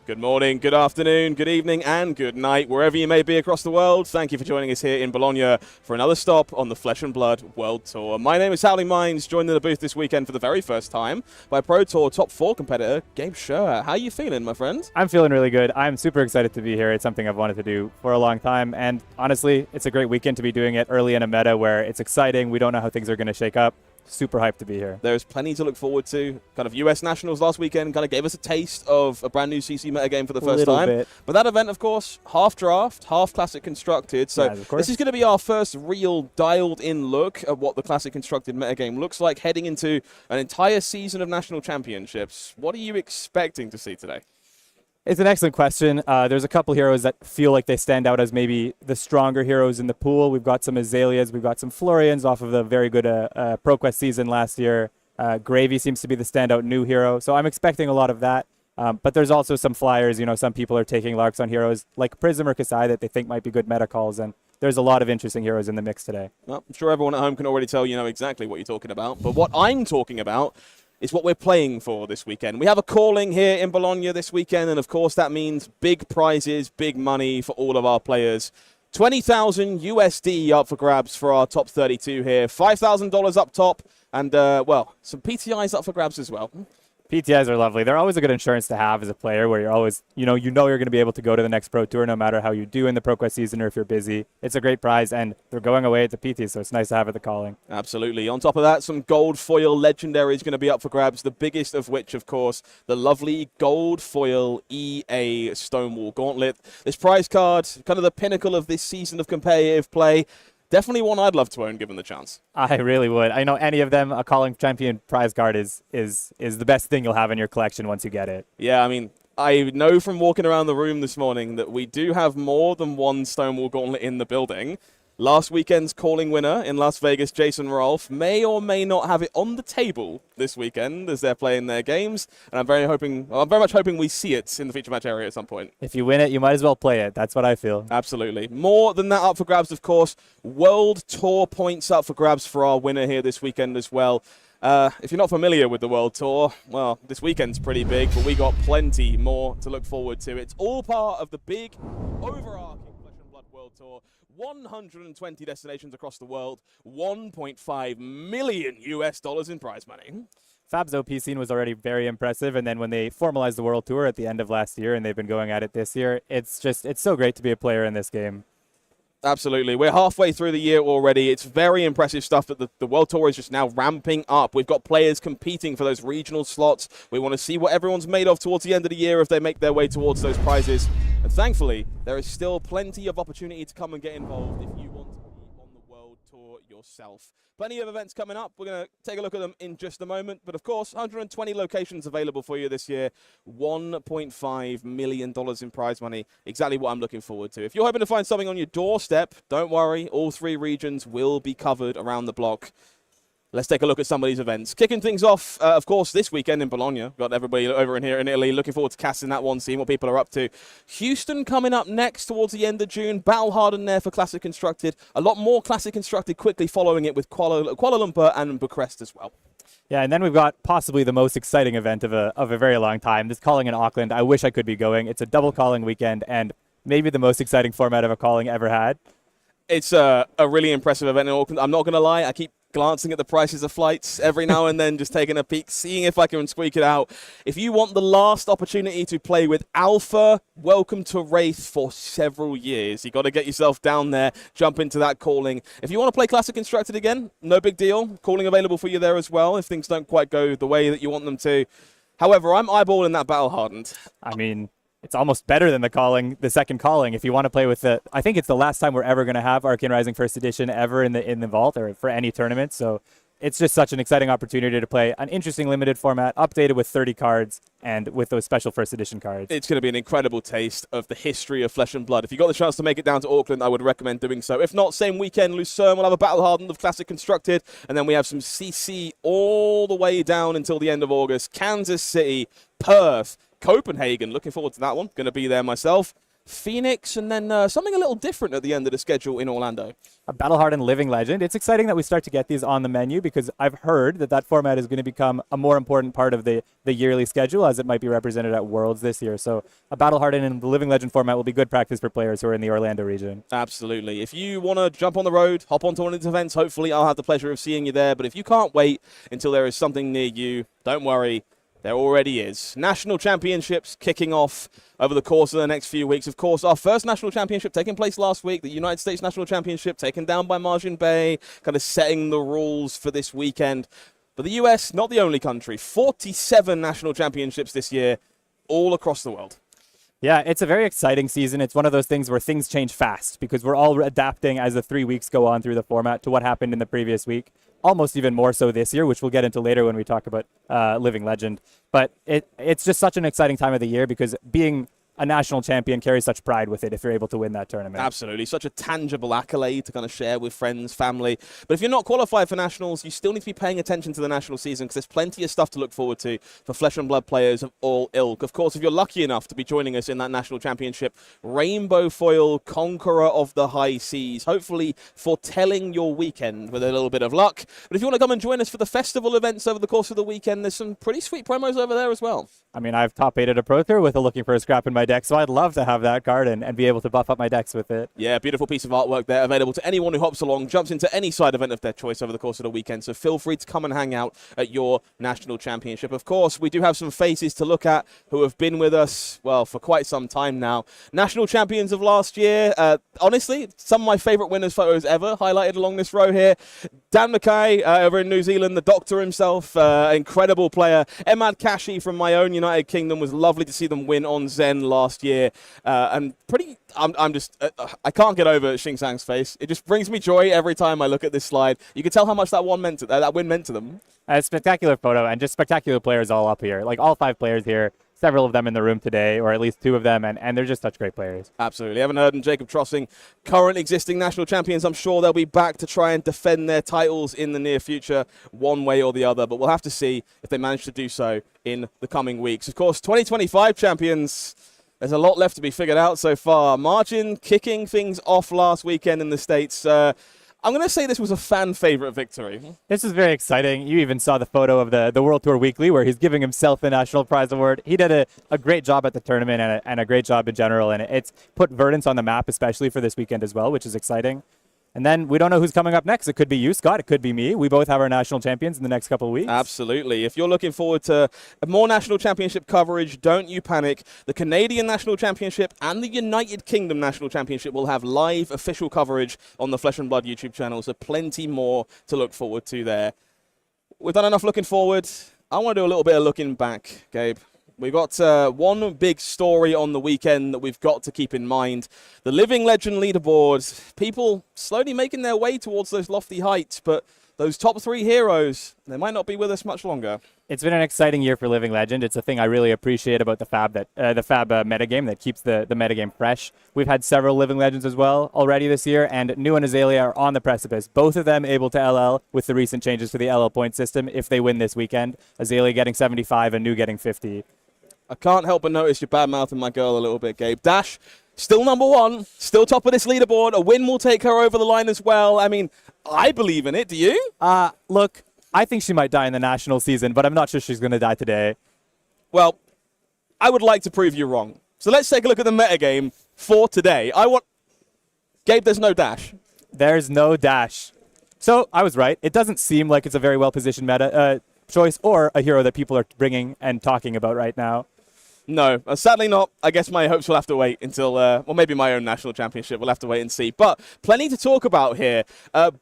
Good morning, good afternoon, good evening, and good night, wherever you may be across the world. Thank you for joining us here in Bologna for another stop on the Flesh and Blood World Tour. My name is Howling Minds, joined in the booth this weekend for the very first time by Pro Tour Top 4 competitor Gabe Scher. How are you feeling, my friend? I'm feeling really good. I'm super excited to be here. It's something I've wanted to do for a long time, and honestly, it's a great weekend to be doing it early in a meta where it's exciting. We don't know how things are going to shake up. Super hyped to be here. There's plenty to look forward to. Kind of US Nationals last weekend kind of gave us a taste of a brand new CC metagame for the first time. Bit. But that event, of course, half draft, half classic constructed. So this is going to be our first real dialed-in look at what the classic constructed metagame looks like heading into an entire season of national championships. What are you expecting to see today? It's an excellent question. There's a couple heroes that feel like they stand out as maybe the stronger heroes in the pool. We've got some Azaleas, we've got some Florians off of the very good ProQuest season last year. Gravy seems to be the standout new hero, so I'm expecting a lot of that. But there's also some flyers. You know, some people are taking larks on heroes like Prism or Kasai that they think might be good meta calls, and there's a lot of interesting heroes in the mix today. Well, I'm sure everyone at home can already tell you know exactly what you're talking about. But what I'm talking about is what we're playing for this weekend. We have a calling here in Bologna this weekend, and of course that means big prizes, big money for all of our players. 20,000 USD up for grabs for our top 32 here. $5,000 up top, and, well, some PTIs up for grabs as well. PTIs are lovely. They're always a good insurance to have as a player where you're always, you know you're going to be able to go to the next Pro Tour no matter how you do in the ProQuest season or if you're busy. It's a great prize, and they're going away at the PT, so it's nice to have at the calling. Absolutely. On top of that, some gold foil legendary is going to be up for grabs, the biggest of which, of course, the lovely gold foil EA Stonewall Gauntlet. This prize card, kind of the pinnacle of this season of competitive play. Definitely one I'd love to own given the chance. I really would. I know any of them, a Calling Champion prize card is the best thing you'll have in your collection once you get it. Yeah, I mean, I know from walking around the room this morning that we do have more than one Stonewall Gauntlet in the building. Last weekend's calling winner in Las Vegas, Jason Rolfe, may or may not have it on the table this weekend as they're playing their games, and I'm very much hoping we see it in the feature match area at some point. If you win it, you might as well play it. That's what I feel. Absolutely. More than that up for grabs, of course. World Tour points up for grabs for our winner here this weekend as well. If you're not familiar with the World Tour, well, this weekend's pretty big, but we got plenty more to look forward to. It's all part of the big, overarching Flesh and Blood World Tour. 120 destinations across the world, 1.5 million US dollars in prize money. Fab's OP scene was already very impressive, and then when they formalized the World Tour at the end of last year, and they've been going at it this year, it's so great to be a player in this game. Absolutely. We're halfway through the year already. It's very impressive stuff that the World Tour is just now ramping up. We've got players competing for those regional slots. We want to see what everyone's made of towards the end of the year if they make their way towards those prizes. And thankfully, there is still plenty of opportunity to come and get involved if you want to be on the World Tour yourself. Plenty of events coming up. We're going to take a look at them in just a moment. But of course, 120 locations available for you this year. $1.5 million in prize money. Exactly what I'm looking forward to. If you're hoping to find something on your doorstep, don't worry. All three regions will be covered around the block. Let's take a look at some of these events. Kicking things off, of course, this weekend in Bologna. Got everybody over in here in Italy. Looking forward to casting that one, seeing what people are up to. Houston coming up next towards the end of June. Battle Hardened there for Classic Constructed. A lot more Classic Constructed quickly following it with Kuala Lumpur and Bucharest as well. Yeah, and then we've got possibly the most exciting event of a very long time. This calling in Auckland. I wish I could be going. It's a double calling weekend, and maybe the most exciting format of a calling ever had. It's a really impressive event in Auckland. I'm not going to lie. I keep glancing at the prices of flights every now and then, just taking a peek, seeing if I can squeak it out. If you want the last opportunity to play with Alpha, welcome to Wraith for several years. You got to get yourself down there, jump into that calling. If you want to play Classic Constructed again, no big deal. Calling available for you there as well if things don't quite go the way that you want them to. However, I'm eyeballing that Battle Hardened. I mean, it's almost better than the second calling. If you want to play with I think it's the last time we're ever going to have Arcane Rising First Edition ever in the vault or for any tournament. So it's just such an exciting opportunity to play an interesting limited format, updated with 30 cards and with those special First Edition cards. It's going to be an incredible taste of the history of Flesh and Blood. If you got the chance to make it down to Auckland, I would recommend doing so. If not, same weekend, Lucerne will have a Battle Hardened of Classic Constructed, and then we have some CC all the way down until the end of August. Kansas City, Perth, Copenhagen. Looking forward to that one. Going to be there myself. Phoenix, and then something a little different at the end of the schedule in Orlando. A Battle Hardened Living Legend. It's exciting that we start to get these on the menu because I've heard that format is going to become a more important part of the yearly schedule as it might be represented at Worlds this year. So a Battle Hardened and the Living Legend format will be good practice for players who are in the Orlando region. Absolutely. If you want to jump on the road, hop onto one of these events, hopefully I'll have the pleasure of seeing you there. But if you can't wait until there is something near you, don't worry. There already is. National championships kicking off over the course of the next few weeks. Of course, our first national championship taking place last week, the United States National Championship taken down by Margin Bay, kind of setting the rules for this weekend. But the US, not the only country, 47 national championships this year, all across the world. Yeah, it's a very exciting season. It's one of those things where things change fast because we're all adapting as the 3 weeks go on through the format to what happened in the previous week. Almost even more so this year, which we'll get into later when we talk about Living Legend. But it's just such an exciting time of the year because being a national champion carries such pride with it if you're able to win that tournament. Absolutely. Such a tangible accolade to kind of share with friends, family. But if you're not qualified for nationals, you still need to be paying attention to the national season because there's plenty of stuff to look forward to for flesh and blood players of all ilk. Of course, if you're lucky enough to be joining us in that national championship, Rainbow Foil, Conqueror of the High Seas, hopefully foretelling your weekend with a little bit of luck. But if you want to come and join us for the festival events over the course of the weekend, there's some pretty sweet promos over there as well. I mean, I've top 8'd a Pro Tour with a Looking for a Scrap in my deck, so I'd love to have that card and be able to buff up my decks with it. Yeah, beautiful piece of artwork there, available to anyone who hops along, jumps into any side event of their choice over the course of the weekend, so feel free to come and hang out at your national championship. Of course, we do have some faces to look at who have been with us, well, for quite some time now. National champions of last year, honestly, some of my favourite winners' photos ever highlighted along this row here. Dan Mackay over in New Zealand, the Doctor himself, incredible player. Emad Kashi from my own United Kingdom, was lovely to see them win on Zen last year. And I can't get over Xing Sang's face. It just brings me joy every time I look at this slide. You can tell how much that win meant to them. A spectacular photo and just spectacular players all up here. Like all 5 players here. Several of them in the room today, or at least 2 of them, and they're just such great players. Absolutely. Evan Hurd and Jacob Trossing, current existing national champions. I'm sure they'll be back to try and defend their titles in the near future, one way or the other, but we'll have to see if they manage to do so in the coming weeks. Of course, 2025 champions, there's a lot left to be figured out so far. Margin kicking things off last weekend in the States. I'm going to say this was a fan favorite victory. This is very exciting. You even saw the photo of the World Tour Weekly where he's giving himself the National Prize Award. He did a great job at the tournament and a great job in general, and it's put Verdance on the map, especially for this weekend as well, which is exciting. And then we don't know who's coming up next. It could be you, Scott. It could be me. We both have our national champions in the next couple of weeks. Absolutely. If you're looking forward to more national championship coverage, don't you panic. The Canadian National Championship and the United Kingdom National Championship will have live official coverage on the Flesh and Blood YouTube channel, so plenty more to look forward to there. We've done enough looking forward. I want to do a little bit of looking back, Gabe. We've got one big story on the weekend that we've got to keep in mind. The Living Legend leaderboard. People slowly making their way towards those lofty heights, but those top 3 heroes, they might not be with us much longer. It's been an exciting year for Living Legend. It's a thing I really appreciate about the Fab metagame that keeps the metagame fresh. We've had several Living Legends as well already this year, and New and Azalea are on the precipice. Both of them able to LL with the recent changes to the LL point system if they win this weekend. Azalea getting 75 and New getting 50. I can't help but notice you're bad-mouthing my girl a little bit, Gabe. Dash, still number 1, still top of this leaderboard. A win will take her over the line as well. I mean, I believe in it. Do you? Look, I think she might die in the national season, but I'm not sure she's going to die today. Well, I would like to prove you wrong. So let's take a look at the metagame for today. Gabe, there's no Dash. There's no Dash. So I was right. It doesn't seem like it's a very well-positioned meta choice or a hero that people are bringing and talking about right now. No, sadly not. I guess my hopes will have to wait until, well, maybe my own national championship. We'll have to wait and see. But plenty to talk about here.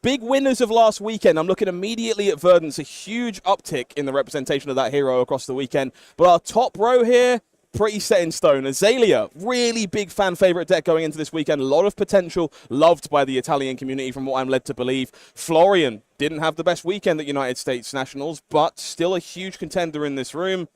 Big winners of last weekend. I'm looking immediately at Verdance, a huge uptick in the representation of that hero across the weekend. But our top row here, pretty set in stone. Azalea, really big fan favorite deck going into this weekend. A lot of potential, loved by the Italian community from what I'm led to believe. Florian didn't have the best weekend at United States Nationals, but still a huge contender in this room.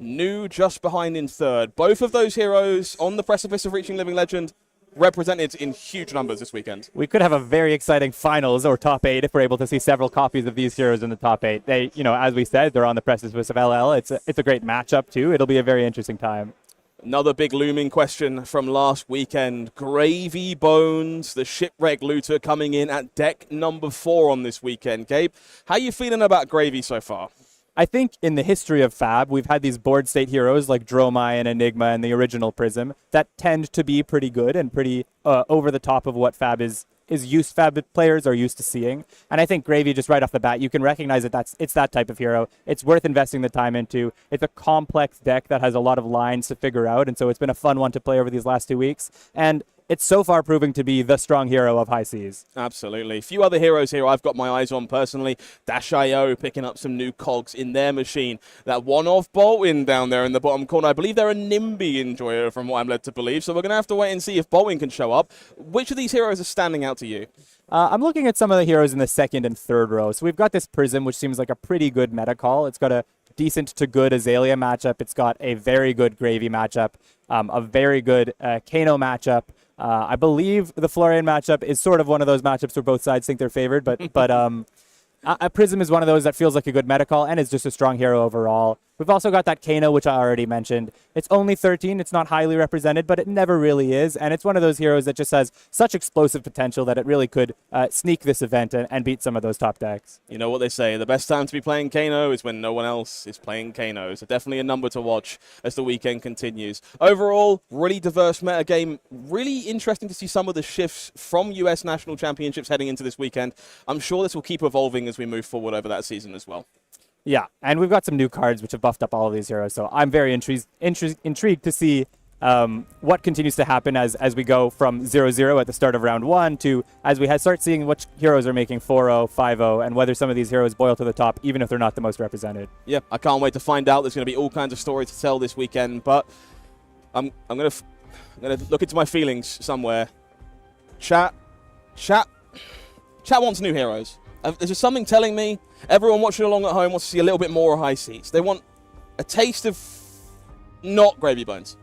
New just behind in 3rd. Both of those heroes on the precipice of reaching Living Legend, represented in huge numbers this weekend. We could have a very exciting finals or top 8 if we're able to see several copies of these heroes in the top 8. They, as we said, they're on the precipice of LL. It's a great matchup too. It'll be a very interesting time. Another big looming question from last weekend. Gravy Bones, the Shipwrecked Looter, coming in at deck number 4 on this weekend. Gabe, how are you feeling about Gravy so far? I think in the history of Fab, we've had these board state heroes like Dromai and Enigma and the original Prism that tend to be pretty good and pretty over the top of what Fab Fab players are used to seeing. And I think Gravy, just right off the bat, you can recognize that it's that type of hero. It's worth investing the time into. It's a complex deck that has a lot of lines to figure out, and so it's been a fun one to play over these last 2 weeks. And it's so far proving to be the strong hero of High Seas. Absolutely. A few other heroes here I've got my eyes on personally. Dash.io picking up some new cogs in their machine. That one-off Boltwin down there in the bottom corner. I believe they're a NIMBY enjoyer from what I'm led to believe. So we're going to have to wait and see if Boltwin can show up. Which of these heroes are standing out to you? I'm looking at some of the heroes in the second and third row. So we've got this Prism, which seems like a pretty good meta call. It's got a decent to good Azalea matchup. It's got a very good Gravy matchup, a very good Kano matchup. I believe the Florian matchup is sort of one of those matchups where both sides think they're favored, but a Prism is one of those that feels like a good meta call and is just a strong hero overall. We've also got that Kano, which I already mentioned. It's only 13. It's not highly represented, but it never really is. And it's one of those heroes that just has such explosive potential that it really could sneak this event and beat some of those top decks. You know what they say, the best time to be playing Kano is when no one else is playing Kano. So definitely a number to watch as the weekend continues. Overall, really diverse meta game. Really interesting to see some of the shifts from US National Championships heading into this weekend. I'm sure this will keep evolving as we move forward over that season as well. Yeah, and we've got some new cards which have buffed up all of these heroes, so I'm very intrigued to see what continues to happen as we go from 0-0 at the start of round 1 to as we start seeing which heroes are making 4-0, 5-0, and whether some of these heroes boil to the top, even if they're not the most represented. Yeah, I can't wait to find out. There's going to be all kinds of stories to tell this weekend, but I'm going to look into my feelings somewhere. Chat wants new heroes. There's just something telling me everyone watching along at home wants to see a little bit more High Seas. They want a taste of not Gravy Bones.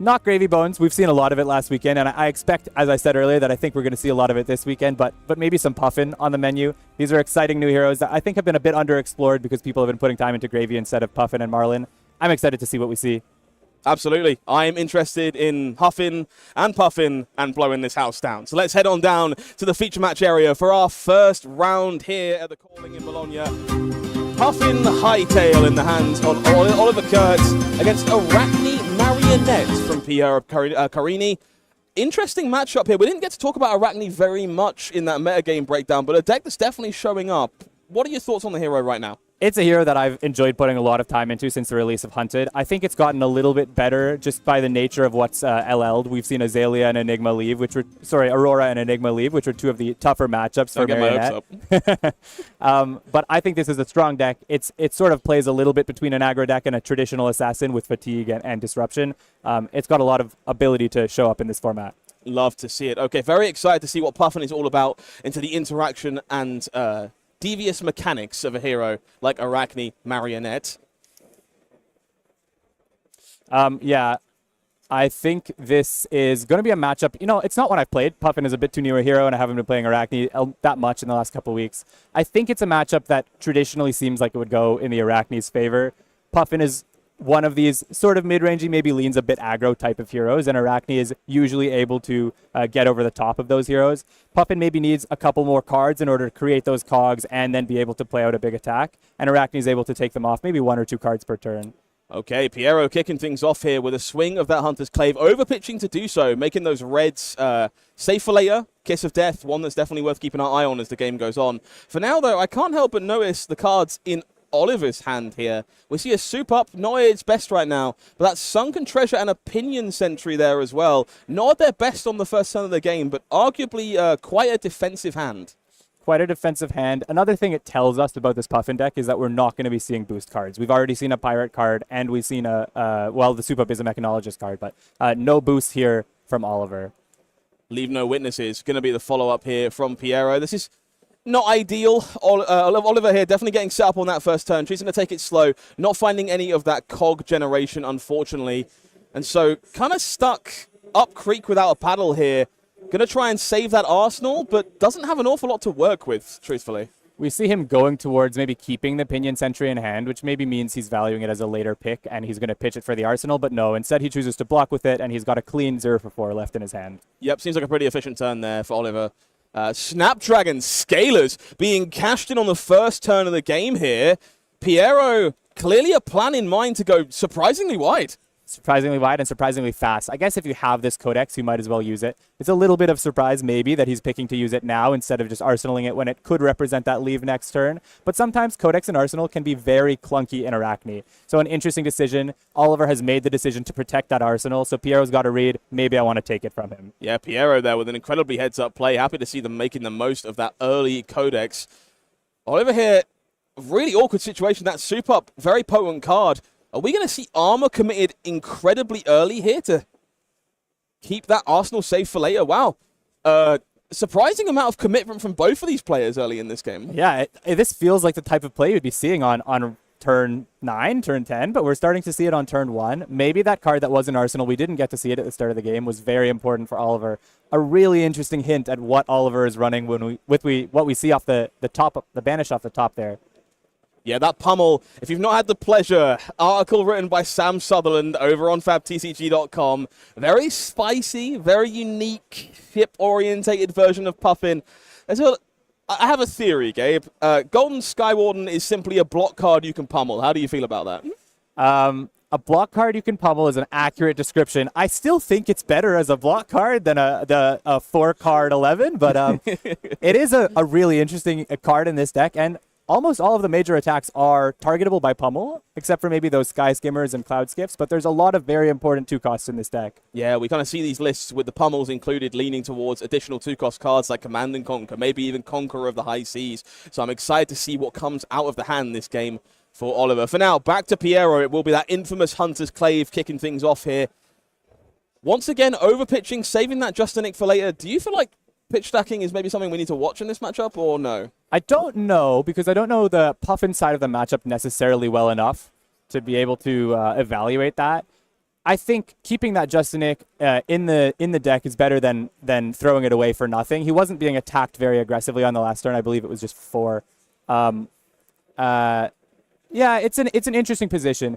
Not Gravy Bones. We've seen a lot of it last weekend, and I expect, as I said earlier, that I think we're going to see a lot of it this weekend, but maybe some Puffin on the menu. These are exciting new heroes that I think have been a bit underexplored because people have been putting time into Gravy instead of Puffin and Marlyn. I'm excited to see what we see. Absolutely. I'm interested in huffing and puffing and blowing this house down. So let's head on down to the feature match area for our first round here at the Calling in Bologna. Puffin Hightail in the hands of Oliver Kuhrt against Arakni Marionette from Piero Carini. Interesting matchup here. We didn't get to talk about Arakni very much in that metagame breakdown, but a deck that's definitely showing up. What are your thoughts on the hero right now? It's a hero that I've enjoyed putting a lot of time into since the release of Hunted. I think it's gotten a little bit better just by the nature of what's LL'd. We've seen Azalea and Enigma leave, Aurora and Enigma leave, which are two of the tougher matchups for Marionette. But I think this is a strong deck. It sort of plays a little bit between an aggro deck and a traditional assassin with fatigue and disruption. It's got a lot of ability to show up in this format. Love to see it. Okay, very excited to see what Puffin is all about into the interaction and devious mechanics of a hero like Arakni Marionette. Yeah, I think this is going to be a matchup. You know, it's not one I've played. Puffin is a bit too new a hero, and I haven't been playing Arakni that much in the last couple of weeks. I think it's a matchup that traditionally seems like it would go in the Arakni's favor. Puffin is one of these sort of mid-rangey, maybe leans a bit aggro type of heroes, and Arakni is usually able to get over the top of those heroes. Puffin maybe needs a couple more cards in order to create those cogs and then be able to play out a big attack, and Arakni is able to take them off maybe 1 or 2 cards per turn. Okay, Piero kicking things off here with a swing of that Hunter's Clave, over-pitching to do so, making those reds safe for later. Kiss of Death, one that's definitely worth keeping our eye on as the game goes on. For now, though, I can't help but notice the cards in Oliver's hand here. We see a soup up, not at its best right now, but that's Sunken Treasure and Opinion Sentry there as well. Not at their best on the first turn of the game, but arguably quite a defensive hand. Quite a defensive hand. Another thing it tells us about this Puffin deck is that we're not going to be seeing boost cards. We've already seen a Pirate card, and we've seen well, the soup up is a Mechanologist card, but no boost here from Oliver. Leave no witnesses. Going to be the follow-up here from Piero. This is not ideal. Oliver here definitely getting set up on that first turn. She's going to take it slow, not finding any of that cog generation, unfortunately. And so kind of stuck up creek without a paddle here. Going to try and save that arsenal, but doesn't have an awful lot to work with, truthfully. We see him going towards maybe keeping the Pinion Sentry in hand, which maybe means he's valuing it as a later pick, and he's going to pitch it for the Arsenal, but no, instead he chooses to block with it, and he's got a clean 0 for 4 left in his hand. Yep, seems like a pretty efficient turn there for Oliver. Snapdragon Scalers being cashed in on the first turn of the game here. Piero, clearly a plan in mind to go surprisingly wide. Surprisingly wide and surprisingly fast. I guess if you have this codex, you might as well use it. It's a little bit of surprise maybe that he's picking to use it now instead of just arsenaling it when it could represent that leave next turn. But sometimes codex and arsenal can be very clunky in Arakni. So an interesting decision. Oliver has made the decision to protect that arsenal, so Piero's got to read, maybe I want to take it from him. Yeah, Piero there with an incredibly heads-up play. Happy to see them making the most of that early codex. Oliver here, really awkward situation. That soup up, very potent card. Are we going to see armor committed incredibly early here to keep that Arsenal safe for later? Wow. Surprising amount of commitment from both of these players early in this game. Yeah, this feels like the type of play you'd be seeing on turn 9, turn 10, but we're starting to see it on turn 1. Maybe that card that was in Arsenal, we didn't get to see it at the start of the game, was very important for Oliver. A really interesting hint at what Oliver is running when what we see off the top, the banish off the top there. Yeah, that pummel, if you've not had the pleasure, article written by Sam Sutherland over on fabtcg.com. Very spicy, very unique, ship-orientated version of Puffin. I have a theory, Gabe. Golden Skywarden is simply a block card you can pummel. How do you feel about that? A block card you can pummel is an accurate description. I still think it's better as a block card than a 4-card 11, but it is a really interesting card in this deck, and almost all of the major attacks are targetable by pummel, except for maybe those Sky Skimmers and Cloud Skips, but there's a lot of very important 2-costs in this deck. Yeah, we kind of see these lists with the pummels included leaning towards additional 2-cost cards like Command and Conquer, maybe even Conqueror of the High Seas. So I'm excited to see what comes out of the hand this game for Oliver. For now, back to Piero. It will be that infamous Hunter's Clave kicking things off here. Once again, overpitching, saving that Justinic for later. Do you feel like pitch stacking is maybe something we need to watch in this matchup, or no? I don't know, because I don't know the Puffin side of the matchup necessarily well enough to be able to evaluate that. I think keeping that Justinic in the deck is better than throwing it away for nothing. He wasn't being attacked very aggressively on the last turn. I believe it was just 4. Yeah, it's an interesting position.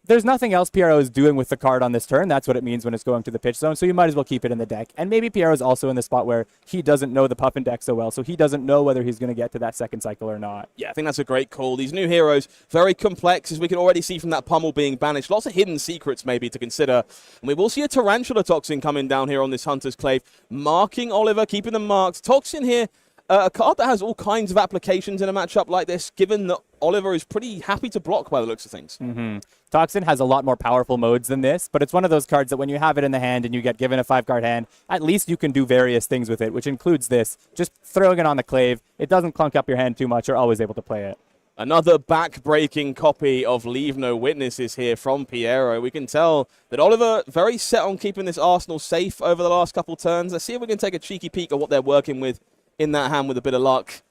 There's nothing else Piero is doing with the card on this turn. That's what it means when it's going to the pitch zone, so you might as well keep it in the deck. And maybe Piero's also in the spot where he doesn't know the Puffin deck so well, so he doesn't know whether he's going to get to that second cycle or not. Yeah, I think that's a great call. These new heroes, very complex, as we can already see from that pummel being banished. Lots of hidden secrets maybe to consider. And we will see a Tarantula Toxin coming down here on this Hunter's Clave, marking Oliver, keeping them marked. Toxin here, a card that has all kinds of applications in a matchup like this, given that Oliver is pretty happy to block by the looks of things. Toxin has a lot more powerful modes than this, but it's one of those cards that when you have it in the hand and you get given a 5-card hand, at least you can do various things with it, which includes this. Just throwing it on the clave, it doesn't clunk up your hand too much. You're always able to play it. Another back-breaking copy of Leave No Witnesses here from Piero. We can tell that Oliver very set on keeping this Arsenal safe over the last couple turns. Let's see if we can take a cheeky peek at what they're working with in that hand with a bit of luck.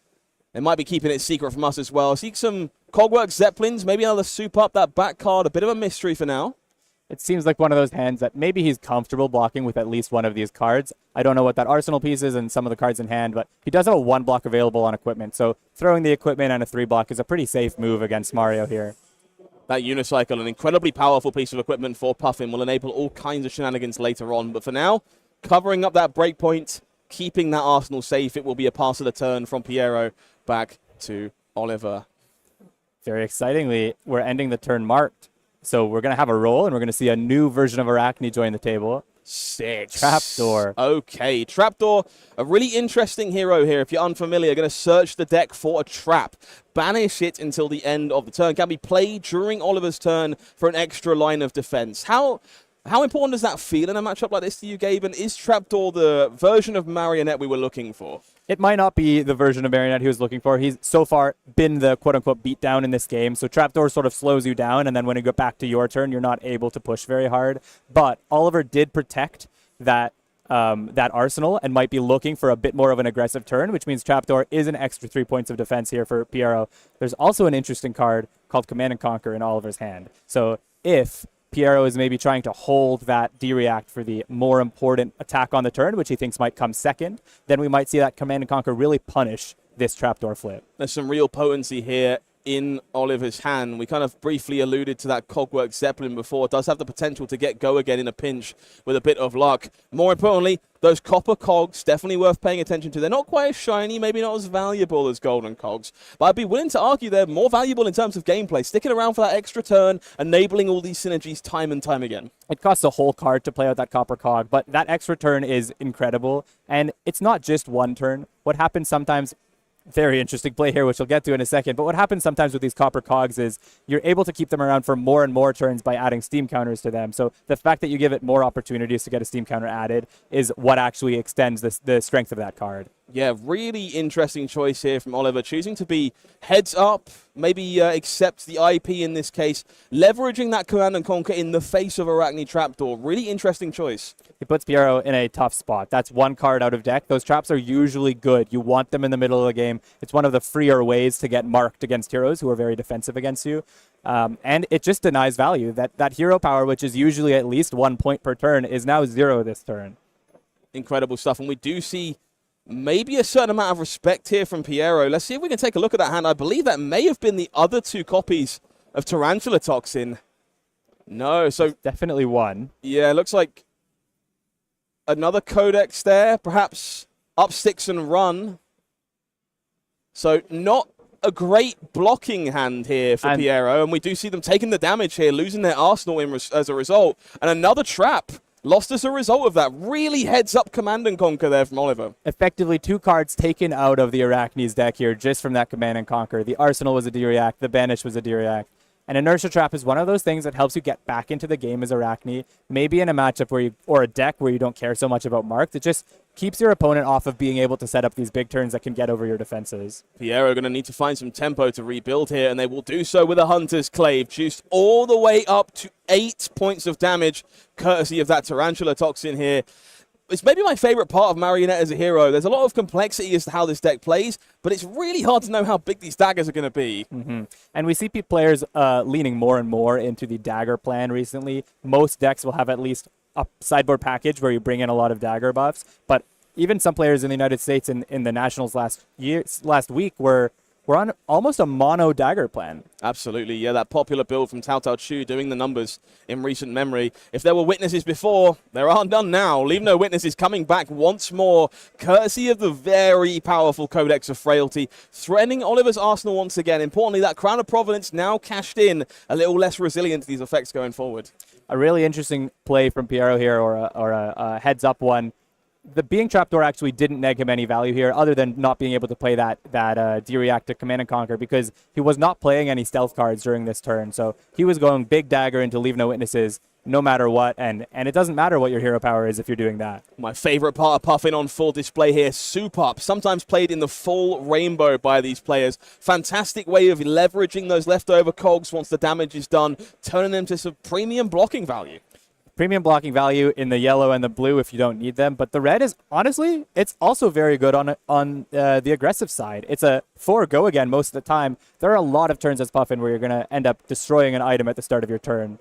They might be keeping it secret from us as well. Seek some Cogwork Zeppelins, maybe another soup up that back card. A bit of a mystery for now. It seems like one of those hands that maybe he's comfortable blocking with at least one of these cards. I don't know what that Arsenal piece is and some of the cards in hand, but he does have a 1 block available on equipment. So throwing the equipment and a 3 block is a pretty safe move against Mario here. That Unicycle, an incredibly powerful piece of equipment for Puffin, will enable all kinds of shenanigans later on. But for now, covering up that breakpoint, keeping that Arsenal safe, it will be a pass of the turn from Piero back to Oliver. Very excitingly, we're ending the turn marked. So we're going to have a roll, and we're going to see a new version of Arakni join the table. 6. Trapdoor. Okay, Trapdoor, a really interesting hero here. If you're unfamiliar, going to search the deck for a trap. Banish it until the end of the turn. Can be played during Oliver's turn for an extra line of defense. How important does that feel in a matchup like this to you, Gabe? And is Trapdoor the version of Marionette we were looking for? It might not be the version of Marionette he was looking for. He's so far been the quote-unquote beatdown in this game. So Trapdoor sort of slows you down, and then when you go back to your turn, you're not able to push very hard. But Oliver did protect that arsenal and might be looking for a bit more of an aggressive turn, which means Trapdoor is an extra 3 points of defense here for Piero. There's also an interesting card called Command and Conquer in Oliver's hand. So if Piero is maybe trying to hold that D-React for the more important attack on the turn, which he thinks might come second, then we might see that Command and Conquer really punish this trapdoor flip. There's some real potency here in Oliver's hand. We kind of briefly alluded to that Cogwork Zeppelin before. It does have the potential to get go again in a pinch with a bit of luck. More importantly, those copper cogs, definitely worth paying attention to. They're not quite as shiny, maybe not as valuable as golden cogs, but I'd be willing to argue they're more valuable in terms of gameplay, sticking around for that extra turn, enabling all these synergies time and time again. It costs a whole card to play out that copper cog, but that extra turn is incredible, and it's not just one turn. What happens sometimes, very interesting play here, which we'll get to in a second. But what happens sometimes with these copper cogs is you're able to keep them around for more and more turns by adding steam counters to them. So the fact that you give it more opportunities to get a steam counter added is what actually extends the strength of that card. Yeah, really interesting choice here from Oliver, choosing to be heads up, maybe accept the IP in this case, leveraging that Command and Conquer in the face of Arakni Trapdoor. Really interesting choice. He puts Piero in a tough spot. That's one card out of deck. Those traps are usually good. You want them in the middle of the game. It's one of the freer ways to get marked against heroes who are very defensive against you. And it just denies value. That hero power, which is usually at least 1 point per turn, is now 0 this turn. Incredible stuff. And we do see maybe a certain amount of respect here from Piero. Let's see if we can take a look at that hand. I believe that may have been the other 2 copies of Tarantula Toxin. No, so definitely one. Yeah, it looks like another Codex there, perhaps up sticks and run. So not a great blocking hand here for Piero, and we do see them taking the damage here, losing their arsenal as a result. And another trap lost as a result of that. Really heads up Command and Conquer there from Oliver. Effectively 2 cards taken out of the Arakni's deck here just from that Command and Conquer. The Arsenal was a D-React, the Banish was a D-React. An Inertia Trap is one of those things that helps you get back into the game as Arakni, maybe in a matchup where or a deck where you don't care so much about marked. It just keeps your opponent off of being able to set up these big turns that can get over your defenses. Piero going to need to find some tempo to rebuild here, and they will do so with a Hunter's Clave, juiced all the way up to 8 points of damage, courtesy of that Tarantula Toxin here. It's maybe my favorite part of Marionette as a hero. There's a lot of complexity as to how this deck plays, but it's really hard to know how big these daggers are going to be. And we see players leaning more and more into the dagger plan recently. Most decks will have at least a sideboard package where you bring in a lot of dagger buffs, but even some players in the United States in the Nationals last week were on almost a mono dagger plan. Absolutely, yeah, that popular build from Tao Tao Chu doing the numbers in recent memory. If there were witnesses before, there are none now. Leave No Witnesses coming back once more, courtesy of the very powerful Codex of Frailty, threatening Oliver's arsenal once again. Importantly, that Crown of Providence now cashed in, a little less resilient to these effects going forward. A really interesting play from Piero here, or a heads-up one. The being trapdoor actually didn't neg him any value here, other than not being able to play that D-React to Command and Conquer, because he was not playing any stealth cards during this turn. So he was going big dagger into Leave No Witnesses no matter what, and it doesn't matter what your hero power is if you're doing that. My favorite part of Puffin on full display here, Soup Up, sometimes played in the full rainbow by these players. Fantastic way of leveraging those leftover cogs once the damage is done, turning them to some premium blocking value. Premium blocking value in the yellow and the blue if you don't need them, but the red is, honestly, it's also very good on the aggressive side. It's a 4 go again most of the time. There are a lot of turns as Puffin where you're going to end up destroying an item at the start of your turn.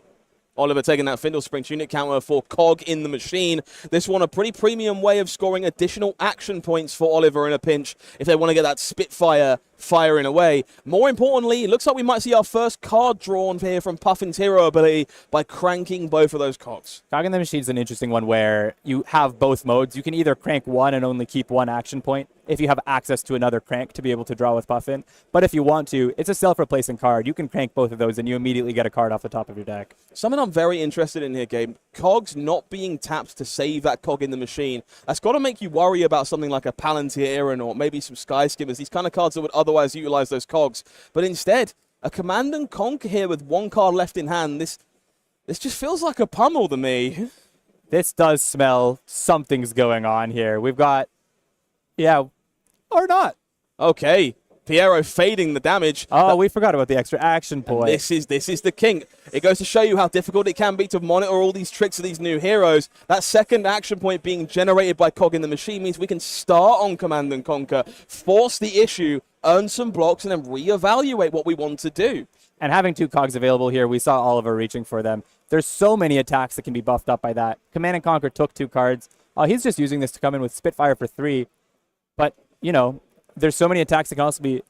Oliver taking that Findle Spring Tunic counter for Cog in the machine. This one a pretty premium way of scoring additional action points for Oliver in a pinch if they want to get that Spitfire firing away. More importantly, it looks like we might see our first card drawn here from Puffin's hero ability by cranking both of those cogs. Cog in the machine is an interesting one where you have both modes. You can either crank one and only keep one action point if you have access to another crank to be able to draw with Puffin. But if you want to, it's a self-replacing card. You can crank both of those and you immediately get a card off the top of your deck. Something I'm very interested in here, Gabe. Cogs not being tapped to save that cog in the machine. That's got to make you worry about something like a Palantir Aeronaut, maybe some Sky Skimmers, these kind of cards that would otherwise utilize those cogs. But instead, a Command and Conquer here with one card left in hand. This just feels like a pummel to me. This does smell something's going on here. We've got, yeah, or not. Okay. Piero fading the damage. Oh, we forgot about the extra action point. This is the king. It goes to show you how difficult it can be to monitor all these tricks of these new heroes. That second action point being generated by Cog in the machine means we can start on Command and Conquer, force the issue, earn some blocks, and then reevaluate what we want to do. And having 2 cogs available here, we saw Oliver reaching for them. There's so many attacks that can be buffed up by that. Command and Conquer took 2 cards. He's just using this to come in with Spitfire for 3. But, you know, there's so many attacks that can also be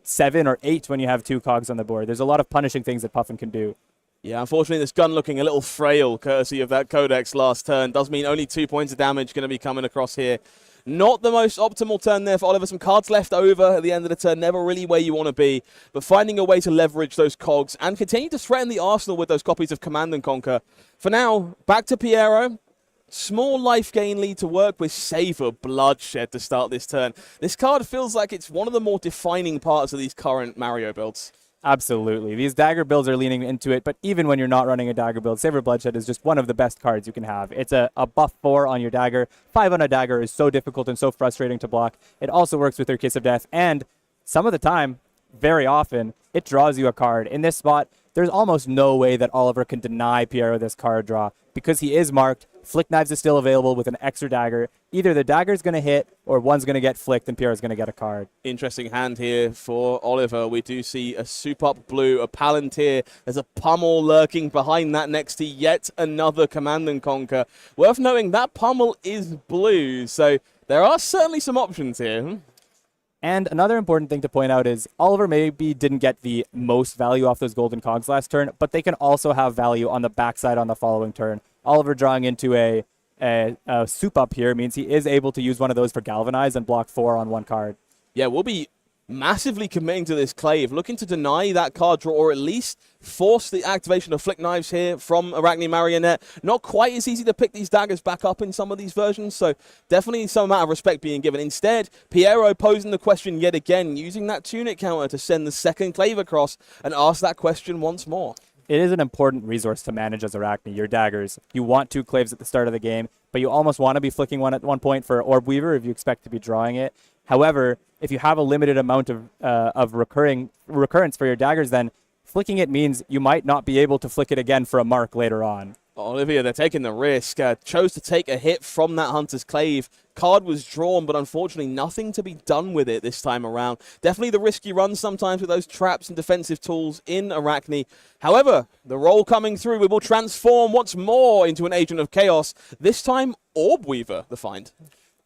7 or 8 when you have 2 cogs on the board. There's a lot of punishing things that Puffin can do. Yeah, unfortunately, this gun looking a little frail, courtesy of that Codex last turn. Does mean only 2 points of damage going to be coming across here. Not the most optimal turn there for Oliver. Some cards left over at the end of the turn. Never really where you want to be. But finding a way to leverage those cogs and continue to threaten the arsenal with those copies of Command and Conquer. For now, back to Piero. Small life gain lead to work with, Savor Bloodshed to start this turn. This card feels like it's one of the more defining parts of these current Mario builds. Absolutely. These dagger builds are leaning into it, but even when you're not running a dagger build, Savor Bloodshed is just one of the best cards you can have. It's a buff 4 on your dagger. 5 on a dagger is so difficult and so frustrating to block. It also works with your Kiss of Death, and some of the time, very often, it draws you a card. In this spot, there's almost no way that Oliver can deny Piero this card draw. Because he is marked, Flick Knives is still available with an extra dagger. Either the dagger's going to hit or one's going to get flicked and Piero's going to get a card. Interesting hand here for Oliver. We do see a soup up blue, a Palantir. There's a Pummel lurking behind that next to yet another Command and Conquer. Worth noting that Pummel is blue, so there are certainly some options here. And another important thing to point out is Oliver maybe didn't get the most value off those golden cogs last turn, but they can also have value on the backside on the following turn. Oliver drawing into a soup up here means he is able to use one of those for Galvanize and block 4 on 1 card. Yeah, we'll be massively committing to this Clave, looking to deny that card draw or at least force the activation of Flick Knives here from Arakni Marionette. Not quite as easy to pick these daggers back up in some of these versions, so definitely some amount of respect being given. Instead, Piero posing the question yet again, using that Tunic counter to send the second Clave across and ask that question once more. It is an important resource to manage as Arakni, your daggers. You want 2 Claves at the start of the game, but you almost want to be flicking one at one point for Orb Weaver if you expect to be drawing it. However, if you have a limited amount of recurrence for your daggers, then flicking it means you might not be able to flick it again for a mark later on. Olivia, they're taking the risk. Chose to take a hit from that Hunter's Clave. Card was drawn, but unfortunately nothing to be done with it this time around. Definitely the risk you run sometimes with those traps and defensive tools in Arakni. However, the roll coming through, we will transform once more into an Agent of Chaos. This time, Orb Weaver, the find.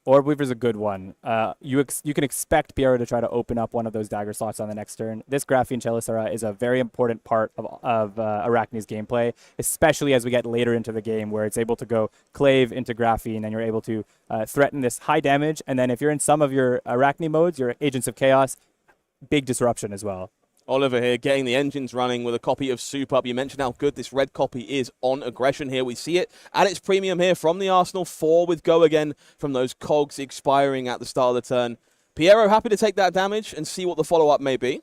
Orb Weaver's a good one. You can expect Piero to try to open up one of those dagger slots on the next turn. This Graphene Chelicera is a very important part of Arakni's gameplay, especially as we get later into the game where it's able to go Clave into Graphene and you're able to threaten this high damage. And then if you're in some of your Arakni modes, your Agents of Chaos, big disruption as well. Oliver here getting the engines running with a copy of Soup Up. You mentioned how good this red copy is on aggression here. We see it at its premium here from the Arsenal. 4 with Go Again from those cogs expiring at the start of the turn. Piero happy to take that damage and see what the follow-up may be.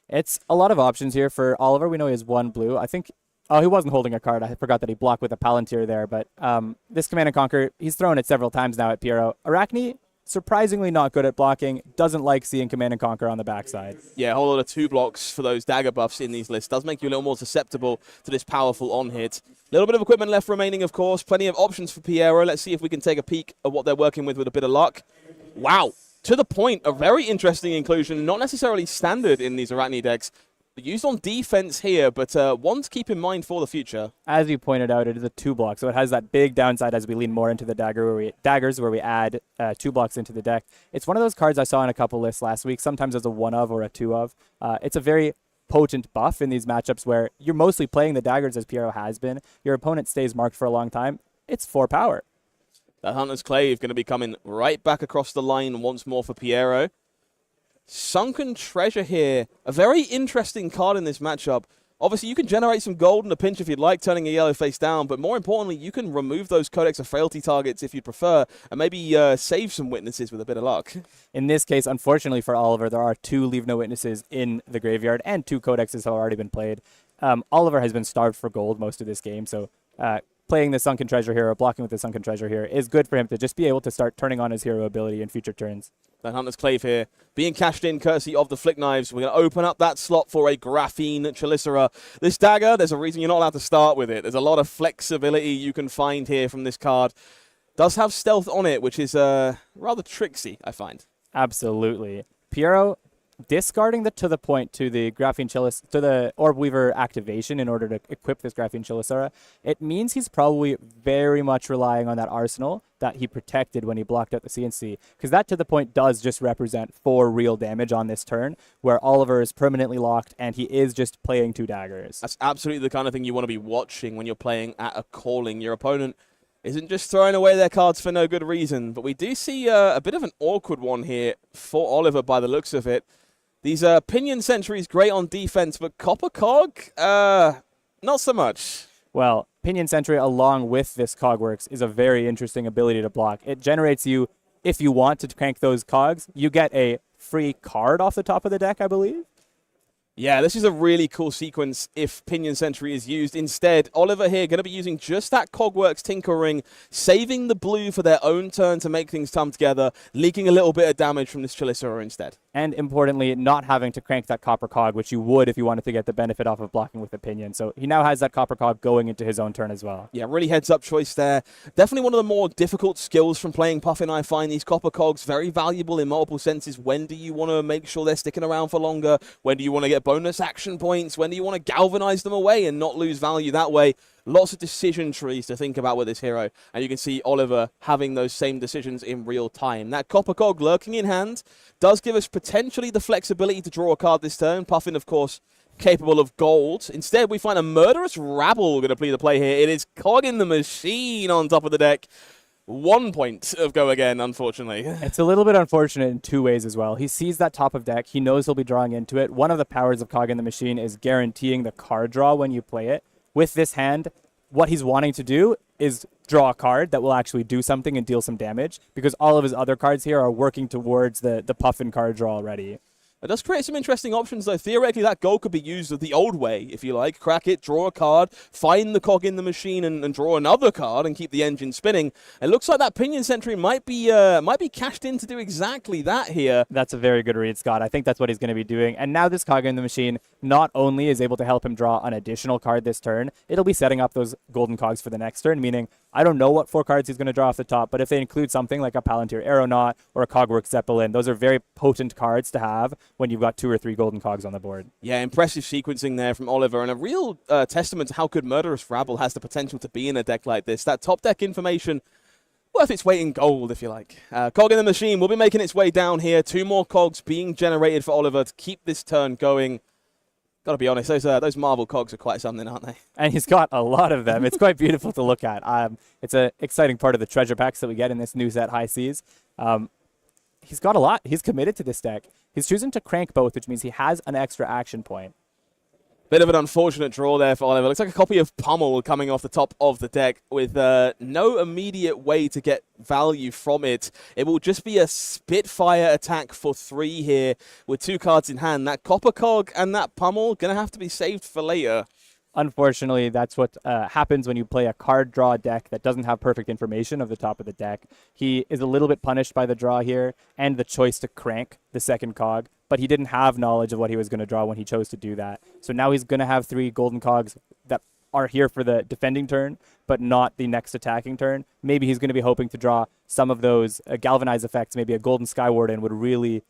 It's a lot of options here for Oliver. We know he has 1 blue. I think... Oh, he wasn't holding a card. I forgot that he blocked with a Palantir there. But this Command and Conquer, he's thrown it several times now at Piero. Arakni, surprisingly not good at blocking, doesn't like seeing Command and Conquer on the backside. Yeah, a whole lot of 2 blocks for those dagger buffs in these lists. Does make you a little more susceptible to this powerful on-hit. A little bit of equipment left remaining, of course. Plenty of options for Piero. Let's see if we can take a peek at what they're working with a bit of luck. Wow. To the point, a very interesting inclusion. Not necessarily standard in these Arakni decks. Used on defense here, but one to keep in mind for the future. As you pointed out, it is a 2 block, so it has that big downside as we lean more into the daggers where we add 2 blocks into the deck. It's one of those cards I saw in a couple lists last week, sometimes as a 1 of or a 2 of. It's a very potent buff in these matchups where you're mostly playing the daggers as Piero has been. Your opponent stays marked for a long time. It's 4 power. That Hunter's Clave going to be coming right back across the line once more for Piero. Sunken Treasure here. A very interesting card in this matchup. Obviously, you can generate some gold in a pinch if you'd like, turning a yellow face down, but more importantly, you can remove those Codex of Frailty targets if you prefer, and maybe save some witnesses with a bit of luck. In this case, unfortunately for Oliver, there are 2 Leave No Witnesses in the graveyard, and 2 Codexes have already been played. Oliver has been starved for gold most of this game, so playing the Sunken Treasure here, or blocking with the Sunken Treasure here, is good for him to just be able to start turning on his hero ability in future turns. That Hunter's Clave here being cashed in courtesy of the Flick Knives. We're going to open up that slot for a Graphene Chelicera. This dagger, there's a reason you're not allowed to start with it. There's a lot of flexibility you can find here from this card. Does have stealth on it, which is rather tricksy, I find. Absolutely. Piero discarding the To the Point to the Graphene Chalice, to the Orb Weaver activation in order to equip this Graphene Chalisaura, it means he's probably very much relying on that arsenal that he protected when he blocked out the CNC, because that To the Point does just represent 4 real damage on this turn, where Oliver is permanently locked and he is just playing 2 daggers. That's absolutely the kind of thing you want to be watching when you're playing at a calling. Your opponent isn't just throwing away their cards for no good reason, but we do see a bit of an awkward one here for Oliver by the looks of it. These Pinion Sentries, great on defense, but Copper Cog, not so much. Well, Pinion Sentry along with this Cogworks is a very interesting ability to block. It generates you, if you want to crank those cogs, you get a free card off the top of the deck, I believe. Yeah, this is a really cool sequence if Pinion Sentry is used. Instead, Oliver here going to be using just that Cogworks Tinkering, saving the blue for their own turn to make things come together, leaking a little bit of damage from this Chalisaur instead. And importantly, not having to crank that Copper Cog, which you would if you wanted to get the benefit off of blocking with the Pinion. So he now has that Copper Cog going into his own turn as well. Yeah, really heads-up choice there. Definitely one of the more difficult skills from playing Puffin, I find. These Copper Cogs very valuable in multiple senses. When do you want to make sure they're sticking around for longer? When do you want to get bonus action points? When do you want to galvanize them away and not lose value that way? Lots of decision trees to think about with this hero, and you can see Oliver having those same decisions in real time. That Copper Cog lurking in hand does give us potentially the flexibility to draw a card this turn. Puffin, of course, capable of gold. Instead, we find a Murderous Rabble going to play the play here. It is Cog in the Machine on top of the deck. 1 point of go again, unfortunately. It's a little bit unfortunate in 2 ways as well. He sees that top of deck. He knows he'll be drawing into it. One of the powers of Cog in the Machine is guaranteeing the card draw when you play it. With this hand, what he's wanting to do is draw a card that will actually do something and deal some damage, because all of his other cards here are working towards the Puffin card draw already. It does create some interesting options, though. Theoretically, that gold could be used the old way, if you like. Crack it, draw a card, find the Cog in the Machine, and draw another card and keep the engine spinning. It looks like that Pinion Sentry might be cashed in to do exactly that here. That's a very good read, Scott. I think that's what he's going to be doing. And now this Cog in the Machine not only is able to help him draw an additional card this turn, it'll be setting up those golden cogs for the next turn, meaning I don't know what 4 cards he's going to draw off the top, but if they include something like a Palantir Aeronaut or a Cogworks Zeppelin, those are very potent cards to have when you've got 2 or 3 golden cogs on the board. Yeah, impressive sequencing there from Oliver, and a real testament to how good Murderous Rabble has the potential to be in a deck like this. That top deck information, worth its weight in gold, if you like. Cog in the Machine will be making its way down here. 2 more cogs being generated for Oliver to keep this turn going. Gotta be honest, those Marvel cogs are quite something, aren't they? And he's got a lot of them. It's quite beautiful to look at. It's an exciting part of the treasure packs that we get in this new set, High Seas. He's got a lot. He's committed to this deck. He's choosing to crank both, which means he has an extra action point. Bit of an unfortunate draw there for Oliver. Looks like a copy of Pummel coming off the top of the deck with no immediate way to get value from it. It will just be a Spitfire attack for 3 here with 2 cards in hand. That Copper Cog and that Pummel going to have to be saved for later. Unfortunately, that's what happens when you play a card draw deck that doesn't have perfect information of the top of the deck. He is a little bit punished by the draw here and the choice to crank the second cog, but he didn't have knowledge of what he was going to draw when he chose to do that. So now he's going to have 3 golden cogs that are here for the defending turn, but not the next attacking turn. Maybe he's going to be hoping to draw some of those galvanized effects. Maybe a Golden Skywarden would really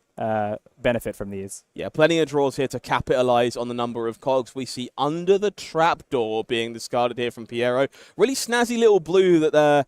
benefit from these. Yeah, plenty of draws here to capitalize on the number of cogs. We see Under the Trapdoor being discarded here from Piero. Really snazzy little blue that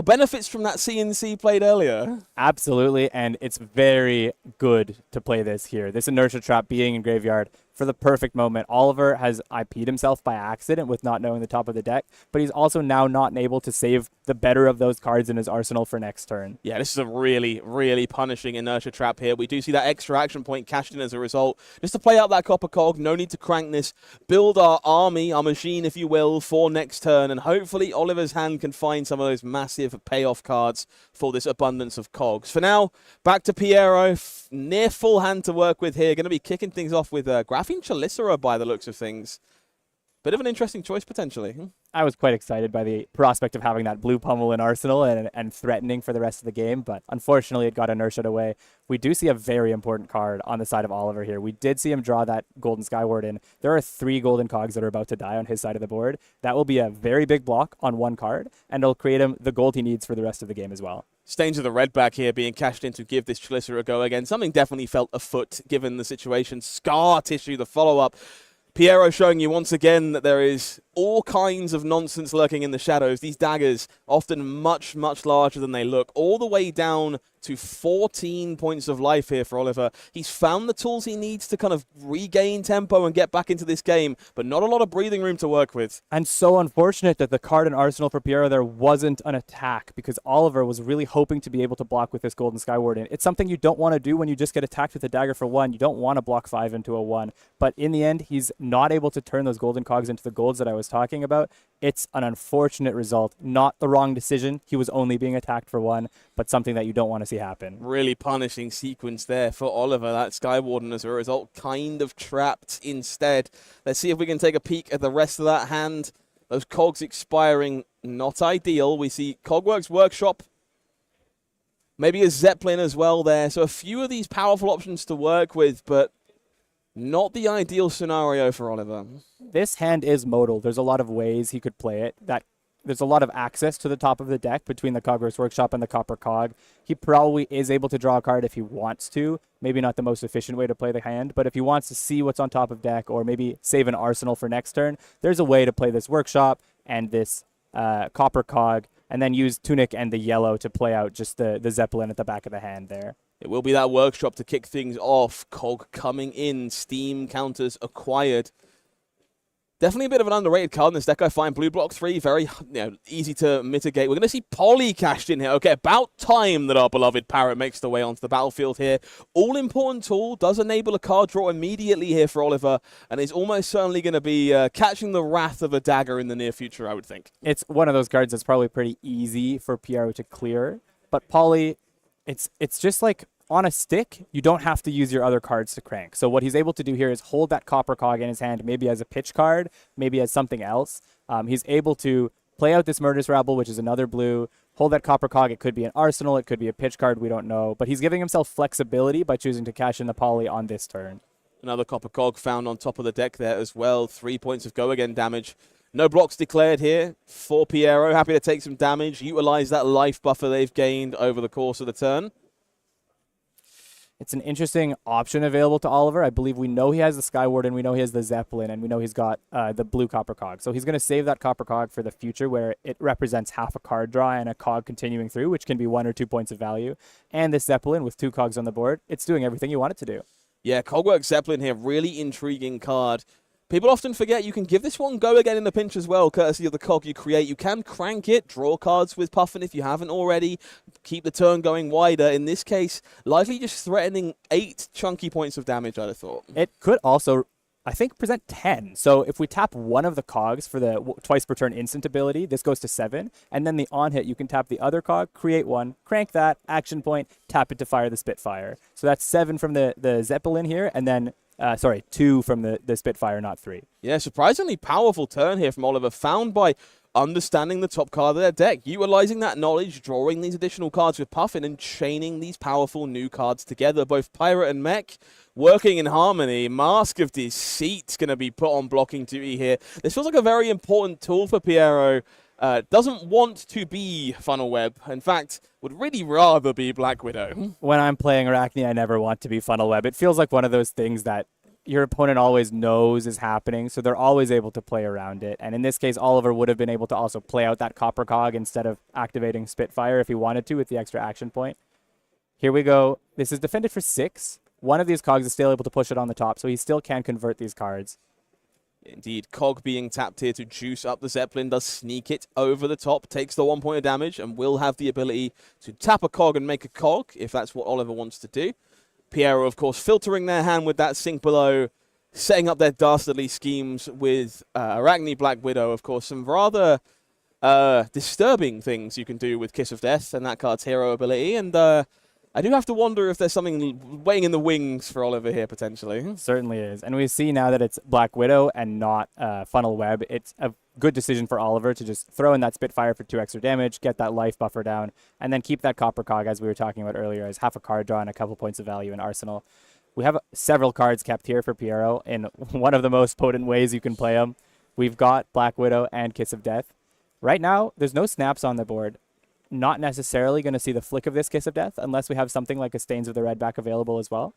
benefits from that CNC played earlier. Absolutely, and it's very good to play this here. This Inertia Trap being in graveyard for the perfect moment. Oliver has IP'd himself by accident with not knowing the top of the deck, but he's also now not able to save the better of those cards in his arsenal for next turn. Yeah, this is a really, really punishing Inertia Trap here. We do see that extra action point cashed in as a result. Just to play out that Copper Cog, no need to crank this. Build our army, our machine, if you will, for next turn, and hopefully Oliver's hand can find some of those massive payoff cards for this abundance of cogs. For now, back to Piero. Near full hand to work with here. Going to be kicking things off with Graphene Chalisaur by the looks of things. Bit of an interesting choice, potentially. I was quite excited by the prospect of having that blue Pummel in arsenal and threatening for the rest of the game, but unfortunately it got inertiaed away. We do see a very important card on the side of Oliver here. We did see him draw that Golden Skywarden. There are 3 golden cogs that are about to die on his side of the board. That will be a very big block on 1 card, and it'll create him the gold he needs for the rest of the game as well. Stains of the red back here being cashed in to give this Chalissa a go again. Something definitely felt afoot given the situation. Scar tissue, the follow-up. Piero showing you once again that there is all kinds of nonsense lurking in the shadows. These daggers, often much, much larger than they look, all the way down to 14 points of life here for Oliver. He's found the tools he needs to kind of regain tempo and get back into this game, but not a lot of breathing room to work with. And so unfortunate that the card in Arsenal for Piero there wasn't an attack, because Oliver was really hoping to be able to block with this Golden Skywarden. It's something you don't want to do when you just get attacked with a dagger for 1. You don't want to block 5 into a 1. But in the end, he's not able to turn those golden cogs into the golds that I was talking about. It's an unfortunate result. Not the wrong decision. He was only being attacked for 1, but something that you don't want to see happen. Really punishing sequence there for Oliver. That Skywarden, as a result, kind of trapped instead. Let's see if we can take a peek at the rest of that hand. Those cogs expiring, not ideal. We see Cogworks Workshop. Maybe a Zeppelin as well there. So a few of these powerful options to work with, but not the ideal scenario for Oliver. This hand is modal. There's a lot of ways he could play it. There's a lot of access to the top of the deck between the Cogworks Workshop and the Copper Cog. He probably is able to draw a card if he wants to. Maybe not the most efficient way to play the hand, but if he wants to see what's on top of deck or maybe save an arsenal for next turn, there's a way to play this Workshop and this Copper Cog, and then use Tunic and the yellow to play out just the Zeppelin at the back of the hand there. It will be that Workshop to kick things off. Cog coming in. Steam counters acquired. Definitely a bit of an underrated card in this deck, I find. Blue block 3, very easy to mitigate. We're going to see Polly cashed in here. Okay, about time that our beloved Parrot makes the way onto the battlefield here. All-important tool, does enable a card draw immediately here for Oliver, and is almost certainly going to be catching the wrath of a dagger in the near future, I would think. It's one of those cards that's probably pretty easy for Piero to clear, but Polly, it's just like on a stick, you don't have to use your other cards to crank. So what he's able to do here is hold that Copper Cog in his hand, maybe as a pitch card, maybe as something else. He's able to play out this Murderous Rabble, which is another blue, hold that Copper Cog. It could be an arsenal, it could be a pitch card, we don't know. But he's giving himself flexibility by choosing to cash in the Poly on this turn. Another Copper Cog found on top of the deck there as well. 3 points of go again damage. No blocks declared here for Piero. Happy to take some damage, utilize that life buffer they've gained over the course of the turn. It's an interesting option available to Oliver. I believe we know he has the Skywarden, we know he has the Zeppelin, and we know he's got the blue Copper Cog. So he's going to save that Copper Cog for the future, where it represents half a card draw and a cog continuing through, which can be 1 or 2 points of value. And this Zeppelin with 2 cogs on the board, it's doing everything you want it to do. Yeah, Cogworks Zeppelin here, really intriguing card. People often forget you can give this one go again in the pinch as well, courtesy of the cog you create. You can crank it, draw cards with Puffin if you haven't already, keep the turn going wider. In this case, likely just threatening 8 chunky points of damage, I'd have thought. It could also, I think, present 10. So if we tap one of the cogs for the twice per turn instant ability, this goes to 7. And then the on hit, you can tap the other cog, create 1, crank that, action point, tap it to fire the Spitfire. So that's 7 from the Zeppelin here, and then 2 from the Spitfire, not 3. Yeah, surprisingly powerful turn here from Oliver, found by understanding the top card of their deck, utilizing that knowledge, drawing these additional cards with Puffin, and chaining these powerful new cards together. Both Pirate and Mech working in harmony. Mask of Deceit going to be put on blocking duty here. This feels like a very important tool for Piero. Doesn't want to be Funnel Web. In fact, would really rather be Black Widow. When I'm playing Arakni, I never want to be Funnel Web. It feels like one of those things that your opponent always knows is happening, so they're always able to play around it. And in this case, Oliver would have been able to also play out that Copper Cog instead of activating Spitfire if he wanted to with the extra action point. Here we go. This is defended for 6. One of these cogs is still able to push it on the top, so he still can convert these cards. Indeed, Cog being tapped here to juice up the Zeppelin, does sneak it over the top, takes the 1 point of damage, and will have the ability to tap a Cog and make a Cog, if that's what Oliver wants to do. Piero, of course, filtering their hand with that Sink Below, setting up their dastardly schemes with Arakni Black Widow. Of course, some rather disturbing things you can do with Kiss of Death and that card's hero ability, and I do have to wonder if there's something waiting in the wings for Oliver here, potentially. Certainly is. And we see now that it's Black Widow and not Funnel Web. It's a good decision for Oliver to just throw in that Spitfire for 2 extra damage, get that life buffer down, and then keep that Copper Cog, as we were talking about earlier, as half a card draw and a couple points of value in Arsenal. We have several cards kept here for Piero in one of the most potent ways you can play them. We've got Black Widow and Kiss of Death. Right now, there's no snaps on the board. not necessarily going to see the flick of this Kiss of Death unless we have something like a Stains of the Red back available as well.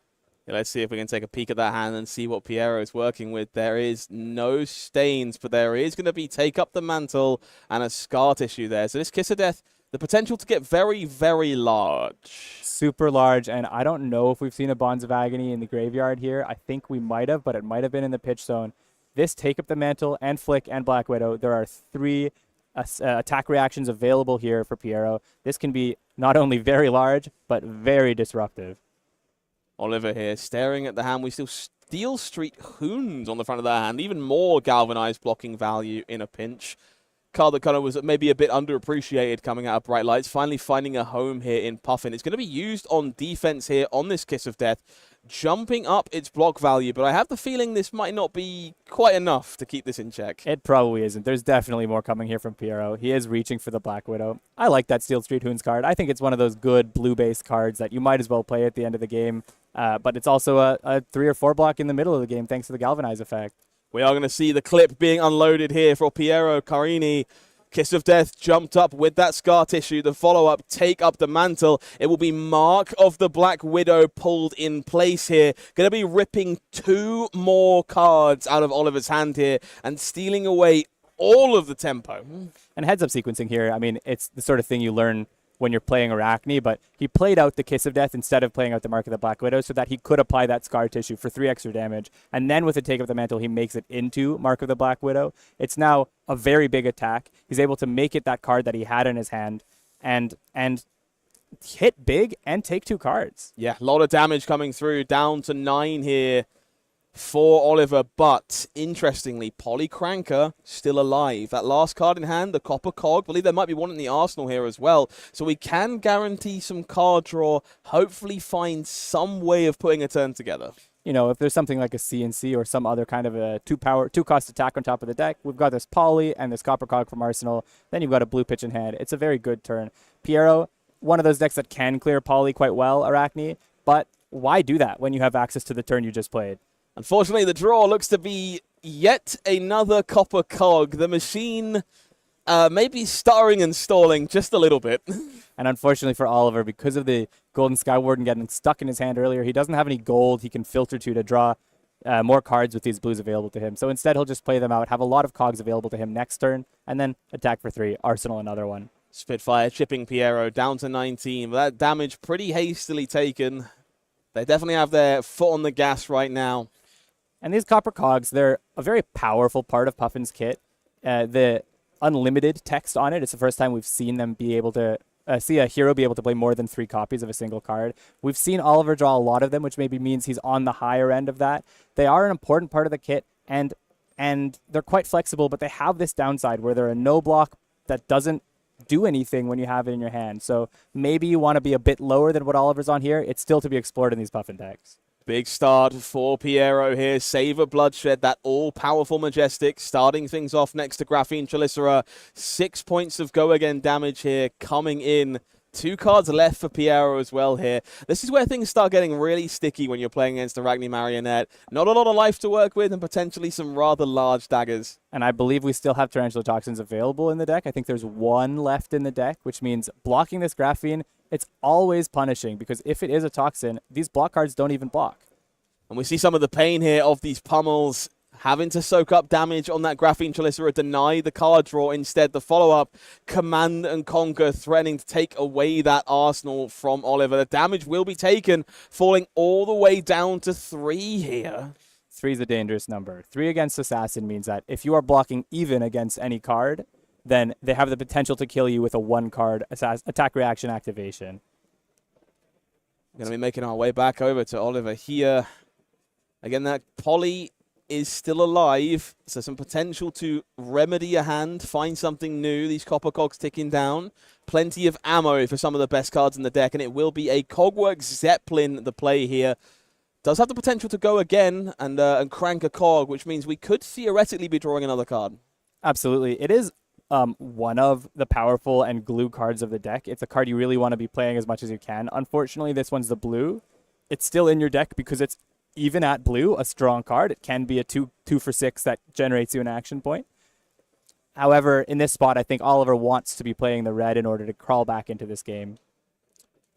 Yeah, let's see if we can take a peek at that hand and see what Piero is working with. There is no Stains, but there is going to be Take Up the Mantle and a Scar Tissue there. So this Kiss of Death, the potential to get very, very large. Super large, and I don't know if we've seen a Bonds of Agony in the graveyard here. I think we might have, but it might have been in the pitch zone. This Take Up the Mantle and Flick and Black Widow, there are 3 attack reactions available here for Piero. This can be not only very large, but very disruptive. Oliver here staring at the hand. We still Steel Street Hoons on the front of that hand. Even more galvanized blocking value in a pinch. Card that kind of was maybe a bit underappreciated coming out of Bright Lights. Finally finding a home here in Puffin. It's going to be used on defense here on this Kiss of Death, jumping up its block value. But I have the feeling this might not be quite enough to keep this in check. It probably isn't. There's definitely more coming here from Piero. He is reaching for the Black Widow. I like that Steel Street Hoons card. I think it's one of those good blue-based cards that you might as well play at the end of the game. But it's also a 3 or 4 block in the middle of the game thanks to the Galvanize effect. We are going to see the clip being unloaded here for Piero Carini. Kiss of Death jumped up with that Scar Tissue. The follow-up, Take Up the Mantle. It will be Mark of the Black Widow pulled in place here. Going to be ripping 2 more cards out of Oliver's hand here and stealing away all of the tempo. And heads-up sequencing here, I mean, it's the sort of thing you learn when you're playing Arakni, but he played out the Kiss of Death instead of playing out the Mark of the Black Widow so that he could apply that Scar Tissue for 3 extra damage. And then with the Take Up the Mantle, he makes it into Mark of the Black Widow. It's now a very big attack. He's able to make it that card that he had in his hand and hit big and take 2 cards. Yeah, a lot of damage coming through, down to 9 here for Oliver, but interestingly, Polycranker still alive. That last card in hand, the Copper Cog, I believe there might be one in the arsenal here as well. So we can guarantee some card draw, hopefully find some way of putting a turn together. You know, if there's something like a CNC or some other kind of a 2-cost attack on top of the deck, we've got this Poly and this Copper Cog from Arsenal. Then you've got a blue pitch in hand. It's a very good turn. Piero, one of those decks that can clear Poly quite well, Arakni, but why do that when you have access to the turn you just played? Unfortunately, the draw looks to be yet another Copper Cog. The machine maybe stuttering and stalling just a little bit. And unfortunately for Oliver, because of the Golden Skywarden getting stuck in his hand earlier, he doesn't have any gold he can filter to draw more cards with these blues available to him. So instead, he'll just play them out, have a lot of cogs available to him next turn, and then attack for 3, Arsenal another one. Spitfire chipping Piero down to 19. That damage pretty hastily taken. They definitely have their foot on the gas right now. And these Copper Cogs, they're a very powerful part of Puffin's kit. The unlimited text on it, it's the first time we've seen them be able to see a hero be able to play more than 3 copies of a single card. We've seen Oliver draw a lot of them, which maybe means he's on the higher end of that. They are an important part of the kit, and they're quite flexible, but they have this downside where they're a no block that doesn't do anything when you have it in your hand. So maybe you want to be a bit lower than what Oliver's on here. It's still to be explored in these Puffin decks. Big start for Piero here. Save a Bloodshed, that all-powerful Majestic, starting things off next to Graphene Chelicera. 6 points of go-again damage here coming in. 2 cards left for Piero as well here. This is where things start getting really sticky when you're playing against Arakni Marionette. Not a lot of life to work with and potentially some rather large daggers. And I believe we still have Tarantula Toxins available in the deck. I think there's 1 left in the deck, which means blocking this Graphene, it's always punishing, because if it is a Toxin, these block cards don't even block. And we see some of the pain here of these pummels having to soak up damage on that Graphene Chelicera, deny the card draw. Instead, the follow-up, Command and Conquer, threatening to take away that arsenal from Oliver. The damage will be taken, falling all the way down to 3 here. 3 is a dangerous number. 3 against Assassin means that if you are blocking even against any card, then they have the potential to kill you with a 1-card attack reaction activation. Going to be making our way back over to Oliver here. Again, that Poly is still alive, so some potential to remedy a hand, find something new. These Copper Cogs ticking down. Plenty of ammo for some of the best cards in the deck, and it will be a Cogworks Zeppelin, the play here. Does have the potential to go again and crank a cog, which means we could theoretically be drawing another card. Absolutely. It is one of the powerful and glue cards of the deck. It's a card you really want to be playing as much as you can. Unfortunately, this one's the blue. It's still in your deck because it's even at blue, a strong card. It can be a 2 for 6 that generates you an action point. However, in this spot, I think Oliver wants to be playing the red in order to crawl back into this game.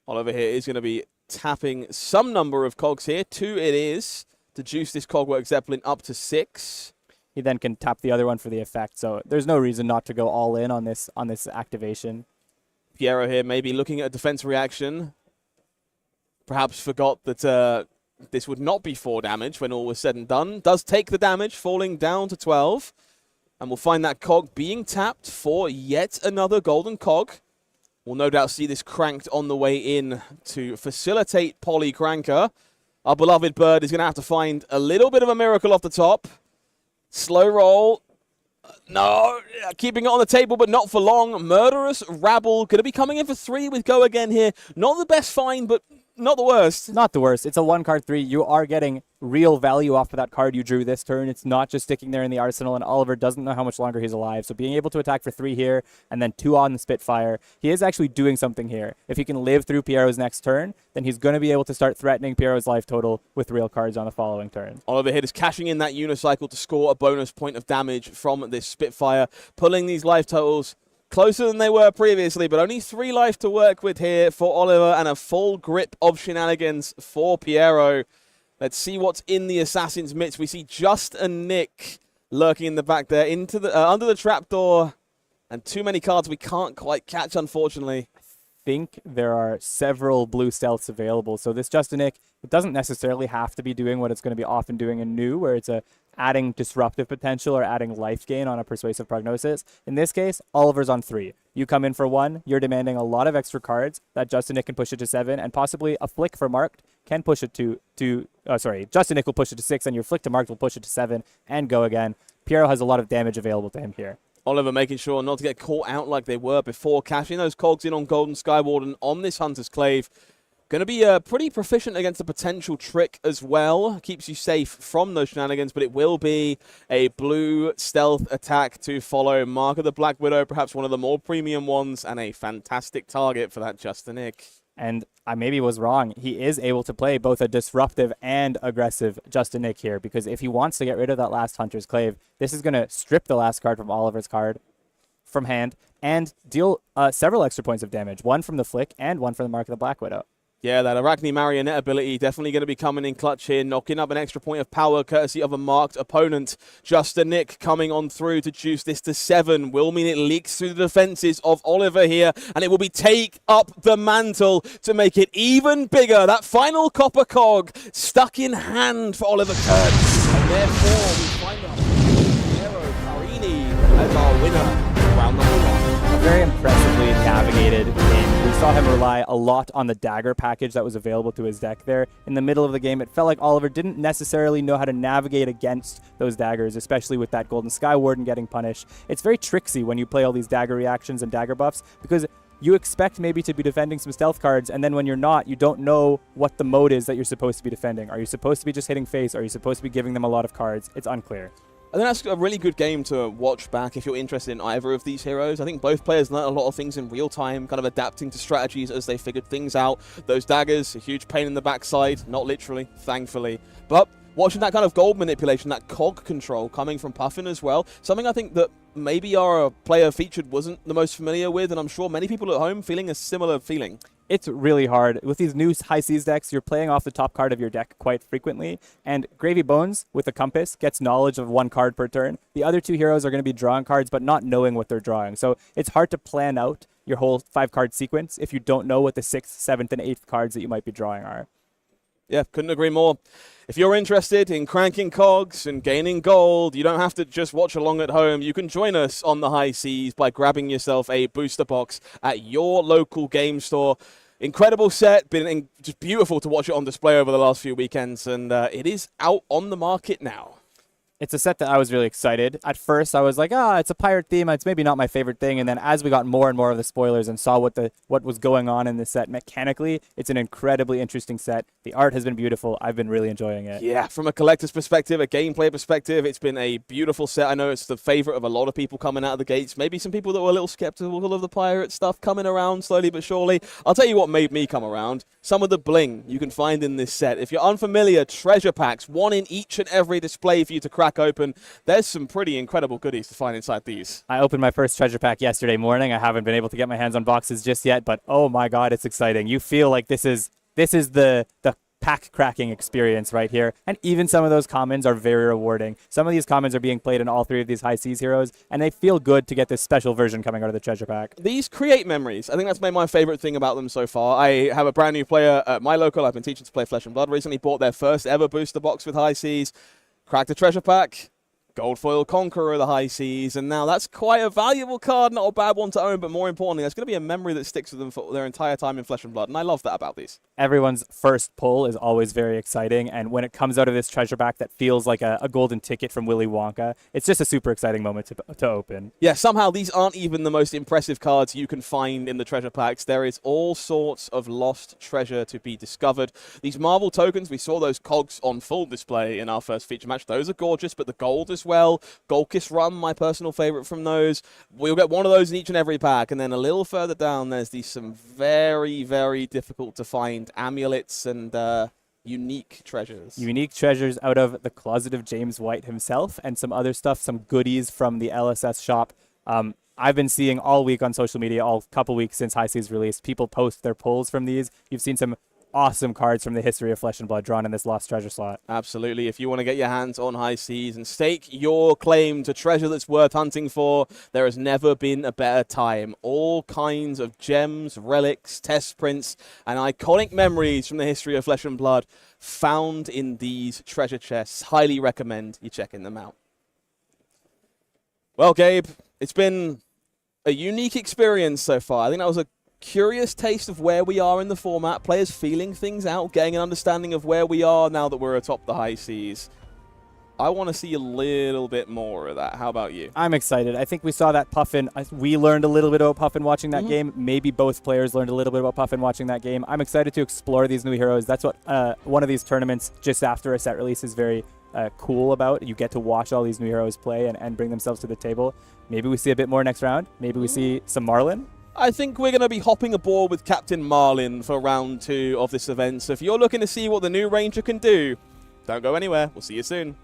Oliver here is going to be tapping some number of cogs here. 2 it is to juice this Cogwork Zeppelin up to 6. He then can tap the other one for the effect, so there's no reason not to go all in on this activation. Piero here maybe looking at a defense reaction. Perhaps forgot that this would not be 4 damage when all was said and done. Does take the damage, falling down to 12. And we'll find that cog being tapped for yet another golden cog. We'll no doubt see this cranked on the way in to facilitate Poly Cranker. Our beloved bird is going to have to find a little bit of a miracle off the top. Slow roll. No, keeping it on the table, but not for long. Murderous Rabble going to be coming in for 3 with Go Again here. Not the best find, but not the worst. Not the worst. It's a 1-card 3. You are getting real value off of that card you drew this turn. It's not just sticking there in the arsenal, and Oliver doesn't know how much longer he's alive. So being able to attack for 3 here, and then 2 on the Spitfire, he is actually doing something here. If he can live through Piero's next turn, then he's going to be able to start threatening Piero's life total with real cards on the following turn. Oliver here is cashing in that unicycle to score a bonus point of damage from this Spitfire, pulling these life totals closer than they were previously, but only 3 life to work with here for Oliver and a full grip of shenanigans for Piero. Let's see what's in the Assassin's Mitts. We see just a Nick lurking in the back there, into the under the trapdoor, and too many cards we can't quite catch, unfortunately. Think there are several blue stealths available. So this Justinic, it doesn't necessarily have to be doing what it's going to be often doing in new, where it's adding disruptive potential or adding life gain on a persuasive prognosis. In this case, Oliver's on 3. You come in for 1, you're demanding a lot of extra cards. That Justinic can push it to 7, and possibly a flick for Marked can push it Justinic will push it to 6, and your flick to Marked will push it to 7, and Go Again. Piero has a lot of damage available to him here. Oliver making sure not to get caught out like they were before, cashing those cogs in on Golden Skywarden on this Hunter's Clave. Going to be pretty proficient against a potential trick as well. Keeps you safe from those shenanigans, but it will be a blue stealth attack to follow. Mark of the Black Widow, perhaps one of the more premium ones, and a fantastic target for that Justinic. And I maybe was wrong. He is able to play both a disruptive and aggressive Justinic here, because if he wants to get rid of that last Hunter's Clave, this is going to strip the last card from Oliver's card from hand and deal several extra points of damage. 1 from the flick and 1 from the Mark of the Black Widow. Yeah, that Arakni Marionette ability definitely going to be coming in clutch here, knocking up an extra point of power courtesy of a marked opponent. Justinic coming on through to juice this to 7 will mean it leaks through the defenses of Oliver here, and it will be take up the mantle to make it even bigger. That final copper cog stuck in hand for Oliver Kurtz, and therefore we find out Piero Carini as our winner, round number 1. Very impressively navigated game. We saw him rely a lot on the dagger package that was available to his deck there. In the middle of the game, it felt like Oliver didn't necessarily know how to navigate against those daggers, especially with that Golden Skywarden getting punished. It's very tricksy when you play all these dagger reactions and dagger buffs, because you expect maybe to be defending some stealth cards, and then when you're not, you don't know what the mode is that you're supposed to be defending. Are you supposed to be just hitting face? Are you supposed to be giving them a lot of cards? It's unclear. I think that's a really good game to watch back if you're interested in either of these heroes. I think both players learned a lot of things in real time, kind of adapting to strategies as they figured things out. Those daggers, a huge pain in the backside, not literally, thankfully. But watching that kind of gold manipulation, that cog control coming from Puffin as well, something I think that maybe our player featured wasn't the most familiar with, and I'm sure many people at home feeling a similar feeling. It's really hard. With these new high seas decks, you're playing off the top card of your deck quite frequently, and Gravy Bones with the Compass gets knowledge of 1 card per turn. The other 2 heroes are going to be drawing cards, but not knowing what they're drawing. So it's hard to plan out your whole 5-card sequence if you don't know what the 6th, 7th, and 8th cards that you might be drawing are. Yeah, couldn't agree more. If you're interested in cranking cogs and gaining gold, you don't have to just watch along at home. You can join us on the high seas by grabbing yourself a booster box at your local game store. Incredible set, been just beautiful to watch it on display over the last few weekends, and it is out on the market now. It's a set that I was really excited. At first, I was like, it's a pirate theme. It's maybe not my favorite thing. And then as we got more and more of the spoilers and saw what was going on in this set mechanically, it's an incredibly interesting set. The art has been beautiful. I've been really enjoying it. Yeah, from a collector's perspective, a gameplay perspective, it's been a beautiful set. I know it's the favorite of a lot of people coming out of the gates. Maybe some people that were a little skeptical of the pirate stuff coming around slowly but surely. I'll tell you what made me come around. Some of the bling you can find in this set. If you're unfamiliar, treasure packs, 1 in each and every display for you to crack pack open. There's some pretty incredible goodies to find inside these. I opened my first treasure pack yesterday morning. I haven't been able to get my hands on boxes just yet, but oh my god, it's exciting. You feel like this is the pack cracking experience right here. And even some of those commons are very rewarding. Some of these commons are being played in all three of these high seas heroes, and they feel good to get this special version coming out of the treasure pack. These create memories. I think that's been my favorite thing about them so far. I have a brand new player at my local. I've been teaching to play Flesh and Blood recently. Bought their first ever booster box with high seas. Cracked a treasure pack. Gold foil Conqueror of the High Seas, and now that's quite a valuable card, not a bad one to own, but more importantly, that's going to be a memory that sticks with them for their entire time in Flesh and Blood, and I love that about these. Everyone's first pull is always very exciting, and when it comes out of this treasure pack that feels like a golden ticket from Willy Wonka, it's just a super exciting moment to open. Yeah, somehow these aren't even the most impressive cards you can find in the treasure packs. There is all sorts of lost treasure to be discovered. These Marvel tokens, we saw those cogs on full display in our first feature match. Those are gorgeous, but the gold as well. Golkis Rum, my personal favorite from those. We'll get one of those in each and every pack. And then a little further down, there's these some very, very difficult to find amulets and unique treasures. Unique treasures out of the closet of James White himself, and some other stuff, some goodies from the LSS shop. I've been seeing all week on social media, all couple weeks since High Seas released, people post their pulls from these. You've seen some awesome cards from the history of Flesh and Blood drawn in this lost treasure slot. Absolutely. If you want to get your hands on High Seas and stake your claim to treasure that's worth hunting for, there has never been a better time. All kinds of gems, relics, test prints, and iconic memories from the history of Flesh and Blood found in these treasure chests. Highly recommend you checking them out. Well, Gabe, it's been a unique experience so far. I think that was a curious taste of where we are in the format, players feeling things out, getting an understanding of where we are now that we're atop the high seas. I want to see a little bit more of that. How about you? I'm excited. I think we saw that Puffin. We learned a little bit about Puffin watching that game. Maybe both players learned a little bit about Puffin watching that game. I'm excited to explore these new heroes. That's what one of these tournaments just after a set release is very cool about. You get to watch all these new heroes play and bring themselves to the table. Maybe we see a bit more next round. Maybe we see some Marlyn. I think we're going to be hopping aboard with Captain Marlyn for round 2 of this event. So if you're looking to see what the new Ranger can do, don't go anywhere. We'll see you soon.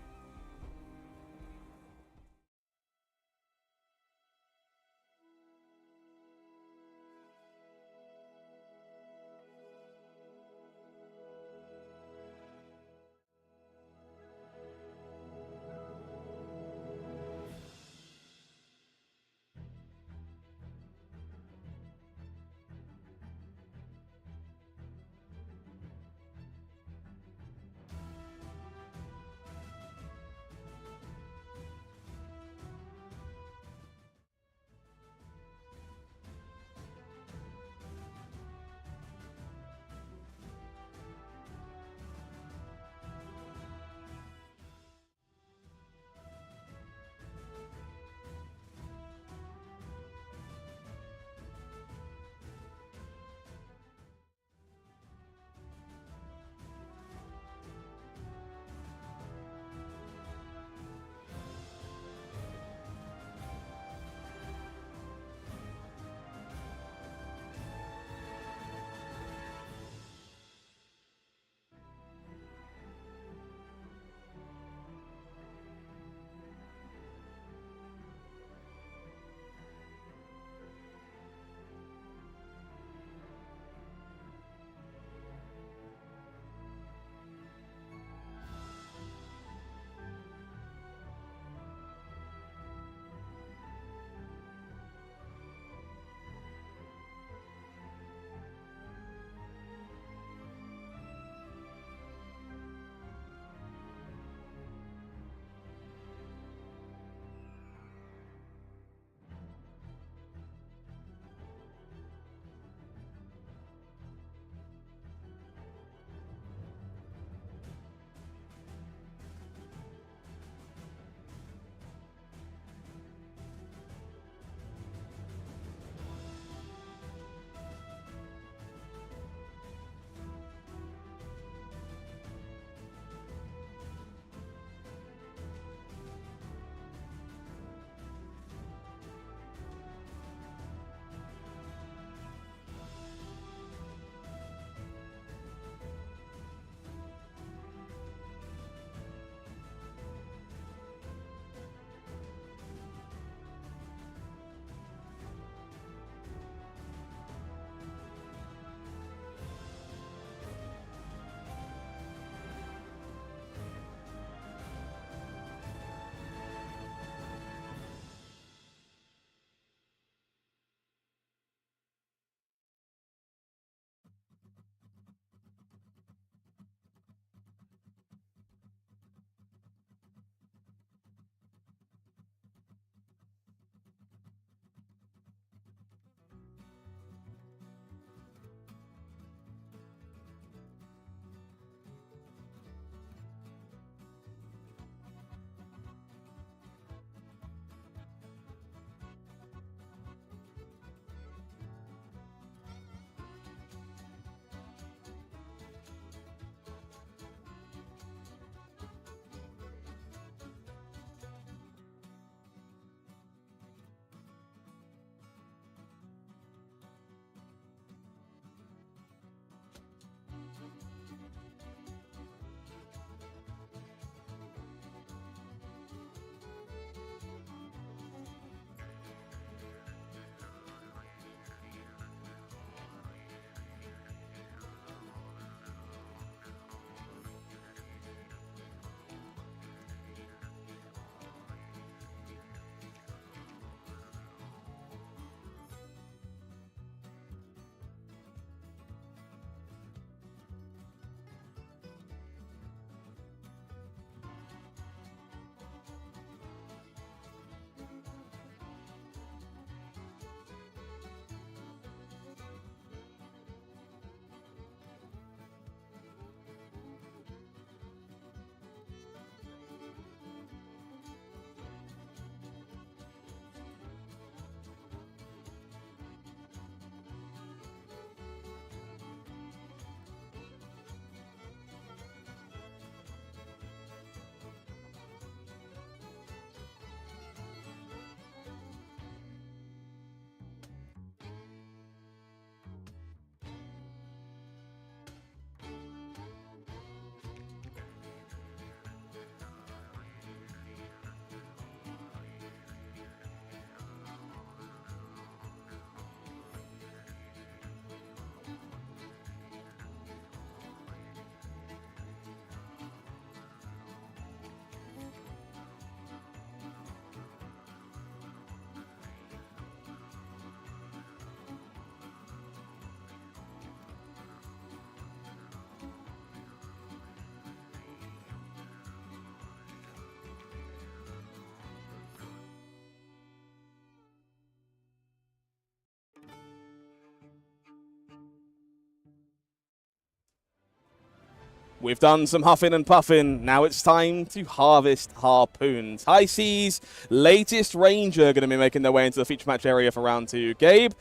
We've done some huffing and puffing. Now it's time to harvest harpoons. High Seas, latest Ranger, going to be making their way into the feature match area for round 2. Gabe,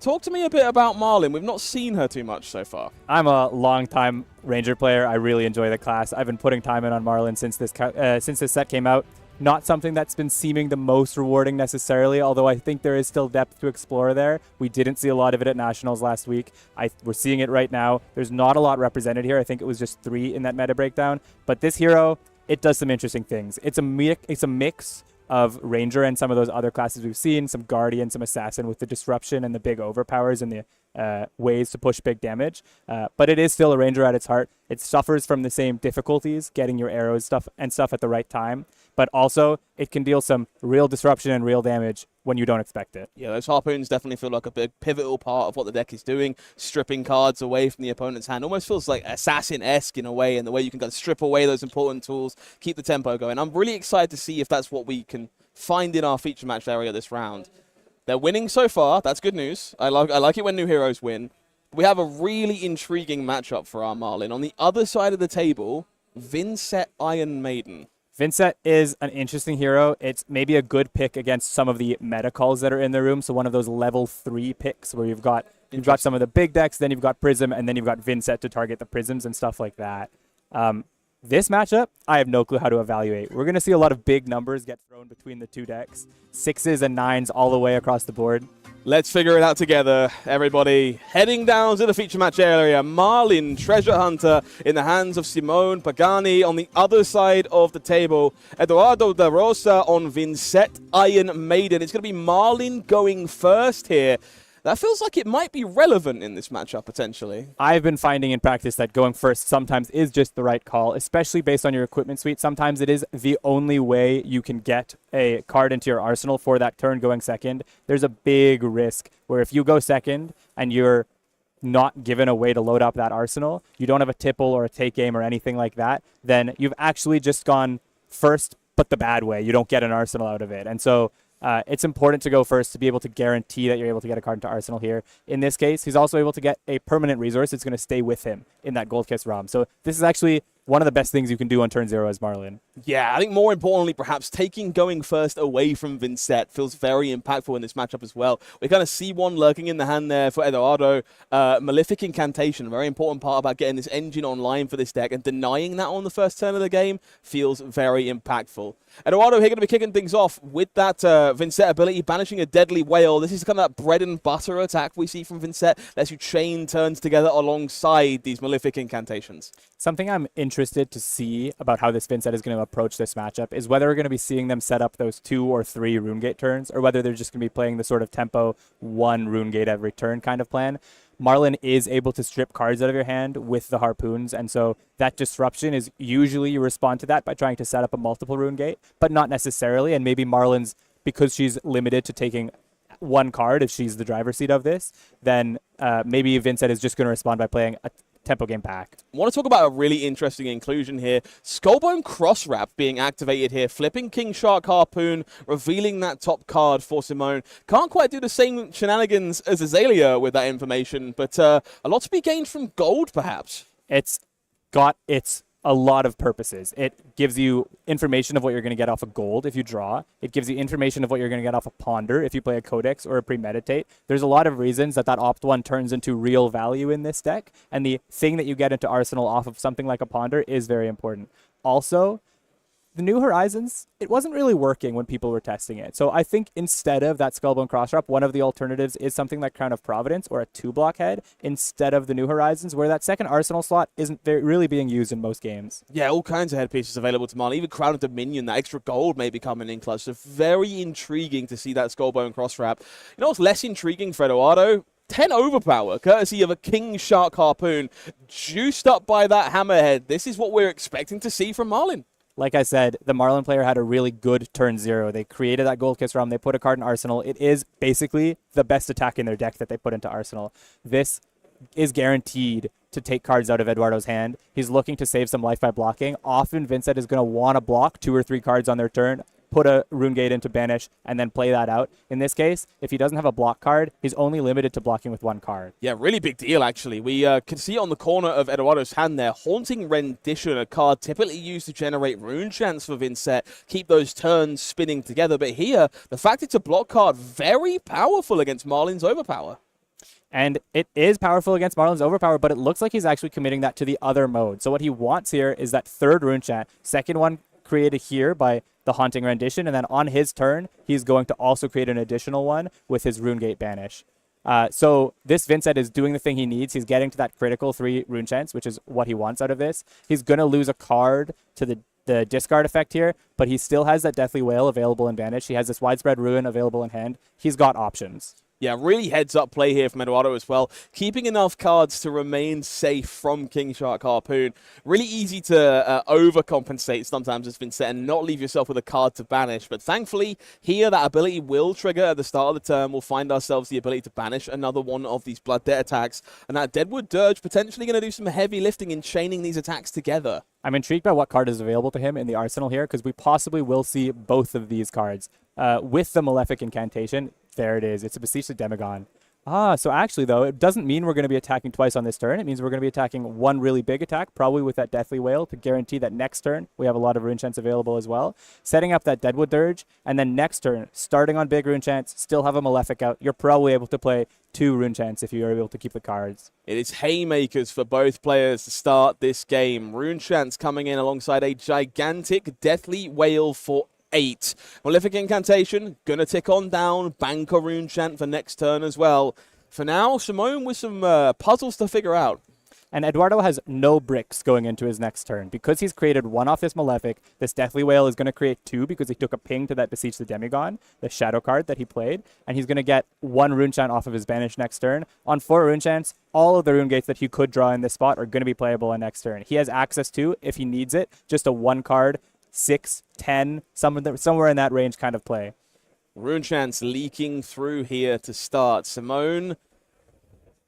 talk to me a bit about Marlyn. We've not seen her too much so far. I'm a long-time Ranger player. I really enjoy the class. I've been putting time in on Marlyn since this set came out. Not something that's been seeming the most rewarding necessarily, although I think there is still depth to explore there. We didn't see a lot of it at Nationals last week. We're seeing it right now. There's not a lot represented here. I think it was just 3 in that meta breakdown. But this hero, it does some interesting things. It's a mix of Ranger and some of those other classes we've seen, some Guardian, some Assassin with the disruption and the big overpowers and the ways to push big damage. But it is still a Ranger at its heart. It suffers from the same difficulties, getting your arrows stuff at the right time. But also, it can deal some real disruption and real damage when you don't expect it. Yeah, those harpoons definitely feel like a big pivotal part of what the deck is doing, stripping cards away from the opponent's hand. Almost feels like Assassin-esque in a way, in the way you can kind of strip away those important tools, keep the tempo going. I'm really excited to see if that's what we can find in our feature match area this round. They're winning so far. That's good news. I like it when new heroes win. We have a really intriguing matchup for our Marlyn. On the other side of the table, Vincet Iron Maiden. Vincet is an interesting hero. It's maybe a good pick against some of the meta calls that are in the room. So one of those level 3 picks where you've got some of the big decks, then you've got Prism, and then you've got Vincet to target the Prisms and stuff like that. This matchup, I have no clue how to evaluate. We're going to see a lot of big numbers get thrown between the two decks. 6s and 9s all the way across the board. Let's figure it out together, everybody. Heading down to the feature match area. Marlyn, Treasure Hunter, in the hands of Simone. Pagani on the other side of the table. Edoardo da Rosa on Vincet Iron Maiden. It's going to be Marlyn going first here. That feels like it might be relevant in this matchup, potentially. I've been finding in practice that going first sometimes is just the right call, especially based on your equipment suite. Sometimes it is the only way you can get a card into your arsenal for that turn going second. There's a big risk where if you go second and you're not given a way to load up that arsenal, you don't have a tipple or a take game or anything like that, then you've actually just gone first, but the bad way. You don't get an arsenal out of it. And so it's important to go first to be able to guarantee that you're able to get a card into Arsenal here. In this case, he's also able to get a permanent resource. It's going to stay with him in that Gold Kiss ROM. So this is actually one of the best things you can do on turn 0 as Marlyn. Yeah, I think more importantly, perhaps taking going first away from Vincet feels very impactful in this matchup as well. We kind of see one lurking in the hand there for Edoardo. Malefic Incantation, a very important part about getting this engine online for this deck, and denying that on the first turn of the game feels very impactful. Edoardo here going to be kicking things off with that Vincet ability, banishing a deadly whale. This is kind of that bread and butter attack we see from Vincet. Lets you chain turns together alongside these Malefic Incantations. Something I'm interested to see about how this Vincet is going to approach this matchup is whether we're going to be seeing them set up those 2 or 3 Runegate turns, or whether they're just going to be playing the sort of tempo 1 Runegate every turn kind of plan. Marlyn is able to strip cards out of your hand with the harpoons, and so that disruption is usually you respond to that by trying to set up a multiple Runegate, but not necessarily, and maybe Marlyn's, because she's limited to taking 1 card if she's the driver's seat of this, then maybe Vincet is just going to respond by playing a tempo game pack. I want to talk about a really interesting inclusion here. Skullbone Crosswrap being activated here, flipping King Shark Harpoon, revealing that top card for Simone. Can't quite do the same shenanigans as Azalea with that information, but a lot to be gained from gold, perhaps. It's got a lot of purposes. It gives you information of what you're going to get off of gold if you draw. It gives you information of what you're going to get off a ponder if you play a codex or a premeditate. There's a lot of reasons that Opt 1 turns into real value in this deck, and the thing that you get into Arsenal off of something like a ponder is very important. Also, the New Horizons, it wasn't really working when people were testing it. So I think instead of that Skullbone Crosswrap, one of the alternatives is something like Crown of Providence or a 2-block head instead of the New Horizons, where that second Arsenal slot isn't really being used in most games. Yeah, all kinds of headpieces available to Marlyn. Even Crown of Dominion, that extra gold may be coming in clutch. So very intriguing to see that Skullbone Crosswrap. You know what's less intriguing for Edoardo? 10 overpower, courtesy of a King Shark Harpoon, juiced up by that Hammerhead. This is what we're expecting to see from Marlyn. Like I said, the Marlyn player had a really good turn 0. They created that Gold Kiss ROM. They put a card in Arsenal. It is basically the best attack in their deck that they put into Arsenal. This is guaranteed to take cards out of Edoardo's hand. He's looking to save some life by blocking. Often Vincet is going to want to block 2 or 3 cards on their turn. put a Rune Gate into banish, and then play that out. In this case, if he doesn't have a block card, he's only limited to blocking with one card. Yeah, really big deal, actually. We can see on the corner of Edoardo's hand there, Haunting Rendition, a card typically used to generate rune chants for Vincet, keep those turns spinning together. But here, the fact it's a block card, very powerful against Marlyn's Overpower. And it is powerful against Marlyn's Overpower, but it looks like he's actually committing that to the other mode. So what he wants here is that third rune chant, second one created here by the Haunting Rendition, and then on his turn, he's going to also create an additional one with his Rune Gate Banish. So this Vincet is doing the thing he needs. He's getting to that critical 3 rune chants, which is what he wants out of this. He's going to lose a card to the discard effect here, but he still has that Deathly Wail available in Banish. He has this Widespread Ruin available in hand. He's got options. Yeah, really heads-up play here from Edoardo as well. Keeping enough cards to remain safe from King Shark Harpoon. Really easy to overcompensate sometimes as Vincet and not leave yourself with a card to banish. But thankfully, here that ability will trigger at the start of the turn. We'll find ourselves the ability to banish another one of these Blood Debt attacks. And that Deadwood Dirge potentially going to do some heavy lifting in chaining these attacks together. I'm intrigued by what card is available to him in the arsenal here, because we possibly will see both of these cards. With the Malefic Incantation, there it is. It's a Beseech the Demagon. So actually, though, it doesn't mean we're going to be attacking twice on this turn. It means we're going to be attacking one really big attack, probably with that Deathly Wail, to guarantee that next turn we have a lot of rune chants available as well. Setting up that Deadwood Dirge, and then next turn, starting on big rune chants, still have a Malefic out. You're probably able to play 2 rune chants if you're able to keep the cards. It is haymakers for both players to start this game. Rune chants coming in alongside a gigantic Deathly Wail for 8. Malefic Incantation, gonna tick on down. Bank a rune chant for next turn as well. For now, Simone with some puzzles to figure out. And Edoardo has no bricks going into his next turn. Because he's created 1 off this Malefic, this Deathly Wail is going to create 2 because he took a ping to that Beseech the Demagon, the shadow card that he played, and he's going to get 1 rune chant off of his banish next turn. On 4 rune chants, all of the rune gates that he could draw in this spot are going to be playable on next turn. He has access to, if he needs it, just a 1 card, 6, 10, somewhere in that range kind of play. Rune chants leaking through here to start. Simone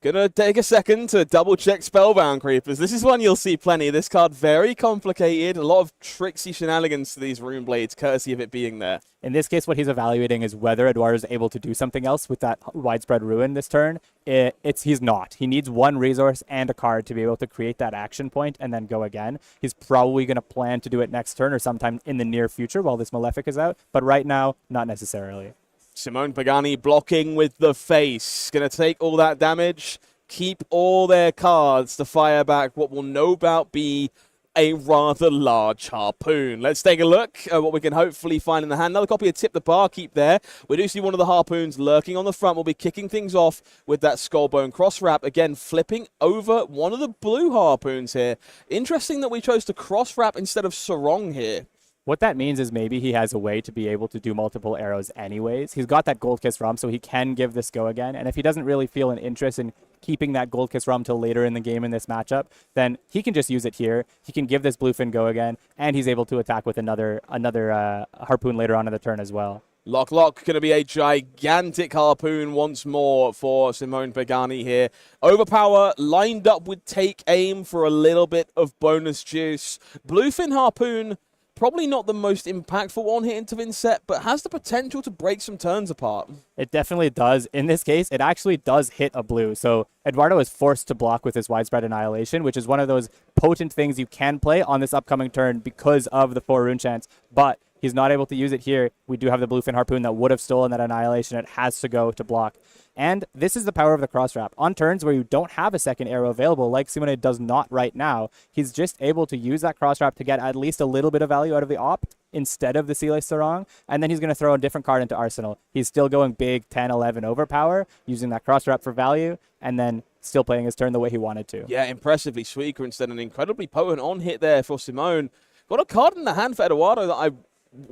gonna take a second to double check Spellbound Creepers. This is one you'll see plenty. This card very complicated. A lot of tricksy shenanigans to these rune blades, courtesy of it being there. In this case, what he's evaluating is whether Edoardo is able to do something else with that Widespread Ruin this turn. He's not. He needs 1 resource and a card to be able to create that action point and then go again. He's probably going to plan to do it next turn or sometime in the near future while this Malefic is out. But right now, not necessarily. Simone Pagani blocking with the face. Going to take all that damage, keep all their cards to fire back what will no doubt be a rather large harpoon. Let's take a look at what we can hopefully find in the hand. Another copy of Tip the Barkeep there. We do see one of the harpoons lurking on the front. We'll be kicking things off with that Skullbone cross wrap. Again, flipping over one of the blue harpoons here. Interesting that we chose to cross wrap instead of sarong here. What that means is maybe he has a way to be able to do multiple arrows anyways. He's got that Gold Kiss Rum, so he can give this go again. And if he doesn't really feel an interest in keeping that Gold Kiss Rum till later in the game in this matchup, then he can just use it here. He can give this Bluefin go again, and he's able to attack with another harpoon later on in the turn as well. Lock going to be a gigantic harpoon once more for Simone Pagani here. Overpower lined up with Take Aim for a little bit of bonus juice. Bluefin harpoon, probably not the most impactful one hit into Vincet, but has the potential to break some turns apart. It definitely does. In this case, it actually does hit a blue. So Edoardo is forced to block with his Widespread Annihilation, which is one of those potent things you can play on this upcoming turn because of the 4 rune chants. But he's not able to use it here. We do have the Bluefin Harpoon that would have stolen that Annihilation. It has to go to block. And this is the power of the cross wrap. On turns where you don't have a second arrow available, like Simone does not right now, he's just able to use that cross wrap to get at least a little bit of value out of the opt instead of the Sealess Sarong, and then he's going to throw a different card into Arsenal. He's still going big 10, 11 overpower, using that cross wrap for value, and then still playing his turn the way he wanted to. Yeah, impressively sweeter instead. An incredibly potent on-hit there for Simone. Got a card in the hand for Edoardo that I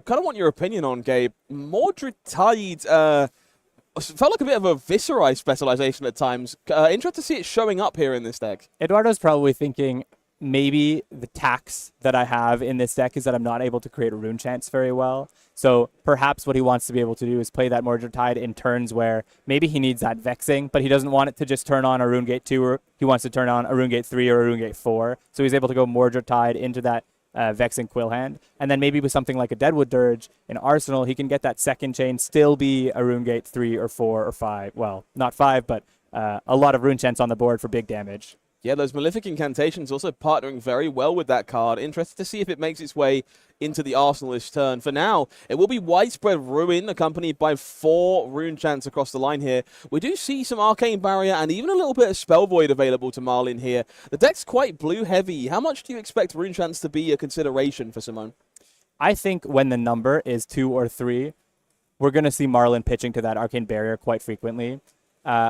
kind of want your opinion on, Gabe. Mordred Tide felt like a bit of a Viserai specialization at times. Interested to see it showing up here in this deck. Edoardo's probably thinking maybe the tax that I have in this deck is that I'm not able to create rune chants very well. So perhaps what he wants to be able to do is play that Mordred Tide in turns where maybe he needs that vexing, but he doesn't want it to just turn on a Rune Gate 2, or he wants to turn on a Rune Gate 3 or a Rune Gate 4. So he's able to go Mordred Tide into that Vexing Quill hand. And then maybe with something like a Deadwood Dirge in Arsenal, he can get that second chain, still be a Rune Gate 3 or 4 or 5. Well, not 5, but a lot of Rune Chants on the board for big damage. Yeah, those Malefic Incantations also partnering very well with that card. Interested to see if it makes its way into the arsenal this turn. For now, it will be Widespread Ruin, accompanied by 4 Rune Chants across the line here. We do see some Arcane Barrier and even a little bit of Spell Void available to Marlyn here. The deck's quite blue-heavy. How much do you expect Rune Chants to be a consideration for Simone? I think when the number is 2 or 3, we're going to see Marlyn pitching to that Arcane Barrier quite frequently.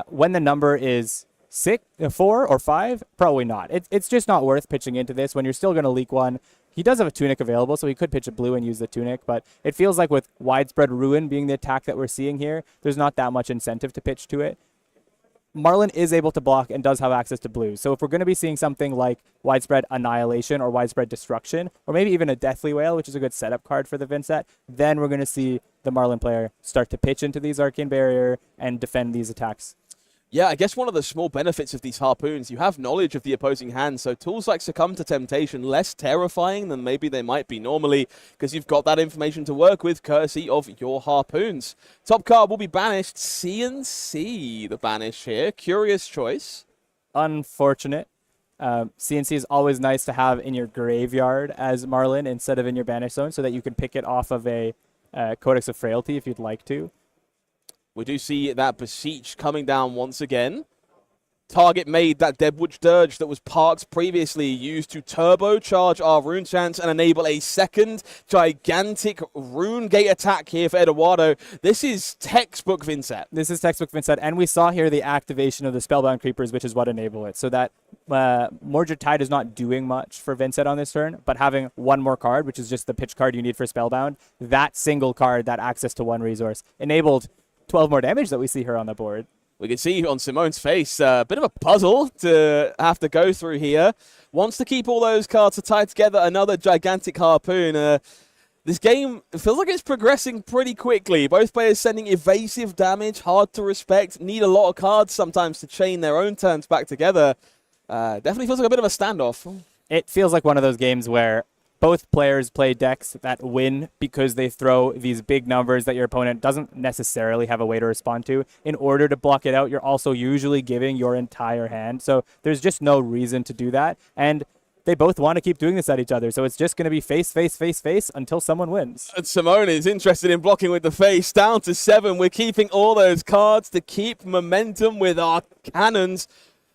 When the number is 4 or 5, probably not. It's just not worth pitching into this when you're still going to leak one. He does have a Tunic available, so he could pitch a blue and use the Tunic, but it feels like with Widespread Ruin being the attack that we're seeing here, there's not that much incentive to pitch to it. Marlyn is able to block and does have access to blues, so if we're going to be seeing something like Widespread Annihilation or Widespread Destruction, or maybe even a Deathly Wail, which is a good setup card for the Vincet, then we're going to see the Marlyn player start to pitch into these Arcane Barrier and defend these attacks. Yeah, I guess one of the small benefits of these harpoons, you have knowledge of the opposing hand, so tools like Succumb to Temptation, less terrifying than maybe they might be normally, because you've got that information to work with, courtesy of your harpoons. Top card will be banished. CNC, the banish here. Curious choice. Unfortunate. CNC is always nice to have in your graveyard as Marlyn instead of in your banish zone, so that you can pick it off of a Codex of Frailty if you'd like to. We do see that Beseech coming down once again. Target made that Deadwood Dirge that was parked previously, used to turbocharge our Rune Chants and enable a second gigantic Rune Gate attack here for Edoardo. This is textbook Vincet. This is textbook Vincet, and we saw here the activation of the Spellbound Creepers, which is what enable it. So that Mordred Tide is not doing much for Vincet on this turn, but having one more card, which is just the pitch card you need for Spellbound, that single card, that access to one resource, enabled 12 more damage that we see here on the board. We can see on Simone's face a bit of a puzzle to have to go through here. Wants to keep all those cards to tie together another gigantic harpoon. This game feels like it's progressing pretty quickly. Both players sending evasive damage, hard to respect, need a lot of cards sometimes to chain their own turns back together. Definitely feels like a bit of a standoff. It feels like one of those games where both players play decks that win because they throw these big numbers that your opponent doesn't necessarily have a way to respond to. In order to block it out, you're also usually giving your entire hand. So there's just no reason to do that. And they both want to keep doing this at each other. So it's just going to be face, face, face, face until someone wins. And Simone is interested in blocking with the face. Down to 7. We're keeping all those cards to keep momentum with our cannons.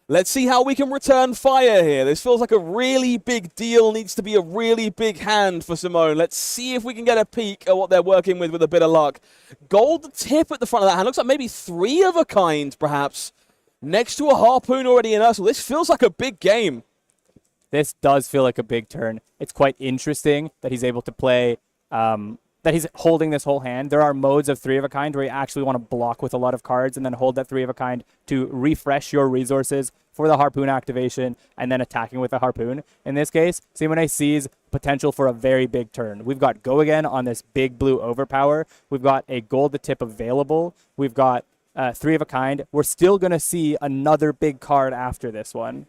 Let's see how we can return fire here. This feels like a really big deal. Needs to be a really big hand for Simone. Let's see if we can get a peek at what they're working with a bit of luck. Gold tip at the front of that hand. Looks like maybe 3 of a kind, perhaps. Next to a harpoon already in Ursula. This feels like a big game. This does feel like a big turn. It's quite interesting that he's able to play... that he's holding this whole hand. There are modes of 3 of a kind where you actually want to block with a lot of cards and then hold that 3 of a kind to refresh your resources for the harpoon activation and then attacking with a harpoon. In this case, Simone sees potential for a very big turn. We've got Go Again on this big blue overpower. We've got a gold to tip available. We've got 3 of a kind. We're still going to see another big card after this one.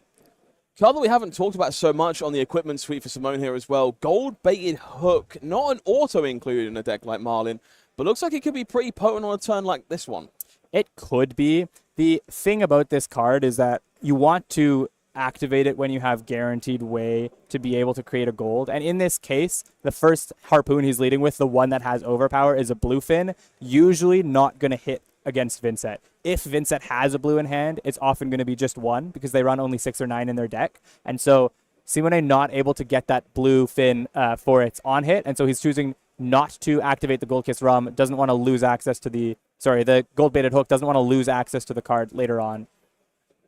Card that we haven't talked about so much on the equipment suite for Simone here as well. Gold-baited Hook. Not an auto included in a deck like Marlyn, but looks like it could be pretty potent on a turn like this one. It could be. The thing about this card is that you want to activate it when you have guaranteed way to be able to create a gold. And in this case, the first harpoon he's leading with, the one that has overpower, is a bluefin. Usually not going to hit against Vincet. If Vincet has a blue in hand, it's often going to be just 1 because they run only 6 or 9 in their deck. And so Simone not able to get that blue fin for its on hit. And so he's choosing not to activate the Gold Kiss Rum, doesn't want to lose access to the Gold Baited Hook, doesn't want to lose access to the card later on.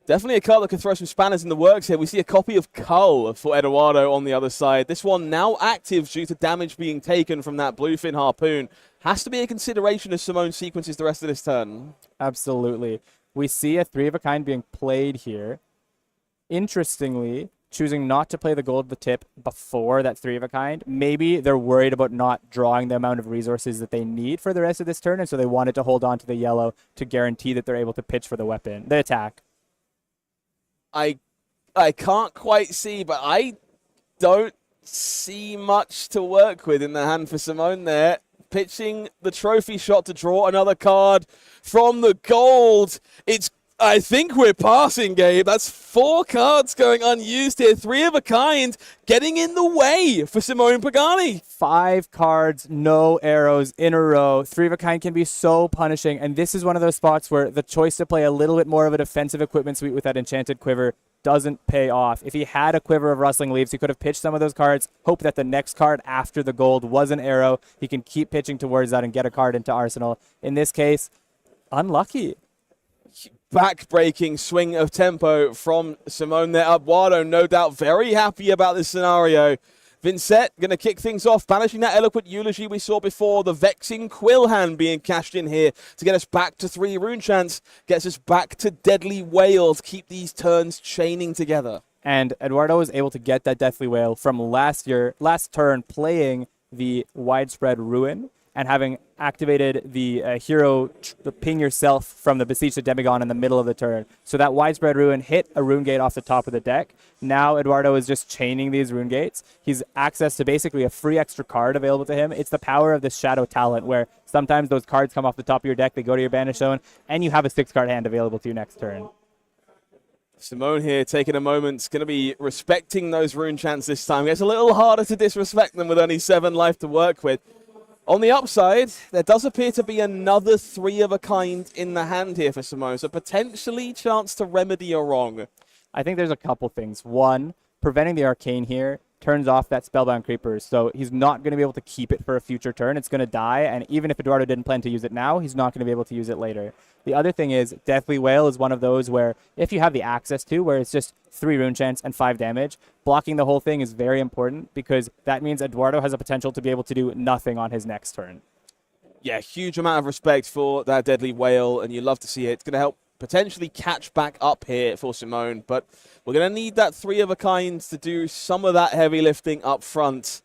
Definitely a card that can throw some spanners in the works here. We see a copy of Cull for Edoardo on the other side. This one now active due to damage being taken from that bluefin harpoon. Has to be a consideration as Simone sequences the rest of this turn. Absolutely. We see a 3 of a kind being played here. Interestingly, choosing not to play the gold the tip before that 3 of a kind. Maybe they're worried about not drawing the amount of resources that they need for the rest of this turn, and so they wanted to hold on to the yellow to guarantee that they're able to pitch for the weapon, the attack. I can't quite see, but I don't see much to work with in the hand for Simone there. Pitching the trophy shot to draw another card from the gold. I think we're passing, Gabe. That's 4 cards going unused here. 3 of a kind getting in the way for Simone Pagani. 5 cards, no arrows in a row. 3 of a kind can be so punishing. And this is one of those spots where the choice to play a little bit more of a defensive equipment suite with that enchanted quiver doesn't pay off. If he had a quiver of rustling leaves, he could have pitched some of those cards, hope that the next card after the gold was an arrow. He can keep pitching towards that and get a card into arsenal. In this case, unlucky. Back-breaking swing of tempo from Simone there. Edoardo, no doubt, very happy about this scenario. Vincet going to kick things off, banishing that Eloquent Eulogy we saw before. The Vexing Quill hand being cashed in here to get us back to 3 rune chants. Gets us back to Deadly Whale to keep these turns chaining together. And Edoardo was able to get that Deathly Whale from last turn, playing the Widespread Ruin and having activated the hero, the ping yourself from the Beseech the Demagon in the middle of the turn. So that Widespread Ruin hit a rune gate off the top of the deck. Now Edoardo is just chaining these rune gates. He's access to basically a free extra card available to him. It's the power of this Shadow Talent, where sometimes those cards come off the top of your deck, they go to your banish zone, and you have a 6-card hand available to you next turn. Simone here taking a moment, going to be respecting those rune chants this time. It's a little harder to disrespect them with only 7 life to work with. On the upside, there does appear to be another 3 of a kind in the hand here for Simone, so potentially chance to remedy a wrong. I think there's a couple things. One, preventing the Arcane here turns off that Spellbound Creepers, so he's not going to be able to keep it for a future turn. It's going to die, and even if Edoardo didn't plan to use it now, he's not going to be able to use it later. The other thing is, Deathly Whale is one of those where, if you have the access to, where it's just 3 rune chants and 5 damage, blocking the whole thing is very important, because that means Edoardo has a potential to be able to do nothing on his next turn. Yeah, huge amount of respect for that Deadly Whale, and you love to see it. It's going to help potentially catch back up here for Simone, but we're going to need that 3 of a kind to do some of that heavy lifting up front.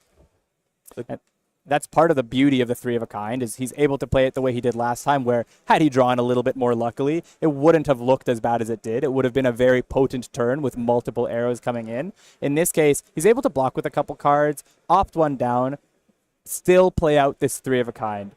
That's part of the beauty of the 3 of a kind, is he's able to play it the way he did last time, where had he drawn a little bit more luckily, it wouldn't have looked as bad as it did. It would have been a very potent turn with multiple arrows coming in. In this case, he's able to block with a couple cards, opt one down, still play out this 3 of a kind.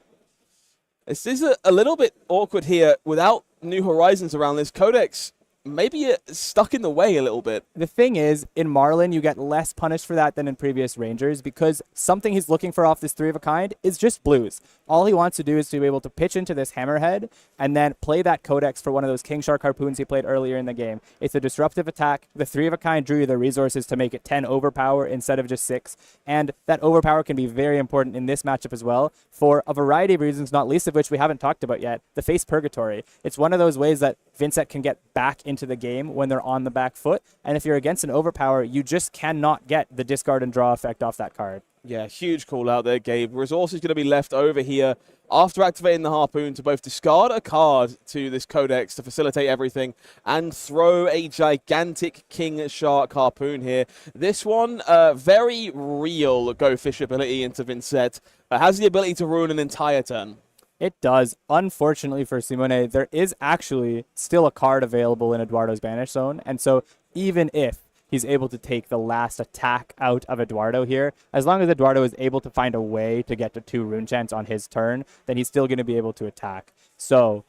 This is a little bit awkward here without New Horizons around this. Codex maybe stuck in the way a little bit. The thing is, in Marlyn, you get less punished for that than in previous Rangers, because something he's looking for off this 3 of a kind is just blues. All he wants to do is to be able to pitch into this Hammerhead and then play that Codex for one of those King Shark Harpoons he played earlier in the game. It's a disruptive attack. The 3 of a kind drew you the resources to make it 10 overpower instead of just 6. And that overpower can be very important in this matchup as well, for a variety of reasons, not least of which we haven't talked about yet. The Face Purgatory. It's one of those ways that Vincet can get back into the game when they're on the back foot. And if you're against an overpower, you just cannot get the discard and draw effect off that card. Yeah, huge call out there, Gabe. Resources going to be left over here after activating the Harpoon to both discard a card to this Codex to facilitate everything and throw a gigantic King Shark Harpoon here. This one, very real Go Fish ability into Vincet. Has the ability to ruin an entire turn. It does. Unfortunately for Simone, there is actually still a card available in Edoardo's Banish Zone. And so even if he's able to take the last attack out of Edoardo here, as long as Edoardo is able to find a way to get to 2 rune chants on his turn, then he's still going to be able to attack. So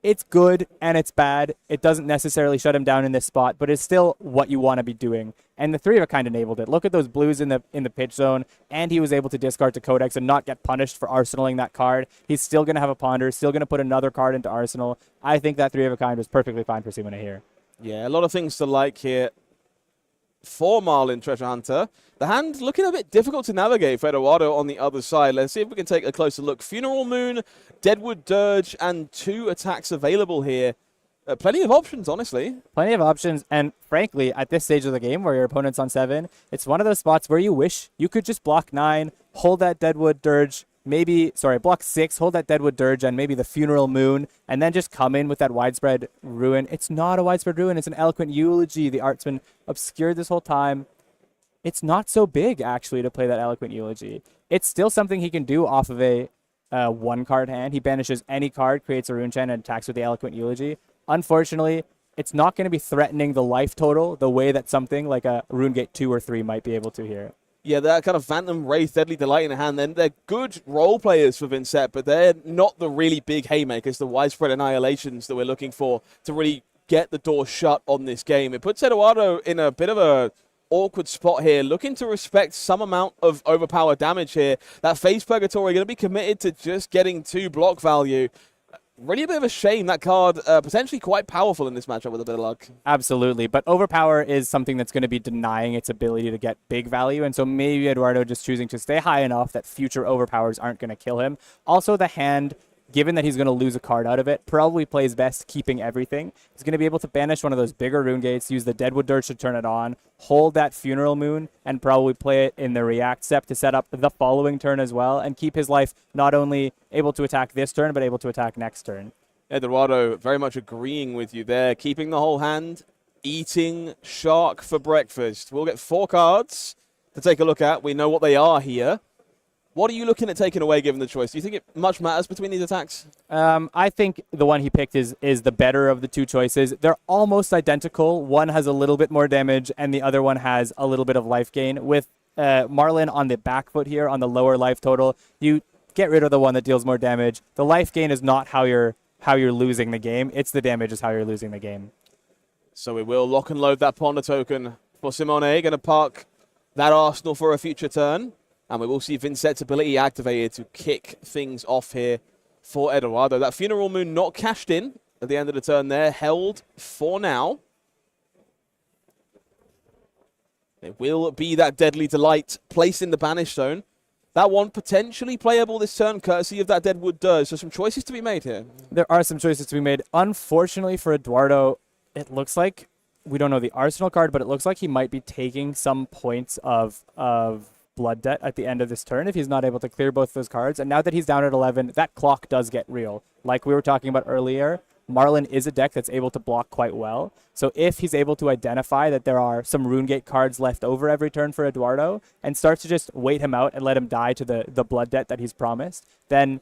it's good and it's bad. It doesn't necessarily shut him down in this spot, but it's still what you want to be doing. And the 3 of a kind enabled it. Look at those blues in the pitch zone, and he was able to discard to Codex and not get punished for arsenaling that card. He's still going to have a ponder, still going to put another card into arsenal. I think that 3 of a kind was perfectly fine for Simone here. Yeah, a lot of things to like here for Marlyn Treasure Hunter. The hand looking a bit difficult to navigate for Edoardo on the other side. Let's see if we can take a closer look. Funeral Moon, Deadwood Dirge, and 2 attacks available here. Plenty of options, honestly. Plenty of options, and frankly, at this stage of the game where your opponent's on 7, it's one of those spots where you wish you could just block 9, hold that Deadwood Dirge, block 6, hold that Deadwood Dirge and maybe the Funeral Moon, and then just come in with that Widespread Ruin. It's not a Widespread Ruin, it's an Eloquent Eulogy. The art's been obscured this whole time. It's not so big, actually, to play that Eloquent Eulogy. It's still something he can do off of a 1-card hand. He banishes any card, creates a rune chant, and attacks with the Eloquent Eulogy. Unfortunately, it's not going to be threatening the life total the way that something like a Runegate 2 or 3 might be able to here. Yeah, that kind of Phantom Wraith, Deadly Delight in hand, then they're good role players for Vincet, but they're not the really big haymakers, the widespread annihilations that we're looking for to really get the door shut on this game. It puts Edoardo in a bit of a awkward spot here, looking to respect some amount of overpowered damage here. That Phase Purgatory going to be committed to just getting 2 block value. Really a bit of a shame. That card potentially quite powerful in this matchup with a bit of luck. Absolutely, but Overpower is something that's going to be denying its ability to get big value, and so maybe Edoardo just choosing to stay high enough that future Overpowers aren't going to kill him. Also, the hand, given that he's going to lose a card out of it, probably plays best keeping everything. He's going to be able to banish one of those bigger rune gates, use the Deadwood Dirge to turn it on, hold that Funeral Moon, and probably play it in the react step to set up the following turn as well, and keep his life not only able to attack this turn, but able to attack next turn. Edoardo very much agreeing with you there, keeping the whole hand, eating shark for breakfast. We'll get 4 cards to take a look at. We know what they are here. What are you looking at taking away given the choice? Do you think it much matters between these attacks? I think the one he picked is the better of the 2 choices. They're almost identical. One has a little bit more damage, and the other one has a little bit of life gain. With Marlyn on the back foot here, on the lower life total, you get rid of the one that deals more damage. The life gain is not how you're losing the game. It's the damage is how you're losing the game. So we will lock and load that Ponder token for Simone. Going to park that Arsenal for a future turn. And we will see Vincet's ability activated to kick things off here for Edoardo. That Funeral Moon not cashed in at the end of the turn there, held for now. It will be that Deadly Delight placed in the Banish Zone. That one potentially playable this turn, courtesy of that Deadwood Dirge. So some choices to be made here. There are some choices to be made. Unfortunately for Edoardo, it looks like, we don't know the Arsenal card, but it looks like he might be taking some points of blood debt at the end of this turn if he's not able to clear both those cards. And now that he's down at 11, that clock does get real. Like we were talking about earlier, Marlyn is a deck that's able to block quite well. So if he's able to identify that there are some Runegate cards left over every turn for Edoardo and starts to just wait him out and let him die to the blood debt that he's promised, then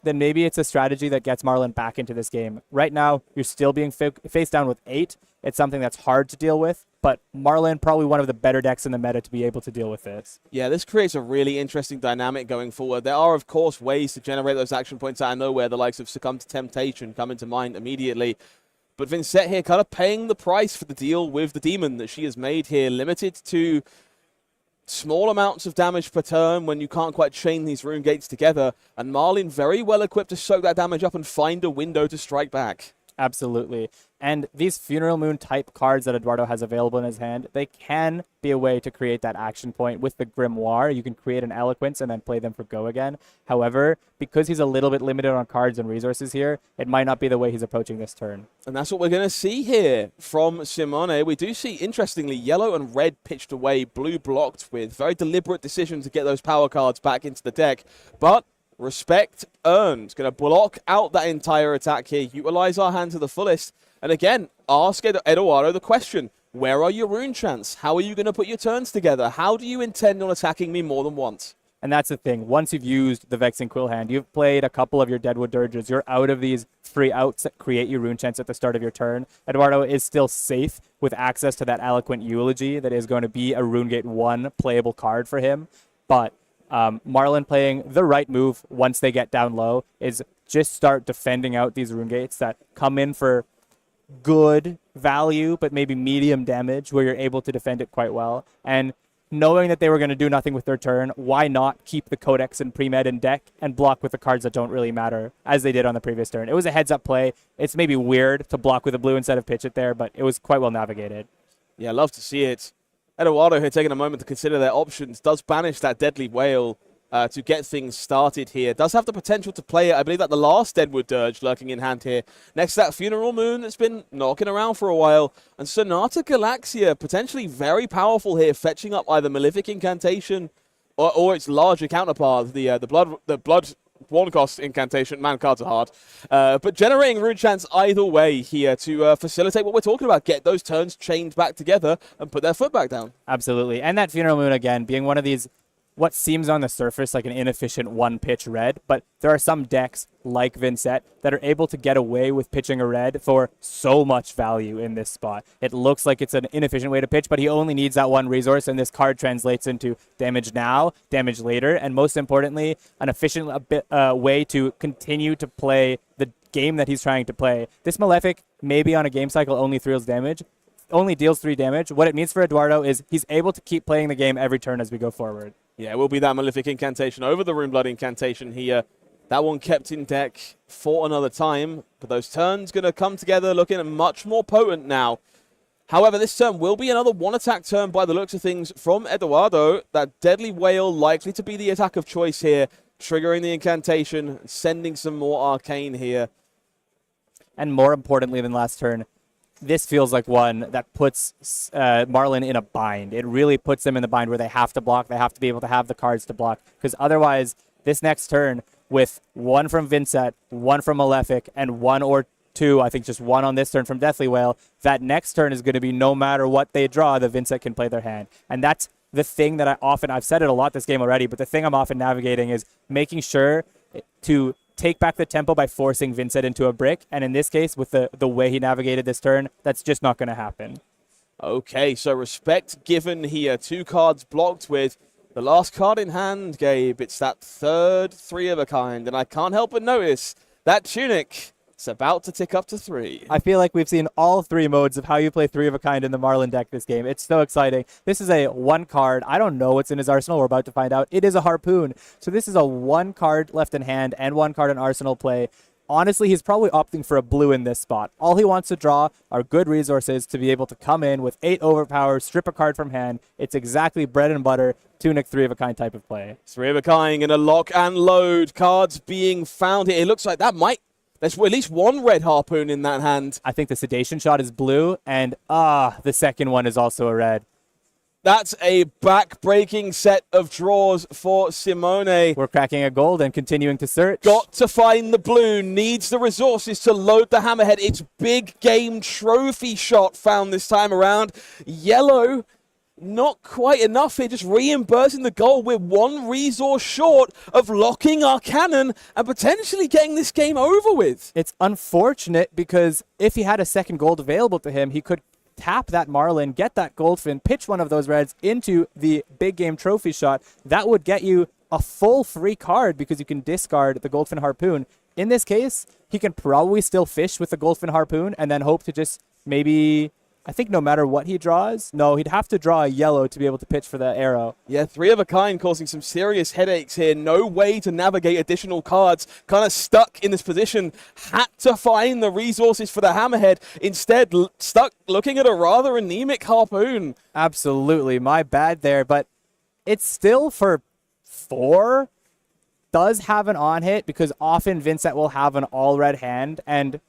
maybe it's a strategy that gets Marlyn back into this game. Right now, you're still being faced down with 8. It's something that's hard to deal with, but Marlyn probably one of the better decks in the meta to be able to deal with this. Yeah, this creates a really interesting dynamic going forward. There are, of course, ways to generate those action points out of nowhere. The likes of Succumb to Temptation come into mind immediately. But Vincet here kind of paying the price for the deal with the demon that she has made here, limited to small amounts of damage per turn when you can't quite chain these rune gates together. And Marlyn very well equipped to soak that damage up and find a window to strike back. Absolutely. And these Funeral Moon type cards that Edoardo has available in his hand, they can be a way to create that action point. With the Grimoire, you can create an Eloquence and then play them for go again. However, because he's a little bit limited on cards and resources here, it might not be the way he's approaching this turn. And that's what we're going to see here from Simone. We do see, interestingly, yellow and red pitched away, blue blocked with very deliberate decision to get those power cards back into the deck. But respect earned. Going to block out that entire attack here, utilize our hand to the fullest. And again, ask Edoardo the question, where are your rune chants? How are you going to put your turns together? How do you intend on attacking me more than once? And that's the thing. Once you've used the Vexing Quill hand, you've played a couple of your Deadwood Dirges, you're out of these free outs that create your rune chants at the start of your turn. Edoardo is still safe with access to that Eloquent Eulogy that is going to be a Runegate 1 playable card for him. But Marlyn playing the right move once they get down low is just start defending out these rune gates that come in for good value, but maybe medium damage where you're able to defend it quite well. And knowing that they were going to do nothing with their turn, why not keep the Codex and Pre-Med in deck and block with the cards that don't really matter, as they did on the previous turn. It was a heads-up play. It's maybe weird to block with a blue instead of pitch it there, but it was quite well navigated. Yeah, love to see it. Edoardo here taking a moment to consider their options. Does banish that Deadly Whale to get things started here. Does have the potential to play it. I believe that the last Deadwood Dirge lurking in hand here. Next to that Funeral Moon that's been knocking around for a while. And Sonata Galaxia, potentially very powerful here, fetching up either Malefic Incantation or its larger counterpart, the Blood one cost incantation. Man, cards are hard. But generating rune chants either way here to facilitate what we're talking about. Get those turns chained back together and put their foot back down. Absolutely. And that Funeral Moon, again, being one of these what seems on the surface like an inefficient one-pitch red, but there are some decks like Vincet that are able to get away with pitching a red for so much value in this spot. It looks like it's an inefficient way to pitch, but he only needs that one resource, and this card translates into damage now, damage later, and most importantly, an efficient way to continue to play the game that he's trying to play. This Malefic, maybe on a game cycle, only deals 3 damage. What it means for Edoardo is he's able to keep playing the game every turn as we go forward. Yeah, it will be that Malefic incantation over the Runeblood incantation here. That one kept in deck for another time, but those turns going to come together looking much more potent now. However, this turn will be another one-attack turn by the looks of things from Edoardo. That Deadly Whale likely to be the attack of choice here, triggering the incantation, sending some more arcane here. And more importantly than last turn, this feels like one that puts Marlyn in a bind. It really puts them in the bind where they have to block. They have to be able to have the cards to block. Because otherwise, this next turn, with one from Vincet, one from Malefic, and one or two, I think just one on this turn from Deathly Whale, that next turn is going to be no matter what they draw, the Vincet can play their hand. And that's the thing that I've said it a lot this game already, but the thing I'm often navigating is making sure to take back the tempo by forcing Vincet into a brick. And in this case, with the way he navigated this turn, that's just not going to happen. Okay, so respect given here. 2 cards blocked with the last card in hand, Gabe. It's that third 3 of a kind. And I can't help but notice that Tunic is about to tick up to 3. I feel like we've seen all 3 modes of how you play 3 of a kind in the Marlyn deck this game. It's so exciting. This is a 1 card. I don't know what's in his arsenal. We're about to find out. It is a Harpoon. So this is a 1 card left in hand and 1 card in arsenal play. Honestly, he's probably opting for a blue in this spot. All he wants to draw are good resources to be able to come in with 8 overpower, strip a card from hand. It's exactly bread and butter, Tunic 3 of a kind type of play. 3 of a kind in a lock and load. Cards being found here. It looks like there's at least 1 red Harpoon in that hand. I think the Sedation shot is blue, and the second one is also a red. That's a back-breaking set of draws for Simone. We're cracking a gold and continuing to search. Got to find the blue, needs the resources to load the hammerhead. It's big game trophy shot found this time around. Yellow, not quite enough here, just reimbursing the goal. We're 1 resource short of locking our cannon and potentially getting this game over with. It's unfortunate because if he had a second gold available to him, he could tap that Marlyn, get that Goldfin, pitch one of those reds into the big game trophy shot. That would get you a full free card because you can discard the Goldfin Harpoon. In this case, he can probably still fish with the Goldfin Harpoon and then hope to just maybe, I think no matter what he draws, no, he'd have to draw a yellow to be able to pitch for the arrow. Yeah, 3 of a kind causing some serious headaches here. No way to navigate additional cards. Kind of stuck in this position. Had to find the resources for the hammerhead. Instead, stuck looking at a rather anemic Harpoon. Absolutely. My bad there, but it's still for 4. Does have an on hit because often Vincet will have an all red hand, and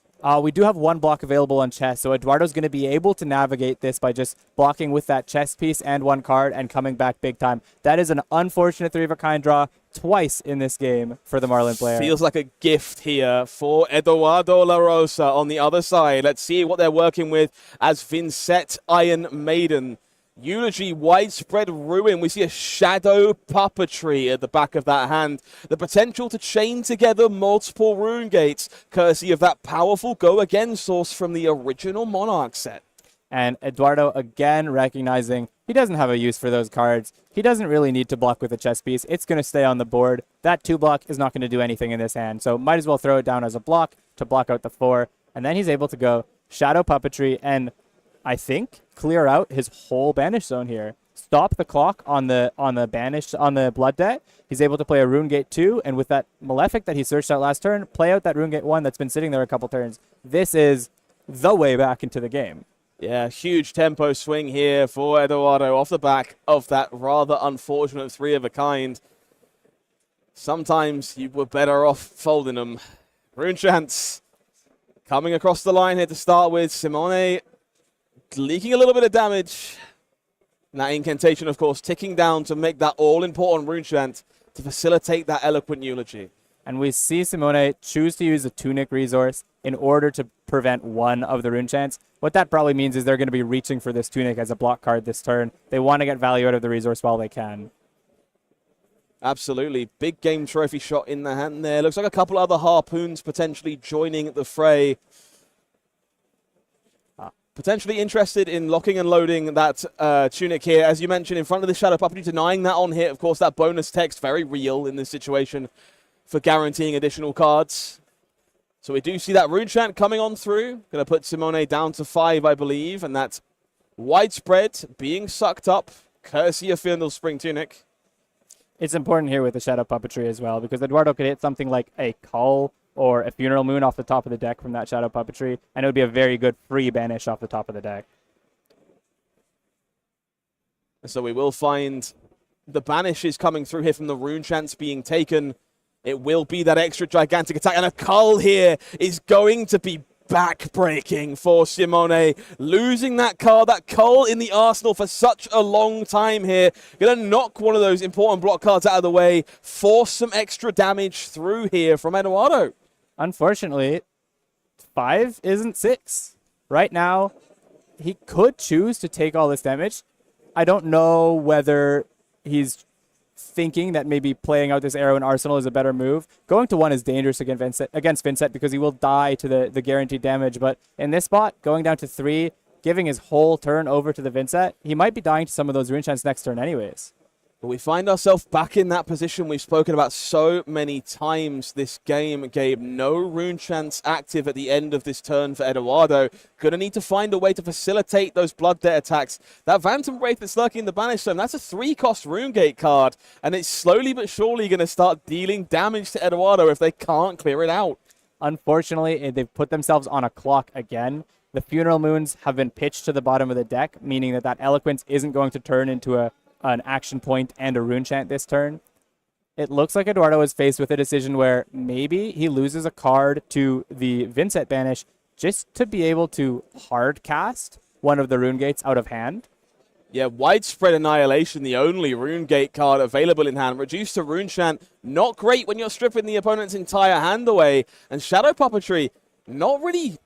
we do have 1 block available on chess, so Edoardo's going to be able to navigate this by just blocking with that chess piece and 1 card and coming back big time. That is an unfortunate 3 of a kind draw twice in this game for the Marlyn player. Feels like a gift here for Edoardo La Rosa on the other side. Let's see what they're working with as Vincet Iron Maiden. Eulogy, Widespread Ruin. We see a shadow puppetry at the back of that hand. The potential to chain together multiple rune gates, courtesy of that powerful Go Again source from the original Monarch set. And Edoardo again recognizing he doesn't have a use for those cards. He doesn't really need to block with a chess piece. It's going to stay on the board. That 2 block is not going to do anything in this hand, so might as well throw it down as a block to block out the 4. And then he's able to go shadow puppetry and I think clear out his whole banish zone here. Stop the clock on the blood debt. He's able to play a rune gate 2, and with that Malefic that he searched out last turn, play out that rune gate 1 that's been sitting there a couple turns. This is the way back into the game. Yeah, huge tempo swing here for Edoardo off the back of that rather unfortunate 3 of a kind. Sometimes you were better off folding them. Rune Chance coming across the line here to start with. Simone leaking a little bit of damage. And that incantation, of course, ticking down to make that all-important Rune Chant to facilitate that eloquent eulogy. And we see Simone choose to use a Tunic resource in order to prevent 1 of the Rune Chants. What that probably means is they're going to be reaching for this Tunic as a block card this turn. They want to get value out of the resource while they can. Absolutely. Big game trophy shot in the hand there. Looks like a couple other Harpoons potentially joining the fray. Potentially interested in locking and loading that Tunic here. As you mentioned, in front of the Shadow Puppetry, denying that on hit. Of course, that bonus text, very real in this situation for guaranteeing additional cards. So we do see that Rune Chant coming on through. Going to put Simone down to 5, I believe. And that Widespread being sucked up, courtesy of Fiondel's Spring Tunic. It's important here with the Shadow Puppetry as well, because Edoardo could hit something like a Cull or a Funeral Moon off the top of the deck from that Shadow Puppetry, and it would be a very good free banish off the top of the deck. So we will find the banishes coming through here from the Rune Chants being taken. It will be that extra gigantic attack, and a Cull here is going to be back-breaking for Simone. Losing that card, that Cull in the arsenal for such a long time here. Going to knock one of those important block cards out of the way, force some extra damage through here from Edoardo. Unfortunately, 5 isn't 6. Right now, he could choose to take all this damage. I don't know whether he's thinking that maybe playing out this arrow in Arsenal is a better move. Going to 1 is dangerous against Vincet because he will die to the guaranteed damage. But in this spot, going down to 3, giving his whole turn over to the Vincet, he might be dying to some of those Rune Chants next turn anyways. But we find ourselves back in that position we've spoken about so many times this game, Gabe. No Rune Chants active at the end of this turn for Edoardo. Gonna need to find a way to facilitate those Blood Debt attacks. That Phantom Wraith that's lurking in the Banish Zone, that's a 3-cost Runegate card, and it's slowly but surely gonna start dealing damage to Edoardo if they can't clear it out. Unfortunately, they've put themselves on a clock again. The Funeral Moons have been pitched to the bottom of the deck, meaning that Eloquence isn't going to turn into an action point and a Rune Chant this turn. It looks like Edoardo is faced with a decision where maybe he loses a card to the Vincet banish just to be able to hard cast one of the Rune Gates out of hand. Yeah, Widespread Annihilation, the only Rune Gate card available in hand. Reduced to Rune Chant, not great when you're stripping the opponent's entire hand away. And Shadow Puppetry, not really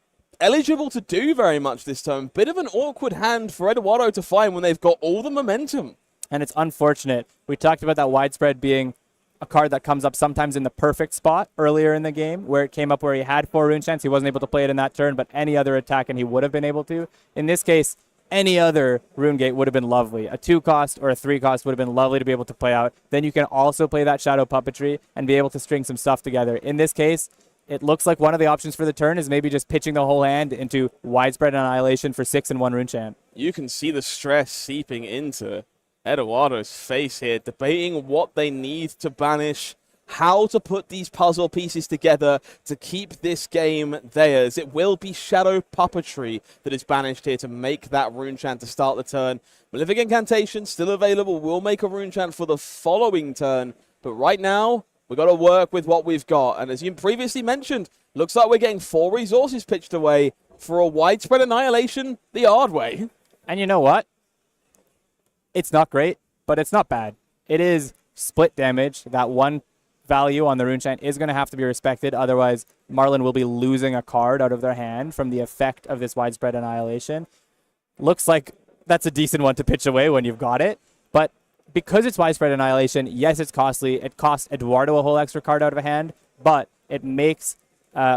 eligible to do very much this turn. Bit of an awkward hand for Edoardo to find when they've got all the momentum. And it's unfortunate. We talked about that Widespread being a card that comes up sometimes in the perfect spot earlier in the game, where it came up where he had 4 Rune Chants. He wasn't able to play it in that turn, but any other attack and he would have been able to. In this case, any other Rune Gate would have been lovely. A 2-cost or a 3-cost would have been lovely to be able to play out. Then you can also play that Shadow Puppetry and be able to string some stuff together. In this case, it looks like one of the options for the turn is maybe just pitching the whole hand into Widespread Annihilation for 6 and 1 Rune Chant. You can see the stress seeping into Edoardo's face here, debating what they need to banish, how to put these puzzle pieces together to keep this game theirs. It will be Shadow Puppetry that is banished here to make that Rune Chant to start the turn. Malefic Incantation still available. We'll make a Rune Chant for the following turn, but right now we've got to work with what we've got. And as you previously mentioned, looks like we're getting 4 resources pitched away for a Widespread Annihilation the hard way. And you know what? It's not great, but it's not bad. It is split damage. That 1 value on the Rune Chant is going to have to be respected. Otherwise, Marlyn will be losing a card out of their hand from the effect of this Widespread Annihilation. Looks like that's a decent one to pitch away when you've got it. But because it's Widespread Annihilation, yes, it's costly. It costs Edoardo a whole extra card out of hand, but it makes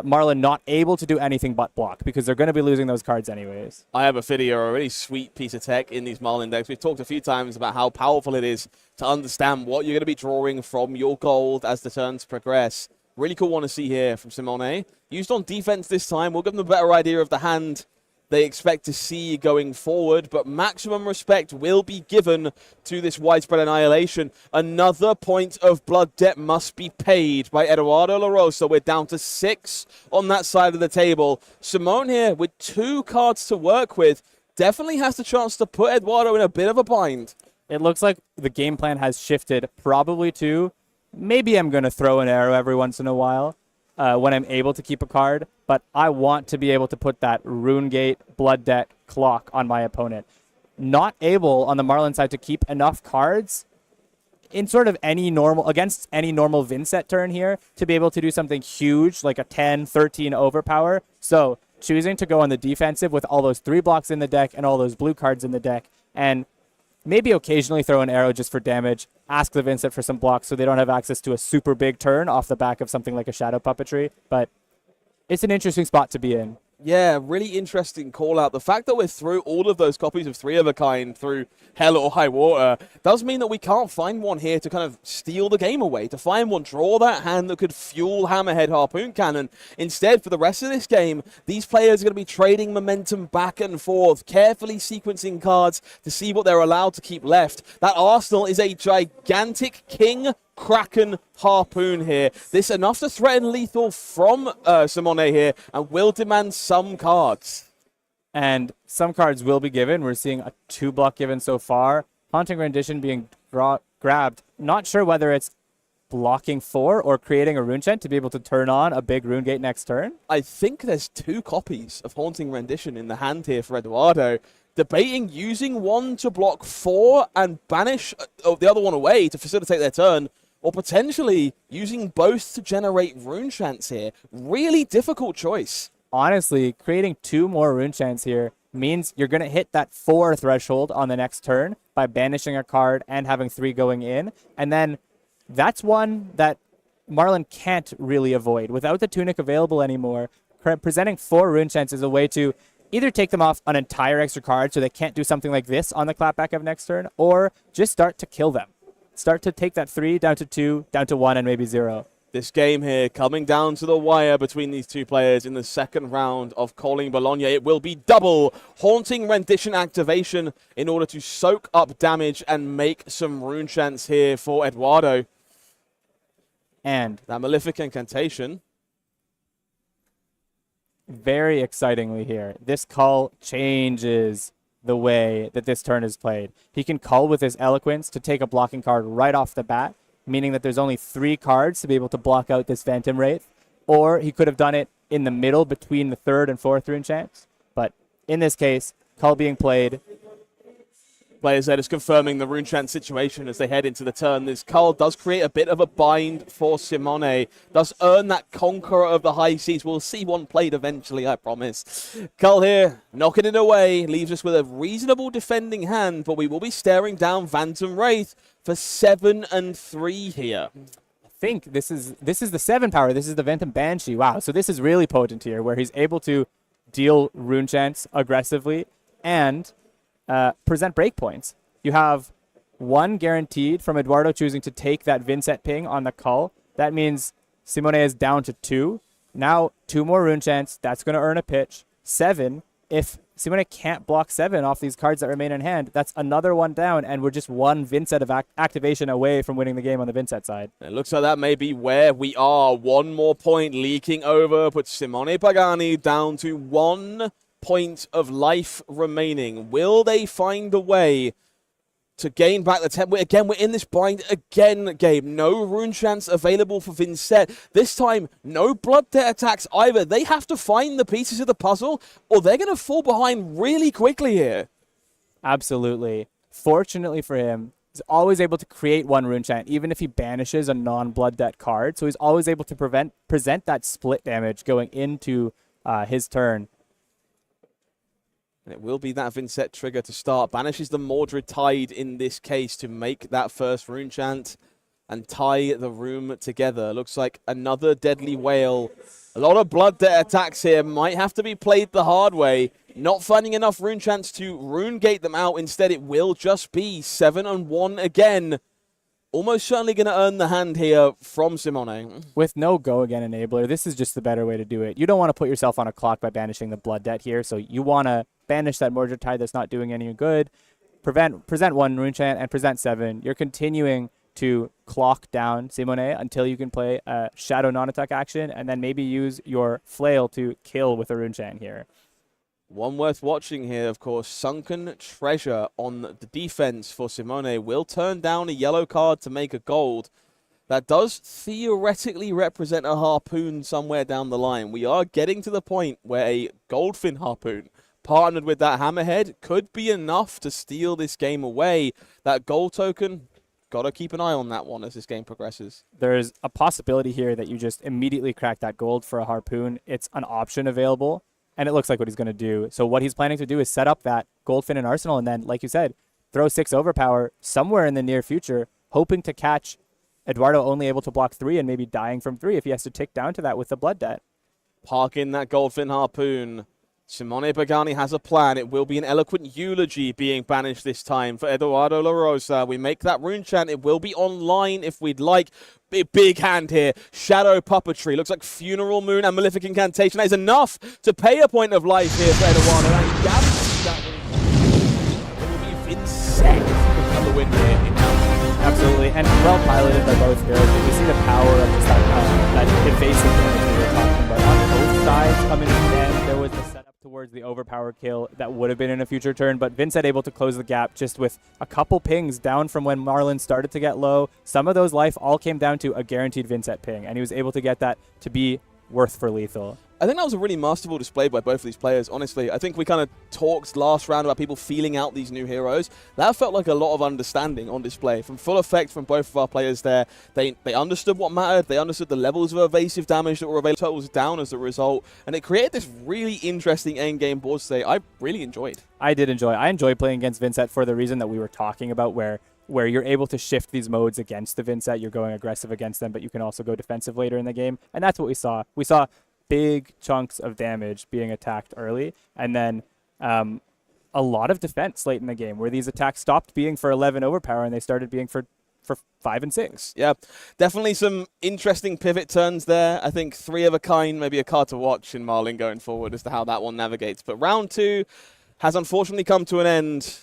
Marlyn not able to do anything but block because they're going to be losing those cards anyways. I have a video, a really sweet piece of tech in these Marlyn decks. We've talked a few times about how powerful it is to understand what you're going to be drawing from your gold as the turns progress. Really cool one to see here from Simone. Used on defense this time. We'll give them a better idea of the hand they expect to see going forward, but maximum respect will be given to this Widespread Annihilation. Another point of blood debt must be paid by Edoardo La Rosa. We're down to 6 on that side of the table. Simone here with 2 cards to work with definitely has the chance to put Edoardo in a bit of a bind. It looks like the game plan has shifted probably to maybe I'm going to throw an arrow every once in a while when I'm able to keep a card, but I want to be able to put that Rune Gate Blood Debt clock on my opponent. Not able on the Marlyn side to keep enough cards in sort of any normal, against any normal Vincet turn here to be able to do something huge like a 10, 13 overpower. So choosing to go on the defensive with all those 3 blocks in the deck and all those blue cards in the deck and maybe occasionally throw an arrow just for damage, ask the Vincet for some blocks so they don't have access to a super big turn off the back of something like a Shadow Puppetry. But it's an interesting spot to be in. Yeah, really interesting call out. The fact that we're through all of those copies of Three of a Kind through Hell or High Water does mean that we can't find one here to kind of steal the game away, to find one, draw that hand that could fuel Hammerhead Harpoon Cannon. Instead, for the rest of this game, these players are going to be trading momentum back and forth, carefully sequencing cards to see what they're allowed to keep left. That arsenal is a gigantic King Kraken Harpoon here. This enough to threaten lethal from Simone here and will demand some cards. And some cards will be given. We're seeing a 2-block given so far. Haunting Rendition being grabbed. Not sure whether it's blocking 4 or creating a rune chant to be able to turn on a big rune gate next turn. I think there's 2 copies of Haunting Rendition in the hand here for Edoardo. Debating using one to block 4 and banish the other one away to facilitate their turn, or potentially using both to generate rune chants here. Really difficult choice. Honestly, creating 2 more rune chants here means you're going to hit that 4 threshold on the next turn by banishing a card and having 3 going in. And then that's one that Marlyn can't really avoid. Without the Tunic available anymore, presenting 4 rune chants is a way to either take them off an entire extra card so they can't do something like this on the clapback of next turn, or just start to kill them. Start to take that 3 down to 2, down to 1, and maybe 0. This game here coming down to the wire between these 2 players in the second round of Calling Bologna. It will be double Haunting Rendition activation in order to soak up damage and make some rune chants here for Edoardo. And that Malefic Incantation. Very excitingly here, this call changes the way that this turn is played. He can call with his Eloquence to take a blocking card right off the bat, meaning that there's only 3 cards to be able to block out this Phantom Wraith, or he could have done it in the middle between the 3rd and 4th rune chants. But in this case, call being played. Players there just confirming the rune chant situation as they head into the turn. This Cull does create a bit of a bind for Simone. Does earn that Conqueror of the High Seas. We'll see one played eventually, I promise. Cull here, knocking it away. Leaves us with a reasonable defending hand, but we will be staring down Phantom Wraith for 7 and 3 here. I think this is the 7 power. This is the Phantom Banshee. Wow, so this is really potent here, where he's able to deal rune chants aggressively and present breakpoints. You have 1 guaranteed from Edoardo choosing to take that Vincet ping on the Cull. That means Simone is down to 2. Now 2 more rune chants. That's going to earn a pitch. 7. If Simone can't block 7 off these cards that remain in hand, that's another 1 down, and we're just 1 Vincet of activation away from winning the game on the Vincet side. It looks like that may be where we are. 1 more point leaking over puts Simone Pagani down to 1 point of life remaining. Will they find a way to gain back the 10? Again, we're in this bind again, Gabe. No rune chance available for Vincet. This time, no blood debt attacks either. They have to find the pieces of the puzzle, or they're going to fall behind really quickly here. Absolutely. Fortunately for him, he's always able to create 1 rune chant, even if he banishes a non-blood debt card. So he's always able to present that split damage going into his turn. And it will be that Vincet trigger to start. Banishes the Mordred Tide in this case to make that first rune chant and tie the room together. Looks like another Deadly Whale. A lot of blood debt attacks here. Might have to be played the hard way. Not finding enough rune chants to rune gate them out. Instead, it will just be 7 and 1 again. Almost certainly going to earn the hand here from Simone. With no go again enabler, this is just the better way to do it. You don't want to put yourself on a clock by banishing the blood debt here, so you want to banish that Mordred Tide that's not doing any good, present 1 rune chant, and present 7. You're continuing to clock down Simone until you can play a Shadow non-attack action, and then maybe use your flail to kill with a rune chant here. One worth watching here, of course, Sunken Treasure on the defense for Simone. Will turn down a yellow card to make a gold. That does theoretically represent a harpoon somewhere down the line. We are getting to the point where a Goldfin harpoon partnered with that hammerhead could be enough to steal this game away. That gold token, got to keep an eye on that one as this game progresses. There's a possibility here that you just immediately crack that gold for a harpoon. It's an option available, and it looks like what he's going to do. So what he's planning to do is set up that Goldfin in Arsenal, and then, like you said, throw 6 overpower somewhere in the near future, hoping to catch Edoardo only able to block 3 and maybe dying from 3 if he has to tick down to that with the Blood Debt. Park in that Goldfin Harpoon. Simone Pagani has a plan. It will be an eloquent eulogy being banished this time for Edoardo La Rosa. We make that rune chant. It will be online if we'd like. Big hand here. Shadow Puppetry. Looks like Funeral Moon and Malefic Incantation. That is enough to pay a point of life here for Edoardo. And that it will be Vincet on the win here in Absolutely, and well piloted by both heroes. You can see the power of just that evasive damage we were talking about on both sides coming in, and there was the setup towards the overpower kill that would have been in a future turn, but Vincet able to close the gap just with a couple pings down from when Marlyn started to get low. Some of those life all came down to a guaranteed Vincet ping, and he was able to get that to be worth for lethal. I think that was a really masterful display by both of these players, honestly. I think we kind of talked last round about people feeling out these new heroes. That felt like a lot of understanding on display. From full effect from both of our players there. They understood what mattered. They understood the levels of evasive damage that were available. Totals down as a result. And it created this really interesting endgame board state I really enjoyed. I did enjoy. I enjoy playing against Vincet for the reason that we were talking about, where you're able to shift these modes against the Vincet. You're going aggressive against them, but you can also go defensive later in the game. And that's what we saw. We saw big chunks of damage being attacked early, and then a lot of defense late in the game, where these attacks stopped being for 11 overpower and they started being for 5 and 6. Yeah, definitely some interesting pivot turns there. I think 3 of a kind, maybe a card to watch in Marlyn going forward as to how that one navigates. But round 2 has unfortunately come to an end,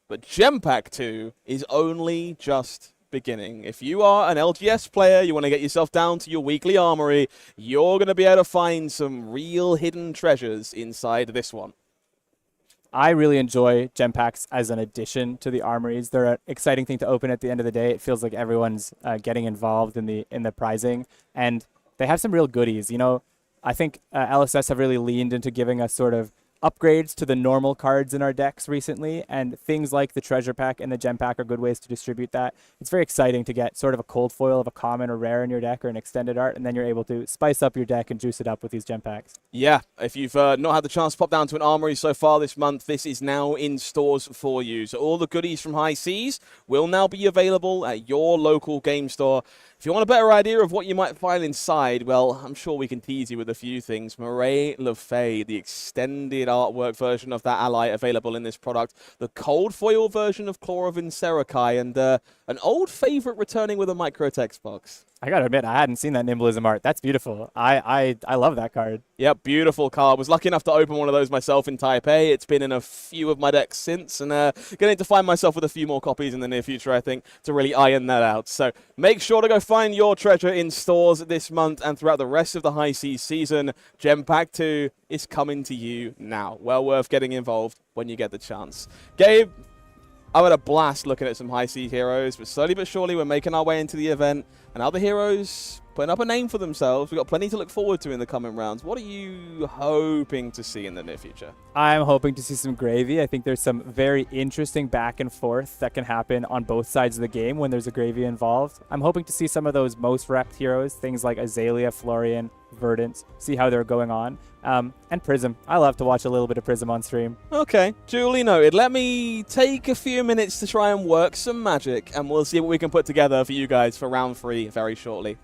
but Gem Pack 2 is only just beginning. If you are an LGS player, you want to get yourself down to your weekly armory, you're going to be able to find some real hidden treasures inside this one. I really enjoy gem packs as an addition to the armories. They're an exciting thing to open at the end of the day. It feels like everyone's getting involved in the prizing, and they have some real goodies. You know, I think LSS have really leaned into giving us sort of upgrades to the normal cards in our decks recently, and things like the treasure pack and the gem pack are good ways to distribute that. It's very exciting to get sort of a cold foil of a common or rare in your deck, or an extended art, and then you're able to spice up your deck and juice it up with these gem packs. Yeah, if you've not had the chance to pop down to an armory so far this month, this is now in stores for you. So all the goodies from High Seas will now be available at your local game store. If you want a better idea of what you might find inside, well, I'm sure we can tease you with a few things. Mireille Le Fay, the extended artwork version of that ally available in this product, the cold foil version of Chlorovin Serakai, and an old favorite returning with a micro text box. I gotta admit, I hadn't seen that Nimblism art. That's beautiful. I love that card. Yep, beautiful card. Was lucky enough to open one of those myself in Taipei. It's been in a few of my decks since, and going to find myself with a few more copies in the near future, I think, to really iron that out. So make sure to go find your treasure in stores this month and throughout the rest of the High Seas season. Gem Pack 2 is coming to you now. Well worth getting involved when you get the chance. Gabe, I had a blast looking at some High Seas heroes, but slowly but surely we're making our way into the event, and other heroes putting up a name for themselves. We've got plenty to look forward to in the coming rounds. What are you hoping to see in the near future? I'm hoping to see some gravy. I think there's some very interesting back and forth that can happen on both sides of the game when there's a gravy involved. I'm hoping to see some of those most repped heroes, things like Azalea, Florian, Verdance, see how they're going on. And Prism. I love to watch a little bit of Prism on stream. Okay, duly noted. Let me take a few minutes to try and work some magic, and we'll see what we can put together for you guys for round 3 very shortly.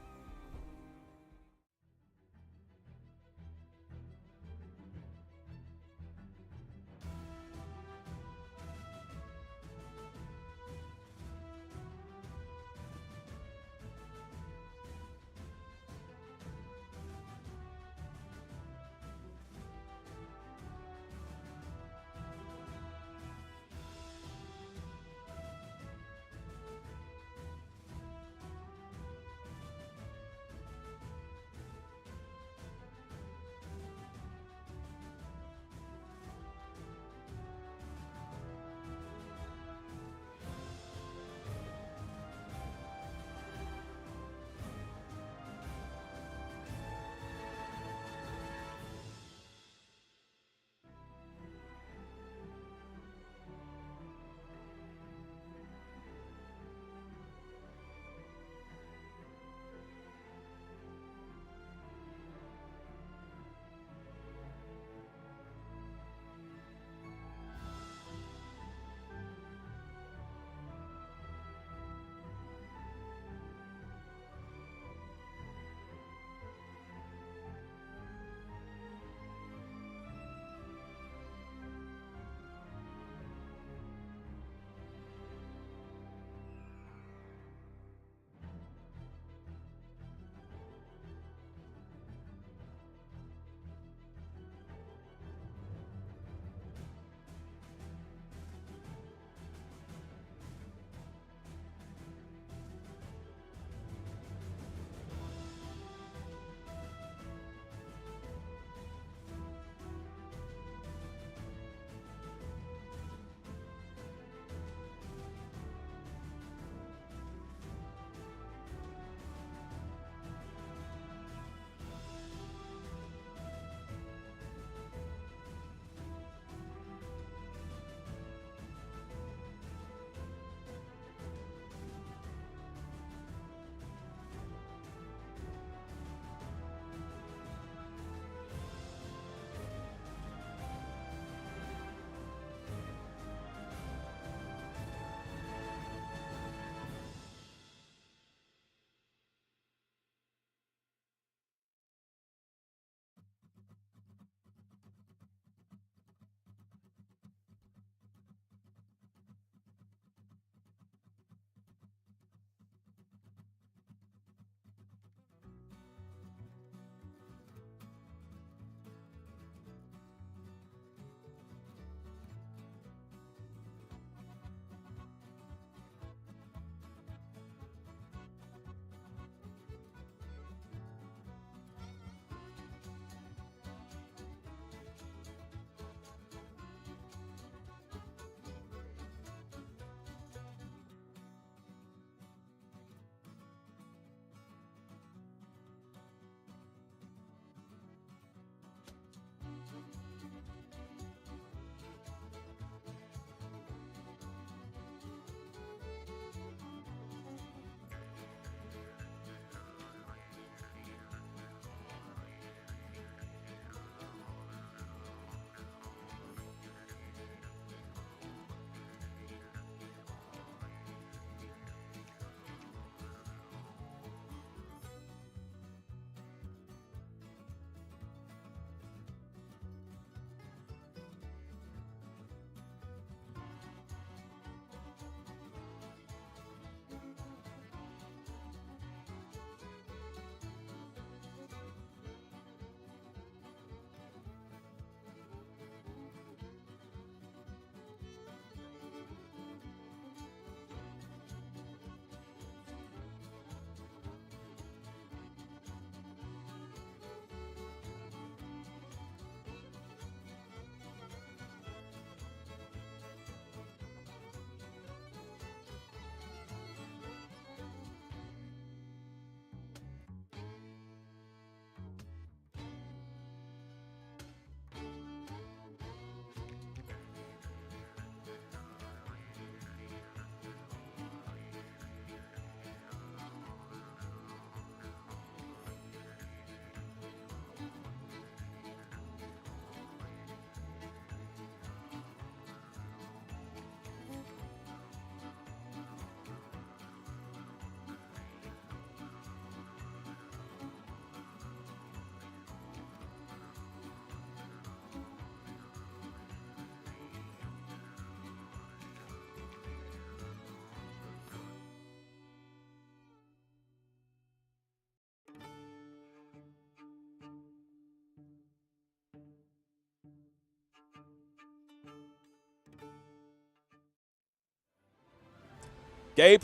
Gabe,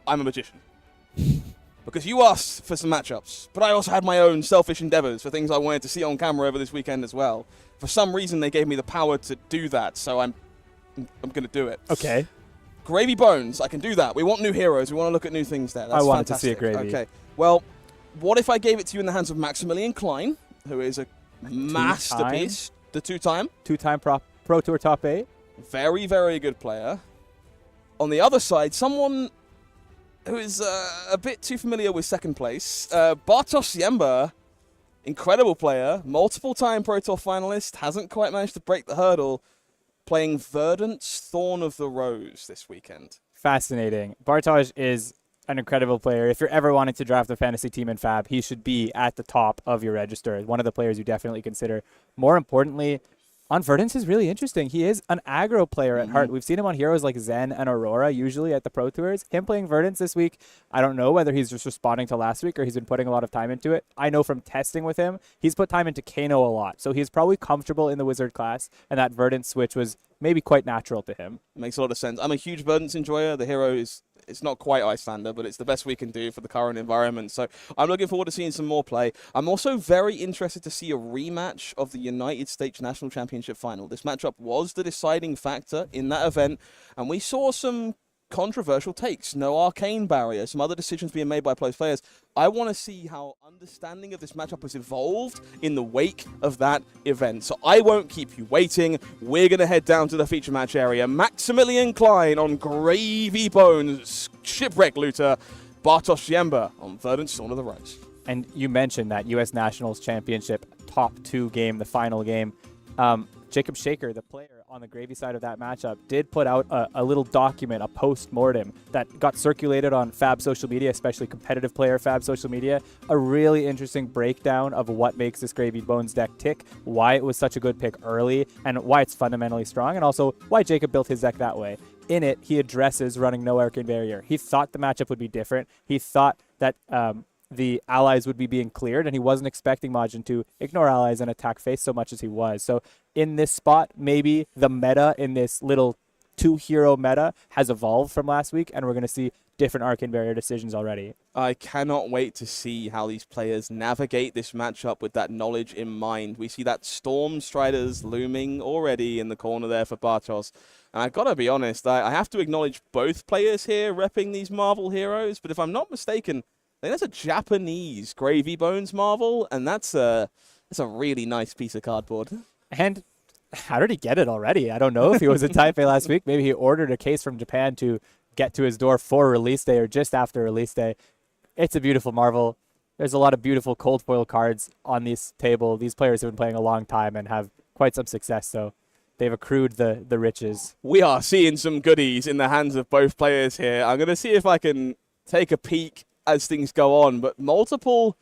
I'm a magician. Because you asked for some matchups, but I also had my own selfish endeavors for things I wanted to see on camera over this weekend as well. For some reason, they gave me the power to do that, so I'm going to do it. Okay. Gravy Bones, I can do that. We want new heroes. We want to look at new things there. That's I wanted fantastic. to see a Gravy. Okay. Well, what if I gave it to you in the hands of Maximilian Klein, who is a masterpiece, the two-time Pro Tour top 8. Very, very good player. On the other side, someone who is a bit too familiar with second place. Bartosz Ziemba, incredible player, multiple-time Pro Tour finalist, hasn't quite managed to break the hurdle, playing Verdance, Thorn of the Rose this weekend. Fascinating. Bartosz is an incredible player. If you're ever wanting to draft a fantasy team in Fab, he should be at the top of your register. One of the players you definitely consider. More importantly, on Verdance is really interesting. He is an aggro player at heart. We've seen him on heroes like Zen and Aurora, usually at the Pro Tours. Him playing Verdance this week, I don't know whether he's just responding to last week or he's been putting a lot of time into it. I know from testing with him, he's put time into Kano a lot. So he's probably comfortable in the Wizard class, and that Verdance switch was maybe quite natural to him. Makes a lot of sense. I'm a huge Verdance enjoyer. The hero is... It's not quite Icelander, but it's the best we can do for the current environment. So I'm looking forward to seeing some more play. I'm also very interested to see a rematch of the United States National Championship Final. This matchup was the deciding factor in that event, and we saw some controversial takes. No arcane barrier, some other decisions being made by players. I want to see how understanding of this matchup has evolved in the wake of that event. So I won't keep you waiting. We're going to head down to the feature match area. Maximilian Klein on Gravy Bones, Shipwrecked Looter, Bartosz Ziemba on Verdance, Thorn of the Rose. And you mentioned that U.S. Nationals Championship top 2 game, the final game. Jacob Shaker, the player on the Gravy side of that matchup, did put out a little document, a post-mortem that got circulated on Fab social media, especially competitive player Fab social media. A really interesting breakdown of what makes this Gravy Bones deck tick, why it was such a good pick early, and why it's fundamentally strong, and also why Jacob built his deck that way. In it, he addresses running no Arcane Barrier. He thought the matchup would be different. He thought that the allies would be being cleared, and he wasn't expecting Majin to ignore allies and attack face so much as he was. So in this spot, maybe the meta in this little 2-hero meta has evolved from last week, and we're going to see different Arcane Barrier decisions already. I cannot wait to see how these players navigate this matchup with that knowledge in mind. We see that Storm Striders looming already in the corner there for Bartosz. And I've got to be honest, I have to acknowledge both players here repping these Marvel heroes, but if I'm not mistaken, I think that's a Japanese Gravy Bones Marvel, and that's a really nice piece of cardboard. And how did he get it already? I don't know if he was in Taipei last week. Maybe he ordered a case from Japan to get to his door for release day or just after release day. It's a beautiful Marvel. There's a lot of beautiful cold foil cards on this table. These players have been playing a long time and have quite some success, so they've accrued the riches. We are seeing some goodies in the hands of both players here. I'm going to see if I can take a peek as things go on, but multiple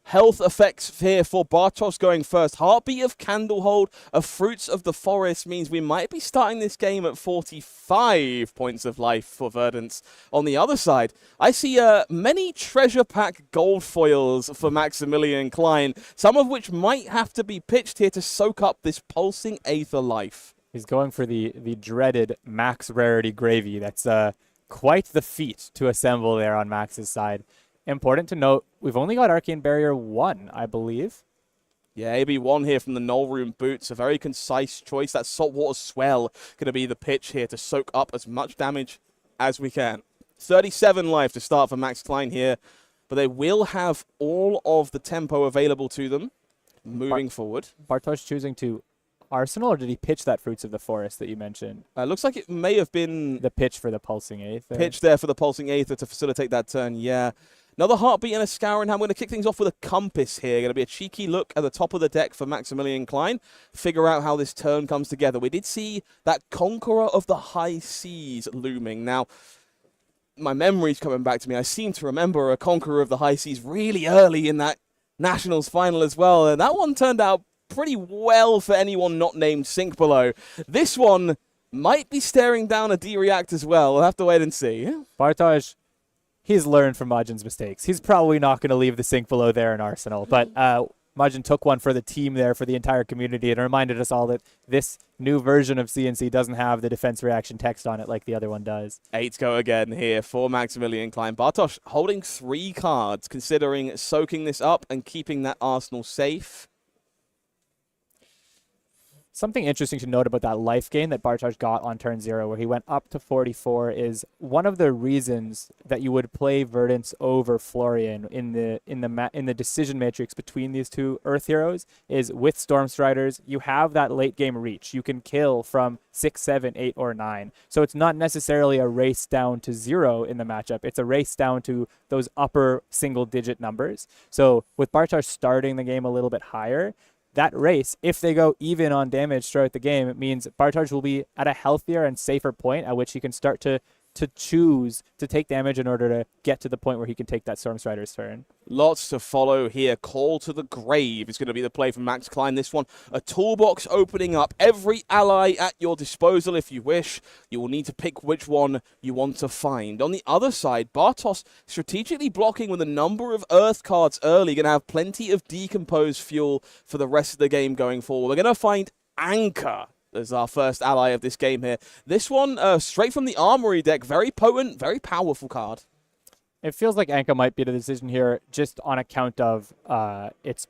health effects here for Bartosz going first. Heartbeat of Candlehold, of Fruits of the Forest means we might be starting this game at 45 points of life for Verdance. On the other side, I see many treasure pack gold foils for Maximilian Klein, some of which might have to be pitched here to soak up this pulsing Aether life. He's going for the dreaded max rarity Gravy. That's quite the feat to assemble there on Max's side. Important to note, we've only got Arcane Barrier 1, I believe. Yeah, AB1 here from the Null Room Boots. A very concise choice. That Saltwater Swell going to be the pitch here to soak up as much damage as we can. 37 life to start for Max Klein here, but they will have all of the tempo available to them moving forward. Bartosz choosing to Arsenal, or did he pitch that Fruits of the Forest that you mentioned? Looks like it may have been the pitch for the Pulsing Aether. Pitch there for the Pulsing Aether to facilitate that turn, yeah. Another Heartbeat and a Scouring Hand. We're going to kick things off with a Compass here. Going to be a cheeky look at the top of the deck for Maximilian Klein. Figure out how this turn comes together. We did see that Conqueror of the High Seas looming. Now, my memory's coming back to me. I seem to remember a Conqueror of the High Seas really early in that Nationals final as well. And that one turned out pretty well for anyone not named Sink Below. This one might be staring down a D-React as well. We'll have to wait and see. Bartosz, he's learned from Majin's mistakes. He's probably not going to leave the Sink Below there in Arsenal. But Majin took one for the team there, for the entire community, and reminded us all that this new version of CNC doesn't have the defense reaction text on it like the other one does. 8 go again here for Maximilian Klein. Bartosz holding 3 cards, considering soaking this up and keeping that arsenal safe. Something interesting to note about that life gain that Bartosz got on turn 0, where he went up to 44, is one of the reasons that you would play Verdance over Florian in the decision matrix between these two Earth heroes is with Stormstriders, you have that late game reach. You can kill from 6, 7, 8, or 9. So it's not necessarily a race down to 0 in the matchup. It's a race down to those upper single-digit numbers. So with Bartosz starting the game a little bit higher, that race, if they go even on damage throughout the game, it means Bartosz will be at a healthier and safer point at which he can start to choose to take damage in order to get to the point where he can take that Stormstrider's turn. Lots to follow here. Call to the Grave is going to be the play from Max Klein. This one, a toolbox opening up. Every ally at your disposal if you wish. You will need to pick which one you want to find. On the other side, Bartosz strategically blocking with a number of Earth cards early. Going to have plenty of decomposed fuel for the rest of the game going forward. We're going to find Anchor as our first ally of this game here. This one, straight from the Armory deck. Very potent, very powerful card. It feels like Anka might be the decision here just on account of its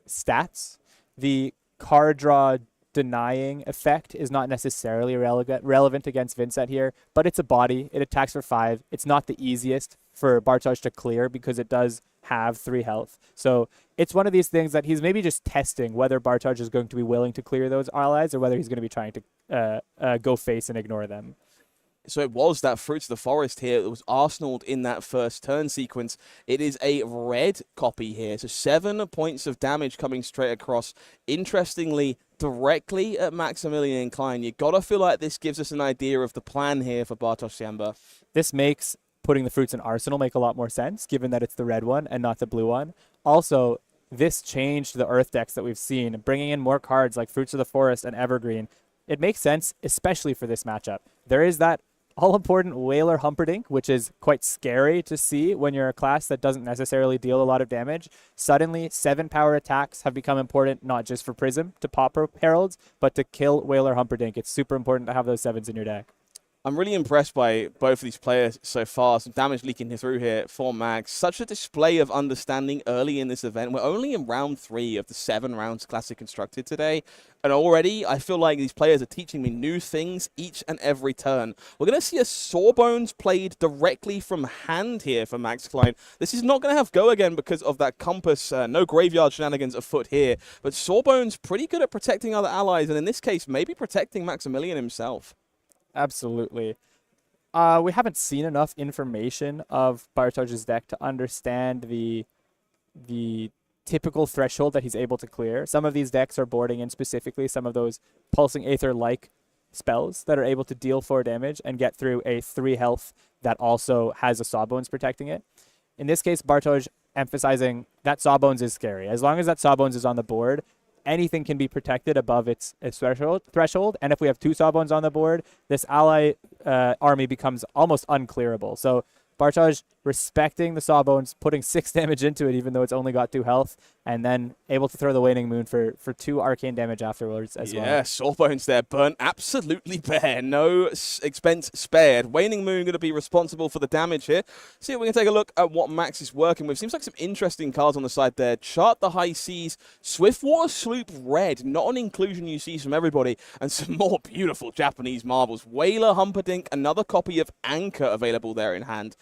stats. The card draw denying effect is not necessarily relevant against Vincet here, but it's a body. It attacks for 5. It's not the easiest for Bartosz to clear because it does have 3 health. So it's one of these things that he's maybe just testing whether Bartosz is going to be willing to clear those allies or whether he's going to be trying to go face and ignore them. So it was that Fruits of the Forest here that was arsenaled in that first turn sequence. It is a red copy here. So 7 points of damage coming straight across. Interestingly, directly at Maximilian Klein. You got to feel like this gives us an idea of the plan here for Bartosz Ziemba. This makes putting the fruits in Arsenal make a lot more sense, given that it's the red one and not the blue one. Also, this changed the Earth decks that we've seen, bringing in more cards like Fruits of the Forest and Evergreen. It makes sense, especially for this matchup. There is that all-important Whaler Humperdinck, which is quite scary to see when you're a class that doesn't necessarily deal a lot of damage. Suddenly, 7-power attacks have become important, not just for Prism to pop Heralds, but to kill Whaler Humperdinck. It's super important to have those 7s in your deck. I'm really impressed by both of these players so far. Some damage leaking through here for Max. Such a display of understanding early in this event. We're only in round 3 of the 7 rounds Classic constructed today. And already, I feel like these players are teaching me new things each and every turn. We're going to see a Sawbones played directly from hand here for Max Klein. This is not going to have go again because of that Compass. No graveyard shenanigans afoot here. But Sawbones pretty good at protecting other allies. And in this case, maybe protecting Maximilian himself. Absolutely. We haven't seen enough information of Bartosz's deck to understand the typical threshold that he's able to clear. Some of these decks are boarding in specifically some of those Pulsing Aether-like spells that are able to deal 4 damage and get through a 3 health that also has a Sawbones protecting it. In this case, Bartosz emphasizing that Sawbones is scary. As long as that Sawbones is on the board, anything can be protected above its threshold. And if we have 2 Sawbones on the board, this ally army becomes almost unclearable. So Bartosz respecting the Sawbones, putting 6 damage into it, even though it's only got 2 health, and then able to throw the Waning Moon for 2 arcane damage afterwards as well. Yeah, Sawbones there, burnt absolutely bare. No expense spared. Waning Moon going to be responsible for the damage here. See if we can take a look at what Max is working with. Seems like some interesting cards on the side there. Chart the High Seas, Swiftwater Sloop Red, not an inclusion you see from everybody, and some more beautiful Japanese marbles. Whaler Humperdinck, another copy of Anchor available there in hand.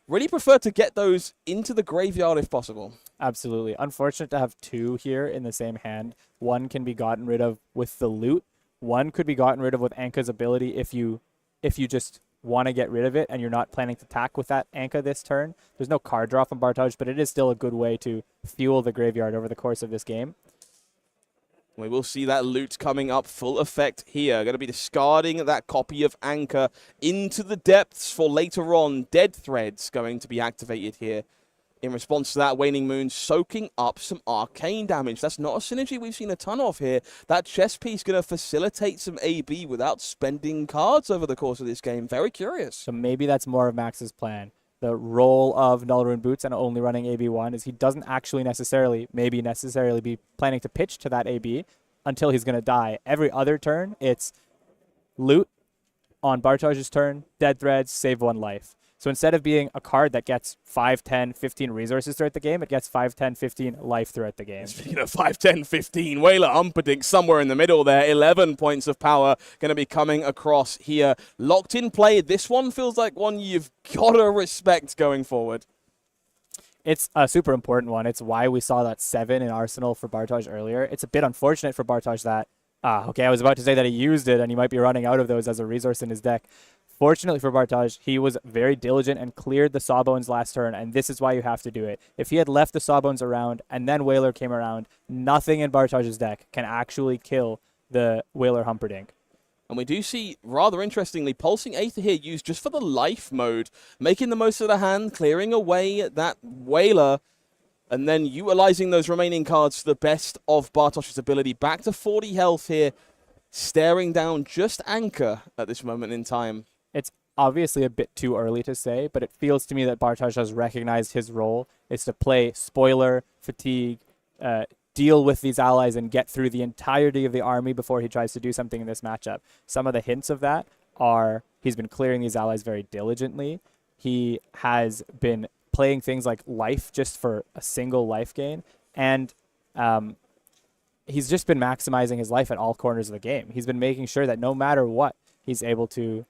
Really prefer to get those into the graveyard if possible. Absolutely. Unfortunate to have 2 here in the same hand. One can be gotten rid of with the loot. One could be gotten rid of with Anka's ability if you just want to get rid of it and you're not planning to attack with that Anka this turn. There's no card draw from Bartosz, but it is still a good way to fuel the graveyard over the course of this game. We will see that loot coming up full effect here. Going to be discarding that copy of Anchor into the depths for later on. Dead Threads going to be activated here. In response to that, Waning Moon soaking up some arcane damage. That's not a synergy we've seen a ton of here. That chess piece going to facilitate some AB without spending cards over the course of this game. Very curious. So maybe that's more of Max's plan. the role of Null Rune Boots and only running AB1 is he doesn't actually necessarily be planning to pitch to that AB until he's going to die. Every other turn, it's loot on Bartosz's turn, dead threads, save 1 life. So instead of being a card that gets 5, 10, 15 resources throughout the game, it gets 5, 10, 15 life throughout the game. Speaking of 5, 10, 15, Whaler Humperdinck somewhere in the middle there. 11 points of power going to be coming across here. Locked in play. This one feels like one you've got to respect going forward. It's a super important one. It's why we saw that 7 in Arsenal for Bartosz earlier. It's a bit unfortunate for Bartosz that, okay, I was about to say that he used it and he might be running out of those as a resource in his deck. Fortunately for Bartosz, he was very diligent and cleared the Sawbones last turn, and this is why you have to do it. If he had left the Sawbones around and then Whaler came around, nothing in Bartosz's deck can actually kill the Whaler Humperdinck. And we do see, rather interestingly, Pulsing Aether here used just for the life mode, making the most of the hand, clearing away that Whaler, and then utilizing those remaining cards to the best of Bartosz's ability. Back to 40 health here, staring down just Anchor at this moment in time. It's obviously a bit too early to say, but it feels to me that Bartosz has recognized his role is to play spoiler, fatigue, deal with these allies and get through the entirety of the army before he tries to do something in this matchup. Some of the hints of that are he's been clearing these allies very diligently. He has been playing things like life just for a single life gain, and he's just been maximizing his life at all corners of the game. He's been making sure that no matter what, he's able to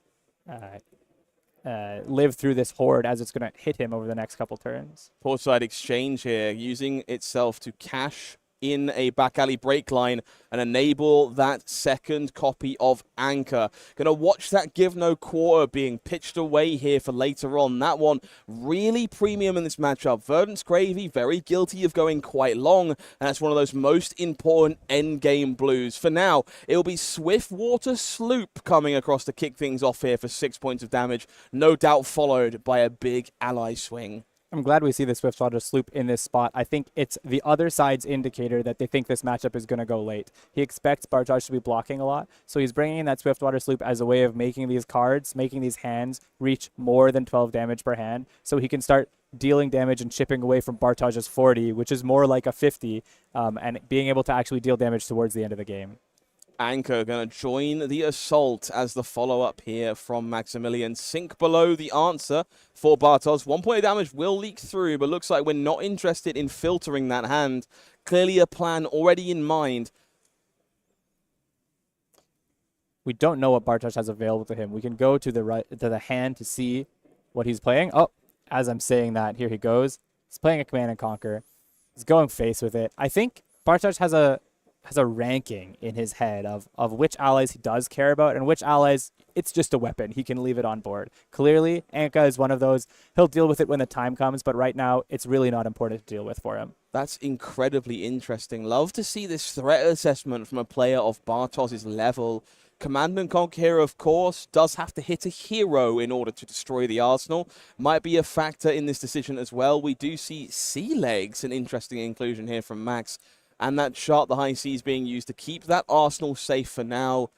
live through this horde as it's going to hit him over the next couple turns. Portside Exchange here, using itself to cash in a back alley break line and enable that second copy of Anchor. Going to watch that Give No Quarter being pitched away here for later on. That one really premium in this matchup. Verdance Gravy, very guilty of going quite long, and that's one of those most important endgame blues. For now, it'll be Swiftwater Sloop coming across to kick things off here for 6 points of damage, no doubt followed by a big ally swing. I'm glad we see the Swiftwater Sloop in this spot. I think it's the other side's indicator that they think this matchup is going to go late. He expects Bartosz to be blocking a lot, so he's bringing in that Swiftwater Sloop as a way of making these cards, making these hands reach more than 12 damage per hand, so he can start dealing damage and chipping away from Bartosz's 40, which is more like a 50, and being able to actually deal damage towards the end of the game. Anchor going to join the assault as the follow-up here from Maximilian. Sink below the answer for Bartosz. 1 point of damage will leak through, but looks like we're not interested in filtering that hand. Clearly a plan already in mind. We don't know what Bartosz has available to him. We can go to the hand to see what he's playing. Oh, as I'm saying that, here he goes. He's playing a Command and Conquer. He's going face with it. I think Bartosz has a ranking in his head of which allies he does care about and which allies it's just a weapon. He can leave it on board. Clearly, Anka is one of those. He'll deal with it when the time comes, but right now, it's really not important to deal with for him. That's incredibly interesting. Love to see this threat assessment from a player of Bartosz's level. Command and Conquer here, of course, does have to hit a hero in order to destroy the arsenal. Might be a factor in this decision as well. We do see Sea Legs, an interesting inclusion here from Max. And that Chart the High Seas being used to keep that arsenal safe for now.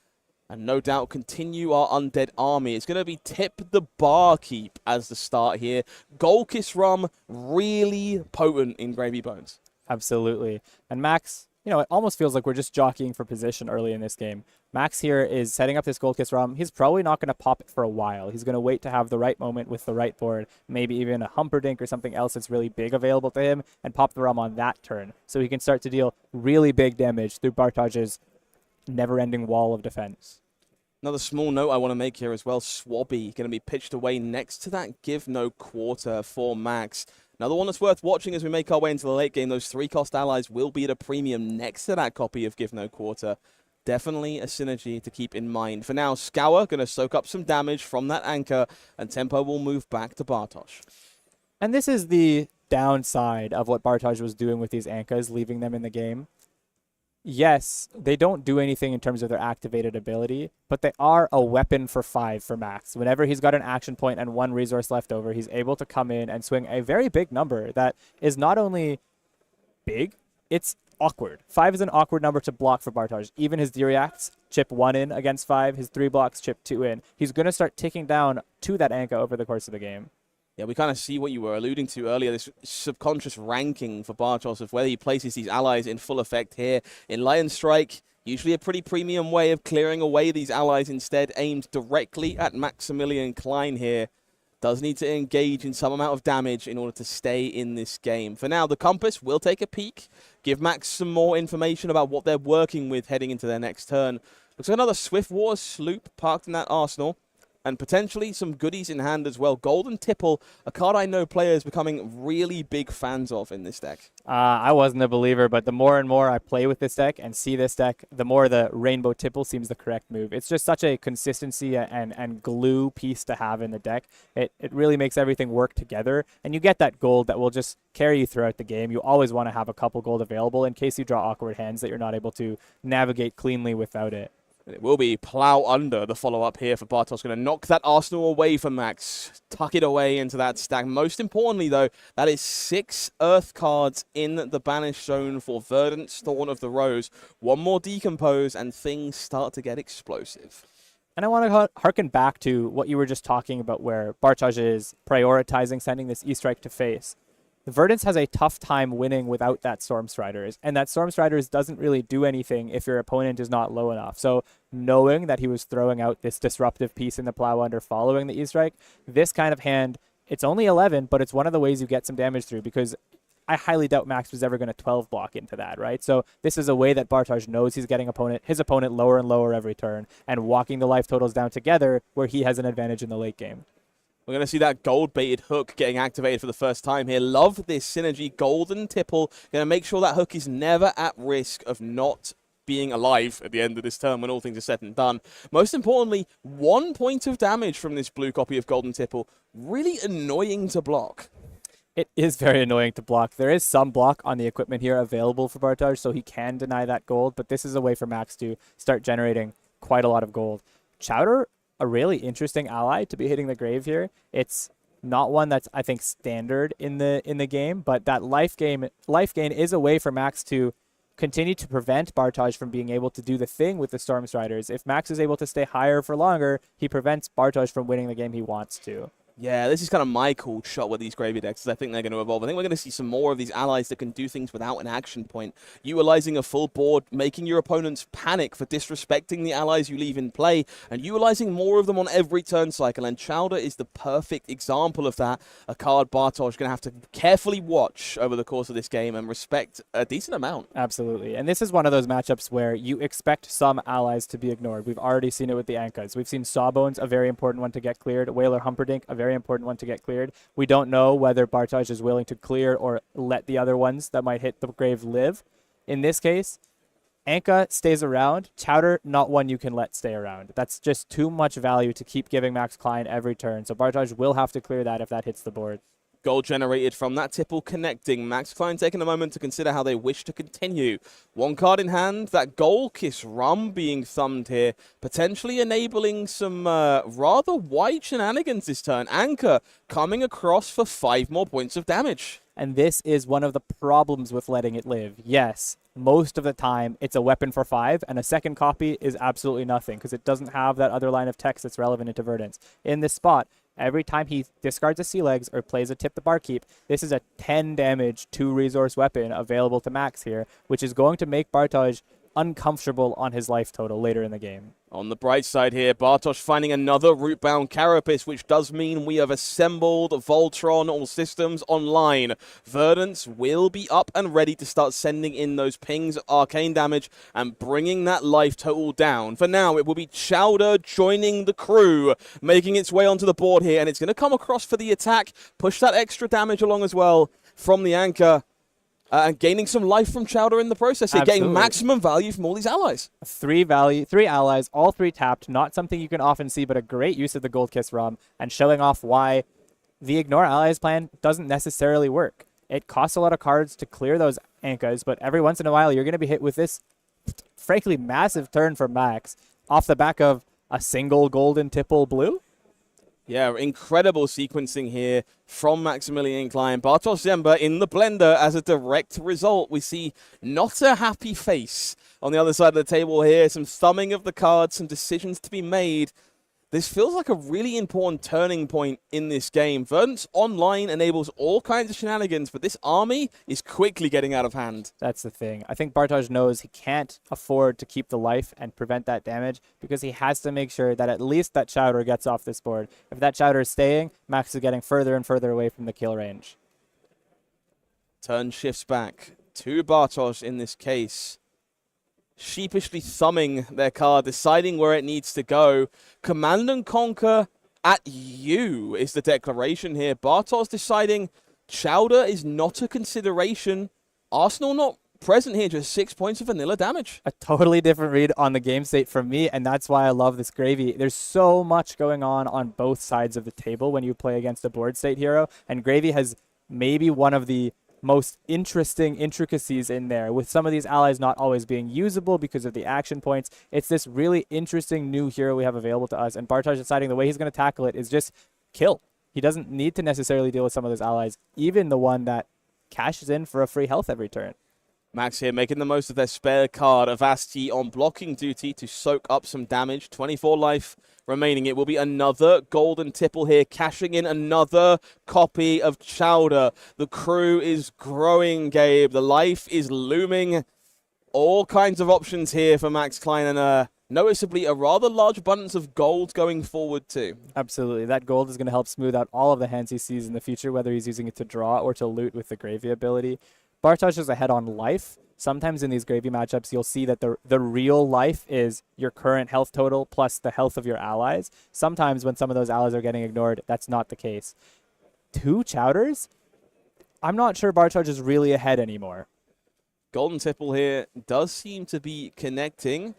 And no doubt continue our undead army. It's going to be Tip the Barkeep as the start here. Golkiss Rum, really potent in Gravy Bones. Absolutely. And Max, you know, it almost feels like we're just jockeying for position early in this game. Max here is setting up this Golkiss Rum. He's probably not going to pop it for a while. He's going to wait to have the right moment with the right board, maybe even a Humperdinck or something else that's really big available to him, and pop the Rum on that turn. So he can start to deal really big damage through Bartosz's never-ending wall of defense. Another small note I want to make here as well. Swabby going to be pitched away next to that Give No Quarter for Max. Another one that's worth watching as we make our way into the late game. Those 3-cost allies will be at a premium next to that copy of Give No Quarter. Definitely a synergy to keep in mind. For now, Scour going to soak up some damage from that Anchor, and tempo will move back to Bartosz. And this is the downside of what Bartosz was doing with these Ankas, leaving them in the game. Yes, they don't do anything in terms of their activated ability, but they are a weapon for 5 for Max. Whenever he's got an action point and 1 resource left over, he's able to come in and swing a very big number that is not only big, it's awkward. 5 is an awkward number to block for Bartosz. Even his D-Reacts chip 1 in against 5. His 3 blocks chip 2 in. He's going to start ticking down to that Anka over the course of the game. Yeah, we kind of see what you were alluding to earlier, this subconscious ranking for Bartosz of whether he places these allies in full effect here. In Lion Strike, usually a pretty premium way of clearing away these allies, instead aimed directly at Maximilian Klein here. Does need to engage in some amount of damage in order to stay in this game. For now, the Compass will take a peek, give Max some more information about what they're working with heading into their next turn. Looks like another Swiftwater sloop parked in that arsenal, and potentially some goodies in hand as well. Golden Tipple, a card I know players becoming really big fans of in this deck. I wasn't a believer, but the more and more I play with this deck and see this deck, the more the Rainbow Tipple seems the correct move. It's just such a consistency and glue piece to have in the deck. It really makes everything work together, and you get that gold that will just carry you throughout the game. You always want to have a couple gold available in case you draw awkward hands that you're not able to navigate cleanly without it. It will be Plow Under, the follow-up here for Bartosz. Going to knock that arsenal away from Max. Tuck it away into that stack. Most importantly, though, that is 6 Earth cards in the Banished Zone for Verdance, Thorn of the Rose. One more Decompose, and things start to get explosive. And I want to harken back to what you were just talking about, where Bartosz is prioritizing sending this E-Strike to face. The Verdance has a tough time winning without that Storm Striders, and that Storm Striders doesn't really do anything if your opponent is not low enough. So knowing that he was throwing out this disruptive piece in the Plow Under following the E-Strike, this kind of hand, it's only 11, but it's one of the ways you get some damage through, because I highly doubt Max was ever going to 12 block into that, right? So this is a way that Bartosz knows he's getting his opponent lower and lower every turn, and walking the life totals down together where he has an advantage in the late game. We're going to see that gold-baited hook getting activated for the first time here. Love this synergy. Golden Tipple. Going to make sure that hook is never at risk of not being alive at the end of this turn when all things are said and done. Most importantly, 1 point of damage from this blue copy of Golden Tipple. Really annoying to block. It is very annoying to block. There is some block on the equipment here available for Bartosz, so he can deny that gold, but this is a way for Max to start generating quite a lot of gold. Chowder, a really interesting ally to be hitting the grave here. It's not one that's, I think, standard in the game, but that life gain is a way for Max to continue to prevent Bartosz from being able to do the thing with the Storm Striders. If Max is able to stay higher for longer, he prevents Bartosz from winning the game he wants to. Yeah, this is kind of my cool shot with these gravy decks. I think they're going to evolve. I think we're going to see some more of these allies that can do things without an action point. Utilizing a full board, making your opponents panic for disrespecting the allies you leave in play, and utilizing more of them on every turn cycle. And Chowder is the perfect example of that. A card Bartosz going to have to carefully watch over the course of this game and respect a decent amount. Absolutely. And this is one of those matchups where you expect some allies to be ignored. We've already seen it with the Ankas. We've seen Sawbones, a very important one to get cleared. Whaler Humperdinck, a very important one to get cleared. We don't know whether Bartosz is willing to clear or let the other ones that might hit the grave live. In this case, Anka stays around. Chowder, not one you can let stay around. That's just too much value to keep giving Max Klein every turn. So Bartosz will have to clear that if that hits the board. Goal generated from that Tipple connecting. Max Klein taking a moment to consider how they wish to continue. One card in hand, that Goal Kiss Rum being thumbed here, potentially enabling some rather wide shenanigans this turn. Anka coming across for 5 more points of damage. And this is one of the problems with letting it live. Yes, most of the time it's a weapon for 5, and a second copy is absolutely nothing because it doesn't have that other line of text that's relevant into Verdance. In this spot, every time he discards a Sea Legs or plays a Tip the Barkeep, this is a 10 damage 2-resource weapon available to Max here, which is going to make Bartosz uncomfortable on his life total later in the game. On the bright side here, Bartosz finding another root-bound Carapace, which does mean we have assembled Voltron, all systems online. Verdance will be up and ready to start sending in those pings, arcane damage, and bringing that life total down. For now, it will be Chowder joining the crew, making its way onto the board here, and it's going to come across for the attack, push that extra damage along as well from the anchor. And gaining some life from Chowder in the process here, getting maximum value from all these allies. 3 allies, all 3 tapped, not something you can often see, but a great use of the Gold Kiss Rum, and showing off why the Ignore Allies plan doesn't necessarily work. It costs a lot of cards to clear those Ankas, but every once in a while you're going to be hit with this, frankly, massive turn from Max, off the back of a single Golden Tipple blue. Yeah, incredible sequencing here from Maximilian Klein. Bartosz Ziemba in the blender as a direct result. We see not a happy face on the other side of the table here. Some thumbing of the cards, some decisions to be made. This feels like a really important turning point in this game. Verdance Online enables all kinds of shenanigans, but this army is quickly getting out of hand. That's the thing. I think Bartosz knows he can't afford to keep the life and prevent that damage because he has to make sure that at least that Chowder gets off this board. If that Chowder is staying, Max is getting further and further away from the kill range. Turn shifts back to Bartosz in this case. Sheepishly thumbing their card, deciding where it needs to go. Command and conquer at you is the declaration here. Bartosz deciding Chowder is not a consideration. Arsenal not present here, just 6 points of vanilla damage. A totally different read on the game state from me, and that's why I love this Gravy. There's so much going on both sides of the table when you play against a board state hero, and Gravy has maybe one of the most interesting intricacies in there, with some of these allies not always being usable because of the action points. It's this really interesting new hero we have available to us, and Bartosz deciding the way he's going to tackle it is just kill. He doesn't need to necessarily deal with some of those allies, even the one that cashes in for a free health every turn. Max here making the most of their spare card. Avasti on blocking duty to soak up some damage. 24 life remaining. It will be another golden tipple here, cashing in another copy of Chowder. The crew is growing, Gabe. The life is looming. All kinds of options here for Max Klein, and noticeably a rather large abundance of gold going forward too. Absolutely. That gold is going to help smooth out all of the hands he sees in the future, whether he's using it to draw or to loot with the Gravy ability. Bartosz is ahead on life. Sometimes in these Gravy matchups, you'll see that the real life is your current health total plus the health of your allies. Sometimes when some of those allies are getting ignored, that's not the case. 2 Chowders? I'm not sure Bartosz is really ahead anymore. Golden tipple here does seem to be connecting.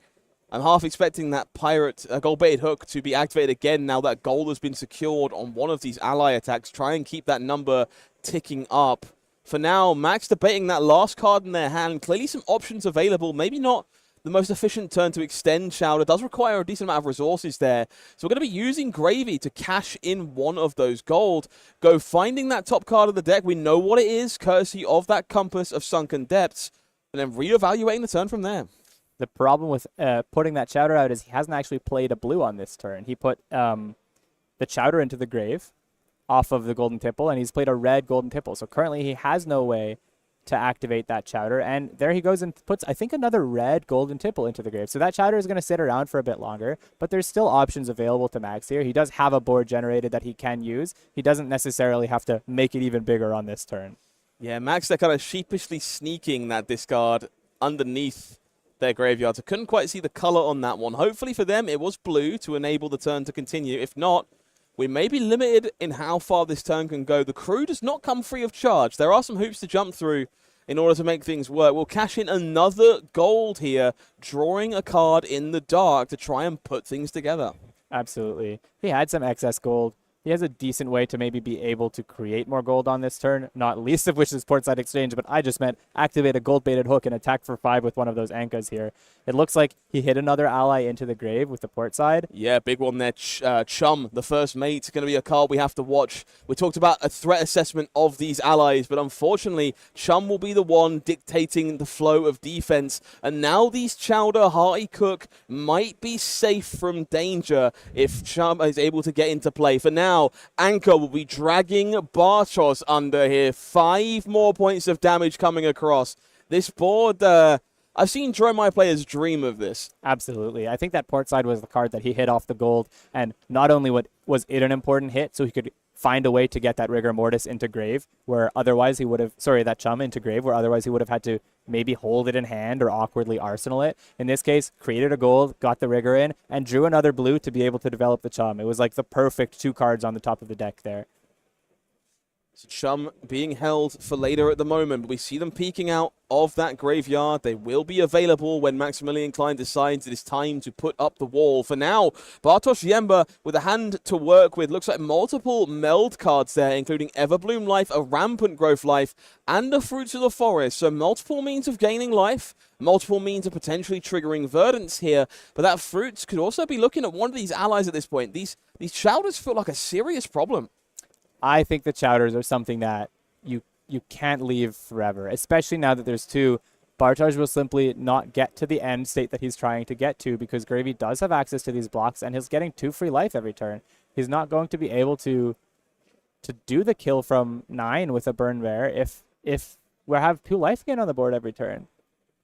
I'm half expecting that pirate gold-baited hook to be activated again now that gold has been secured on one of these ally attacks. Try and keep that number ticking up. For now, Max debating that last card in their hand. Clearly some options available. Maybe not the most efficient turn to extend Chowder. Does require a decent amount of resources there. So we're going to be using Gravy to cash in one of those gold. Go finding that top card of the deck. We know what it is, courtesy of that Compass of Sunken Depths. And then reevaluating the turn from there. The problem with putting that Chowder out is he hasn't actually played a blue on this turn. He put the Chowder into the grave off of the golden tipple, and he's played a red golden tipple. So currently he has no way to activate that Chowder, and there he goes and puts, I think, another red golden tipple into the grave. So that Chowder is going to sit around for a bit longer, but there's still options available to Max here. He does have a board generated that he can use. He doesn't necessarily have to make it even bigger on this turn. Yeah, Max, they're kind of sheepishly sneaking that discard underneath their graveyards. I couldn't quite see the color on that one. Hopefully for them, it was blue to enable the turn to continue. If not, we may be limited in how far this turn can go. The crew does not come free of charge. There are some hoops to jump through in order to make things work. We'll cash in another gold here, drawing a card in the dark to try and put things together. Absolutely. He had some excess gold. He has a decent way to maybe be able to create more gold on this turn, not least of which is Portside Exchange, but I just meant activate a gold-baited hook and attack for 5 with one of those Ankas here. It looks like he hit another ally into the grave with the Portside. Yeah, big one there. Chum, the first mate, going to be a card we have to watch. We talked about a threat assessment of these allies, but unfortunately, Chum will be the one dictating the flow of defense. And now these Chowder Hearty Cook might be safe from danger if Chum is able to get into play. For now, Anchor will be dragging Bartosz under here. 5 more points of damage coming across. This board, I've seen Dromai players dream of this. Absolutely. I think that Portside was the card that he hit off the gold, and not only was it an important hit, so he could find a way to get that Rigor Mortis into grave, where otherwise he would have, that Chum into grave, where otherwise he would have had to maybe hold it in hand or awkwardly arsenal it. In this case, created a gold, got the Rigor in, and drew another blue to be able to develop the Chum. It was like the perfect 2 cards on the top of the deck there. So Chum being held for later at the moment, but we see them peeking out of that graveyard. They will be available when Maximilian Klein decides it is time to put up the wall. For now, Bartosz Ziemba with a hand to work with. Looks like multiple meld cards there, including Everbloom Life, a Rampant Growth Life, and a Fruits of the Forest. So multiple means of gaining life, multiple means of potentially triggering Verdance here. But that Fruits could also be looking at one of these allies at this point. These Chowders feel like a serious problem. I think the Chowders are something that you can't leave forever, especially now that there's 2 Bartosz will simply not get to the end state that he's trying to get to because Gravy does have access to these blocks and he's getting 2 free life every turn. He's not going to be able to do the kill from 9 with a Burn Bear if we have 2 life gain on the board every turn.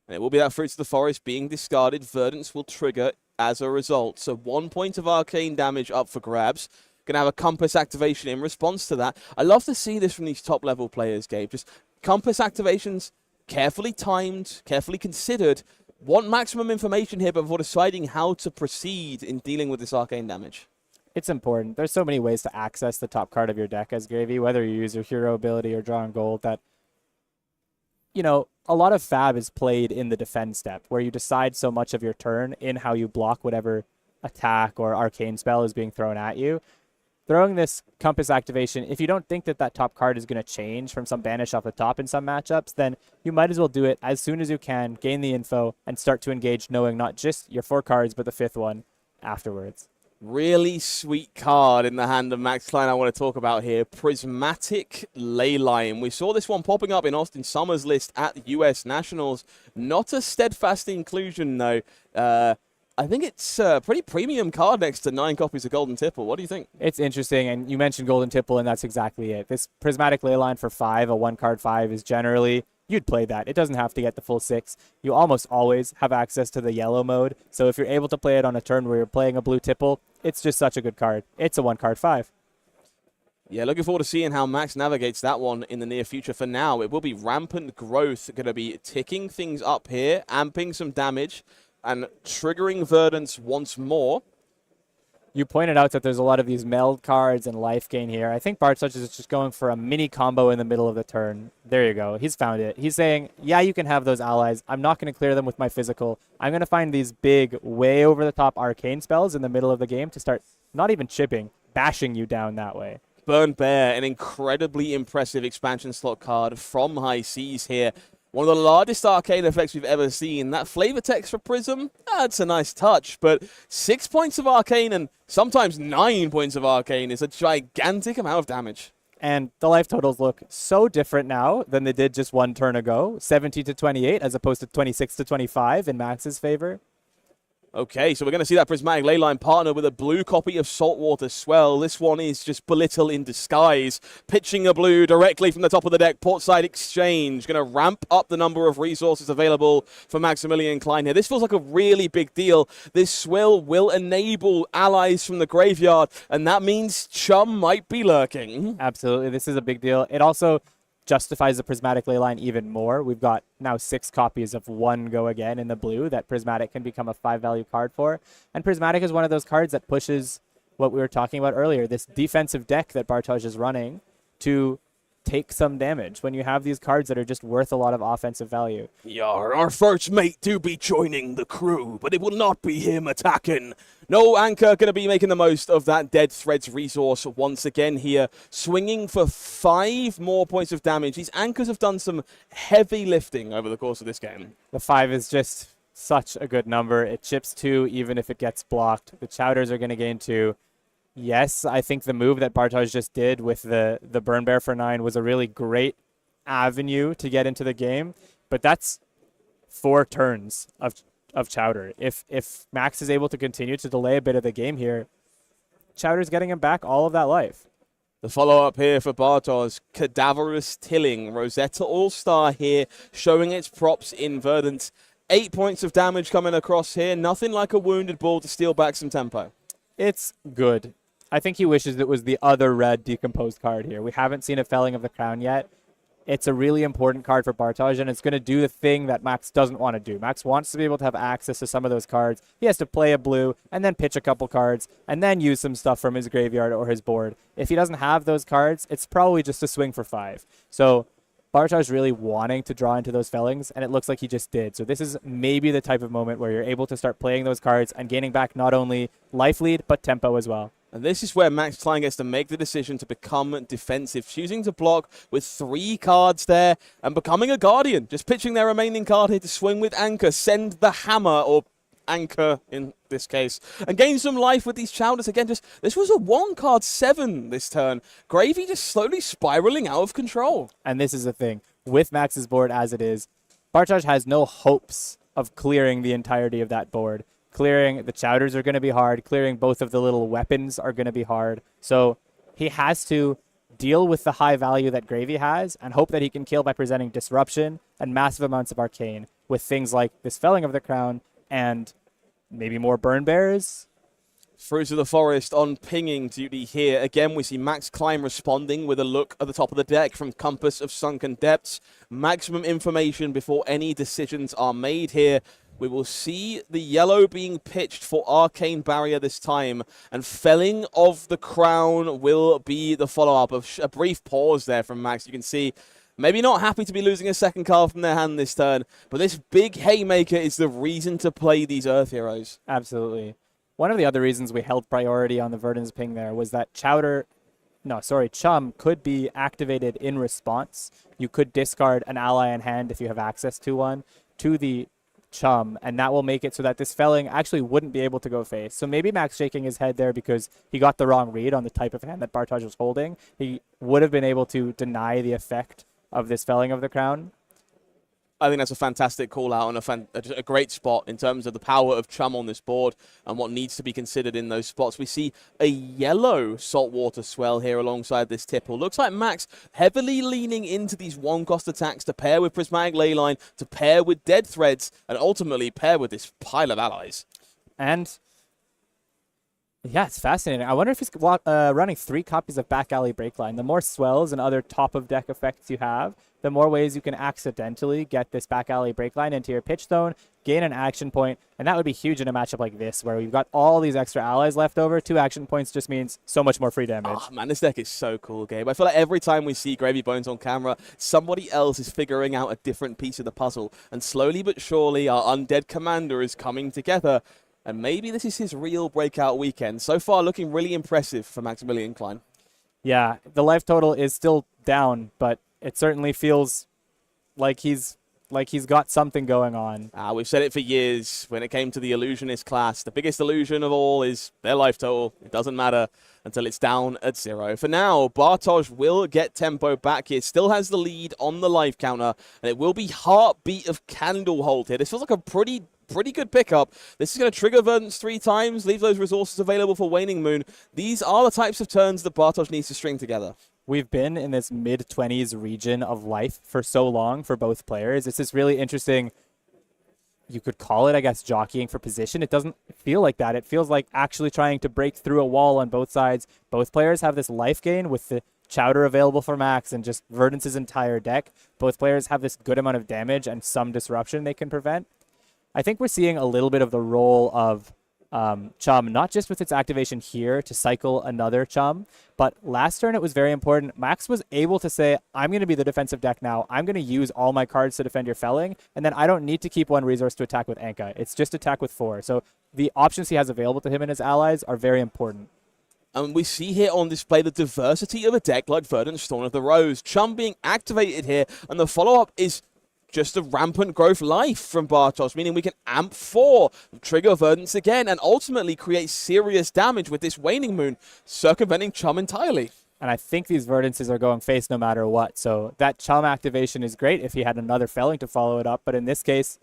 And it will be that Fruits of the Forest being discarded. Verdance will trigger as a result. So 1 point of arcane damage up for grabs. Going to have a Compass activation in response to that. I love to see this from these top-level players, Gabe. Just Compass activations, carefully timed, carefully considered. Want maximum information here before deciding how to proceed in dealing with this arcane damage. It's important. There's so many ways to access the top card of your deck as Gravy, whether you use your hero ability or drawing gold, that, you know, a lot of Fab is played in the defend step, where you decide so much of your turn in how you block whatever attack or arcane spell is being thrown at you. Throwing this Compass activation, if you don't think that that top card is going to change from some banish off the top in some matchups, then you might as well do it as soon as you can, gain the info, and start to engage knowing not just your 4 cards, but the 5th one afterwards. Really sweet card in the hand of Max Klein I want to talk about here. Prismatic Leyline. We saw this one popping up in Austin Summers' list at the US Nationals. Not a steadfast inclusion, though. I think it's a pretty premium card next to 9 copies of Golden Tipple. What do you think? It's interesting, and you mentioned Golden Tipple, and that's exactly it. This Prismatic Leyline for 5, a 1-card 5, is generally, you'd play that. It doesn't have to get the full 6. You almost always have access to the yellow mode, so if you're able to play it on a turn where you're playing a blue Tipple, it's just such a good card. It's a 1-card 5. Yeah, looking forward to seeing how Max navigates that one in the near future. For now, it will be Rampant Growth, going to be ticking things up here, amping some damage, and triggering Verdance once more. You pointed out that there's a lot of these meld cards and life gain here. I think Bartosz is just going for a mini combo in the middle of the turn. There you go. He's found it. He's saying, yeah, you can have those allies. I'm not going to clear them with my physical. I'm going to find these big, way over-the-top arcane spells in the middle of the game to start not even chipping, bashing you down that way. Burn Bear, an incredibly impressive expansion slot card from High Seas here. One of the largest arcane effects we've ever seen. That flavor text for Prism, that's a nice touch, but 6 points of arcane and sometimes 9 points of arcane is a gigantic amount of damage. And the life totals look so different now than they did just 1 turn ago. 70 to 28 as opposed to 26 to 25 in Max's favor. Okay, so we're going to see that Prismatic Leyline partner with a blue copy of Saltwater Swell. This one is just Belittle in disguise. Pitching a blue directly from the top of the deck. Portside Exchange. Going to ramp up the number of resources available for Maximilian Klein here. This feels like a really big deal. This Swill will enable allies from the graveyard, and that means Chum might be lurking. Absolutely, this is a big deal. It also justifies the Prismatic Leyline even more. We've got now 6 copies of One Go Again in the blue that Prismatic can become a 5-value card for. And Prismatic is one of those cards that pushes what we were talking about earlier, this defensive deck that Bartosz is running to take some damage when you have these cards that are just worth a lot of offensive value. Yar, our first mate to be joining the crew, but it will not be him attacking. No Anchor going to be making the most of that Dead Threads resource once again here, swinging for 5 more points of damage. These Anchors have done some heavy lifting over the course of this game. The 5 is just such a good number. It chips 2 even if it gets blocked. The Chowders are going to gain 2. Yes, I think the move that Bartosz just did with the Burn Bear for 9 was a really great avenue to get into the game, but that's 4 turns of Chowder. If Max is able to continue to delay a bit of the game here, Chowder's getting him back all of that life. The follow-up here for Bartosz, Cadaverous Tilling. Rosetta All-Star here, showing its props in Verdance. 8 points of damage coming across here. Nothing like a Wounded Bull to steal back some tempo. It's good. I think he wishes it was the other red decomposed card here. We haven't seen a Felling of the Crown yet. It's a really important card for Bartosz, and it's going to do the thing that Max doesn't want to do. Max wants to be able to have access to some of those cards. He has to play a blue and then pitch a couple cards and then use some stuff from his graveyard or his board. If he doesn't have those cards, it's probably just a swing for 5. So Bartosz really wanting to draw into those Fellings, and it looks like he just did. So this is maybe the type of moment where you're able to start playing those cards and gaining back not only life lead, but tempo as well. And this is where Max Klein gets to make the decision to become defensive, choosing to block with 3 cards there and becoming a Guardian. Just pitching their remaining card here to swing with Anchor, send the hammer, or Anchor in this case, and gain some life with these Chowders. Again, this was a 1-card 7 this turn. Gravy just slowly spiraling out of control. And this is the thing. With Max's board as it is, Bartosz has no hopes of clearing the entirety of that board. Clearing the chowders are going to be hard. Clearing both of the little weapons are going to be hard. So he has to deal with the high value that Gravy has and hope that he can kill by presenting disruption and massive amounts of arcane with things like this Felling of the Crown and maybe more Burn Bears. Fruits of the Forest on pinging duty here. Again, we see Max Klein responding with a look at the top of the deck from Compass of Sunken Depths. Maximum information before any decisions are made here. We will see the yellow being pitched for Arcane Barrier this time, and Felling of the Crown will be the follow-up. A brief pause there from Max. You can see maybe not happy to be losing a second card from their hand this turn, but this big Haymaker is the reason to play these Earth Heroes. Absolutely. One of the other reasons we held priority on the Verdance ping there was that Chum could be activated in response. You could discard an ally in hand if you have access to one to the Chum, and that will make it so that this Felling actually wouldn't be able to go face. So maybe Max shaking his head there because he got the wrong read on the type of hand that Bartosz was holding. He would have been able to deny the effect of this Felling of the Crown. I think that's a fantastic call out and a great spot in terms of the power of Chum on this board and what needs to be considered in those spots. We see a yellow Saltwater Swell here alongside this Tipple. Looks like Max heavily leaning into these one-cost attacks to pair with Prismatic Leyline, to pair with Dead Threads, and ultimately pair with this pile of allies. And yeah, it's fascinating. I wonder if he's running 3 copies of Back Alley Breakline. The more swells and other top-of-deck effects you have, the more ways you can accidentally get this Back Alley Breakline into your pitch zone, gain an action point, and that would be huge in a matchup like this, where we've got all these extra allies left over. 2 action points just means so much more free damage. Oh, man, this deck is so cool, Gabe. I feel like every time we see Gravy Bones on camera, somebody else is figuring out a different piece of the puzzle, and slowly but surely our undead commander is coming together. And maybe this is his real breakout weekend. So far, looking really impressive for Maximilian Klein. Yeah, the life total is still down, but it certainly feels like he's got something going on. We've said it for years when it came to the Illusionist class. The biggest illusion of all is their life total. It doesn't matter until it's down at 0. For now, Bartosz will get tempo back here. Still has the lead on the life counter, and it will be Heartbeat of Candlehold here. This feels like a pretty good pickup. This is going to trigger Verdance 3 times, leave those resources available for Waning Moon. These are the types of turns that Bartosz needs to string together. We've been in this mid-20s region of life for so long for both players. It's this really interesting, you could call it, I guess, jockeying for position. It doesn't feel like that. It feels like actually trying to break through a wall on both sides. Both players have this life gain with the Chowder available for Max and just Verdance's entire deck. Both players have this good amount of damage and some disruption they can prevent. I think we're seeing a little bit of the role of Chum, not just with its activation here to cycle another Chum, but last turn it was very important. Max was able to say, I'm going to be the defensive deck now. I'm going to use all my cards to defend your Felling, and then I don't need to keep 1 resource to attack with Anka. It's just attack with 4. So the options he has available to him and his allies are very important. And we see here on display the diversity of a deck like Verdance Thorn of the Rose. Chum being activated here, and the follow-up is just a rampant growth life from Bartosz, meaning we can amp 4, trigger Verdance again, and ultimately create serious damage with this Waning Moon, circumventing Chum entirely. And I think these Verdances are going face no matter what, so that Chum activation is great if he had another Felling to follow it up, but in this case,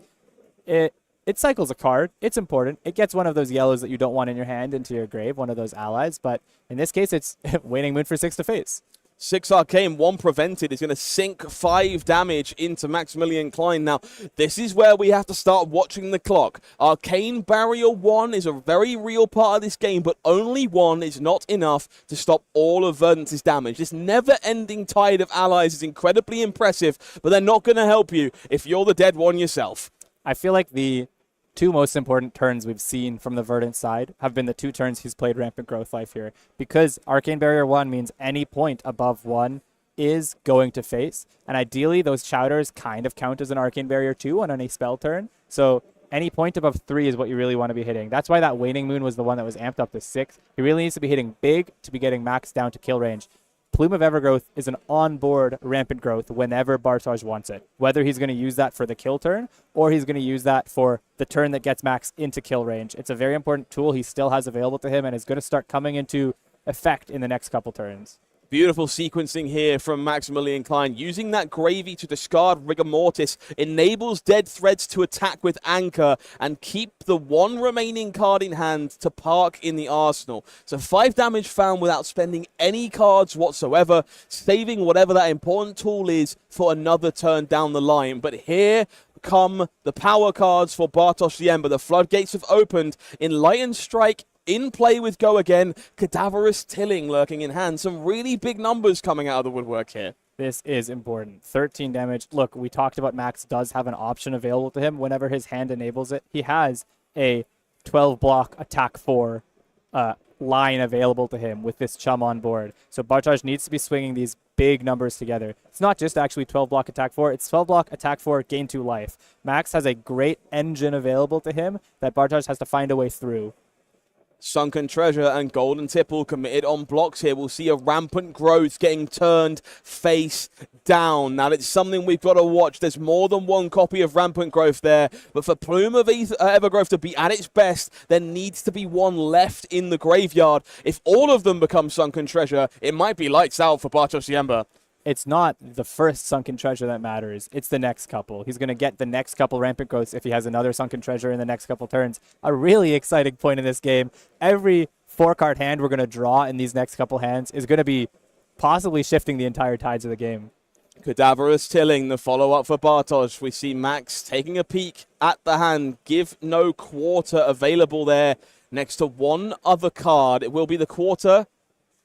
it cycles a card. It's important. It gets one of those yellows that you don't want in your hand into your grave, one of those allies, but in this case, it's Waning Moon for 6 to face. 6 Arcane, 1 Prevented is going to sink 5 damage into Maximilian Klein. Now, this is where we have to start watching the clock. Arcane Barrier 1 is a very real part of this game, but only 1 is not enough to stop all of Verdance's damage. This never-ending tide of allies is incredibly impressive, but they're not going to help you if you're the dead one yourself. I feel like the 2 most important turns we've seen from the Verdance side have been the 2 turns he's played Rampant Growth Life here. Because Arcane Barrier 1 means any point above 1 is going to face. And ideally, those Chowders kind of count as an Arcane Barrier 2 on any spell turn. So any point above 3 is what you really want to be hitting. That's why that Waning Moon was the one that was amped up to 6. He really needs to be hitting big to be getting Max down to kill range. Plume of Evergrowth is an on-board Rampant Growth whenever Bartosz wants it. Whether he's going to use that for the kill turn, or he's going to use that for the turn that gets Max into kill range. It's a very important tool he still has available to him and is going to start coming into effect in the next couple turns. Beautiful sequencing here from Maximilian Klein. Using that gravy to discard Rigor Mortis enables Dead Threads to attack with Anchor and keep the one remaining card in hand to park in the arsenal. So 5 damage found without spending any cards whatsoever, saving whatever that important tool is for another turn down the line. But here come the power cards for Bartosz Ziemba. The floodgates have opened. Enlightened Strike in play with Go Again, Cadaverous Tilling lurking in hand. Some really big numbers coming out of the woodwork here. This is important. 13 damage. Look, we talked about Max does have an option available to him whenever his hand enables it. He has a 12 block attack 4 line available to him with this chum on board. So Bartosz needs to be swinging these big numbers together. It's not just actually 12 block attack 4, it's 12 block attack 4, gain 2 life. Max has a great engine available to him that Bartosz has to find a way through. Sunken Treasure and Golden Tipple committed on blocks here. We'll see a rampant growth getting turned face down. Now, it's something we've got to watch. There's more than one copy of Rampant Growth there, but for Plume of Evergrowth to be at its best, there needs to be one left in the graveyard. If all of them become Sunken Treasure, it might be lights out for Bartosz Ziemba. It's not the first Sunken Treasure that matters. It's the next couple. He's going to get the next couple Rampant Growths if he has another Sunken Treasure in the next couple turns. A really exciting point in this game. Every 4-card hand we're going to draw in these next couple hands is going to be possibly shifting the entire tides of the game. Cadaverous Tilling, the follow-up for Bartosz. We see Max taking a peek at the hand. Give no quarter available there next to one other card. It will be the quarter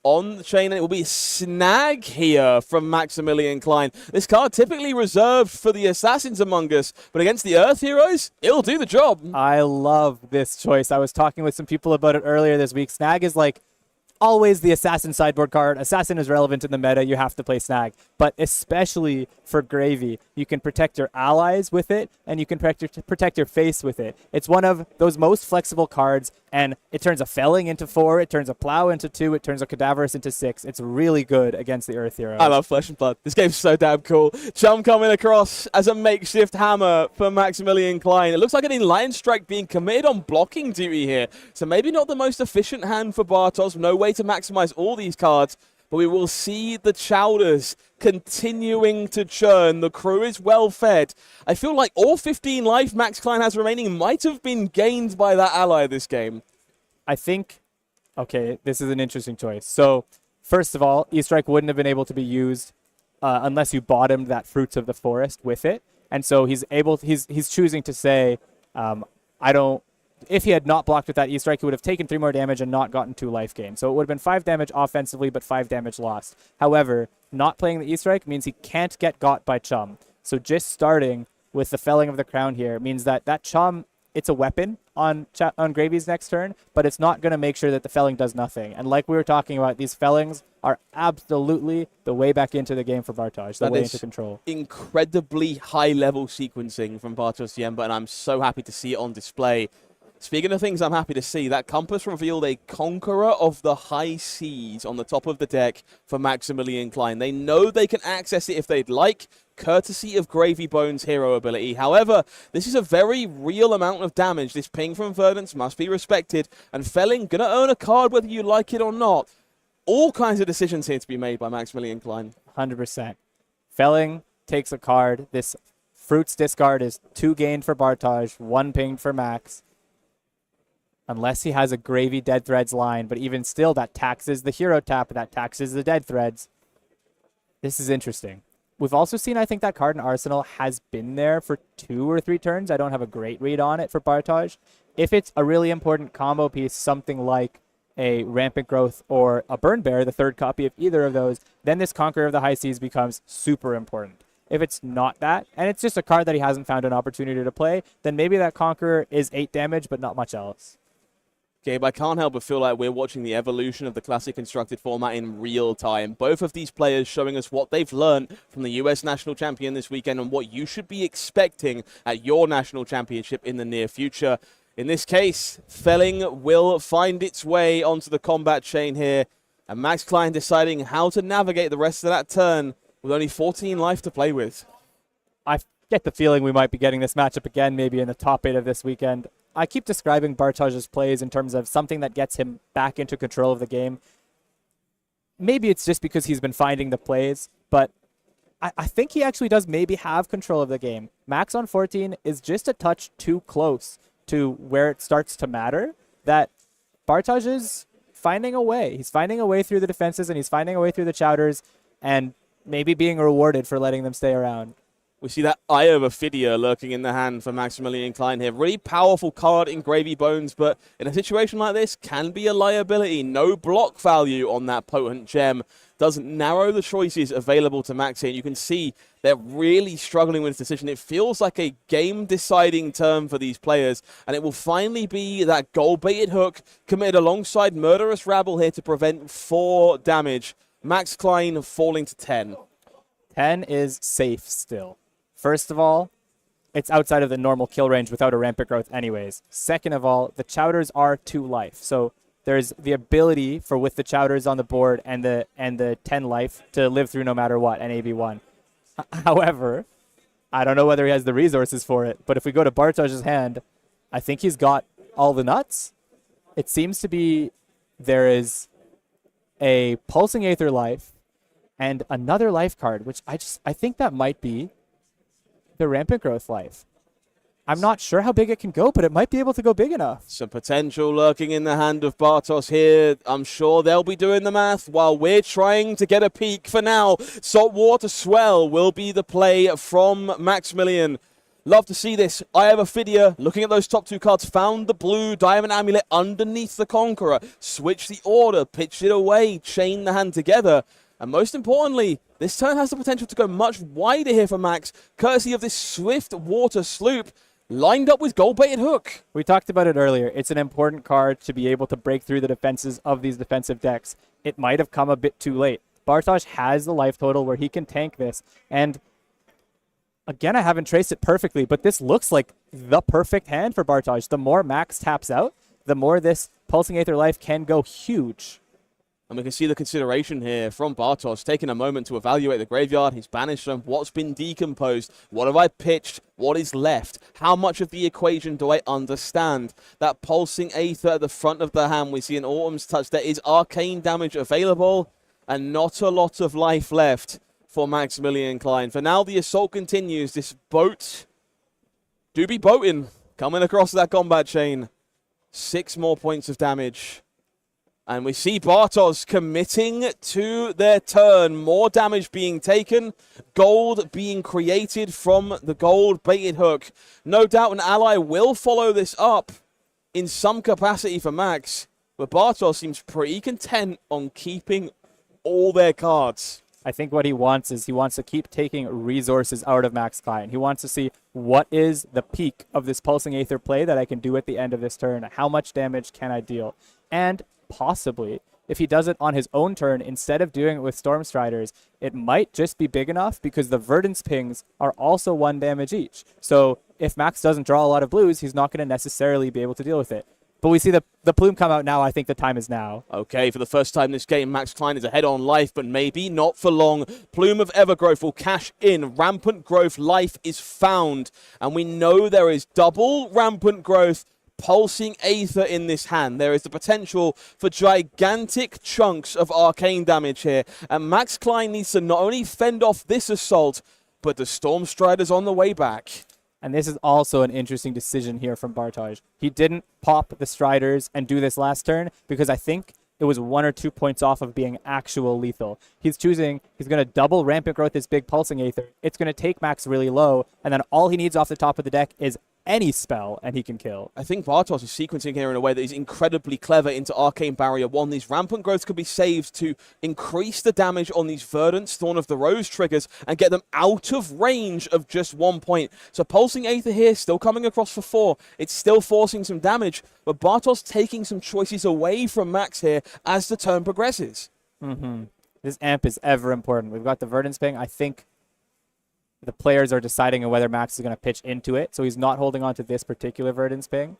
on the chain, and it will be Snag here from Maximilian Klein. This card typically reserved for the Assassins among us, but against the Earth Heroes, it'll do the job. I love this choice. I was talking with some people about it earlier this week. Snag is like always the Assassin sideboard card. Assassin is relevant in the meta. You have to play Snag. But especially for Gravy, you can protect your allies with it, and you can protect your face with it. It's one of those most flexible cards, and it turns a Felling into 4, it turns a Plow into 2, it turns a Cadaverous into 6. It's really good against the Earth Heroes. I love Flesh and Blood. This game's so damn cool. Chum coming across as a makeshift hammer for Maximilian Klein. It looks like an Enlightened Strike being committed on blocking duty here. So maybe not the most efficient hand for Bartosz. No way to maximize all these cards. But we will see the chowders continuing to churn. The crew is well fed. I feel like all 15 life Max Klein has remaining might have been gained by that ally this game. I think, okay, this is an interesting choice. So, first of all, E-Strike wouldn't have been able to be used unless you bottomed that Fruits of the Forest with it. And so he's choosing to say, if he had not blocked with that E-Strike, he would have taken 3 more damage and not gotten 2 life gain. So it would have been 5 damage offensively, but 5 damage lost. However, not playing the E-Strike means he can't get got by Chum. So just starting with the Felling of the Crown here means that Chum, it's a weapon on Gravy's next turn, but it's not going to make sure that the Felling does nothing. And like we were talking about, these Fellings are absolutely the way back into the game for Bartosz, the way into control. Incredibly high-level sequencing from Bartosz Ziemba, and I'm so happy to see it on display. Speaking of things I'm happy to see, that Compass revealed a Conqueror of the High Seas on the top of the deck for Maximilian Klein. They know they can access it if they'd like, courtesy of Gravy Bones' hero ability. However, this is a very real amount of damage. This ping from Verdance must be respected, and Felling gonna earn a card whether you like it or not. All kinds of decisions here to be made by Maximilian Klein. 100%. Felling takes a card. This Fruits discard is 2 gained for Bartosz, 1 pinged for Max. Unless he has a Gravy Dead Threads line, but even still, that taxes the hero tap, that taxes the Dead Threads. This is interesting. We've also seen, I think, that card in Arsenal has been there for 2 or 3 turns. I don't have a great read on it for Bartosz. If it's a really important combo piece, something like a Rampant Growth or a Burn Bear, the 3rd copy of either of those, then this Conqueror of the High Seas becomes super important. If it's not that, and it's just a card that he hasn't found an opportunity to play, then maybe that Conqueror is 8 damage, but not much else. Gabe, I can't help but feel like we're watching the evolution of the Classic Constructed format in real time. Both of these players showing us what they've learned from the US National Champion this weekend and what you should be expecting at your National Championship in the near future. In this case, Felling will find its way onto the combat chain here, and Max Klein deciding how to navigate the rest of that turn with only 14 life to play with. I get the feeling we might be getting this matchup again, maybe in the top 8 of this weekend. I keep describing Bartosz's plays in terms of something that gets him back into control of the game. maybe it's just because he's been finding the plays, but I think he actually does maybe have control of the game. Max on 14 is just a touch too close to where it starts to matter, that Bartosz is finding a way. He's finding a way through the defenses, and he's finding a way through the chowders, and maybe being rewarded for letting them stay around. We see that Eye of Ophidia lurking in the hand for Maximilian Klein here. Really powerful card in Gravy Bones, but in a situation like this, can be a liability. No block value on that potent gem. Doesn't narrow the choices available to Max here. You can see they're really struggling with this decision. It feels like a game-deciding turn for these players, and it will finally be that gold-baited hook committed alongside Murderous Rabble here to prevent 4 damage. Max Klein falling to 10. 10 is safe still. First of all, it's outside of the normal kill range without a rampant growth anyways. Second of all, the chowders are 2 life. So there's the ability for, with the chowders on the board and the 10 life, to live through no matter what, and AB1. However, I don't know whether he has the resources for it, but if we go to Bartosz's hand, I think he's got all the nuts. It seems to be there is a Pulsing Aether life and another life card, which I think that might be the Rampant Growth life. I'm not sure how big it can go, but it might be able to go big enough. Some potential lurking in the hand of Bartosz here. I'm sure they'll be doing the math while we're trying to get a peek for now. Saltwater Swell will be the play from Maximilian. Love to see this. Eye of Ophidia, looking at those top 2 cards, found the blue Diamond Amulet underneath the Conqueror. Switched the order, pitched it away, chained the hand together. And most importantly, this turn has the potential to go much wider here for Max, courtesy of this Swift Water Sloop, lined up with gold-baited hook. We talked about it earlier. It's an important card to be able to break through the defenses of these defensive decks. It might have come a bit too late. Bartosz has the life total where he can tank this. And again, I haven't traced it perfectly, but this looks like the perfect hand for Bartosz. The more Max taps out, the more this Pulsing Aether life can go huge. And we can see the consideration here from Bartosz, taking a moment to evaluate the graveyard. He's banished them. What's been decomposed? What have I pitched? What is left? How much of the equation do I understand? That Pulsing Aether at the front of the hand. We see an Autumn's Touch. There is arcane damage available and not a lot of life left for Maximilian Klein. For now, the assault continues. This boat do be boating, coming across that combat chain. 6 more points of damage. And we see Bartosz committing to their turn. More damage being taken. Gold being created from the gold-baited hook. No doubt an ally will follow this up in some capacity for Max. But Bartosz seems pretty content on keeping all their cards. I think what he wants is he wants to keep taking resources out of Max Klein. He wants to see what is the peak of this Pulsing Aether play that I can do at the end of this turn. How much damage can I deal? And possibly, if he does it on his own turn instead of doing it with Stormstriders, it might just be big enough because the Verdance pings are also 1 damage each. So if Max doesn't draw a lot of blues, he's not going to necessarily be able to deal with it. But we see the plume come out now. I think the time is now. Okay, for the first time this game, Max Klein is ahead on life, but maybe not for long. Plume of Evergrowth will cash in. Rampant Growth life is found. And we know there is double Rampant Growth Pulsing Aether in this hand. There is the potential for gigantic chunks of arcane damage here. And Max Klein needs to not only fend off this assault, but the Stormstriders on the way back. And this is also an interesting decision here from Bartosz. He didn't pop the Striders and do this last turn because I think it was 1 or 2 points off of being actual lethal. He's going to double Rampant Growth this big Pulsing Aether. It's going to take Max really low, and then all he needs off the top of the deck is any spell, and he can kill. I think Bartosz is sequencing here in a way that is incredibly clever into Arcane Barrier 1. These Rampant Growths could be saved to increase the damage on these Verdance, Thorn of the Rose triggers and get them out of range of just 1 point. So Pulsing Aether here, still coming across for 4. It's still forcing some damage, but Bartosz taking some choices away from Max here as the turn progresses. This amp is ever important. We've got the Verdance ping. I think the players are deciding on whether Max is going to pitch into it, so he's not holding on to this particular Verdance ping.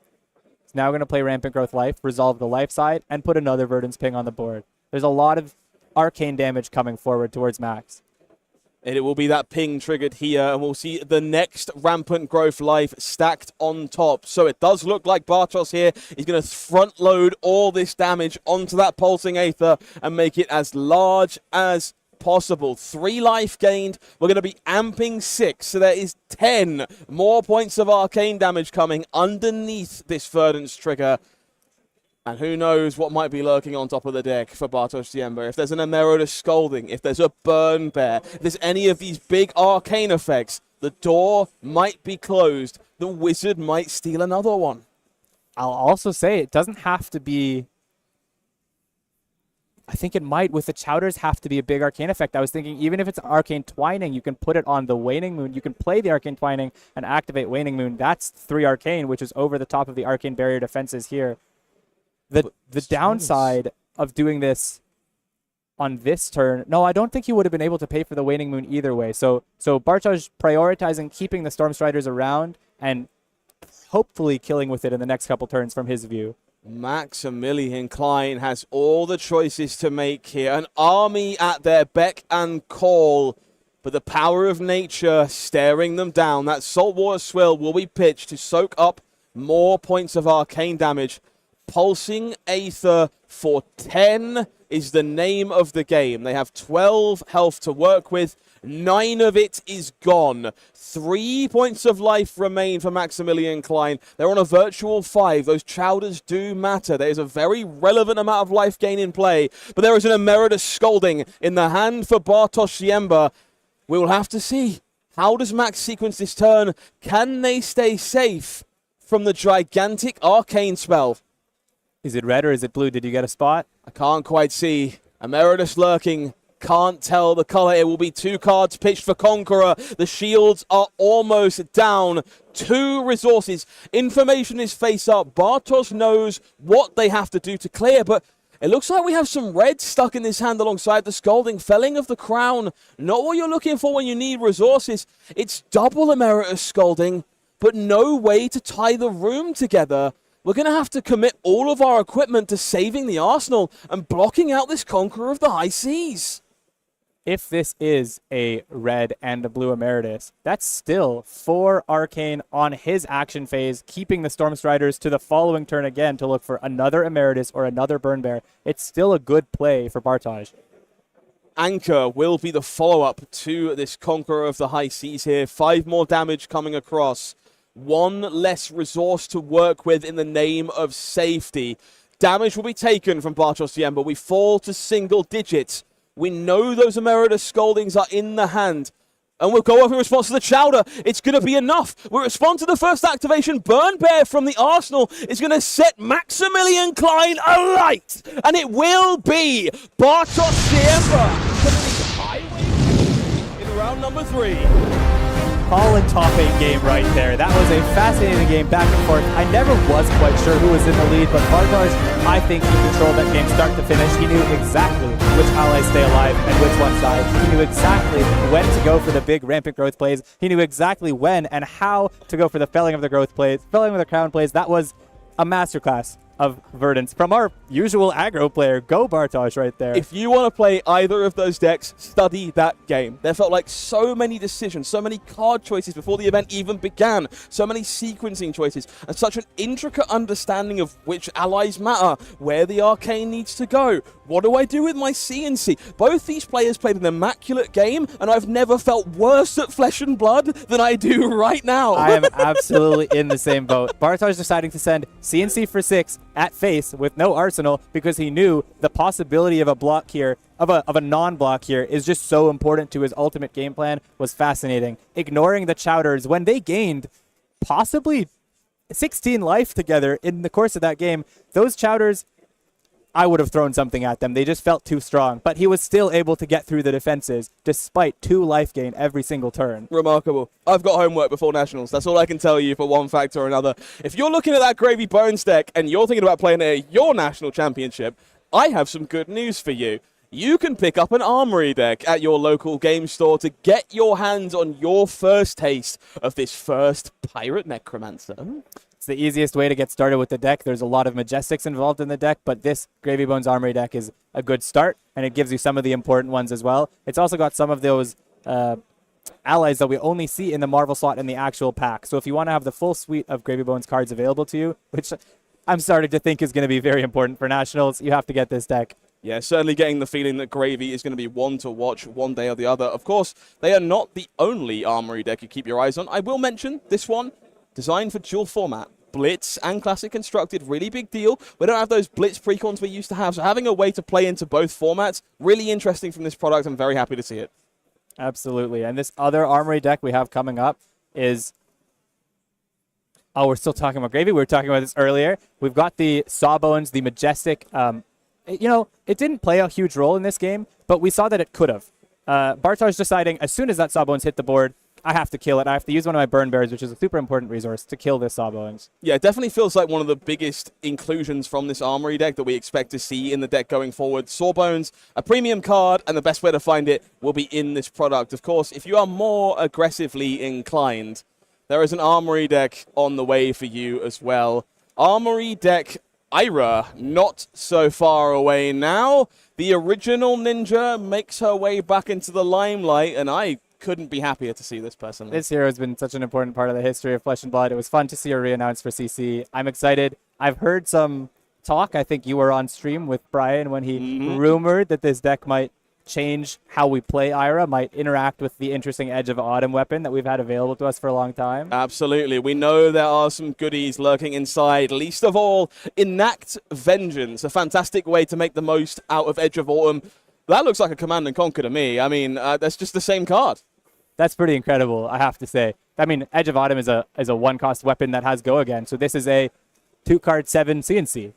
He's now going to play Rampant Growth Life, resolve the life side, and put another Verdance ping on the board. There's a lot of arcane damage coming forward towards Max. And it will be that ping triggered here, and we'll see the next Rampant Growth Life stacked on top. So it does look like Bartosz here is going to front load all this damage onto that Pulsing Aether and make it as large as possible. 3 life gained. We're going to be amping 6, so there is 10 more points of arcane damage coming underneath this Verdance trigger. And who knows what might be lurking on top of the deck for Bartosz Ziemba. If there's an Emeritus Scolding, if there's a Burn Bear, if there's any of these big arcane effects, the door might be closed. The wizard might steal another one. I'll also say it doesn't have to be... I think it might, with the Chowders, have to be a big arcane effect. I was thinking even if it's Arcane Twining, you can put it on the Waning Moon. You can play the Arcane Twining and activate Waning Moon. That's 3 arcane, which is over the top of the Arcane Barrier defenses here. The downside of doing this on this turn, no, I don't think he would have been able to pay for the Waning Moon either way. So Bartosz prioritizing keeping the Stormstriders around and hopefully killing with it in the next couple turns from his view. Maximilian Klein has all the choices to make here. An army at their beck and call, but the power of nature staring them down. That Saltwater Swill will be pitched to soak up more points of arcane damage. Pulsing Aether for 10 is the name of the game. They have 12 health to work with. 9 of it is gone. 3 points of life remain for Maximilian Klein. They're on a virtual 5. Those Chowders do matter. There's a very relevant amount of life gain in play. But there is an Emeritus Scolding in the hand for Bartosz Ziemba. We will have to see. How does Max sequence this turn? Can they stay safe from the gigantic arcane spell? Is it red or is it blue? Did you get a spot? I can't quite see. Emeritus lurking. Can't tell the color. It will be 2 cards pitched for Conqueror. The shields are almost down. 2 resources. Information is face up. Bartosz knows what they have to do to clear, but it looks like we have some red stuck in this hand alongside the Scolding. Felling of the Crown. Not what you're looking for when you need resources. It's double Emeritus Scolding, but no way to tie the room together. We're going to have to commit all of our equipment to saving the arsenal and blocking out this Conqueror of the High Seas. If this is a red and a blue Emeritus, that's still 4 arcane on his action phase, keeping the Stormstriders to the following turn again to look for another Emeritus or another Burn Bear. It's still a good play for Bartosz. Anchor will be the follow-up to this Conqueror of the High Seas here. 5 more damage coming across. 1 less resource to work with in the name of safety. Damage will be taken from Bartosz Ziemba. We fall to single digits. We know those Emeritus Scoldings are in the hand. And we'll go over in response to the Chowder. It's going to be enough. We'll respond to the first activation. Burn Bear from the Arsenal is going to set Maximilian Klein alight. And it will be Bartosz Ziemba going to be highway in round number 3. Solid top 8 game right there. That was a fascinating game, back and forth. I never was quite sure who was in the lead, but Bartosz, I think he controlled that game start to finish. He knew exactly which allies stay alive and which one died. He knew exactly when to go for the big rampant growth plays. He knew exactly when and how to go for the felling of the growth plays, felling of the crown plays. That was a masterclass of Verdance from our usual aggro player. Go Bartosz right there. If you want to play either of those decks, study that game. There felt like so many decisions, so many card choices before the event even began, so many sequencing choices, and such an intricate understanding of which allies matter, where the arcane needs to go. What do I do with my CNC? Both these players played an immaculate game, and I've never felt worse at Flesh and Blood than I do right now. I am absolutely in the same boat. Bartosz deciding to send CNC for 6 at face with no arsenal because he knew the possibility of a block here, of a non-block here, is just so important to his ultimate game plan. Was fascinating. Ignoring the Chowders when they gained possibly 16 life together in the course of that game. Those Chowders, I would have thrown something at them. They just felt too strong. But he was still able to get through the defenses despite 2 life gain every single turn. Remarkable. I've got homework before Nationals. That's all I can tell you for one fact or another. If you're looking at that Gravy Bones deck and you're thinking about playing your national championship, I have some good news for you. You can pick up an Armory deck at your local game store to get your hands on your first taste of this first Pirate Necromancer. It's the easiest way to get started with the deck. There's a lot of Majestics involved in the deck, but this Gravy Bones Armory deck is a good start, and it gives you some of the important ones as well. It's also got some of those allies that we only see in the Marvel slot in the actual pack. So if you want to have the full suite of Gravy Bones cards available to you, which I'm starting to think is going to be very important for Nationals, you have to get this deck. Yeah, certainly getting the feeling that Gravy is going to be one to watch one day or the other. Of course, they are not the only Armory deck you keep your eyes on. I will mention this one, designed for dual format. Blitz and Classic Constructed, really big deal. We don't have those Blitz precons we used to have, so having a way to play into both formats, really interesting from this product. I'm very happy to see it. Absolutely. And this other Armory deck we have coming up is... Oh, we're still talking about Gravy. We were talking about this earlier. We've got the Sawbones, the Majestic. It didn't play a huge role in this game, but we saw that it could have. Bartosz deciding, as soon as that Sawbones hit the board, I have to kill it. I have to use one of my Burn Bears, which is a super important resource, to kill this Sawbones. Yeah, it definitely feels like one of the biggest inclusions from this Armory deck that we expect to see in the deck going forward. Sawbones, a premium card, and the best way to find it will be in this product. Of course, if you are more aggressively inclined, there is an Armory deck on the way for you as well. Armory deck Ira, not so far away now. The original Ninja makes her way back into the limelight, and I couldn't be happier to see this personally. This hero has been such an important part of the history of Flesh and Blood. It was fun to see her re-announced for CC. I'm excited. I've heard some talk. I think you were on stream with Brian when he rumored that this deck might change how we play Ira, might interact with the interesting Edge of Autumn weapon that we've had available to us for a long time. Absolutely. We know there are some goodies lurking inside. Least of all, Enact Vengeance, a fantastic way to make the most out of Edge of Autumn. That looks like a Command and Conquer to me. I mean, that's just the same card. That's pretty incredible, I have to say. I mean, Edge of Autumn is a one-cost weapon that has Go Again, so this is a 2-card 7 CNC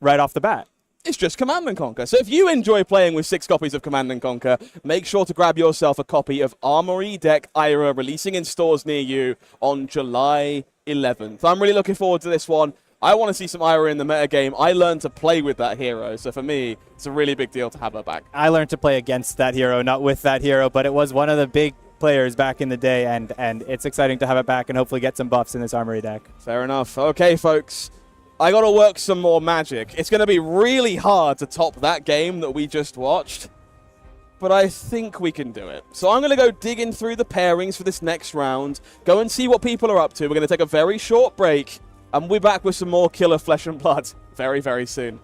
right off the bat. It's just Command and Conquer. So if you enjoy playing with 6 copies of Command and Conquer, make sure to grab yourself a copy of Armory Deck Ira, releasing in stores near you on July 11th. I'm really looking forward to this one. I want to see some Ira in the metagame. I learned to play with that hero, so for me, it's a really big deal to have her back. I learned to play against that hero, not with that hero, but it was one of the big players back in the day, and it's exciting to have it back and hopefully get some buffs in this Armory deck. Fair enough. Okay, folks. I got to work some more magic. It's going to be really hard to top that game that we just watched, but I think we can do it. So I'm going to go digging through the pairings for this next round, go and see what people are up to. We're going to take a very short break, and we'll be back with some more Killer Flesh and Blood very, very soon.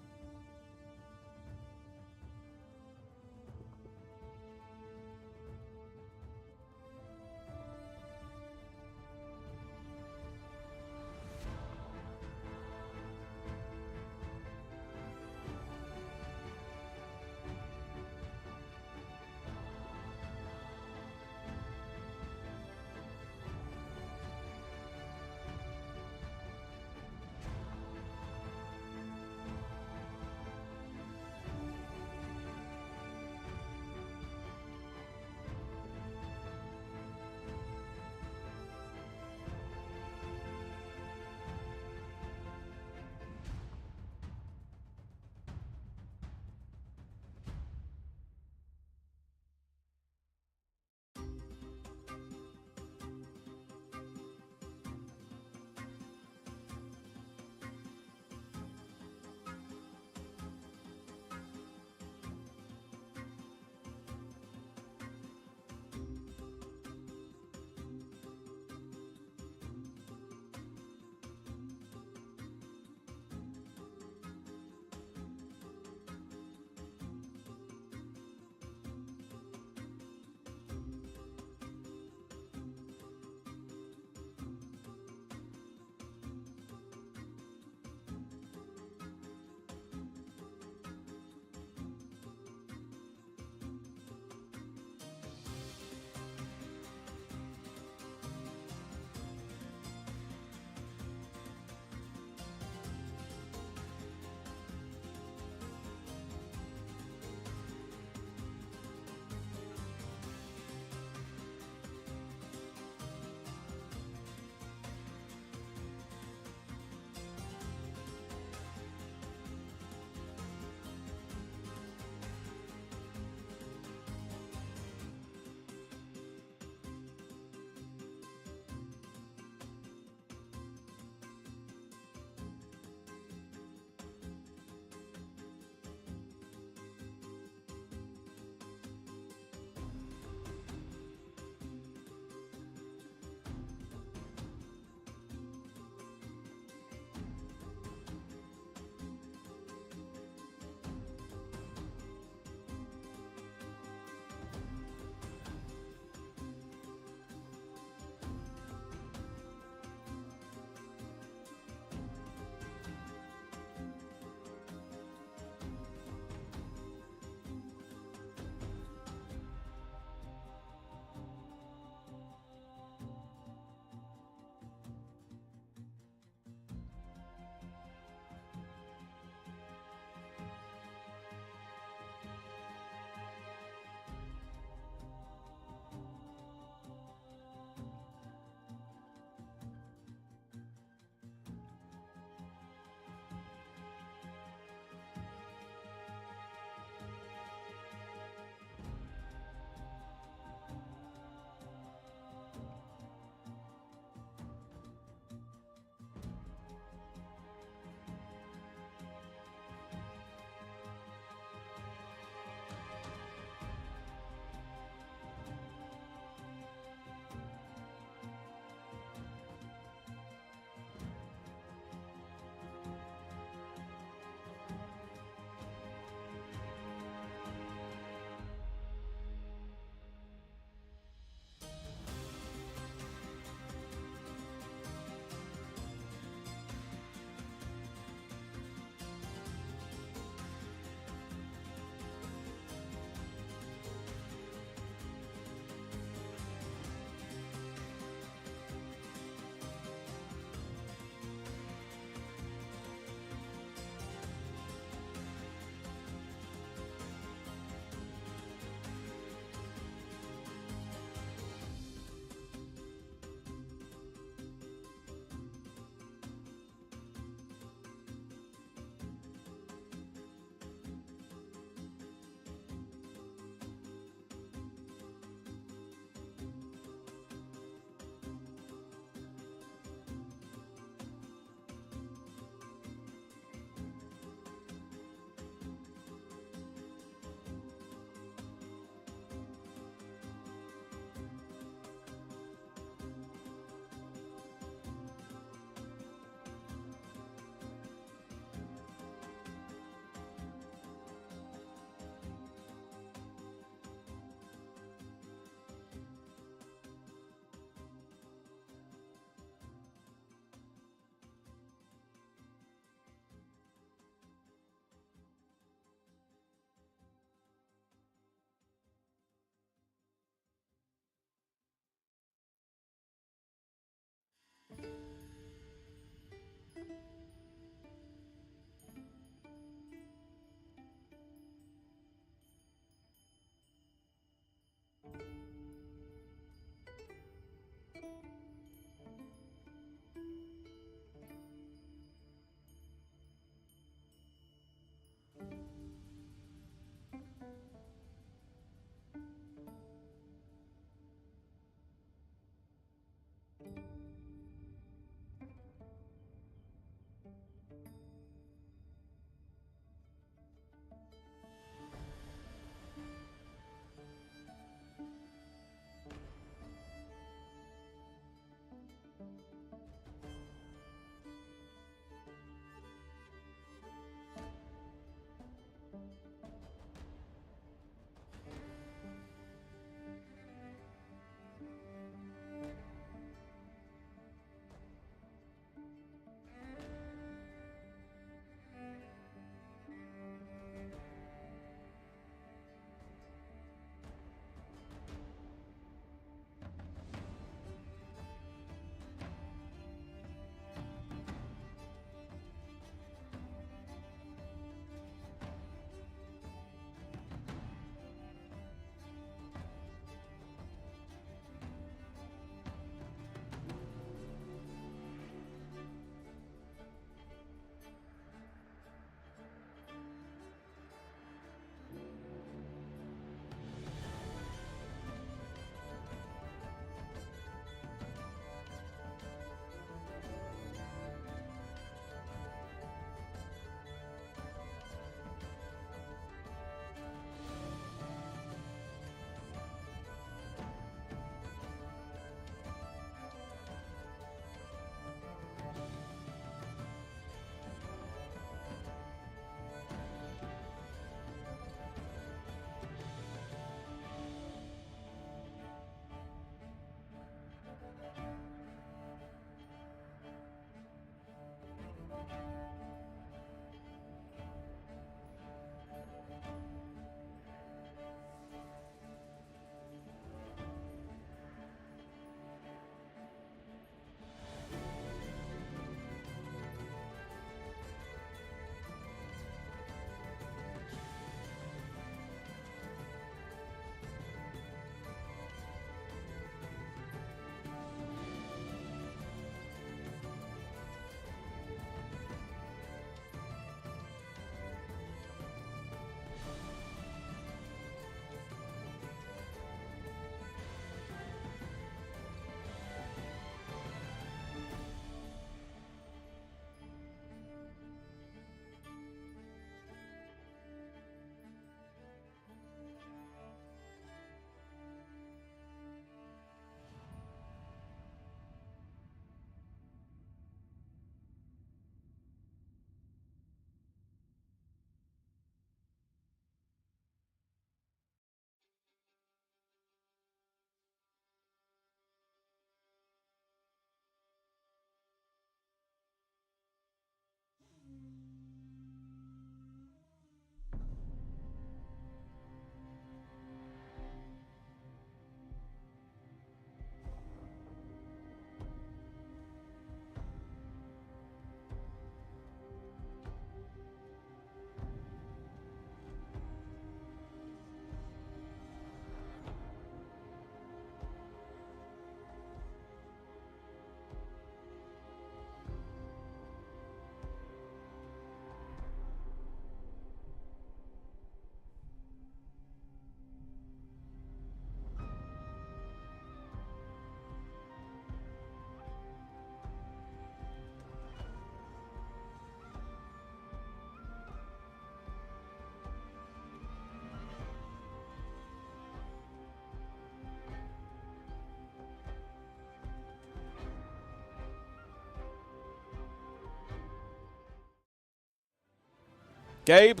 Gabe,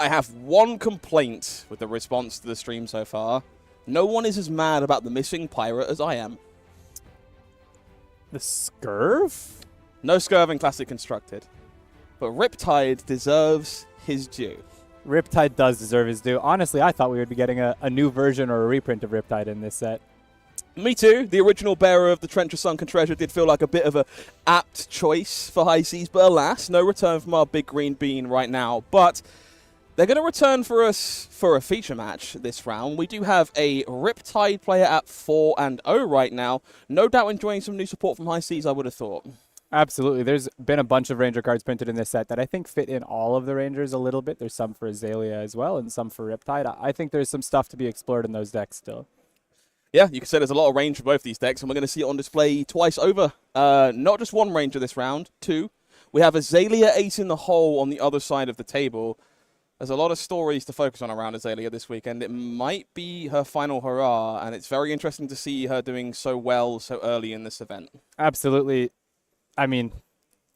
I have one complaint with the response to the stream so far. No one is as mad about the missing pirate as I am. The Scurv? No Scurv in Classic Constructed. But Riptide deserves his due. Riptide does deserve his due. Honestly, I thought we would be getting a new version or a reprint of Riptide in this set. Me too. The original bearer of the Trench of Sunken Treasure did feel like a bit of a apt choice for High Seas, but alas, no return from our big green bean right now. But they're going to return for us for a feature match this round. We do have a Riptide player at 4-0 right now. No doubt enjoying some new support from High Seas, I would have thought. Absolutely. There's been a bunch of Ranger cards printed in this set that I think fit in all of the Rangers a little bit. There's some for Azalea as well and some for Riptide. I think there's some stuff to be explored in those decks still. Yeah, you could say there's a lot of range for both these decks, and we're going to see it on display twice over. Not just one Ranger this round, two. We have Azalea ace in the hole on the other side of the table. There's a lot of stories to focus on around Azalea this weekend. It might be her final hurrah, and it's very interesting to see her doing so well so early in this event. Absolutely. I mean,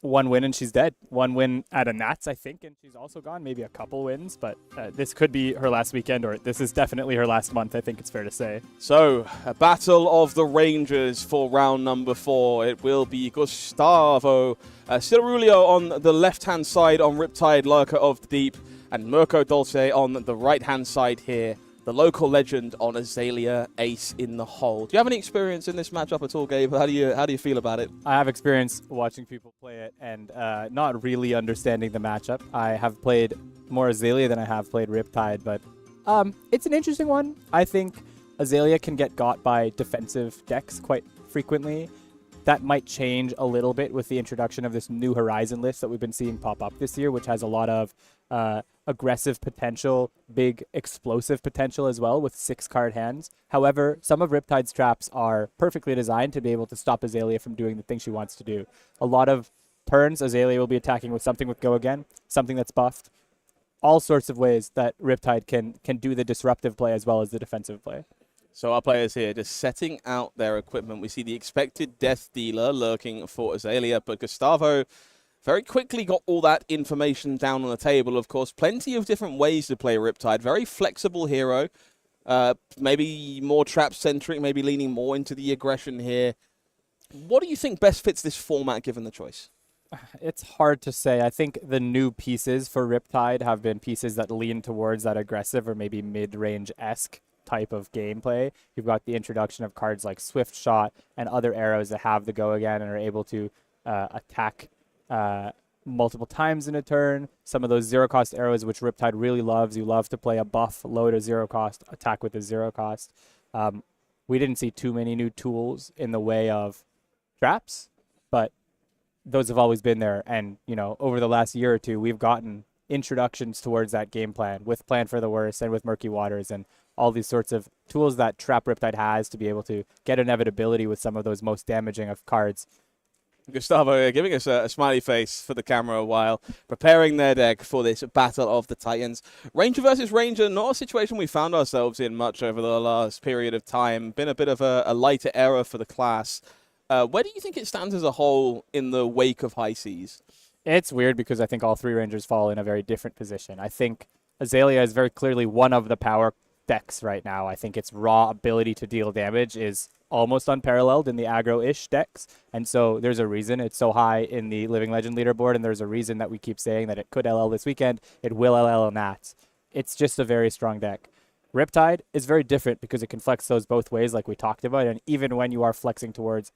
one win and she's dead. One win at a Nats, I think, and she's also gone. Maybe a couple wins, but this could be her last weekend, or this is definitely her last month, I think it's fair to say. So, a battle of the Rangers for round number 4. It will be Gustavo Cirulio on the left-hand side on Riptide, Lurker of the Deep, and Mirko Dolce on the right-hand side here. The local legend on Azalea, ace in the hole. Do you have any experience in this matchup at all, Gabe? How do you feel about it? I have experience watching people play it and not really understanding the matchup. I have played more Azalea than I have played Riptide, but it's an interesting one. I think Azalea can get got by defensive decks quite frequently. That might change a little bit with the introduction of this new Horizon list that we've been seeing pop up this year, which has a lot of aggressive potential, big explosive potential as well with 6-card hands. However, some of Riptide's traps are perfectly designed to be able to stop Azalea from doing the thing she wants to do. A lot of turns, Azalea will be attacking with something with Go Again, something that's buffed. All sorts of ways that Riptide can do the disruptive play as well as the defensive play. So our players here just setting out their equipment. We see the expected Death Dealer lurking for Azalea, but Gustavo very quickly got all that information down on the table. Of course, plenty of different ways to play Riptide. Very flexible hero. Maybe more trap-centric, maybe leaning more into the aggression here. What do you think best fits this format given the choice? It's hard to say. I think the new pieces for Riptide have been pieces that lean towards that aggressive or maybe mid-range-esque type of gameplay. You've got the introduction of cards like Swift Shot and other arrows that have the Go Again and are able to attack multiple times in a turn. Some of those zero-cost arrows, which Riptide really loves. You love to play a buff, load a zero-cost, attack with a zero-cost. We didn't see too many new tools in the way of traps, but those have always been there. And, you know, over the last year or two, we've gotten introductions towards that game plan with Plan for the Worst and with Murky Waters and all these sorts of tools that Trap Riptide has to be able to get inevitability with some of those most damaging of cards. Gustavo giving us a smiley face for the camera a while, preparing their deck for this Battle of the Titans. Ranger versus Ranger, not a situation we found ourselves in much over the last period of time. Been a bit of a lighter era for the class. Where do you think it stands as a whole in the wake of High Seas? It's weird because I think all three Rangers fall in a very different position. I think Azalea is very clearly one of the power decks right now. I think its raw ability to deal damage is almost unparalleled in the aggro-ish decks, and so there's a reason it's so high in the Living Legend leaderboard, and there's a reason that we keep saying that it could LL this weekend. It will LL on Nats. It's just a very strong deck. Riptide is very different because it can flex those both ways like we talked about, and even when you are flexing towards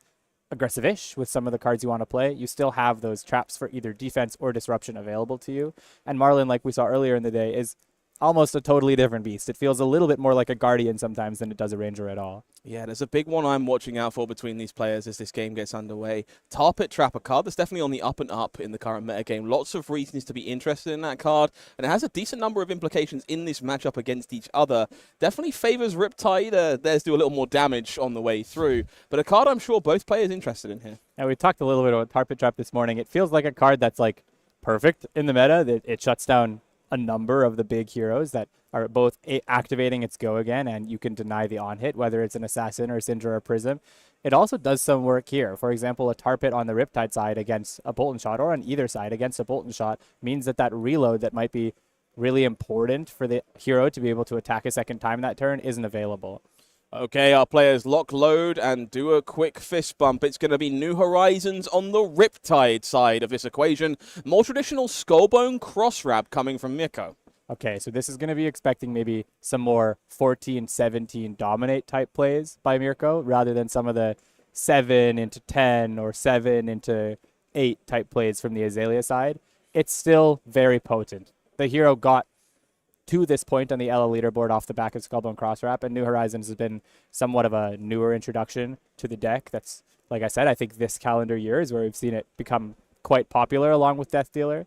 aggressive-ish with some of the cards you want to play, you still have those traps for either defense or disruption available to you. And Marlyn, like we saw earlier in the day, is almost a totally different beast. It feels a little bit more like a Guardian sometimes than it does a Ranger at all. Yeah, there's a big one I'm watching out for between these players as this game gets underway. Tar Pit Trap, a card that's definitely on the up and up in the current metagame. Lots of reasons to be interested in that card, and it has a decent number of implications in this matchup against each other. Definitely favors Riptide. Theirs do a little more damage on the way through, but a card I'm sure both players interested in here. And we talked a little bit about Tar Pit Trap this morning. It feels like a card that's like perfect in the meta. It shuts down a number of the big heroes that are both activating its Go Again, and you can deny the on-hit, whether it's an Assassin or Syndra or Prism. it also does some work here. For example, a tar pit on the Riptide side against a Bolton shot, or on either side against a Bolton shot, means that that reload that might be really important for the hero to be able to attack a second time that turn isn't available. Okay, our players lock load and do a quick fist bump. It's going to be New Horizons on the Riptide side of this equation. More traditional Skullbone cross-wrap coming from Mirko. Okay, so this is going to be expecting maybe some more 14-17 dominate type plays by Mirko, rather than some of the 7 into 10 or 7 into 8 type plays from the Azalea side. It's still very potent. The hero got to this point on the LL leaderboard off the back of Skullbone Crosswrap, and New Horizons has been somewhat of a newer introduction to the deck. That's, like I said, I think this calendar year is where we've seen it become quite popular along with Death Dealer.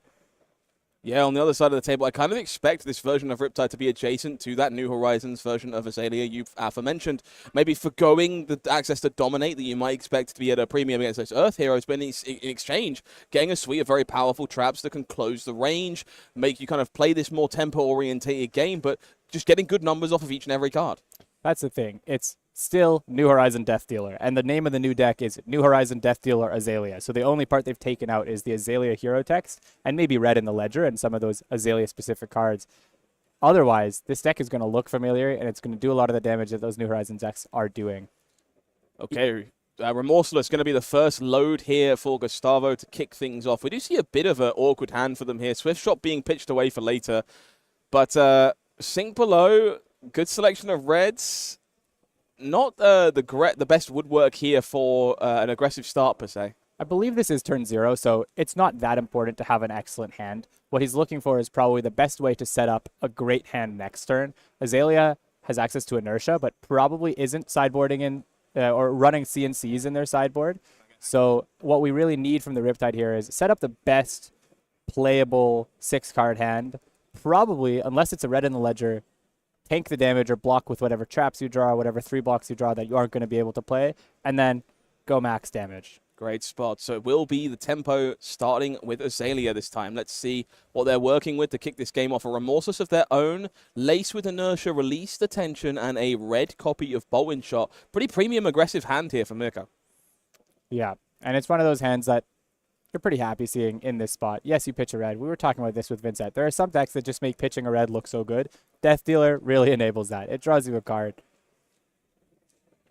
Yeah, on the other side of the table, I kind of expect this version of Riptide to be adjacent to that New Horizons version of Azalea you've aforementioned. Maybe forgoing the access to Dominate that you might expect to be at a premium against those Earth heroes, but in exchange, getting a suite of very powerful traps that can close the range, make you kind of play this more tempo-orientated game, but just getting good numbers off of each and every card. That's the thing. It's still New Horizon Death Dealer, and the name of the new deck is New Horizon Death Dealer Azalea. So the only part they've taken out is the Azalea hero text, and maybe red in the ledger and some of those Azalea-specific cards. Otherwise, this deck is going to look familiar, and it's going to do a lot of the damage that those New Horizon decks are doing. Okay, Remorseless going to be the first load here for Gustavo to kick things off. We do see a bit of an awkward hand for them here. Swift Shot being pitched away for later, but Sink Below, good selection of reds. Not the best woodwork here for an aggressive start, per se. I believe this is turn 0, so it's not that important to have an excellent hand. What he's looking for is probably the best way to set up a great hand next turn. Azalea has access to Inertia, but probably isn't sideboarding in or running CNCs in their sideboard. So what we really need from the Riptide here is set up the best playable 6-card hand. Probably, unless it's a red in the ledger, tank the damage or block with whatever traps you draw, whatever 3 blocks you draw that you aren't going to be able to play, and then go max damage. Great spot. So it will be the tempo starting with Azalea this time. Let's see what they're working with to kick this game off. A Remorseless of their own, Lace with Inertia, Release the Tension, and a red copy of Bolton Shot. Pretty premium aggressive hand here for Mirko. Yeah, and it's one of those hands that you're pretty happy seeing in this spot. Yes, you pitch a red. We were talking about this with Vincet. There are some decks that just make pitching a red look so good. Death Dealer really enables that. It draws you a card.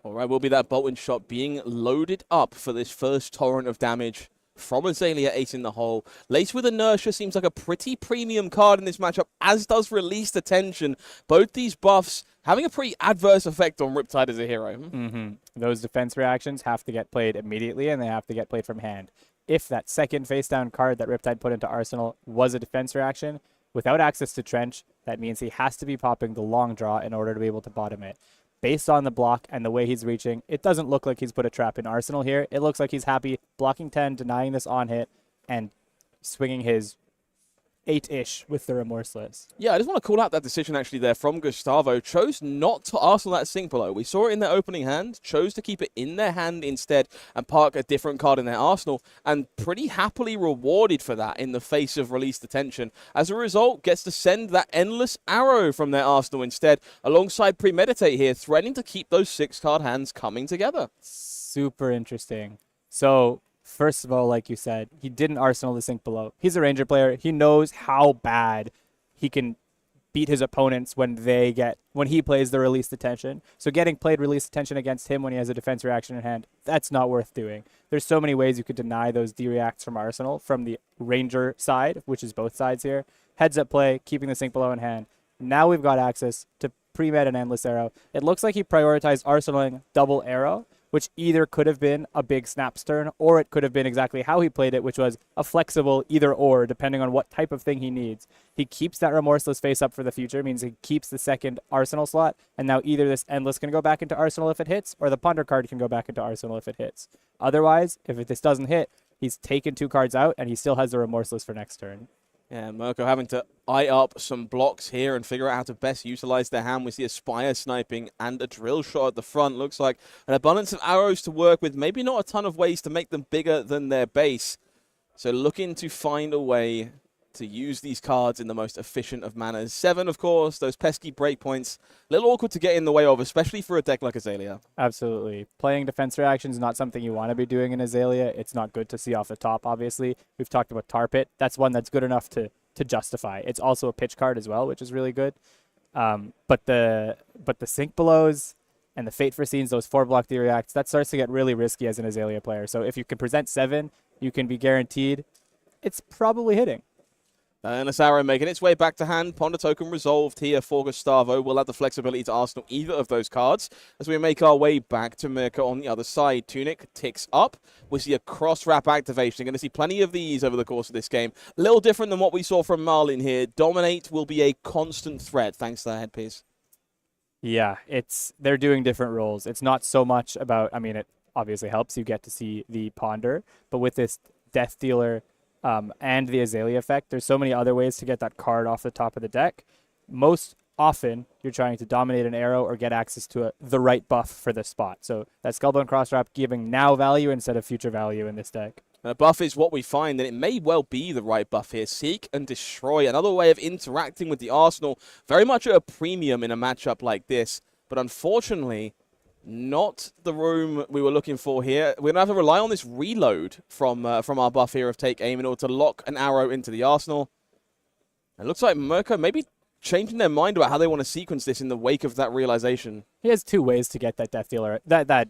All right, will be that Bolton Shot being loaded up for this first torrent of damage from Azalea, ace in the hole. Lace with Inertia seems like a pretty premium card in this matchup, as does Release the Tension. Both these buffs having a pretty adverse effect on Riptide as a hero. Those defense reactions have to get played immediately, and they have to get played from hand. If that second face-down card that Riptide put into Arsenal was a defense reaction, without access to Trench, that means he has to be popping the long draw in order to be able to bottom it. Based on the block and the way he's reaching, it doesn't look like he's put a trap in Arsenal here. It looks like he's happy blocking 10, denying this on hit, and swinging his 8-ish with the Remorseless. Yeah, I just want to call out that decision actually there from Gustavo. Chose not to Arsenal that Sink Below. We saw it in their opening hand, chose to keep it in their hand instead and park a different card in their arsenal, and pretty happily rewarded for that in the face of Release the Tension. As a result, gets to send that Endless Arrow from their arsenal instead, alongside Premeditate here, threatening to keep those 6-card hands coming together. Super interesting. So first of all, like you said, he didn't Arsenal the Sink Below. He's a Ranger player. He knows how bad he can beat his opponents when he plays the Release the Tension. So getting played Release the Tension against him when he has a defense reaction in hand, that's not worth doing. There's so many ways you could deny those D-reacts from Arsenal from the Ranger side, which is both sides here. Heads up play, keeping the Sink Below in hand. Now we've got access to pre-med and Endless Arrow. It looks like he prioritized Arsenaling double arrow, which either could have been a big snaps turn, or it could have been exactly how he played it, which was a flexible either or, depending on what type of thing he needs. He keeps that Remorseless face up for the future, means he keeps the second Arsenal slot, and now either this Endless can go back into Arsenal if it hits, or the Ponder card can go back into Arsenal if it hits. Otherwise, if this doesn't hit, he's taken 2 cards out, and he still has the Remorseless for next turn. Yeah, Mirko having to eye up some blocks here and figure out how to best utilize their hand. We see a Spire sniping and a Drill Shot at the front. Looks like an abundance of arrows to work with. Maybe not a ton of ways to make them bigger than their base. So looking to find a way to use these cards in the most efficient of manners. 7, of course, those pesky breakpoints, a little awkward to get in the way of, especially for a deck like Azalea. Absolutely. Playing defense reaction is not something you want to be doing in Azalea. It's not good to see off the top, obviously. We've talked about Tar Pit. That's one that's good enough to justify. It's also a pitch card as well, which is really good. But the Sink Belows and the Fate for Scenes, those 4-block D-Reacts, that starts to get really risky as an Azalea player. So if you can present 7, you can be guaranteed it's probably hitting. And this arrow making its way back to hand. Ponder token resolved here for Gustavo. We'll have the flexibility to Arsenal either of those cards as we make our way back to Mirka on the other side. Tunic ticks up. We see a cross-wrap activation. You're going to see plenty of these over the course of this game. A little different than what we saw from Marlyn here. Dominate will be a constant threat thanks to the headpiece. Yeah, they're doing different roles. It's not so much about, I mean, it obviously helps you get to see the Ponder, but with this Death Dealer and the Azalea effect, there's so many other ways to get that card off the top of the deck. Most often, you're trying to dominate an arrow or get access to the right buff for the spot. So that Skullbone Crosswrap giving now value instead of future value in this deck. And a buff is what we find, and it may well be the right buff here. Seek and Destroy, another way of interacting with the Arsenal, very much at a premium in a matchup like this. But unfortunately, not the room we were looking for here. We're going to have to rely on this reload from our buff here of Take Aim in order to lock an arrow into the Arsenal. It looks like Mirka maybe changing their mind about how they want to sequence this in the wake of that realization. He has 2 ways to get that Death Dealer, that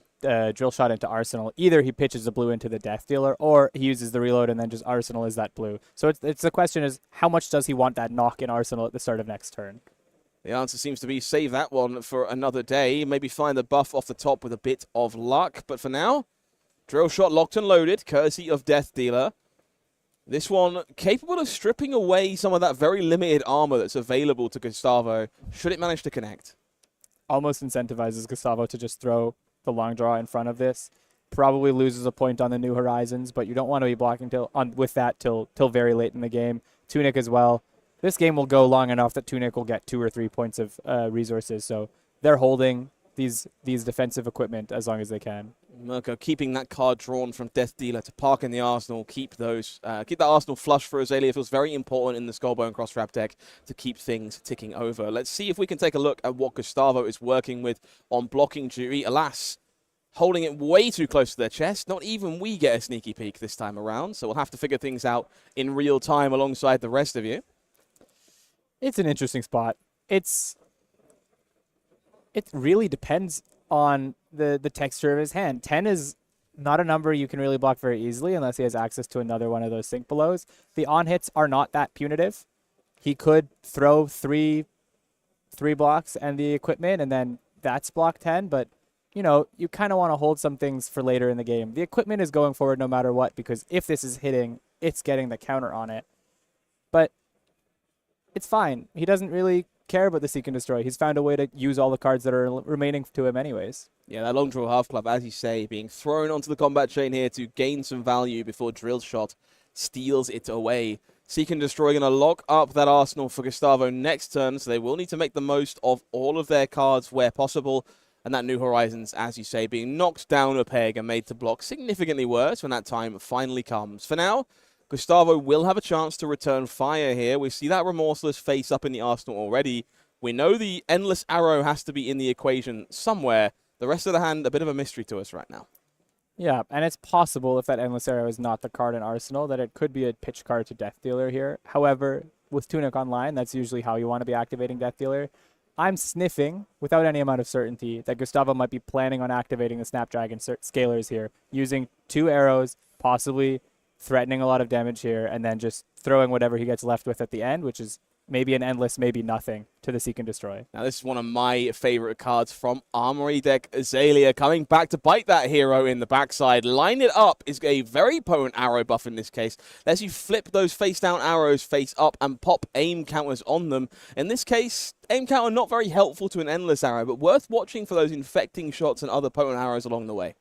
drill shot into Arsenal. Either he pitches the blue into the Death Dealer, or he uses the reload and then just Arsenal is that blue. So it's the question is, how much does he want that knock in Arsenal at the start of next turn? The answer seems to be save that one for another day. Maybe find the buff off the top with a bit of luck. But for now, drill shot locked and loaded, courtesy of Death Dealer. This one capable of stripping away some of that very limited armor that's available to Gustavo, should it manage to connect. Almost incentivizes Gustavo to just throw the long draw in front of this. Probably loses a point on the New Horizons, but you don't want to be blocking with that till very late in the game. Tunic as well. This game will go long enough that Tunic will get 2 or 3 points of resources, so they're holding these defensive equipment as long as they can. Mirka keeping that card drawn from Death Dealer to park in the Arsenal, keep that Arsenal flush for Azalea feels very important in the Skullbone Crosswrap deck to keep things ticking over. Let's see if we can take a look at what Gustavo is working with on blocking duty. Alas, holding it way too close to their chest. Not even we get a sneaky peek this time around, so we'll have to figure things out in real time alongside the rest of you. It's an interesting spot. It really depends on the texture of his hand. 10 is not a number you can really block very easily unless he has access to another one of those Sink Belows. The on-hits are not that punitive. He could throw three blocks and the equipment, and then that's block 10, but you know, you kind of want to hold some things for later in the game. The equipment is going forward no matter what, because if this is hitting, it's getting the counter on it. But it's fine. He doesn't really care about the Seek and Destroy. He's found a way to use all the cards that are remaining to him anyways. Yeah, that long draw half club, as you say, being thrown onto the combat chain here to gain some value before Drill Shot steals it away. Seek and Destroy going to lock up that Arsenal for Gustavo next turn, so they will need to make the most of all of their cards where possible. And that New Horizons, as you say, being knocked down a peg and made to block significantly worse when that time finally comes. For now, Gustavo will have a chance to return fire here. We see that Remorseless face up in the Arsenal already. We know the Endless Arrow has to be in the equation somewhere. The rest of the hand, a bit of a mystery to us right now. Yeah, and it's possible if that Endless Arrow is not the card in Arsenal that it could be a pitch card to Death Dealer here. However, with Tunic online, that's usually how you want to be activating Death Dealer. I'm sniffing, without any amount of certainty, that Gustavo might be planning on activating the Snapdragon Scalers here, using 2 arrows, possibly threatening a lot of damage here, and then just throwing whatever he gets left with at the end, which is maybe an endless, maybe nothing, to the Seek and Destroy. Now, this is one of my favorite cards from Armory deck. Azalea coming back to bite that hero in the backside. Line It Up is a very potent arrow buff in this case. Lets you flip those face-down arrows face up and pop aim counters on them. In this case, aim counter not very helpful to an endless arrow, but worth watching for those infecting shots and other potent arrows along the way.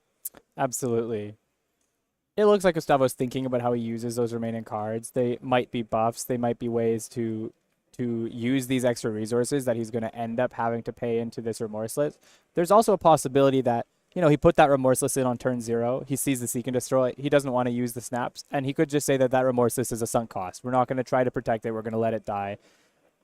Absolutely. It looks like Gustavo's thinking about how he uses those remaining cards. They might be buffs. They might be ways to use these extra resources that he's going to end up having to pay into this Remorseless. There's also a possibility that he put that Remorseless in on turn 0. He sees the Seek and Destroy. He doesn't want to use the snaps, and he could just say that Remorseless is a sunk cost. We're not going to try to protect it. We're going to let it die.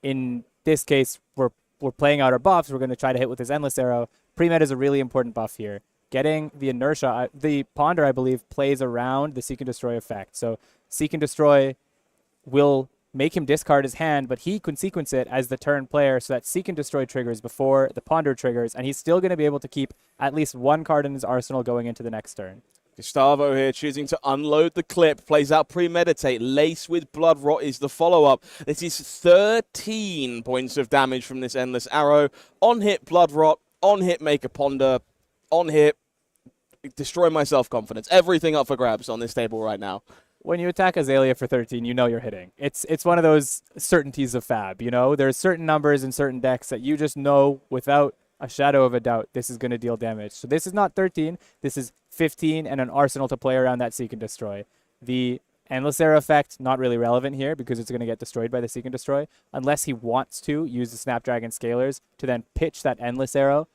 In this case, we're playing out our buffs. We're going to try to hit with his Endless Arrow. Pre-med is a really important buff here. Getting the inertia, the Ponder, I believe, plays around the Seek and Destroy effect. So Seek and Destroy will make him discard his hand, but he can sequence it as the turn player so that Seek and Destroy triggers before the Ponder triggers, and he's still going to be able to keep at least one card in his arsenal going into the next turn. Gustavo here choosing to unload the clip, plays out Premeditate. Lace with Blood Rot is the follow-up. This is 13 points of damage from this Endless Arrow. On hit, Blood Rot. On hit, make a Ponder. On hit, destroy my self-confidence. Everything up for grabs on this table right now. When you attack Azalea for 13, you know you're hitting. It's one of those certainties of Fab, There's certain numbers in certain decks that you just know without a shadow of a doubt this is going to deal damage. So this is not 13. This is 15 and an arsenal to play around that Seek and Destroy. The Endless Arrow effect, not really relevant here because it's going to get destroyed by the Seek and Destroy unless he wants to use the Snapdragon Scalers to then pitch that Endless Arrow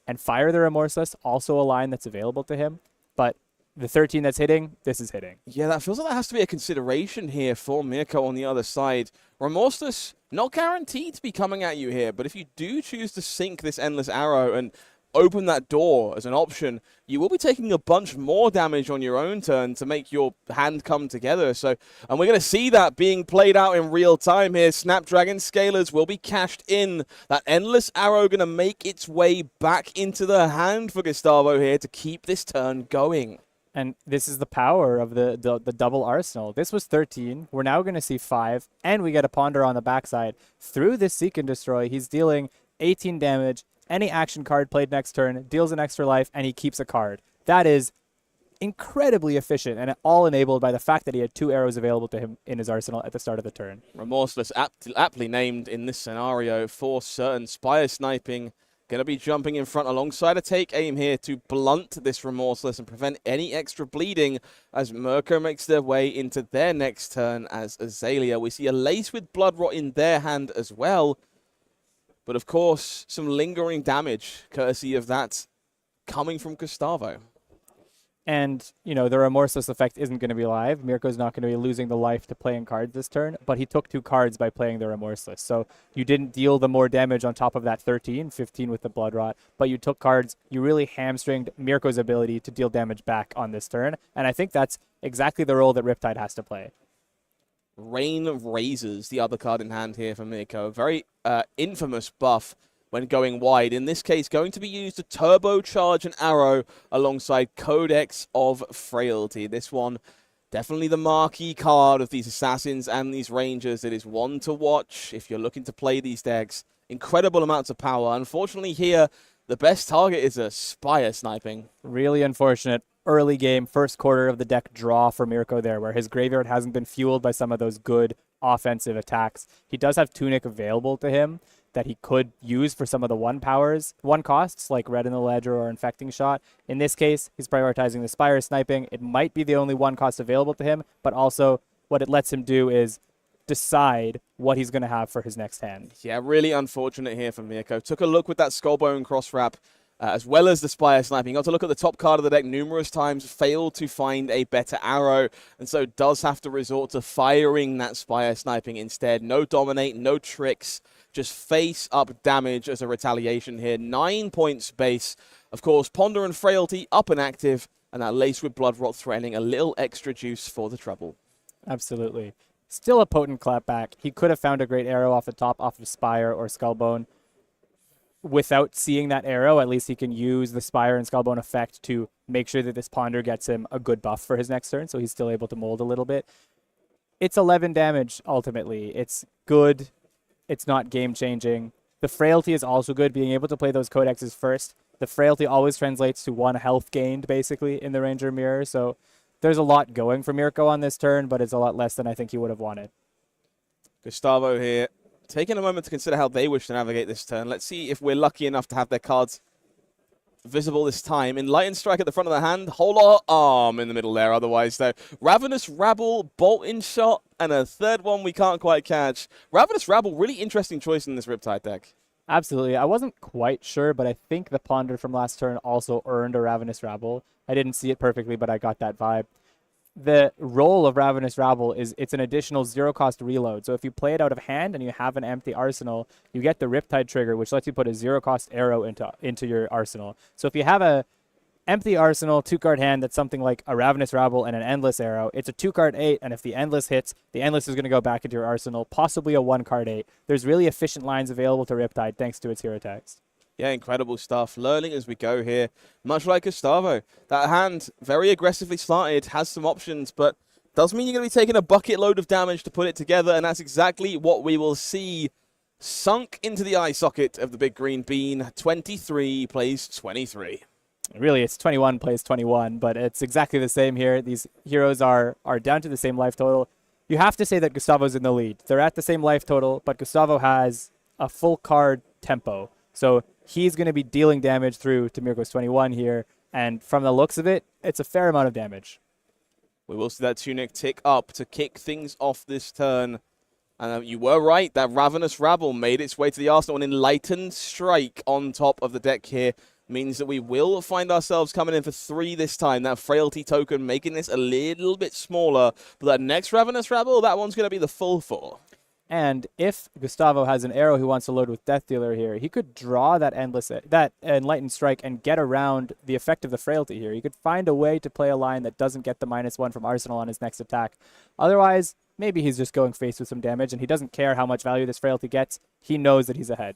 and fire the Remorseless, also a line that's available to him. But the 13 that's hitting, this is hitting. Yeah, that feels like that has to be a consideration here for Mirko on the other side. Remorseless, not guaranteed to be coming at you here, but if you do choose to sink this Endless Arrow and open that door as an option, you will be taking a bunch more damage on your own turn to make your hand come together. So, and we're going to see that being played out in real time here. Snapdragon Scalers will be cashed in. That Endless Arrow going to make its way back into the hand for Gustavo here to keep this turn going. And this is the power of the double arsenal. This was 13. We're now going to see 5, and we get a Ponder on the backside. Through this Seek and Destroy, he's dealing 18 damage. Any action card played next turn deals an extra life, and he keeps a card. That is incredibly efficient, and all enabled by the fact that he had 2 arrows available to him in his arsenal at the start of the turn. Remorseless, aptly named in this scenario for certain. Spire Sniping going to be jumping in front alongside a take aim here to blunt this Remorseless and prevent any extra bleeding as Mirko makes their way into their next turn as Azalea. We see a Lace with Blood Rot in their hand as well. But of course, some lingering damage courtesy of that coming from Gustavo. And, the Remorseless effect isn't going to be live. Mirko's not going to be losing the life to playing cards this turn, but he took 2 cards by playing the Remorseless. So you didn't deal the more damage on top of that 13, 15 with the Blood Rot, but you took cards. You really hamstringed Mirko's ability to deal damage back on this turn, and I think that's exactly the role that Riptide has to play. Rain of Razors, the other card in hand here for Mirko. Very infamous buff when going wide. In this case, going to be used to turbocharge an arrow alongside Codex of Frailty. This one, definitely the marquee card of these Assassins and these Rangers. It is one to watch if you're looking to play these decks. Incredible amounts of power. Unfortunately here, the best target is a Spire Sniping. Really unfortunate. Early game, first quarter of the deck draw for Mirko there, where his graveyard hasn't been fueled by some of those good offensive attacks. He does have Tunic available to him that he could use for some of the one costs, like Red in the Ledger or Infecting Shot. In this case, he's prioritizing the Spire Sniping. It might be the only one cost available to him, but also what it lets him do is decide what he's going to have for his next hand. Yeah, really unfortunate here for Mirko. Took a look with that Skullbone Cross Wrap, as well as the Spire Sniping. Got to look at the top card of the deck numerous times, failed to find a better arrow, and so does have to resort to firing that Spire Sniping instead. No Dominate, no tricks, just face-up damage as a retaliation here. 9 points base. Of course, Ponder and Frailty up and active, and that Lace with Blood Rot threatening a little extra juice for the trouble. Absolutely. Still a potent clapback. He could have found a great arrow off the top, off of Spire or Skullbone. Without seeing that arrow, at least he can use the Spire and Skullbone effect to make sure that this Ponder gets him a good buff for his next turn, so he's still able to mold a little bit. It's 11 damage, ultimately. It's good. It's not game-changing. The Frailty is also good, being able to play those Codexes first. The Frailty always translates to 1 health gained, basically, in the Ranger Mirror, so there's a lot going for Mirko on this turn, but it's a lot less than I think he would have wanted. Gustavo here, taking a moment to consider how they wish to navigate this turn. Let's see if we're lucky enough to have their cards visible this time. Enlightened Strike at the front of the hand, whole arm in the middle there otherwise, though. Ravenous Rabble, Bolt-in Shot, and a third one we can't quite catch. Ravenous Rabble, really interesting choice in this Riptide deck. Absolutely. I wasn't quite sure, but I think the Ponder from last turn also earned a Ravenous Rabble. I didn't see it perfectly, but I got that vibe. The role of Ravenous Rabble is it's an additional zero-cost reload. So if you play it out of hand and you have an empty arsenal, you get the Riptide trigger, which lets you put a zero-cost arrow into your arsenal. So if you have a empty arsenal, 2-card hand that's something like a Ravenous Rabble and an Endless Arrow, it's a 2-card 8, and if the Endless hits, the Endless is going to go back into your arsenal, possibly a 1-card 8. There's really efficient lines available to Riptide thanks to its hero text. Yeah, incredible stuff. Learning as we go here, much like Gustavo. That hand, very aggressively slanted, has some options, but does mean you're going to be taking a bucket load of damage to put it together, and that's exactly what we will see sunk into the eye socket of the big green bean. 23 plays 23. Really, it's 21 plays 21, but it's exactly the same here. These heroes are down to the same life total. You have to say that Gustavo's in the lead. They're at the same life total, but Gustavo has a full card tempo. So he's going to be dealing damage through to Mirko's 21 here, and from the looks of it, it's a fair amount of damage. We will see that Tunic tick up to kick things off this turn. And you were right, that Ravenous Rabble made its way to the arsenal. An Enlightened Strike on top of the deck here means that we will find ourselves coming in for 3 this time. That Frailty token making this a little bit smaller. But that next Ravenous Rabble, that one's going to be the full 4. And if Gustavo has an arrow he wants to load with Death Dealer here, he could draw that Enlightened Strike and get around the effect of the Frailty here. He could find a way to play a line that doesn't get the -1 from Arsenal on his next attack. Otherwise, maybe he's just going face with some damage, and he doesn't care how much value this Frailty gets. He knows that he's ahead.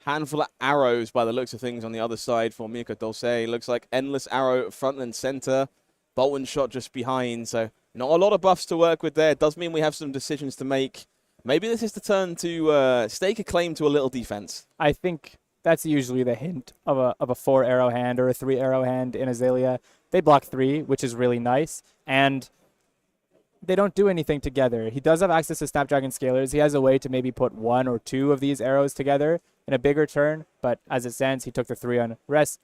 Handful of arrows by the looks of things on the other side for Mirko Dulce. Looks like Endless Arrow front and center. Bolt and Shot just behind, so not a lot of buffs to work with there. It does mean we have some decisions to make. Maybe this is the turn to stake a claim to a little defense. I think that's usually the hint of a 4-arrow hand or a 3-arrow hand in Azalea. They block 3, which is really nice, and they don't do anything together. He does have access to Snapdragon Scalers. He has a way to maybe put 1 or 2 of these arrows together in a bigger turn, but as it stands, he took the 3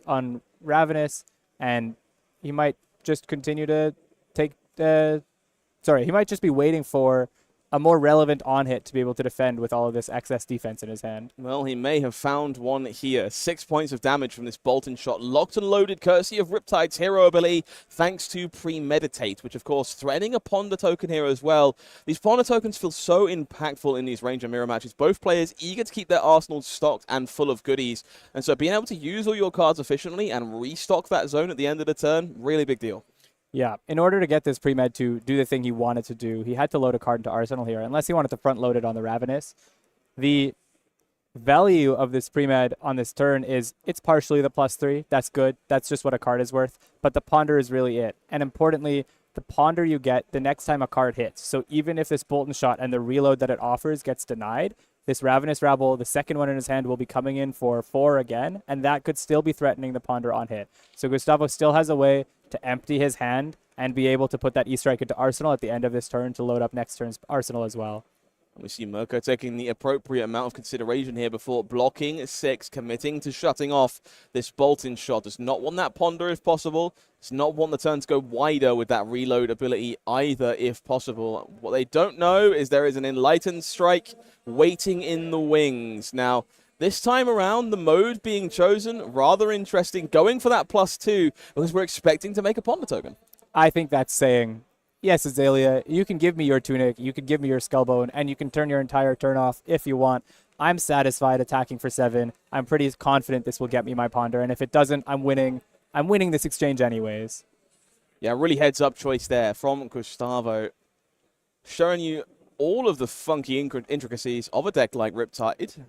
on Ravenous, and he might just continue to take he might just be waiting for a more relevant on-hit to be able to defend with all of this excess defense in his hand. Well, he may have found one here. 6 points of damage from this Bolt and Shot. Locked and loaded, courtesy of Riptide's hero ability, thanks to Premeditate, which, of course, threatening a Ponder token here as well. These Ponder tokens feel so impactful in these Ranger Mirror matches. Both players eager to keep their arsenals stocked and full of goodies. And so being able to use all your cards efficiently and restock that zone at the end of the turn, really big deal. Yeah, in order to get this pre-med to do the thing he wanted to do, he had to load a card into Arsenal here, unless he wanted to front-load it on the Ravenous. The value of this pre-med on this turn is it's partially the +3. That's good. That's just what a card is worth. But the Ponder is really it. And importantly, the Ponder you get the next time a card hits. So even if this Bolt and Shot and the reload that it offers gets denied, this Ravenous Rabble, the second one in his hand, will be coming in for 4 again, and that could still be threatening the Ponder on hit. So Gustavo still has a way to empty his hand and be able to put that E-Strike into Arsenal at the end of this turn to load up next turn's Arsenal as well. We see Mirko taking the appropriate amount of consideration here before blocking 6, committing to shutting off this Bolt and Shot. Does not want that Ponder if possible. Does not want the turn to go wider with that reload ability either if possible. What they don't know is there is an Enlightened Strike waiting in the wings. Now, this time around, the mode being chosen, rather interesting, going for that +2 because we're expecting to make a Ponder token. I think that's saying, yes, Azalea, you can give me your Tunic, you can give me your Skullbone, and you can turn your entire turn off if you want. I'm satisfied attacking for 7. I'm pretty confident this will get me my Ponder, and if it doesn't, I'm winning. I'm winning this exchange anyways. Yeah, really heads-up choice there from Gustavo, showing you all of the funky intricacies of a deck like Riptide.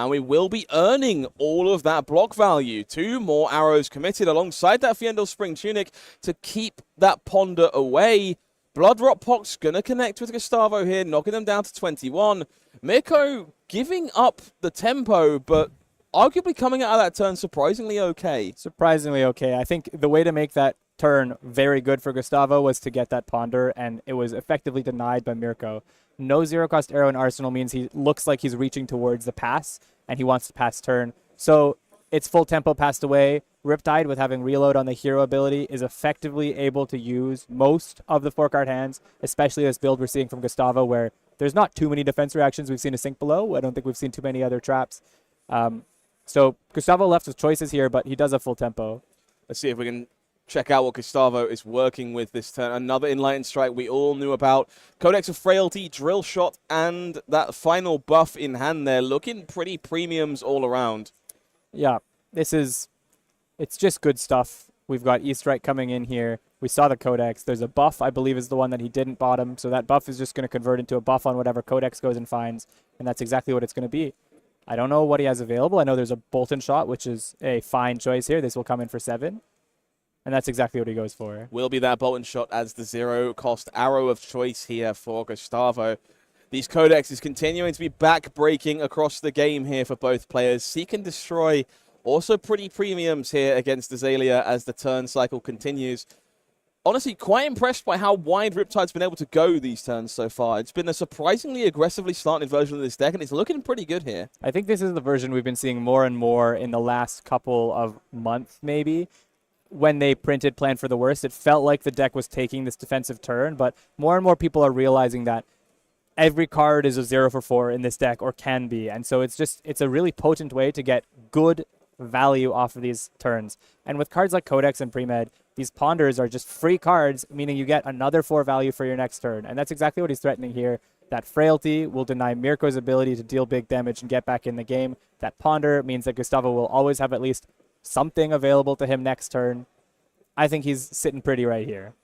And we will be earning all of that block value. 2 more arrows committed alongside that Fiendel Spring Tunic to keep that Ponder away. Bloodrot Pox going to connect with Gustavo here, knocking them down to 21. Mirko giving up the tempo, but arguably coming out of that turn surprisingly okay. Surprisingly okay. I think the way to make that turn very good for Gustavo was to get that Ponder, and it was effectively denied by Mirko. No zero-cost arrow in Arsenal means he looks like he's reaching towards the pass, and he wants to pass turn. So it's full tempo passed away. Riptide, with having reload on the hero ability, is effectively able to use most of the 4-card hands, especially this build we're seeing from Gustavo, where there's not too many defense reactions. We've seen a Sink Below. I don't think we've seen too many other traps. So Gustavo left with choices here, but he does have full tempo. Let's see if we can check out what Gustavo is working with this turn. Another Enlightened Strike we all knew about. Codex of Frailty, Drill Shot, and that final buff in hand there. Looking pretty premiums all around. Yeah, it's just good stuff. We've got E-Strike coming in here. We saw the Codex. There's a buff, I believe, is the one that he didn't bottom. So that buff is just going to convert into a buff on whatever Codex goes and finds. And that's exactly what it's going to be. I don't know what he has available. I know there's a Bolton Shot, which is a fine choice here. This will come in for 7. And that's exactly what he goes for. Will be that Bolton Shot as the 0-cost arrow of choice here for Gustavo. These Codexes continuing to be back-breaking across the game here for both players. Seek and Destroy also pretty premiums here against Azalea as the turn cycle continues. Honestly, quite impressed by how wide Riptide's been able to go these turns so far. It's been a surprisingly aggressively slanted version of this deck, and it's looking pretty good here. I think this is the version we've been seeing more and more in the last couple of months, maybe. When they printed Plan for the Worst, it felt like the deck was taking this defensive turn, but more and more people are realizing that every card is a 0 for 4 in this deck, or can be. And so it's a really potent way to get good value off of these turns. And with cards like Codex and Premed, these Ponders are just free cards, meaning you get another 4 value for your next turn. And that's exactly what he's threatening here. That Frailty will deny Mirko's ability to deal big damage and get back in the game. That Ponder means that Gustavo will always have at least something available to him next turn. I think he's sitting pretty right here.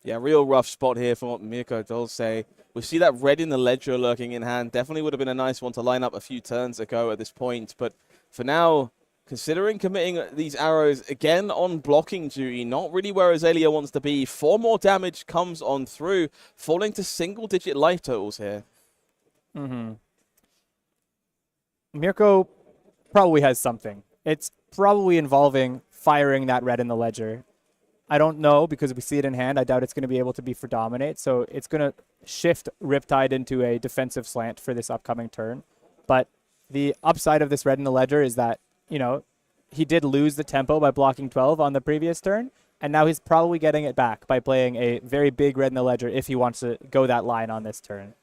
Yeah, real rough spot here for Mirko Dulce. We see that red in the ledger lurking in hand. Definitely would have been a nice one to line up a few turns ago at this point. But for now, considering committing these arrows again on blocking duty, not really where Azalea wants to be. 4 more damage comes on through, falling to single-digit life totals here. Mirko probably has something. It's probably involving firing that red in the ledger. I don't know, because we see it in hand. I doubt it's going to be able to be for Dominate, so it's going to shift Riptide into a defensive slant for this upcoming turn. But the upside of this red in the ledger is that, you know, he did lose the tempo by blocking 12 on the previous turn, and now he's probably getting it back by playing a very big red in the ledger if he wants to go that line on this turn.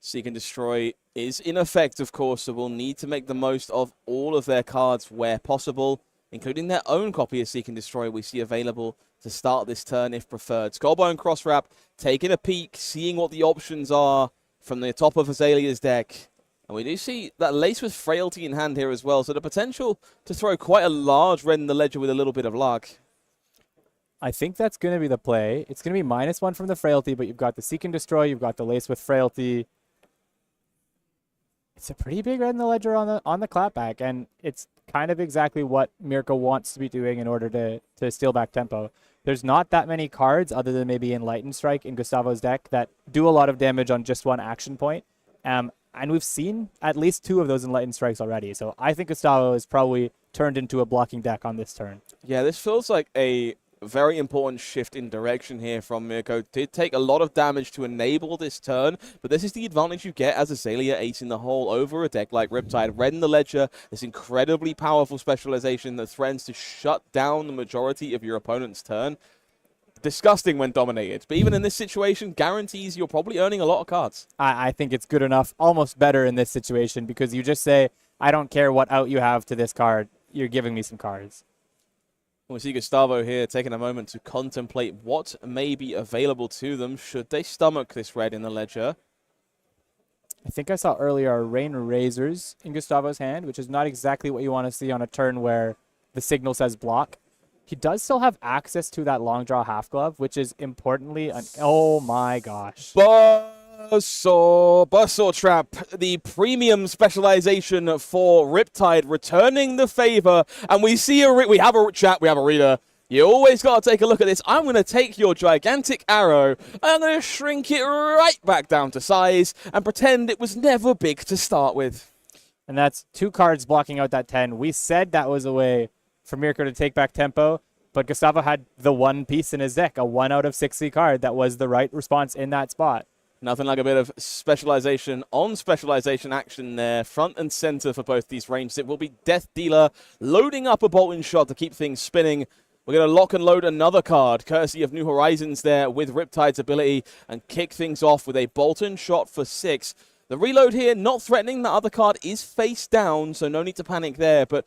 Seek and Destroy is in effect, of course, so we'll need to make the most of all of their cards where possible, including their own copy of Seek and Destroy we see available to start this turn if preferred. Skullbone Crosswrap, taking a peek, seeing what the options are from the top of Azalea's deck. And we do see that Lace with Frailty in hand here as well, so the potential to throw quite a large red in the ledger with a little bit of luck. I think that's going to be the play. It's going to be -1 from the Frailty, but you've got the Seek and Destroy, you've got the Lace with Frailty. It's a pretty big red in the ledger on the clapback, and it's kind of exactly what Mirko wants to be doing in order to steal back tempo. There's not that many cards, other than maybe Enlightened Strike in Gustavo's deck, that do a lot of damage on just one action point. And we've seen at least 2 of those Enlightened Strikes already. So I think Gustavo is probably turned into a blocking deck on this turn. Yeah, this feels like a very important shift in direction here from Mirko. Did take a lot of damage to enable this turn, but this is the advantage you get as Azalea ace in the hole over a deck like Riptide. Red in the ledger, this incredibly powerful specialization that threatens to shut down the majority of your opponent's turn. Disgusting when dominated, but even in this situation, guarantees you're probably earning a lot of cards. I think it's good enough, almost better in this situation, because you just say, I don't care what out you have to this card, you're giving me some cards. We see Gustavo here taking a moment to contemplate what may be available to them should they stomach this red in the ledger. I think I saw earlier Rain Razors in Gustavo's hand, which is not exactly what you want to see on a turn where the signal says block. He does still have access to that long draw half glove, which is importantly oh my gosh. Buzzsaw Trap, the premium specialization for Riptide, returning the favor. And we see we have a chat, we have a reader. You always got to take a look at this. I'm going to take your gigantic arrow, and I'm going to shrink it right back down to size and pretend it was never big to start with. And that's 2 cards blocking out that 10. We said that was a way for Mirko to take back tempo, but Gustavo had the one piece in his deck, a 1 out of 60 card that was the right response in that spot. Nothing like a bit of specialization on specialization action there, front and center for both these ranges. It will be Death Dealer loading up a Bolton Shot to keep things spinning. We're going to lock and load another card, courtesy of New Horizons there with Riptide's ability, and kick things off with a Bolton Shot for 6. The reload here, not threatening. The other card is face down, so no need to panic there. But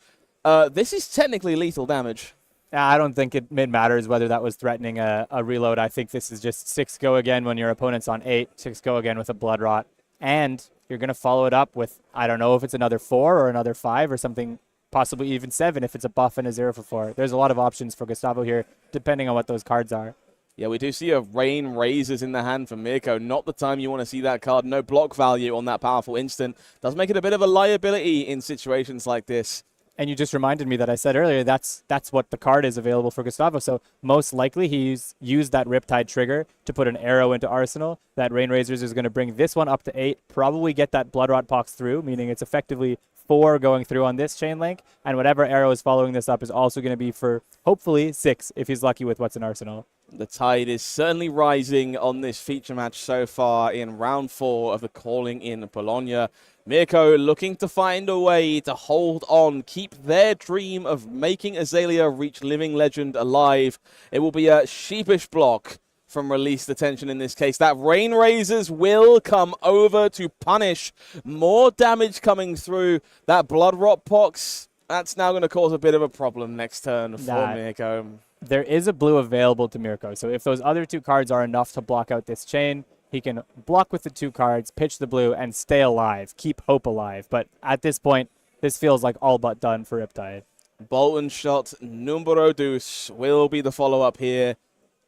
this is technically lethal damage. I don't think it matters whether that was threatening a reload. I think this is just 6 go again when your opponent's on 8, 6 go again with a Blood Rot. And you're going to follow it up with, I don't know if it's another 4 or another 5 or something, possibly even 7 if it's a buff and a 0 for 4. There's a lot of options for Gustavo here, depending on what those cards are. Yeah, we do see a Rain Razors in the hand for Mirko. Not the time you want to see that card. No block value on that powerful instant. Does make it a bit of a liability in situations like this. And you just reminded me that I said earlier that's what the card is available for Gustavo. So most likely he's used that Riptide trigger to put an arrow into Arsenal. That Rain Razors is going to bring this one up to 8, probably get that Blood Rot Pox through, meaning it's effectively 4 going through on this chain link. And whatever arrow is following this up is also going to be for hopefully 6 if he's lucky with what's in Arsenal. The tide is certainly rising on this feature match so far in round 4 of the Calling in Bologna. Mirko looking to find a way to hold on, keep their dream of making Azalea reach Living Legend alive. It will be a sheepish block from Released Attention in this case. That Rain Razors will come over to punish. More damage coming through. That Blood Rot Pox, that's now going to cause a bit of a problem next turn for Mirko. There is a blue available to Mirko, so if those other 2 cards are enough to block out this chain, he can block with the 2 cards, pitch the blue, and stay alive, keep hope alive. But at this point, this feels like all but done for Riptide. Bolton shot numero dos will be the follow-up here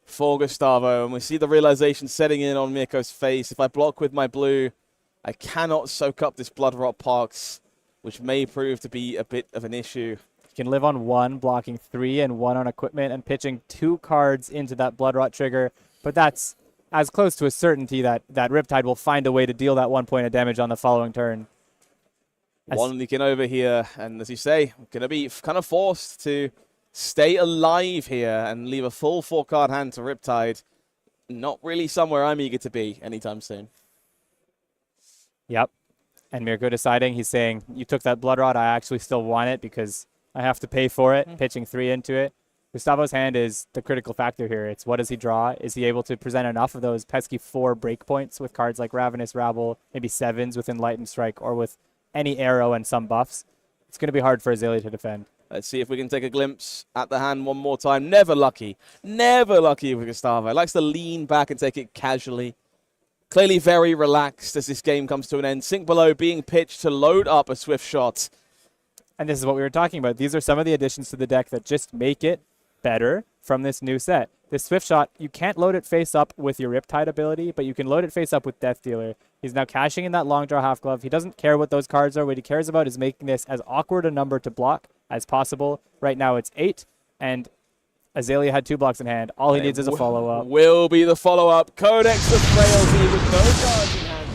for Gustavo. And we see the realization setting in on Mirko's face. If I block with my blue, I cannot soak up this Blood Rot Pox, which may prove to be a bit of an issue. You can live on 1, blocking 3 and 1 on equipment, and pitching 2 cards into that Blood Rot trigger. But that's as close to a certainty that Riptide will find a way to deal that 1 point of damage on the following turn. One leaking over here, and as you say, going to be kind of forced to stay alive here and leave a full 4-card hand to Riptide. Not really somewhere I'm eager to be anytime soon. Yep. And Mirko deciding, he's saying, you took that Blood Rot, I actually still want it because I have to pay for it, pitching 3 into it. Gustavo's hand is the critical factor here. It's what does he draw? Is he able to present enough of those pesky 4 breakpoints with cards like Ravenous Rabble, maybe 7s with Enlightened Strike, or with any arrow and some buffs? It's going to be hard for Azalea to defend. Let's see if we can take a glimpse at the hand one more time. Never lucky. Never lucky with Gustavo. Likes to lean back and take it casually. Clearly very relaxed as this game comes to an end. Sink Below being pitched to load up a swift shot. And this is what we were talking about. These are some of the additions to the deck that just make it better from this new set. This Swift Shot, you can't load it face up with your Riptide ability, but you can load it face up with Death Dealer. He's now cashing in that long draw half glove. He doesn't care what those cards are. What he cares about is making this as awkward a number to block as possible. Right now it's 8, and Azalea had 2 blocks in hand. All he needs is a follow-up. Will be the follow-up. Codex of Frailty with no cards in hand.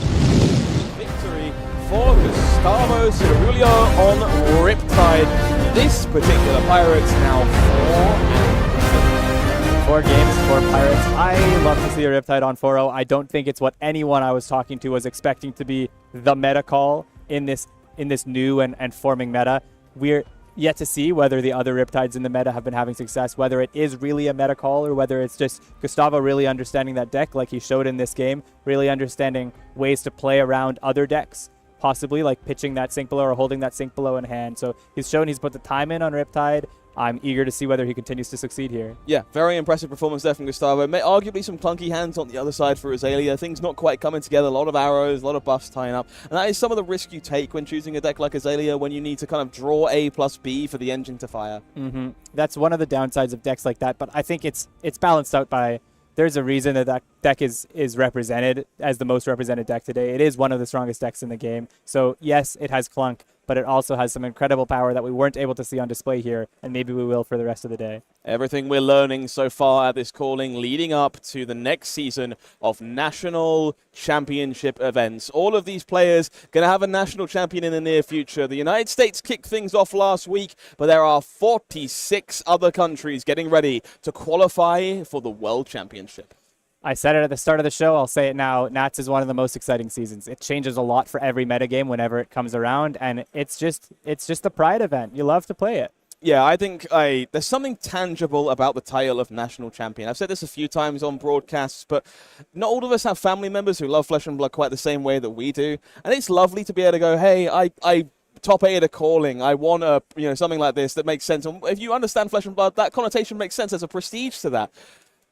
Victory for Gustavo Cerullo on Riptide. This particular Pirates now 4 games for Pirates. I love to see a Riptide on 4-0. I don't think it's what anyone I was talking to was expecting to be the meta call in this new and forming meta. We're yet to see whether the other Riptides in the meta have been having success, whether it is really a meta call or whether it's just Gustavo really understanding that deck like he showed in this game, really understanding ways to play around other decks, possibly like pitching that Sink Below or holding that Sink Below in hand. So he's shown he's put the time in on Riptide. I'm eager to see whether he continues to succeed here. Yeah, very impressive performance there from Gustavo. Arguably some clunky hands on the other side for Azalea. Things not quite coming together. A lot of arrows, a lot of buffs tying up. And that is some of the risk you take when choosing a deck like Azalea when you need to kind of draw A plus B for the engine to fire. That's one of the downsides of decks like that. But I think it's balanced out by... There's a reason that deck is represented as the most represented deck today. It is one of the strongest decks in the game. So yes, it has clunk, but it also has some incredible power that we weren't able to see on display here, and maybe we will for the rest of the day. Everything we're learning so far at this calling leading up to the next season of national championship events. All of these players going to have a national champion in the near future. The United States kicked things off last week, but there are 46 other countries getting ready to qualify for the World Championship. I said it at the start of the show. I'll say it now. Nats is one of the most exciting seasons. It changes a lot for every metagame whenever it comes around, and it's just the pride event. You love to play it. Yeah, I think there's something tangible about the title of national champion. I've said this a few times on broadcasts, but not all of us have family members who love Flesh and Blood quite the same way that we do. And it's lovely to be able to go, hey, I top 8 are calling. I want something like this that makes sense. And if you understand Flesh and Blood, that connotation makes sense. There's a prestige to that.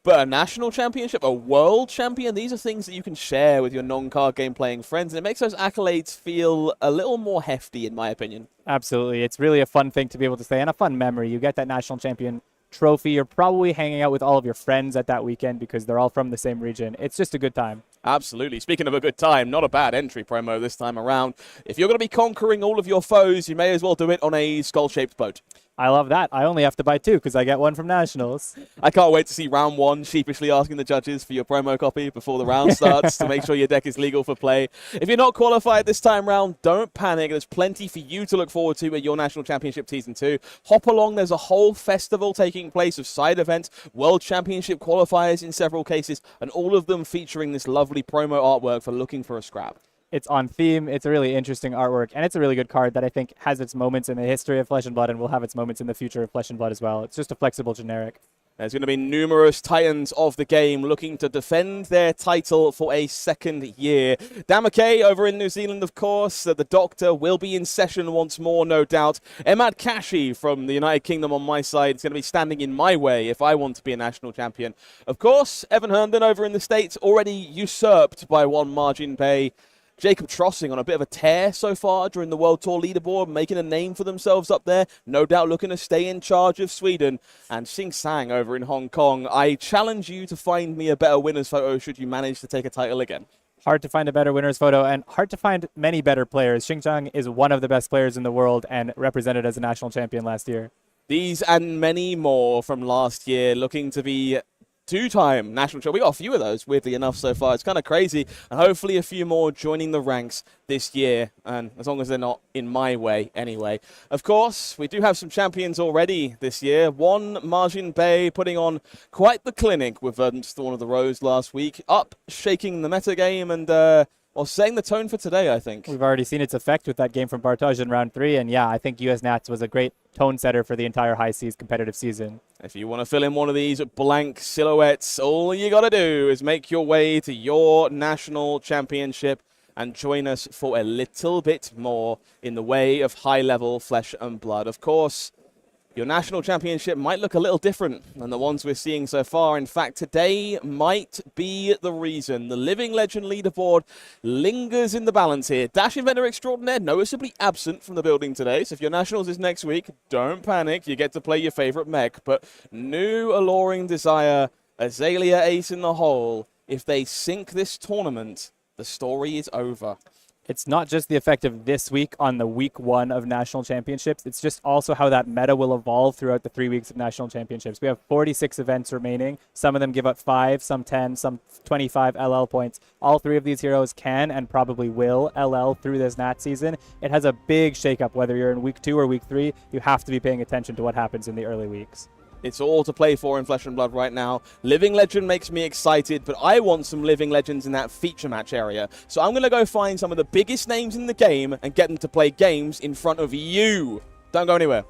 But a national championship, a world champion, these are things that you can share with your non-card game playing friends, and it makes those accolades feel a little more hefty, in my opinion. Absolutely. It's really a fun thing to be able to say, and a fun memory. You get that national champion trophy. You're probably hanging out with all of your friends at that weekend because they're all from the same region. It's just a good time. Absolutely. Speaking of a good time, not a bad entry promo this time around. If you're going to be conquering all of your foes, you may as well do it on a skull-shaped boat. I love that. I only have to buy 2 because I get 1 from Nationals. I can't wait to see round 1 sheepishly asking the judges for your promo copy before the round starts to make sure your deck is legal for play. If you're not qualified this time round, don't panic. There's plenty for you to look forward to at your National Championship Season 2. Hop along. There's a whole festival taking place of side events, World Championship qualifiers in several cases, and all of them featuring this lovely promo artwork for looking for a scrap. It's on theme. It's a really interesting artwork, and it's a really good card that I think has its moments in the history of Flesh and Blood and will have its moments in the future of Flesh and Blood as well. It's just a flexible generic. There's going to be numerous titans of the game looking to defend their title for a second year. Damakay over in New Zealand, of course. The Doctor will be in session once more, no doubt. Emad Kashi from the United Kingdom on my side is going to be standing in my way if I want to be a national champion. Of course, Evan Herndon over in the States already usurped by one Margin Bay. Jacob Trossing on a bit of a tear so far during the World Tour leaderboard, making a name for themselves up there, no doubt looking to stay in charge of Sweden. And Xing Sang over in Hong Kong. I challenge you to find me a better winner's photo should you manage to take a title again. Hard to find a better winner's photo and hard to find many better players. Xinjiang is one of the best players in the world and represented as a national champion last year. These and many more from last year looking to be two-time national champion. We got a few of those, weirdly enough, so far. It's kind of crazy. And hopefully a few more joining the ranks this year. And as long as they're not in my way, anyway. Of course, we do have some champions already this year. One, Margin Bay, putting on quite the clinic with Verdance, Thorn of the Rose last week. Up, shaking the metagame and setting the tone for today, I think. We've already seen its effect with that game from Bartosz in round 3. And yeah, I think US Nats was a great tone setter for the entire high seas competitive season. If you want to fill in one of these blank silhouettes, all you got to do is make your way to your national championship and join us for a little bit more in the way of high-level Flesh and Blood. Of course, your national championship might look a little different than the ones we're seeing so far. In fact, today might be the reason. The Living Legend leaderboard lingers in the balance here. Dash Inventor Extraordinaire noticeably absent from the building today. So if your nationals is next week, don't panic. You get to play your favorite mech. But new Alluring Desire, Azalea ace in the hole. If they sink this tournament, the story is over. It's not just the effect of this week on the week 1 of national championships. It's just also how that meta will evolve throughout the 3 weeks of national championships. We have 46 events remaining. Some of them give out 5, some 10, some 25 LL points. All 3 of these heroes can and probably will LL through this Nat season. It has a big shakeup, whether you're in week 2 or week 3. You have to be paying attention to what happens in the early weeks. It's all to play for in Flesh and Blood right now. Living Legend makes me excited, but I want some Living Legends in that feature match area. So I'm going to go find some of the biggest names in the game and get them to play games in front of you. Don't go anywhere.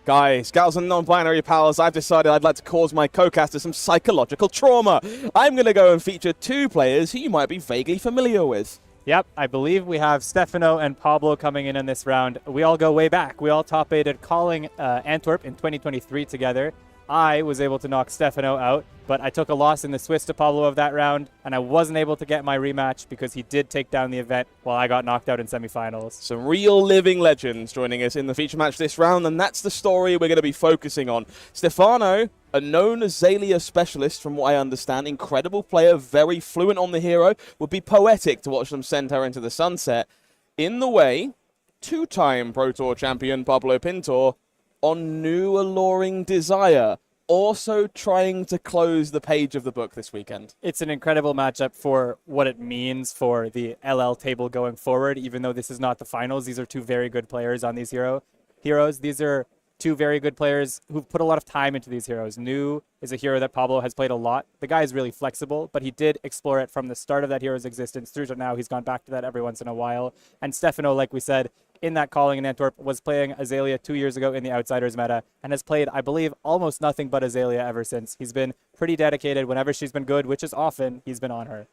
Guys, gals and non-binary pals, I've decided I'd like to cause my co-caster some psychological trauma. I'm going to go and feature two players who you might be vaguely familiar with. Yep, I believe we have Stefano and Pablo coming in this round. We all go way back. We all top-aided calling Antwerp in 2023 together. I was able to knock Stefano out, but I took a loss in the Swiss to Pablo of that round, and I wasn't able to get my rematch because he did take down the event while I got knocked out in semifinals. Some real living legends joining us in the feature match this round, and that's the story we're going to be focusing on. Stefano, a known Azalea specialist from what I understand, incredible player, very fluent on the hero, would be poetic to watch them send her into the sunset. In the way, two-time Pro Tour champion Pablo Pintor on new Alluring Desire, also trying to close the page of the book this weekend. It's an incredible matchup for what it means for the LL table going forward, even though this is not the finals. These are two very good players on these heroes. These are two very good players who've put a lot of time into these heroes. New is a hero that Pablo has played a lot. The guy is really flexible, but he did explore it from the start of that hero's existence through to now. He's gone back to that every once in a while. And Stefano, like we said, in that calling in Antwerp, was playing Azalea 2 years ago in the Outsiders meta and has played, I believe, almost nothing but Azalea ever since. He's been pretty dedicated. Whenever she's been good, which is often, he's been on her.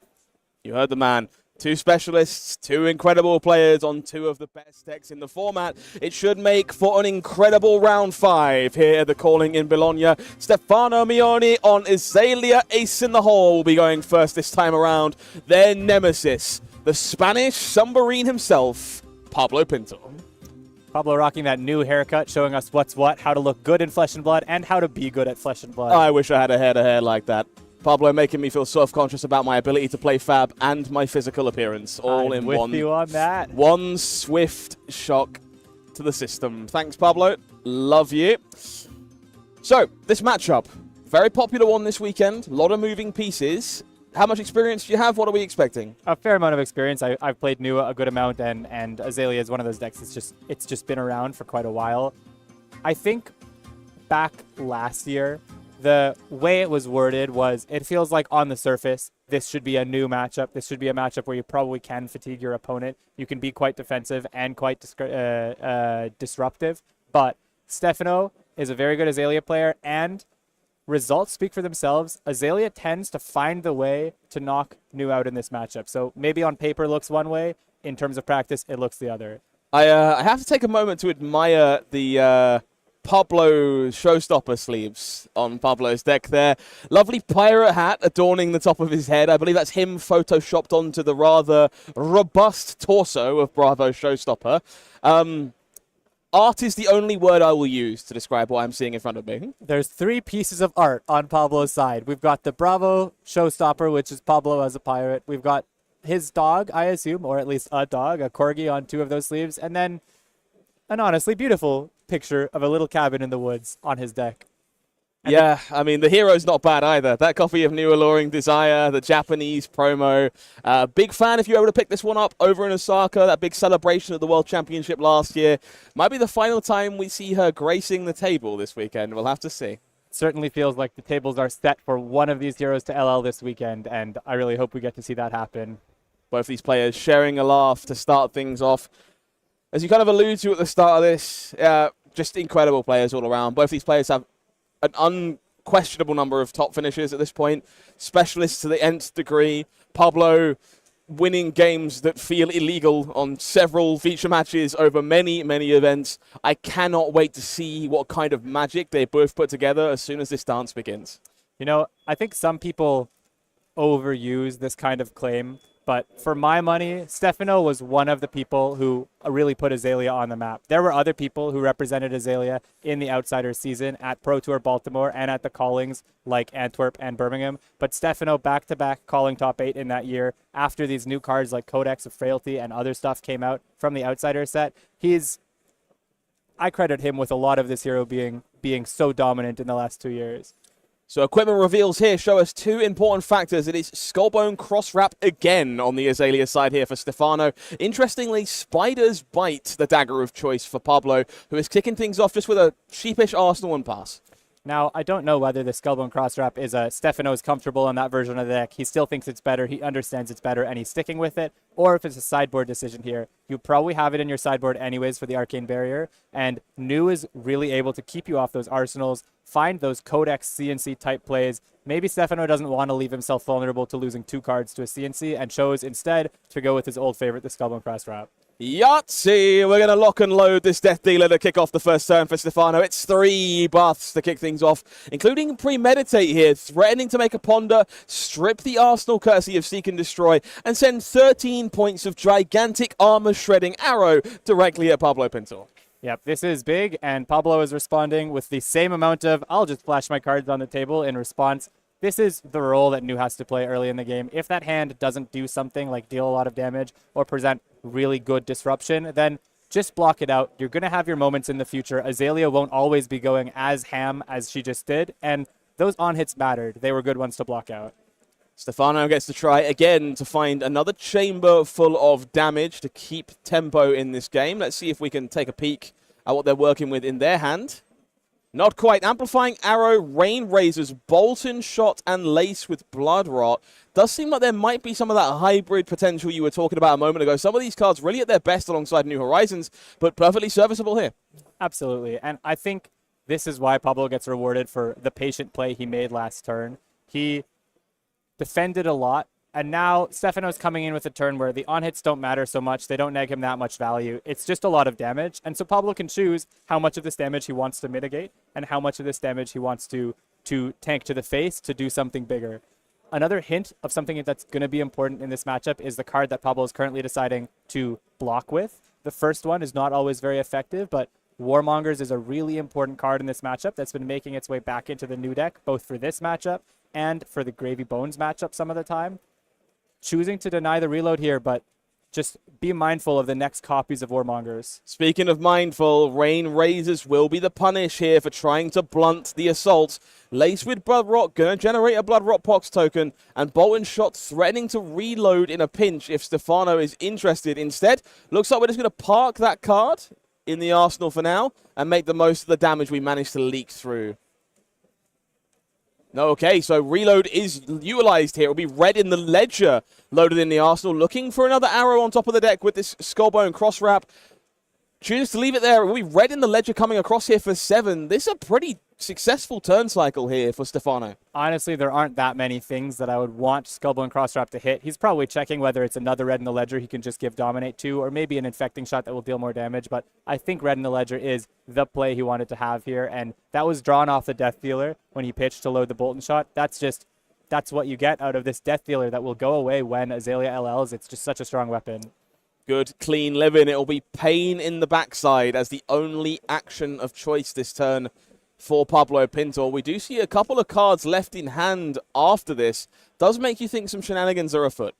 You heard the man. Two specialists, two incredible players on two of the best decks in the format. It should make for an incredible round 5 here at the calling in Bologna. Stefano Mioni on Azalea, ace in the hole, will be going first this time around. Their nemesis, the Spanish submarine himself, Pablo Pintor. Pablo rocking that new haircut, showing us what's what, how to look good in Flesh and Blood, and how to be good at Flesh and Blood. I wish I had a head of hair like that. Pablo making me feel self-conscious about my ability to play Fab and my physical appearance, all in one. I'm with you on that. One swift shock to the system. Thanks, Pablo. Love you. So, this matchup, very popular one this weekend. A lot of moving pieces. How much experience do you have? What are we expecting? A fair amount of experience. I've played New a good amount, and Azalea is one of those decks. It's just been around for quite a while. I think back last year, the way it was worded was, it feels like on the surface, this should be a new matchup. This should be a matchup where you probably can fatigue your opponent. You can be quite defensive and quite disruptive. But Stefano is a very good Azalea player, and results speak for themselves. Azalea tends to find the way to knock New out in this matchup. So maybe on paper looks one way. In terms of practice, it looks the other. I have to take a moment to admire the Pablo showstopper sleeves on Pablo's deck there. Lovely pirate hat adorning the top of his head. I believe that's him photoshopped onto the rather robust torso of Bravo's showstopper. Art is the only word I will use to describe what I'm seeing in front of me. There's 3 pieces of art on Pablo's side. We've got the Bravo showstopper, which is Pablo as a pirate. We've got his dog, I assume, or at least a dog, a corgi on 2 of those sleeves. And then an honestly beautiful picture of a little cabin in the woods on his deck. And yeah, I mean, the hero's not bad either. That copy of New Alluring Desire, the Japanese promo. Big fan if you're able to pick this one up over in Osaka, that big celebration at the World Championship last year. Might be the final time we see her gracing the table this weekend. We'll have to see. Certainly feels like the tables are set for one of these heroes to LL this weekend, and I really hope we get to see that happen. Both these players sharing a laugh to start things off. As you kind of allude to at the start of this, just incredible players all around. Both these players have an unquestionable number of top finishes at this point. Specialists to the nth degree. Pablo winning games that feel illegal on several feature matches over many, many events. I cannot wait to see what kind of magic they both put together as soon as this dance begins. You know, I think some people overuse this kind of claim, but for my money, Stefano was one of the people who really put Azalea on the map. There were other people who represented Azalea in the Outsiders season at Pro Tour Baltimore and at the callings like Antwerp and Birmingham. But Stefano back-to-back calling top 8 in that year after these new cards like Codex of Frailty and other stuff came out from the Outsider set. I credit him with a lot of this hero being so dominant in the last 2 years. So equipment reveals here show us 2 important factors. It is Skullbone Cross-Wrap again on the Azalea side here for Stefano. Interestingly, Spider's Bite, the dagger of choice for Pablo, who is kicking things off just with a sheepish Arsenal and pass. Now, I don't know whether the Skullbone Crosswrap is a Stefano's comfortable on that version of the deck. He still thinks it's better. He understands it's better, and he's sticking with it. Or if it's a sideboard decision here, you probably have it in your sideboard anyways for the Arcane Barrier. And New is really able to keep you off those arsenals, find those Codex CNC type plays. Maybe Stefano doesn't want to leave himself vulnerable to losing 2 cards to a CNC and chose instead to go with his old favorite, the Skullbone Crosswrap. Yahtzee! We're going to lock and load this Death Dealer to kick off the first turn for Stefano. It's 3 buffs to kick things off, including Premeditate here, threatening to make a Ponder, strip the Arsenal courtesy of Seek and Destroy, and send 13 points of gigantic armor-shredding arrow directly at Pablo Pintor. Yep, this is big, and Pablo is responding with the same amount of, I'll just flash my cards on the table in response. This is the role that New has to play early in the game. If that hand doesn't do something like deal a lot of damage or present really good disruption, then just block it out. You're going to have your moments in the future. Azalea won't always be going as ham as she just did, and those on-hits mattered. They were good ones to block out. Stefano gets to try again to find another chamber full of damage to keep tempo in this game. Let's see if we can take a peek at what they're working with in their hand. Not quite. Amplifying Arrow, Rain Razors, Bolton Shot, and Lace with Blood Rot. Does seem like there might be some of that hybrid potential you were talking about a moment ago. Some of these cards really at their best alongside New Horizons, but perfectly serviceable here. Absolutely. And I think this is why Pablo gets rewarded for the patient play he made last turn. He defended a lot, and now Stefano's coming in with a turn where the on-hits don't matter so much. They don't neg him that much value. It's just a lot of damage. And so Pablo can choose how much of this damage he wants to mitigate and how much of this damage he wants to tank to the face to do something bigger. Another hint of something that's going to be important in this matchup is the card that Pablo is currently deciding to block with. The first one is not always very effective, but Warmongers is a really important card in this matchup that's been making its way back into the new deck, both for this matchup and for the Gravy Bones matchup some of the time. Choosing to deny the reload here, but just be mindful of the next copies of Warmongers. Speaking of mindful, Rain Razors will be the punish here for trying to blunt the assault. Lace with Blood Rot, going to generate a Blood Rot Pox token, and Bolton Shot threatening to reload in a pinch if Stefano is interested. Instead, looks like we're just going to park that card in the arsenal for now and make the most of the damage we managed to leak through. No, okay, so reload is utilized here. It'll be red in the ledger loaded in the arsenal. Looking for another arrow on top of the deck with this Skullbone Crosswrap. Chooses to leave it there. It'll be red in the ledger coming across here for 7. This is a pretty successful turn cycle here for Stefano. Honestly, there aren't that many things that I would want Skullbone Crosswrap to hit. He's probably checking whether it's another red in the ledger he can just give Dominate to, or maybe an Infecting Shot that will deal more damage, but I think red in the ledger is the play he wanted to have here, and that was drawn off the Death Dealer when he pitched to load the Bolton Shot. That's what you get out of this Death Dealer that will go away when Azalea LLs. It's just such a strong weapon. Good, clean living. It'll be Pain in the backside as the only action of choice this turn for Pablo Pintor. We do see a couple of cards left in hand after this. Does make you think some shenanigans are afoot.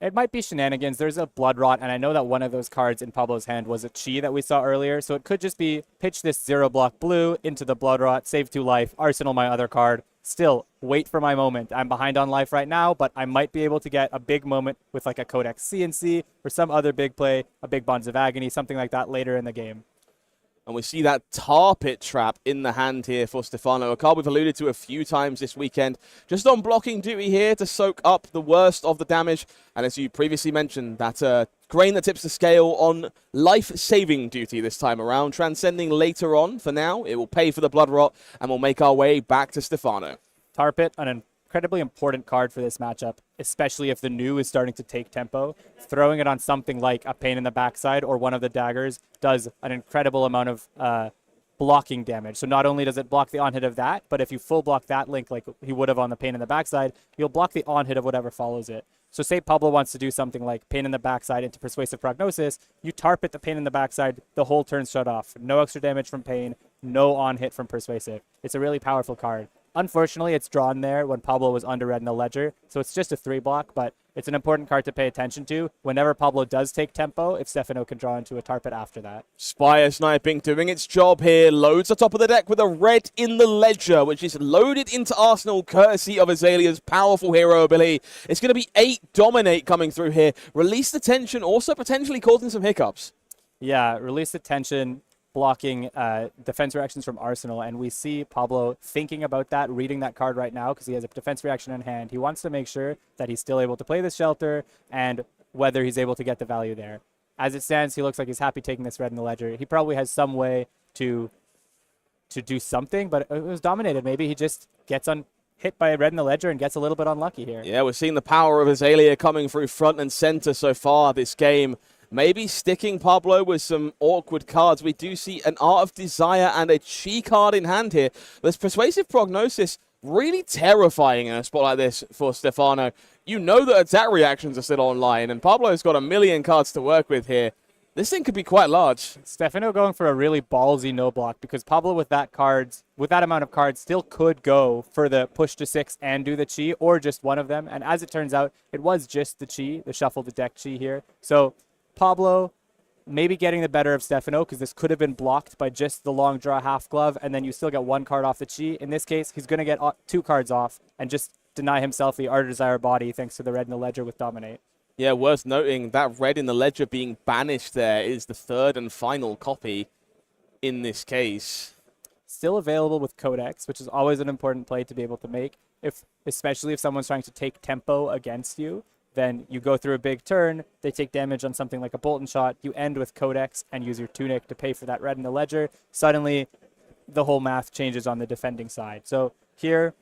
It might be shenanigans. There's a Blood Rot, and I know that one of those cards in Pablo's hand was a Chi that we saw earlier, so it could just be pitch this 0-block blue into the Blood Rot, save 2 life, arsenal my other card. Still, wait for my moment. I'm behind on life right now, but I might be able to get a big moment with like a Codex CNC or some other big play, a big Bonds of Agony, something like that later in the game. And we see that Tar Pit trap in the hand here for Stefano, a card we've alluded to a few times this weekend. Just on blocking duty here to soak up the worst of the damage. And as you previously mentioned, that grain that tips the scale on life-saving duty this time around, transcending later on. For now, it will pay for the Blood Rot, and we'll make our way back to Stefano. Tar Pit, an incredibly important card for this matchup, especially if the new is starting to take tempo. Throwing it on something like a Pain in the Backside or one of the daggers does an incredible amount of blocking damage. So not only does it block the on-hit of that, but if you full block that link like he would have on the Pain in the Backside, you'll block the on-hit of whatever follows it. So say Pablo wants to do something like Pain in the Backside into Persuasive Prognosis, you Tar Pit the Pain in the Backside, the whole turn's shut off. No extra damage from Pain, no on-hit from Persuasive. It's a really powerful card. Unfortunately, it's drawn there when Pablo was under red in the ledger, so it's just a 3-block, but it's an important card to pay attention to whenever Pablo does take tempo, if Stefano can draw into a Tar Pit after that. Spire Sniping doing its job here, loads the top of the deck with a red in the ledger, which is loaded into Arsenal courtesy of Azalea's powerful hero ability. It's going to be 8 Dominate coming through here. Release the Tension, also potentially causing some hiccups. Yeah, Release the Tension blocking defense reactions from Arsenal, and we see Pablo thinking about that, reading that card right now because he has a defense reaction in hand. He wants to make sure that he's still able to play the shelter and whether he's able to get the value there. As it stands, he looks like he's happy taking this red in the ledger. He probably has some way to do something, but it was dominated. Maybe he just gets hit by a red in the ledger and gets a little bit unlucky here. Yeah, we're seeing the power of Azalea coming through front and center so far this game. Maybe sticking Pablo with some awkward cards. We do see an Art of Desire and a Chi card in hand here. There's Persuasive Prognosis, really terrifying in a spot like this for Stefano. You know that attack reactions are still online, and Pablo's got a million cards to work with here. This thing could be quite large. Stefano going for a really ballsy no block because Pablo with that amount of cards still could go for the push to 6 and do the Chi, or just one of them. And as it turns out, it was just the Chi, the shuffle the deck Chi here. So Pablo maybe getting the better of Stefano because this could have been blocked by just the long draw half glove, and then you still get one card off the Chi. In this case, he's going to get 2 cards off and just deny himself the Art of Desire body thanks to the red in the ledger with Dominate. Yeah, worth noting that red in the ledger being banished there is the third and final copy in this case. Still available with Codex, which is always an important play to be able to make, especially if someone's trying to take tempo against you. Then you go through a big turn, they take damage on something like a Bolton shot, you end with Codex and use your Tunic to pay for that red in the ledger. Suddenly, the whole math changes on the defending side. So here,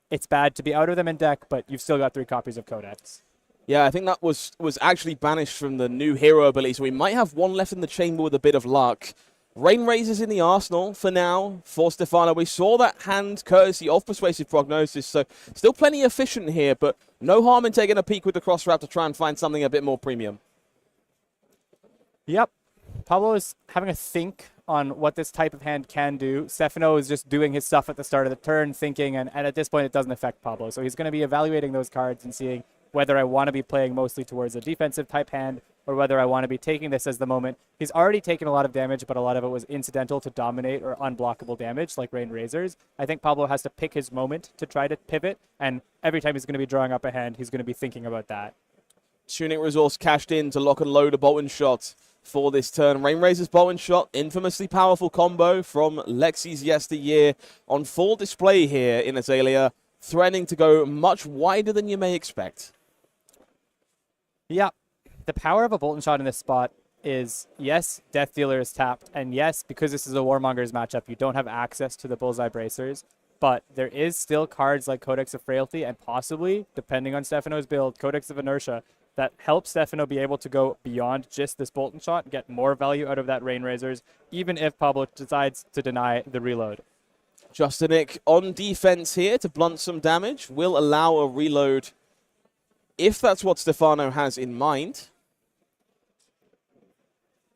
it's bad to be out of them in deck, but you've still got 3 copies of Codex. Yeah, I think that was actually banished from the new hero ability, so we might have one left in the chamber with a bit of luck. Rain Razors in the arsenal for now for Stefano. We saw that hand courtesy of Persuasive Prognosis, so still plenty efficient here, but no harm in taking a peek with the cross wrap to try and find something a bit more premium. Yep. Pablo is having a think on what this type of hand can do. Stefano is just doing his stuff at the start of the turn, thinking, and at this point it doesn't affect Pablo. So he's going to be evaluating those cards and seeing whether I want to be playing mostly towards a defensive type hand or whether I want to be taking this as the moment. He's already taken a lot of damage, but a lot of it was incidental to dominate or unblockable damage like Rain Razors. I think Pablo has to pick his moment to try to pivot, and every time he's going to be drawing up a hand, he's going to be thinking about that. Tunic resource cashed in to lock and load a Bolton shot for this turn. Rain Razor's Bolton shot, infamously powerful combo from Lexi's yesteryear on full display here in Azalea, threatening to go much wider than you may expect. Yeah, the power of a Bolton shot in this spot is, yes, Death Dealer is tapped, and yes, because this is a Warmongers matchup, you don't have access to the Bullseye Bracers, but there is still cards like Codex of Frailty and possibly, depending on Stefano's build, Codex of Inertia, that helps Stefano be able to go beyond just this Bolton shot, get more value out of that Rain Razors, even if Pablo decides to deny the reload. Justinic on defense here to blunt some damage, will allow a reload if that's what Stefano has in mind.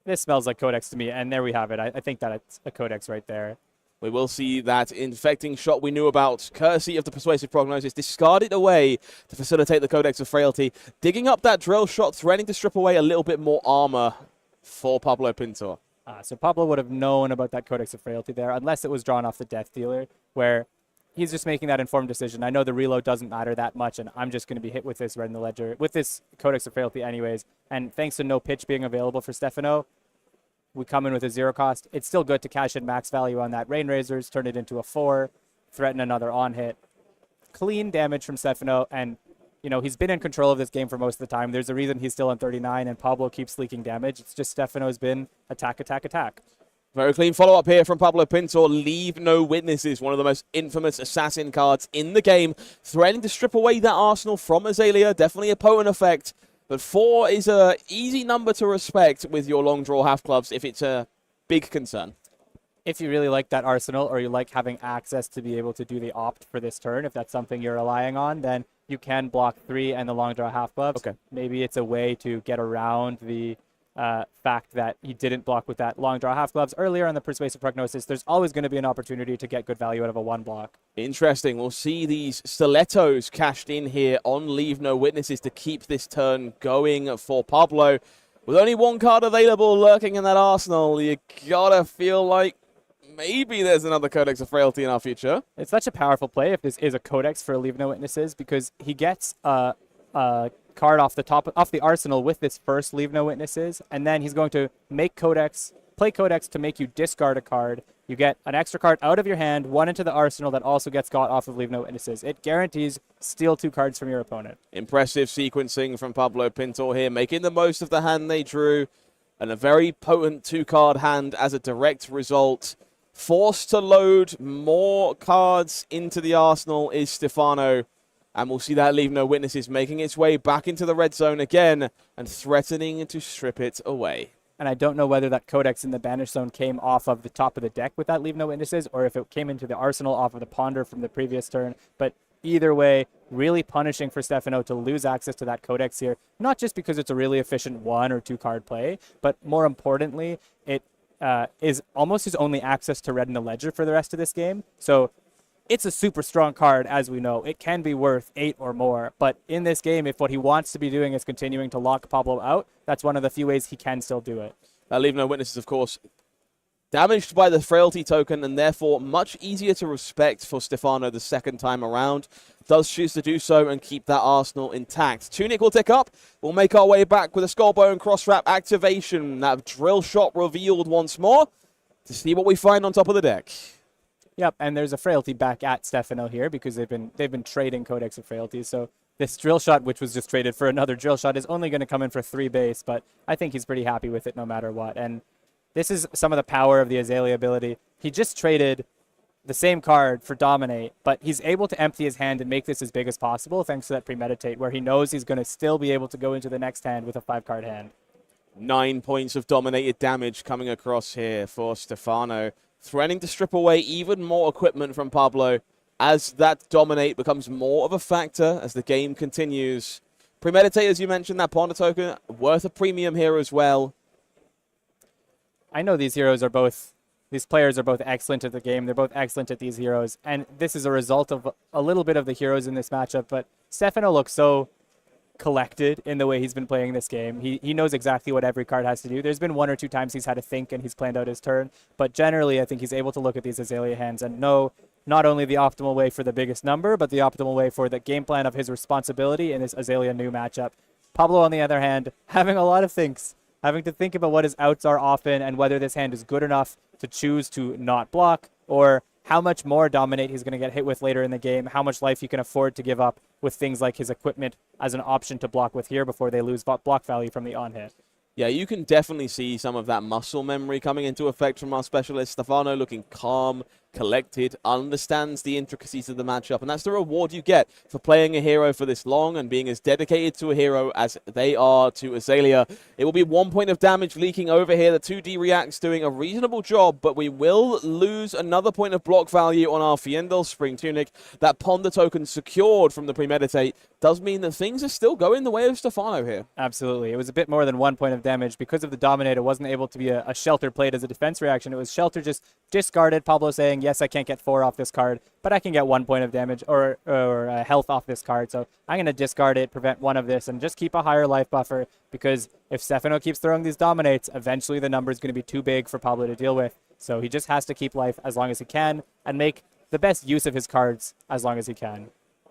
This smells like Codex to me, and there we have it. I think that it's a Codex right there. We will see that infecting shot we knew about, courtesy of the Persuasive Prognosis, discarded away to facilitate the Codex of Frailty. Digging up that drill shot, threatening to strip away a little bit more armor for Pablo Pintor. So Pablo would have known about that Codex of Frailty there, unless it was drawn off the Death Dealer, where he's just making that informed decision. I know the reload doesn't matter that much, and I'm just going to be hit with this red in the ledger, with this Codex of Frailty anyways. And thanks to no pitch being available for Stefano, we come in with a 0 cost. It's still good to cash in max value on that Rain Razors, turn it into a 4, threaten another on hit. Clean damage from Stefano, and you know, he's been in control of this game for most of the time. There's a reason he's still on 39, and Pablo keeps leaking damage. It's just Stefano's been attack, attack, attack. Very clean follow-up here from Pablo Pintor. Leave no witnesses, one of the most infamous assassin cards in the game. Threatening to strip away that arsenal from Azalea. Definitely a potent effect. But 4 is an easy number to respect with your long draw half clubs if it's a big concern. If you really like that arsenal, or you like having access to be able to do the opt for this turn, if that's something you're relying on, then you can block 3 and the long draw half clubs. Okay. Maybe it's a way to get around the fact that he didn't block with that long draw half gloves earlier on the Persuasive Prognosis. There's always going to be an opportunity to get good value out of a 1 block. Interesting. We'll see these stilettos cashed in here on Leave No Witnesses to keep this turn going for Pablo. With only 1 card available lurking in that arsenal, you gotta feel like maybe there's another Codex of Frailty in our future. It's such a powerful play if this is a Codex for Leave No Witnesses, because he gets a card off the arsenal with this first Leave No Witnesses, and then he's going to make Codex play Codex to make you discard a card. You get an extra card out of your hand, one into the arsenal that also gets got off of Leave No Witnesses. It guarantees steal 2 cards from your opponent. Impressive sequencing from Pablo Pintor here, making the most of the hand they drew, and a very potent 2-card hand as a direct result. Forced to load more cards into the arsenal is Stefano, and we'll see that Leave No Witnesses making its way back into the red zone again and threatening to strip it away. And I don't know whether that Codex in the Banish Zone came off of the top of the deck with that Leave No Witnesses, or if it came into the arsenal off of the Ponder from the previous turn. But either way, really punishing for Stefano to lose access to that Codex here, not just because it's a really efficient 1 or 2 card play, but more importantly, it is almost his only access to red in the ledger for the rest of this game. So it's a super strong card, as we know. It can be worth 8 or more, but in this game, if what he wants to be doing is continuing to lock Pablo out, that's one of the few ways he can still do it. Leave No Witnesses, of course, damaged by the Frailty token, and therefore much easier to respect for Stefano the second time around. Does choose to do so and keep that arsenal intact. Tunic will tick up. We'll make our way back with a Skullbone Crosswrap activation. That drill shot revealed once more to see what we find on top of the deck. Yep, and there's a Frailty back at Stefano here because they've been trading Codex of Frailties. So this drill shot, which was just traded for another drill shot, is only going to come in for 3 base, but I think he's pretty happy with it no matter what. And this is some of the power of the Azalea ability. He just traded the same card for Dominate, but he's able to empty his hand and make this as big as possible thanks to that Premeditate, where he knows he's going to still be able to go into the next hand with a 5-card hand. 9 points of dominated damage coming across here for Stefano, threatening to strip away even more equipment from Pablo as that Dominate becomes more of a factor as the game continues. Premeditate, as you mentioned, that Ponder token, worth a premium here as well. I know these players are both excellent at the game. They're both excellent at these heroes, and this is a result of a little bit of the heroes in this matchup, but Stefano looks so collected in the way he's been playing this game. He knows exactly what every card has to do. There's been 1 or 2 times he's had to think and he's planned out his turn, but generally I think he's able to look at these Azalea hands and know not only the optimal way for the biggest number, but the optimal way for the game plan of his responsibility in this Azalea new matchup. Pablo, on the other hand, having a lot of thinks, having to think about what his outs are often and whether this hand is good enough to choose to not block, or how much more Dominate he's going to get hit with later in the game, how much life he can afford to give up with things like his equipment as an option to block with here before they lose block value from the on-hit. Yeah, you can definitely see some of that muscle memory coming into effect from our specialist. Stefano looking calm, collected, understands the intricacies of the matchup, and that's the reward you get for playing a hero for this long and being as dedicated to a hero as they are to Azalea. It will be 1 point of damage leaking over here. The 2D React's doing a reasonable job, but we will lose another point of block value on our Fiendel Spring Tunic. That Ponder token secured from the Premeditate does mean that things are still going the way of Stefano here. Absolutely. It was a bit more than 1 point of damage. Because of the Dominate, it wasn't able to be a Shelter played as a defense reaction. It was Shelter just discarded. Pablo saying, yes, I can't get 4 off this card, but I can get 1 point of damage or health off this card. So I'm going to discard it, prevent 1 of this, and just keep a higher life buffer, because if Stefano keeps throwing these Dominates, eventually the number is going to be too big for Pablo to deal with. So he just has to keep life as long as he can and make the best use of his cards as long as he can.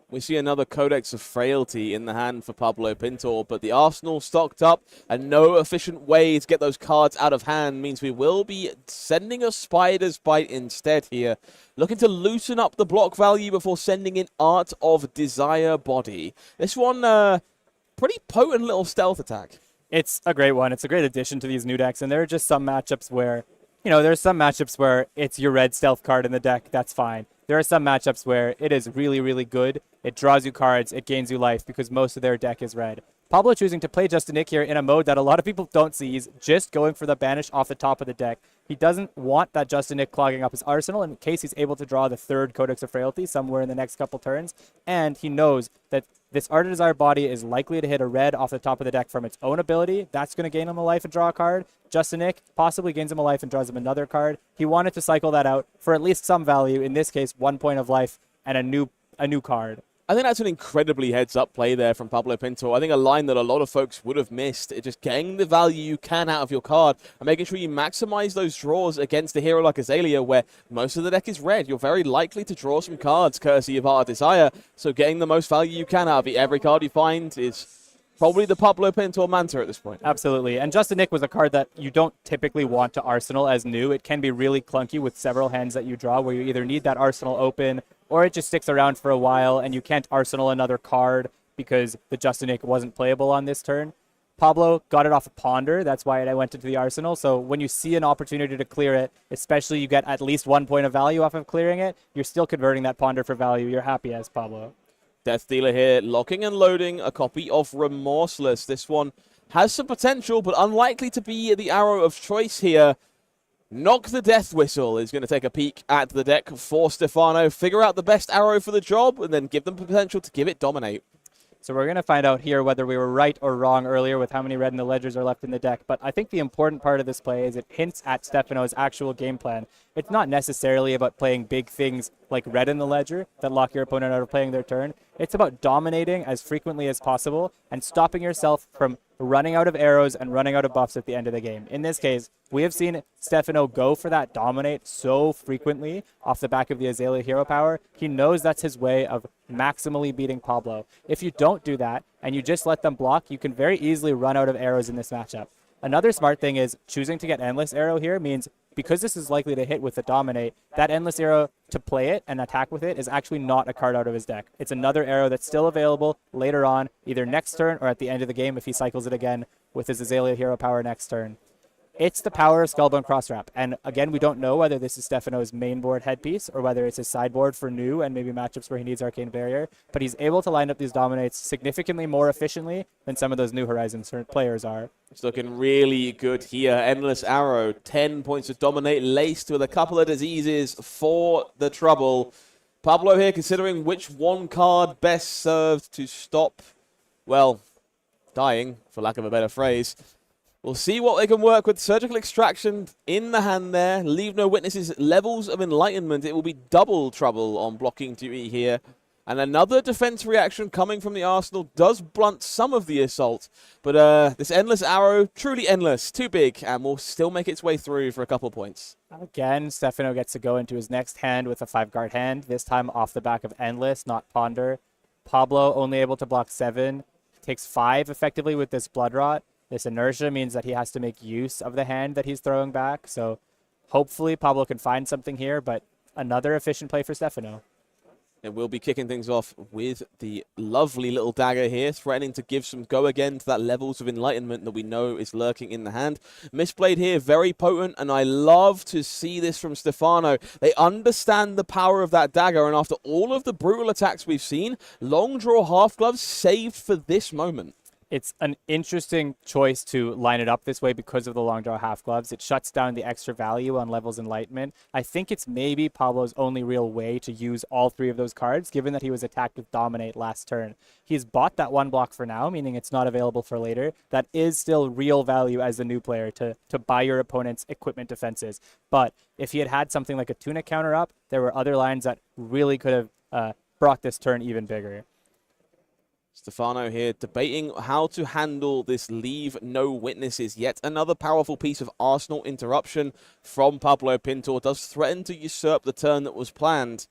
We see another Codex of Frailty in the hand for Pablo Pintor, but the arsenal stocked up and no efficient way to get those cards out of hand means we will be sending a Spider's Bite instead here. Looking to loosen up the block value before sending in Art of Desire Body. This one, pretty potent little stealth attack. It's a great one. It's a great addition to these new decks, and there are just some matchups where, there's some matchups where it's your red stealth card in the deck, that's fine. There are some matchups where it is really, really good. It draws you cards, it gains you life because most of their deck is red. Pablo choosing to play Just a Nick here in a mode that a lot of people don't see. He's just going for the banish off the top of the deck. He doesn't want that Just a Nick clogging up his arsenal in case he's able to draw the 3rd Codex of Frailty somewhere in the next couple turns. And he knows that this Art of Desire body is likely to hit a red off the top of the deck from its own ability. That's going to gain him a life and draw a card. Just a Nick possibly gains him a life and draws him another card. He wanted to cycle that out for at least some value. In this case, 1 point of life and a new card. I think that's an incredibly heads-up play there from Pablo Pintor. I think a line that a lot of folks would have missed. It's just getting the value you can out of your card and making sure you maximize those draws against a hero like Azalea, where most of the deck is red. You're very likely to draw some cards courtesy of Art of Desire, so getting the most value you can out of it. Every card you find is Probably the Pablo Pintor Manta at this point. Absolutely. And Justin Nick was a card that you don't typically want to arsenal as new. It can be really clunky with several hands that you draw where you either need that arsenal open or it just sticks around for a while and you can't arsenal another card because the Justin Nick wasn't playable on this turn. Pablo got it off a Ponder. That's why I went into the arsenal. So when you see an opportunity to clear it, especially you get at least 1 point of value off of clearing it, you're still converting that Ponder for value. You're happy as Pablo. Death Dealer here, locking and loading a copy of Remorseless. This one has some potential, but unlikely to be the arrow of choice here. Knock the Death Whistle is going to take a peek at the deck for Stefano, figure out the best arrow for the job, and then give them potential to give it Dominate. So we're going to find out here whether we were right or wrong earlier with how many red in the ledgers are left in the deck. But I think the important part of this play is it hints at Stefano's actual game plan. It's not necessarily about playing big things like red in the ledger that lock your opponent out of playing their turn. It's about dominating as frequently as possible and stopping yourself from running out of arrows and running out of buffs at the end of the game. In this case, we have seen Stefano go for that dominate so frequently off the back of the Azalea hero power. He knows that's his way of maximally beating Pablo. If you don't do that and you just let them block, you can very easily run out of arrows in this matchup. Another smart thing is choosing to get Endless Arrow here means because this is likely to hit with the Dominate, that Endless Arrow to play it and attack with it is actually not a card out of his deck. It's another arrow that's still available later on, either next turn or at the end of the game if he cycles it again with his Azalea hero power next turn. It's the power of Skullbone Crosswrap. And again, we don't know whether this is Stefano's main board headpiece or whether it's his sideboard for new and maybe matchups where he needs Arcane Barrier. But he's able to line up these Dominates significantly more efficiently than some of those New Horizons players are. It's looking really good here. Endless Arrow, 10 points of Dominate, laced with a couple of diseases for the trouble. Pablo here considering which one card best served to stop, well, dying, for lack of a better phrase. We'll see what they can work with. Surgical Extraction in the hand there. Leave no witnesses. Levels of Enlightenment. It will be double trouble on blocking duty here. And another defense reaction coming from the Arsenal does blunt some of the assault. But this Endless Arrow, truly endless. Too big. And will still make its way through for a couple points. Again, Stefano gets to go into his next hand with a 5-card hand. This time off the back of Endless, not Ponder. Pablo only able to block 7. Takes 5 effectively with this Blood Rot. This inertia means that he has to make use of the hand that he's throwing back. So hopefully Pablo can find something here, but another efficient play for Stefano. And we'll be kicking things off with the lovely little dagger here, threatening to give some go again to that levels of enlightenment that we know is lurking in the hand. Misplayed here, very potent, and I love to see this from Stefano. They understand the power of that dagger, and after all of the brutal attacks we've seen, long draw half gloves saved for this moment. It's an interesting choice to line it up this way because of the long draw half gloves. It shuts down the extra value on levels enlightenment. I think it's maybe Pablo's only real way to use all 3 of those cards, given that he was attacked with Dominate last turn. He's bought that 1 block for now, meaning it's not available for later. That is still real value as a new player to buy your opponent's equipment defenses. But if he had had something like a Tunic counter up, there were other lines that really could have brought this turn even bigger. Stefano here debating how to handle this leave no witnesses. Yet another powerful piece of Arsenal interruption from Pablo Pintor does threaten to usurp the turn that was planned.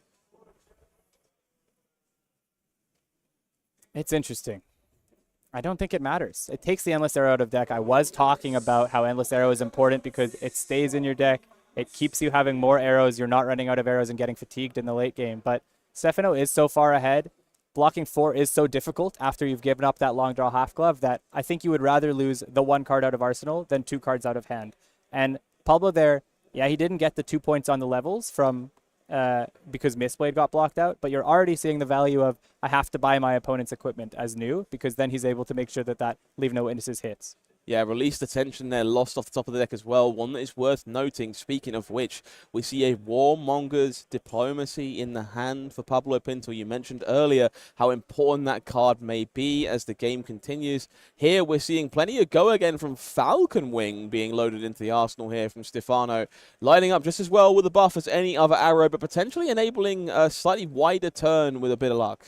It's interesting. I don't think it matters. It takes the Endless Arrow out of deck. I was talking about how Endless Arrow is important because it stays in your deck. It keeps you having more arrows. You're not running out of arrows and getting fatigued in the late game. But Stefano is so far ahead. Blocking 4 is so difficult after you've given up that long draw half glove that I think you would rather lose the 1 card out of Arsenal than 2 cards out of hand. And Pablo there, yeah, he didn't get the 2 points on the levels from because Mistblade got blocked out, but you're already seeing the value of I have to buy my opponent's equipment as new because then he's able to make sure that leave no witnesses hits. Yeah, released the tension there, lost off the top of the deck as well. One that is worth noting, speaking of which, we see a Warmonger's Diplomacy in the hand for Pablo Pintor. You mentioned earlier how important that card may be as the game continues. Here we're seeing plenty of go again from Falcon Wing being loaded into the arsenal here from Stefano. Lining up just as well with a buff as any other arrow, but potentially enabling a slightly wider turn with a bit of luck.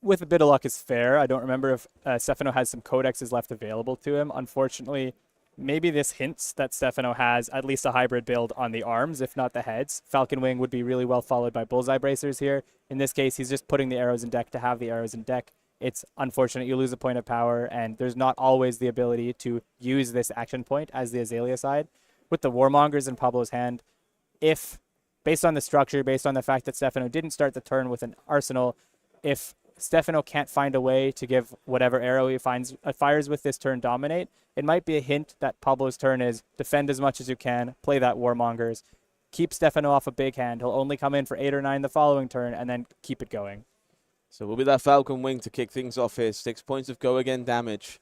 With a bit of luck is fair. I don't remember if Stefano has some codexes left available to him. Unfortunately, maybe this hints that Stefano has at least a hybrid build on the arms, if not the heads. Falcon Wing would be really well followed by Bullseye Bracers here. In this case, he's just putting the arrows in deck to have the arrows in deck. it's unfortunate you lose a point of power, and there's not always the ability to use this action point as the Azalea side. With the Warmongers in Pablo's hand, if, based on the structure, based on the fact that Stefano didn't start the turn with an arsenal, if Stefano can't find a way to give whatever arrow he fires with this turn dominate, it might be a hint that Pablo's turn is defend as much as you can, play that Warmongers, keep Stefano off a big hand. He'll only come in for 8 or 9 the following turn, and then keep it going. So we'll be that Falcon Wing to kick things off here. 6 points of go again damage.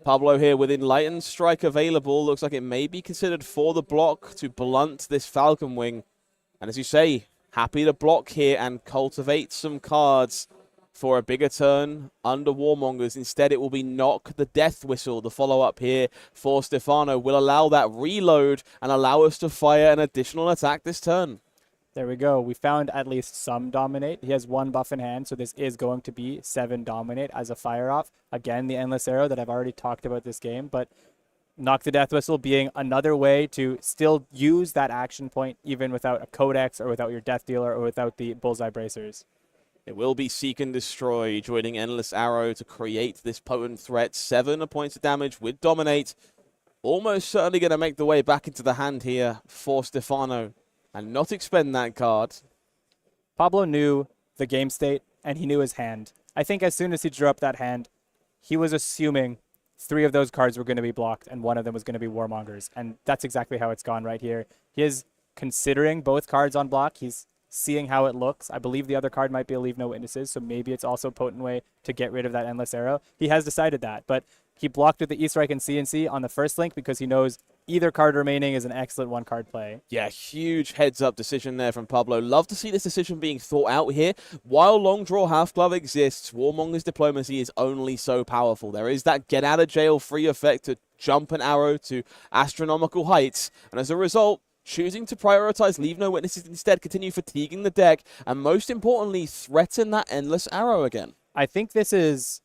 Pablo here with Enlightened Strike available. Looks like it may be considered for the block to blunt this Falcon Wing. And as you say, happy to block here and cultivate some cards for a bigger turn under Warmongers. Instead, it will be Knock the Death Whistle. The follow-up here for Stefano will allow that reload and allow us to fire an additional attack this turn. There we go. We found at least some Dominate. He has 1 buff in hand, so this is going to be 7 Dominate as a fire-off. Again, the Endless Arrow that I've already talked about this game, but Knock the Death Whistle being another way to still use that action point even without a Codex or without your Death Dealer or without the Bullseye Bracers. It will be Seek and Destroy, joining Endless Arrow to create this potent threat. 7 points of damage with Dominate. Almost certainly going to make the way back into the hand here for Stefano and not expend that card. Pablo knew the game state, and he knew his hand. I think as soon as he drew up that hand, he was assuming 3 of those cards were going to be blocked, and 1 of them was going to be Warmongers. And that's exactly how it's gone right here. He is considering both cards on block. He's seeing how it looks. I believe the other card might be a Leave No Witnesses, so maybe it's also a potent way to get rid of that Endless Arrow. He has decided that, but he blocked with the E-Strike and CNC on the first link because he knows either card remaining is an excellent 1-card play. Yeah, huge heads-up decision there from Pablo. Love to see this decision being thought out here. While Long Draw Half-Glove exists, Warmonger's Diplomacy is only so powerful. There is that get-out-of-jail-free effect to jump an arrow to astronomical heights, and as a result, choosing to prioritize Leave No Witnesses instead, continue fatiguing the deck, and most importantly, threaten that Endless Arrow again. I think this is...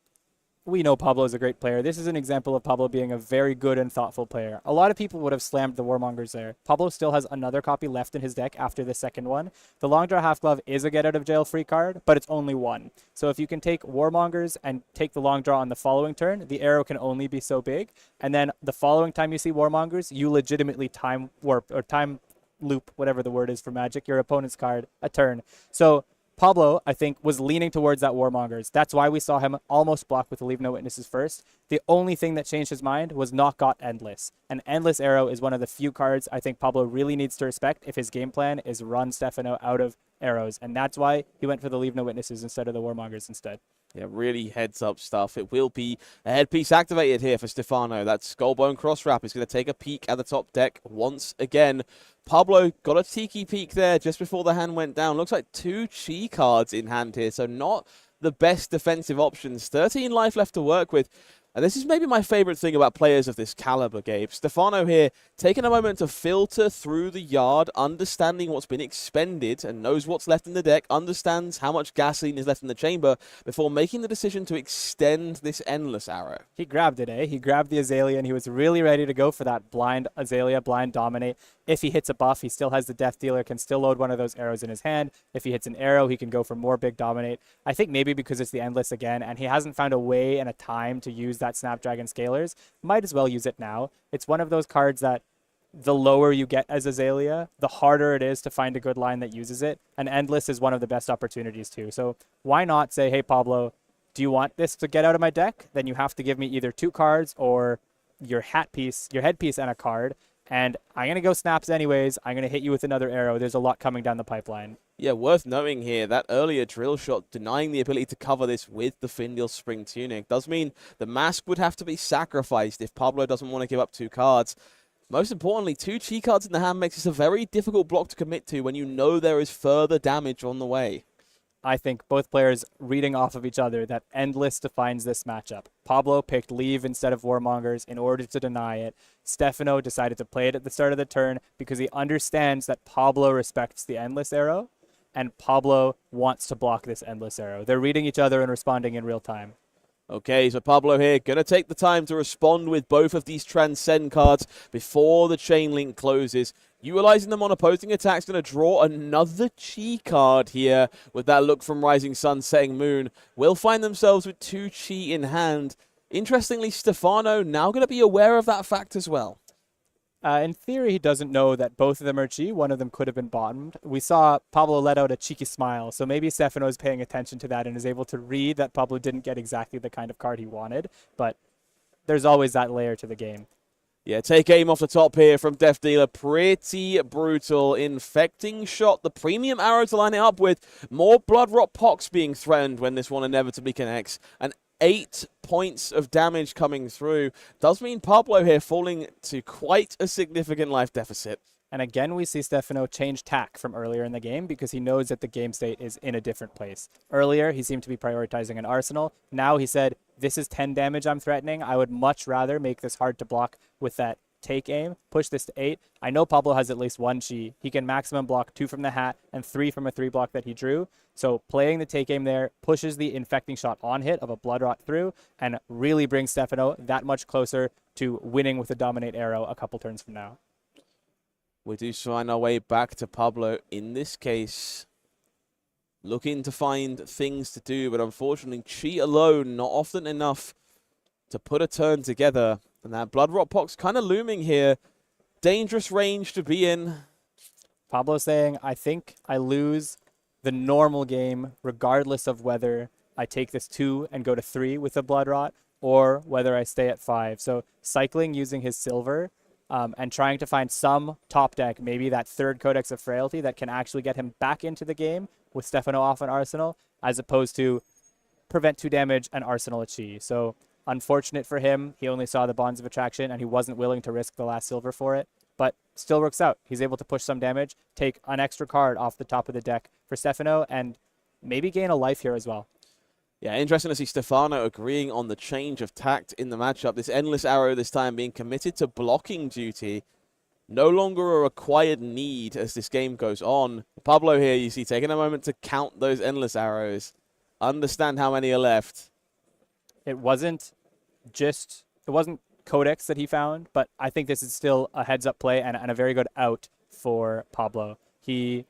We know Pablo is a great player. This is an example of Pablo being a very good and thoughtful player. A lot of people would have slammed the Warmongers there. Pablo still has another copy left in his deck after the second one. The Long Draw Half-Glove is a get-out-of-jail-free card, but it's only 1. So if you can take Warmongers and take the Long Draw on the following turn, the arrow can only be so big. And then the following time you see Warmongers, you legitimately time warp or time loop, whatever the word is for Magic, your opponent's card a turn. So Pablo, I think, was leaning towards that Warmongers. That's why we saw him almost block with the Leave No Witnesses first. The only thing that changed his mind was not got Endless. An Endless Arrow is one of the few cards I think Pablo really needs to respect if his game plan is run Stefano out of arrows. And that's why he went for the Leave No Witnesses instead of the Warmongers instead. Yeah, really heads-up stuff. It will be a headpiece activated here for Stefano. That Skullbone Cross Wrap is going to take a peek at the top deck once again. Pablo got a Tiki peek there just before the hand went down. Looks like 2 Chi cards in hand here, so not the best defensive options. 13 life left to work with. And this is maybe my favorite thing about players of this caliber, Gabe. Stefano here taking a moment to filter through the yard, understanding what's been expended and knows what's left in the deck, understands how much gasoline is left in the chamber before making the decision to extend this Endless Arrow. He grabbed it, eh? He grabbed the Azalea, and he was really ready to go for that blind Azalea, blind Dominate. If he hits a buff, he still has the Death Dealer, can still load one of those arrows in his hand. If he hits an arrow, he can go for more big Dominate. I think maybe because it's the Endless again, and he hasn't found a way and a time to use that Snapdragon Scalers, might as well use it now. It's one of those cards that the lower you get as Azalea, the harder it is to find a good line that uses it, and Endless is one of the best opportunities too. So why not say, hey, Pablo, do you want this to get out of my deck? Then you have to give me either 2 cards or your headpiece and a card. And I'm going to go snaps anyways. I'm going to hit you with another arrow. There's a lot coming down the pipeline. Yeah, worth knowing here, that earlier drill shot denying the ability to cover this with the Findel Spring Tunic does mean the mask would have to be sacrificed if Pablo doesn't want to give up 2 cards. Most importantly, 2 Chi cards in the hand makes this a very difficult block to commit to when you know there is further damage on the way. I think both players reading off of each other that Endless defines this matchup. Pablo picked Leave instead of Warmongers in order to deny it. Stefano decided to play it at the start of the turn because he understands that Pablo respects the Endless Arrow, and Pablo wants to block this Endless Arrow. They're reading each other and responding in real time. Okay, so Pablo here going to take the time to respond with both of these Transcend cards before the chain link closes. Utilizing them on opposing attacks, going to draw another Chi card here with that look from Rising Sun, Setting Moon. Will find themselves with 2 Chi in hand. Interestingly, Stefano now going to be aware of that fact as well. In theory, he doesn't know that both of them are Chi. One of them could have been bottomed. We saw Pablo let out a cheeky smile, so maybe Stefano is paying attention to that and is able to read that Pablo didn't get exactly the kind of card he wanted, but there's always that layer to the game. Yeah, take aim off the top here from Death Dealer. Pretty brutal. Infecting shot. The premium arrow to line it up with. More Blood Rot Pox being threatened when this one inevitably connects. And 8 points of damage coming through. Does mean Pablo here falling to quite a significant life deficit. And again, we see Stefano change tack from earlier in the game because he knows that the game state is in a different place. Earlier, he seemed to be prioritizing an arsenal. Now he said, this is 10 damage I'm threatening. I would much rather make this hard to block with that take aim, push this to 8. I know Pablo has at least 1 Chi. He can maximum block 2 from the hat and 3 from a 3 block that he drew. So playing the take aim there pushes the infecting shot on hit of a blood rot through and really brings Stefano that much closer to winning with a dominate arrow a couple turns from now. We do find our way back to Pablo in this case. Looking to find things to do, but unfortunately, Chi alone, not often enough to put a turn together. And that Blood Rot Pox kind of looming here. Dangerous range to be in. Pablo saying, I think I lose the normal game regardless of whether I take this 2 and go to 3 with a Blood Rot or whether I stay at 5. So cycling using his silver and trying to find some top deck, maybe that 3rd Codex of Frailty that can actually get him back into the game with Stefano off an Arsenal, as opposed to prevent 2 damage and Arsenal a Chi. So unfortunate for him, he only saw the Bonds of Attraction and he wasn't willing to risk the last silver for it, but still works out. He's able to push some damage, take an extra card off the top of the deck for Stefano, and maybe gain a life here as well. Yeah, interesting to see Stefano agreeing on the change of tact in the matchup. This Endless Arrow this time being committed to blocking duty. No longer a required need as this game goes on. Pablo here, you see, taking a moment to count those Endless Arrows. Understand how many are left. It wasn't Codex that he found, but I think this is still a heads-up play and a very good out for Pablo. He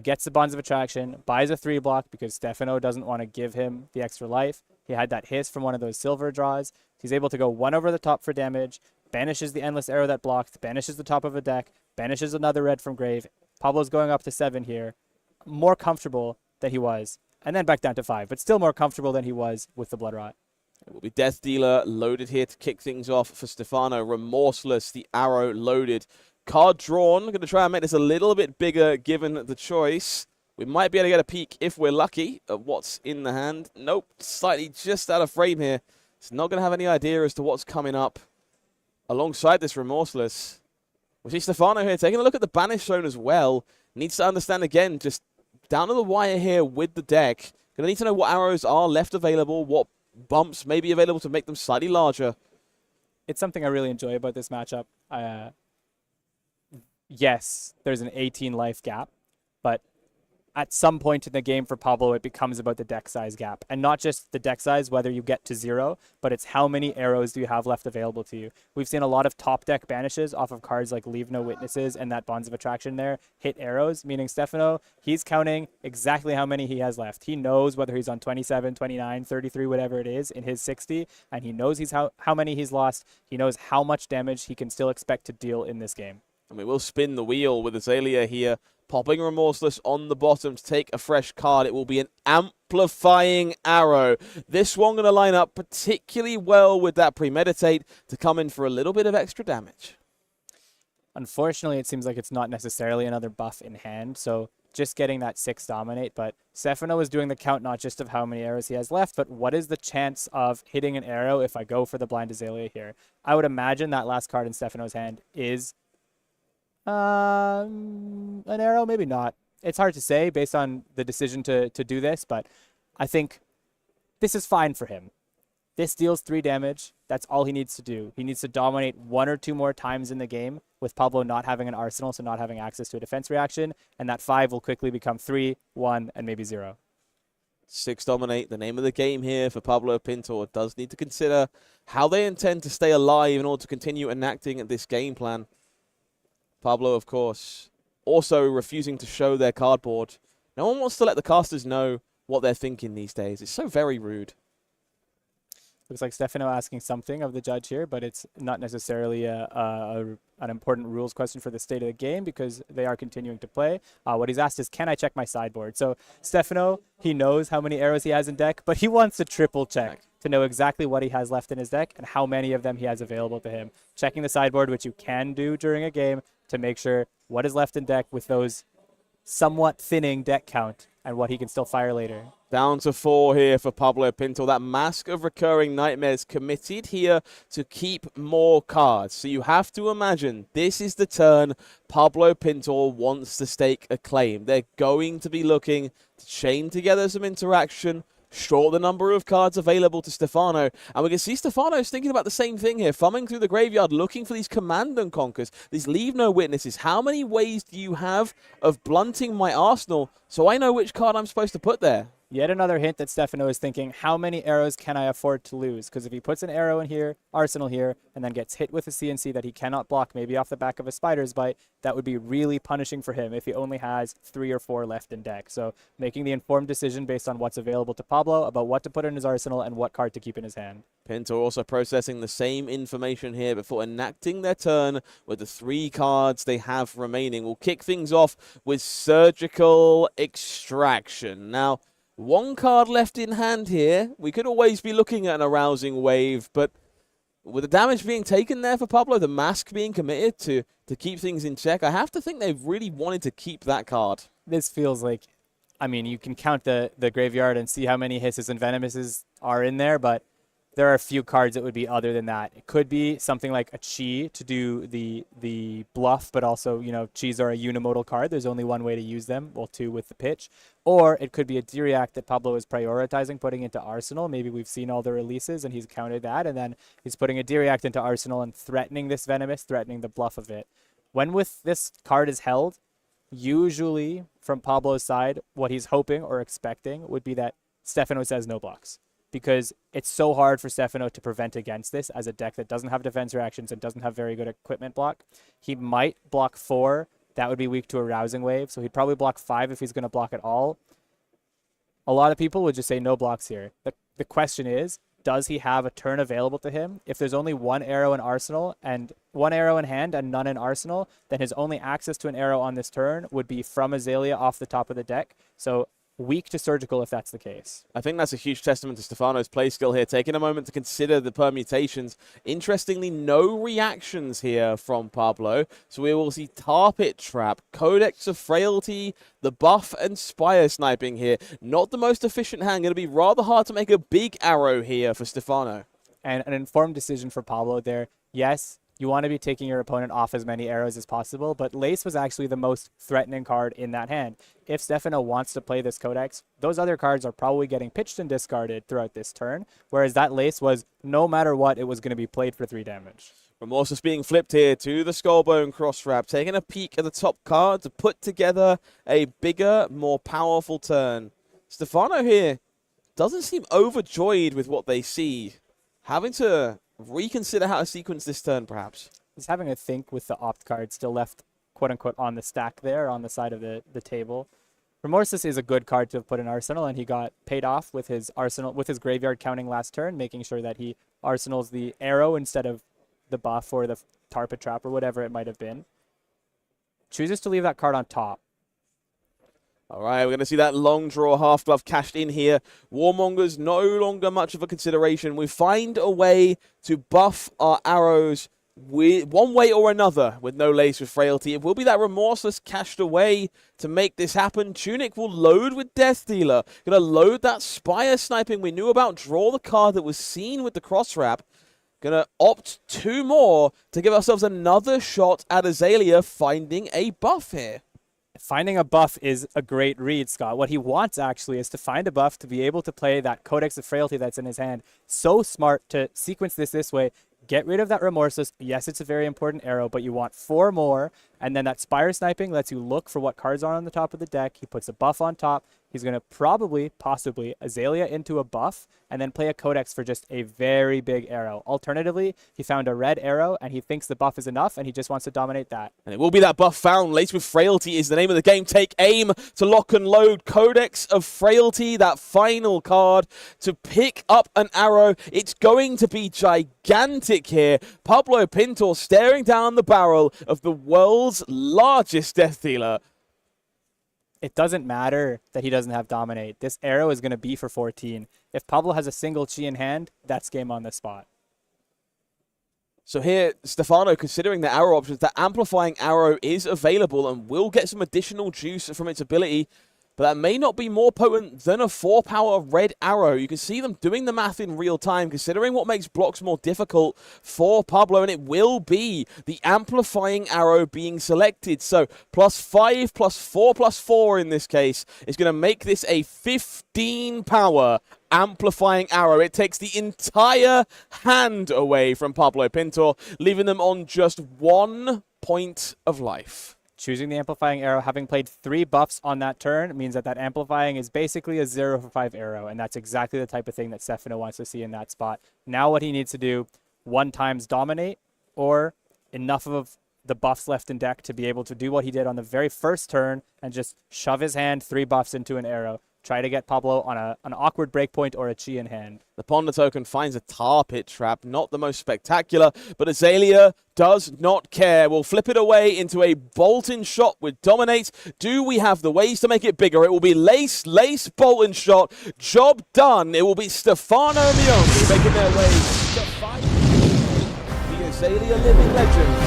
gets the Bonds of Attraction, buys a 3 block because Stefano doesn't want to give him the extra life. He had that hiss from one of those silver draws. He's able to go 1 over the top for damage, banishes the Endless Arrow that blocked, banishes the top of a deck, banishes another red from grave. Pablo's going up to 7 here. More comfortable than he was. And then back down to 5, but still more comfortable than he was with the Blood Rot. It will be Death Dealer loaded here to kick things off for Stefano. Remorseless, the arrow loaded. Card drawn. Going to try and make this a little bit bigger given the choice. We might be able to get a peek, if we're lucky, at what's in the hand. Nope, slightly just out of frame here. It's not going to have any idea as to what's coming up alongside this Remorseless. We see Stefano here taking a look at the Banish Zone as well. Needs to understand again, just down to the wire here with the deck. Going to need to know what arrows are left available, what bumps may be available to make them slightly larger. It's something I really enjoy about this matchup. Yes, there's an 18 life gap, but at some point in the game for Pablo, it becomes about the deck size gap. And not just the deck size, whether you get to 0, but it's how many arrows do you have left available to you. We've seen a lot of top deck banishes off of cards like Leave No Witnesses and that Bonds of Attraction there hit arrows, meaning Stefano, he's counting exactly how many he has left. He knows whether he's on 27, 29, 33, whatever it is in his 60, and he knows how many he's lost. He knows how much damage he can still expect to deal in this game. And we will spin the wheel with Azalea here, popping Remorseless on the bottom to take a fresh card. It will be an Amplifying Arrow. This one going to line up particularly well with that Premeditate to come in for a little bit of extra damage. Unfortunately, it seems like it's not necessarily another buff in hand, so just getting that 6 dominate, but Stefano is doing the count not just of how many arrows he has left, but what is the chance of hitting an arrow if I go for the Blind Azalea here? I would imagine that last card in Stefano's hand is an arrow, maybe not. It's hard to say based on the decision to do this, but I think this is fine for him. This deals 3 damage. That's all he needs to do. He needs to dominate 1 or 2 more times in the game with Pablo not having an arsenal, so not having access to a defense reaction, and that 5 will quickly become 3, 1, and maybe 0. 6 dominate, the name of the game here for Pablo Pintor. Does need to consider how they intend to stay alive in order to continue enacting this game plan. Pablo, of course, also refusing to show their cardboard. No one wants to let the casters know what they're thinking these days. It's so very rude. Looks like Stefano asking something of the judge here, but it's not necessarily an important rules question for the state of the game because they are continuing to play. What he's asked is, can I check my sideboard? So Stefano, he knows how many arrows he has in deck, but he wants to triple check to know exactly what he has left in his deck and how many of them he has available to him. Checking the sideboard, which you can do during a game, to make sure what is left in deck with those somewhat thinning deck count and what he can still fire later. Down to 4 here for Pablo Pintor. That Mask of Recurring Nightmares committed here to keep more cards. So you have to imagine this is the turn Pablo Pintor wants to stake a claim. They're going to be looking to chain together some interaction, short the number of cards available to Stefano. And we can see Stefano's thinking about the same thing here, thumbing through the graveyard, looking for these command and conquers, these leave no witnesses. How many ways do you have of blunting my arsenal so I know which card I'm supposed to put there? Yet another hint that Stefano is thinking, how many arrows can I afford to lose? Because if he puts an arrow in here, arsenal here, and then gets hit with a CNC that he cannot block, maybe off the back of a spider's bite, that would be really punishing for him if he only has 3 or 4 left in deck. So making the informed decision based on what's available to Pablo about what to put in his arsenal and what card to keep in his hand. Pintor also processing the same information here before enacting their turn with the 3 cards they have remaining. We'll kick things off with Surgical Extraction. Now, 1 card left in hand here. We could always be looking at an Arousing Wave, but with the damage being taken there for Pablo, the Mask being committed to keep things in check, I have to think they've really wanted to keep that card. This feels like, I mean, you can count the graveyard and see how many Hisses and Venomouses are in there, but there are a few cards that would be other than that. It could be something like a Chi to do the bluff, but also, you know, Chis are a unimodal card. There's only one way to use them, well, 2 with the pitch. Or it could be a D-React that Pablo is prioritizing putting into Arsenal. Maybe we've seen all the releases and he's counted that, and then he's putting a D-React into Arsenal and threatening this Venomous, threatening the bluff of it. When with this card is held, usually from Pablo's side, what he's hoping or expecting would be that Stefano says no blocks, because it's so hard for Stefano to prevent against this as a deck that doesn't have defense reactions and doesn't have very good equipment block. He might block 4. That would be weak to a Rousing Wave, so he'd probably block 5 if he's going to block at all. A lot of people would just say no blocks here. The question is, does he have a turn available to him? If there's only 1 arrow in Arsenal and 1 arrow in hand and none in Arsenal, then his only access to an arrow on this turn would be from Azalea off the top of the deck. So weak to Surgical if that's the case. I think that's a huge testament to Stefano's play skill here, taking a moment to consider the permutations. Interestingly, no reactions here from Pablo, so we will see Tar Pit Trap, Codex of Frailty, the buff, and Spire Sniping here. Not the most efficient hand, going to be rather hard to make a big arrow here for Stefano. And an informed decision for Pablo there. Yes, you want to be taking your opponent off as many arrows as possible, but Lace was actually the most threatening card in that hand. If Stefano wants to play this Codex, those other cards are probably getting pitched and discarded throughout this turn, whereas that Lace was, no matter what, it was going to be played for 3 damage. Remorseless being flipped here to the Skullbone Cross Wrap, taking a peek at the top card to put together a bigger, more powerful turn. Stefano here doesn't seem overjoyed with what they see, having to reconsider how to sequence this turn, perhaps. He's having a think with the opt card still left, quote-unquote, on the stack there, on the side of the table. Remorseless is a good card to have put in Arsenal, and he got paid off with his Arsenal, with his graveyard counting last turn, making sure that he Arsenals the arrow instead of the buff or the Tar Pit Trap or whatever it might have been. Chooses to leave that card on top. All right, we're going to see that long draw half glove cashed in here. Warmonger's no longer much of a consideration. We find a way to buff our arrows with one way or another with no Lace with Frailty. It will be that Remorseless cashed away to make this happen. Tunic will load with Death Dealer. Going to load that Spire Sniping we knew about. Draw the card that was seen with the cross wrap. Going to opt 2 more to give ourselves another shot at Azalea finding a buff here. Finding a buff is a great read, Scott. What he wants, actually, is to find a buff to be able to play that Codex of Frailty that's in his hand. So smart to sequence this way. Get rid of that Remorseless. Yes, it's a very important arrow, but you want 4 more. And then that Spire Sniping lets you look for what cards are on the top of the deck. He puts a buff on top. he's going to probably, possibly, Azalea into a buff and then play a Codex for just a very big arrow. Alternatively, he found a red arrow and he thinks the buff is enough and he just wants to dominate that. And it will be that buff found. Laced with Frailty is the name of the game. Take aim to lock and load. Codex of Frailty, that final card to pick up an arrow. It's going to be gigantic here. Pablo Pintor staring down the barrel of the world's largest death dealer. It doesn't matter that he doesn't have Dominate. This arrow is going to be for 14. If Pablo has a single chi in hand, that's game on the spot. So here, Stefano, considering the arrow options, that amplifying arrow is available and will get some additional juice from its ability, but that may not be more potent than a 4-power red arrow. You can see them doing the math in real time, considering what makes blocks more difficult for Pablo, and it will be the amplifying arrow being selected. So +5, +4, +4 in this case is going to make this a 15-power amplifying arrow. It takes the entire hand away from Pablo Pintor, leaving them on just 1 point of life. Choosing the amplifying arrow, having played 3 buffs on that turn, means that that amplifying is basically a 0 for 5 arrow, and that's exactly the type of thing that Stefano wants to see in that spot. Now what he needs to do, 1 times Dominate, or enough of the buffs left in deck to be able to do what he did on the very first turn and just shove his hand 3 buffs into an arrow. Try to get Pablo on an awkward breakpoint or a chi in hand. The Ponder token finds a tar pit trap, not the most spectacular, but Azalea does not care. We'll flip it away into a bolt-in shot with Dominate. Do we have the ways to make it bigger? It will be Lace, bolt-in shot. Job done. It will be Stefano Mione making their way to fight the Azalea Living Legends.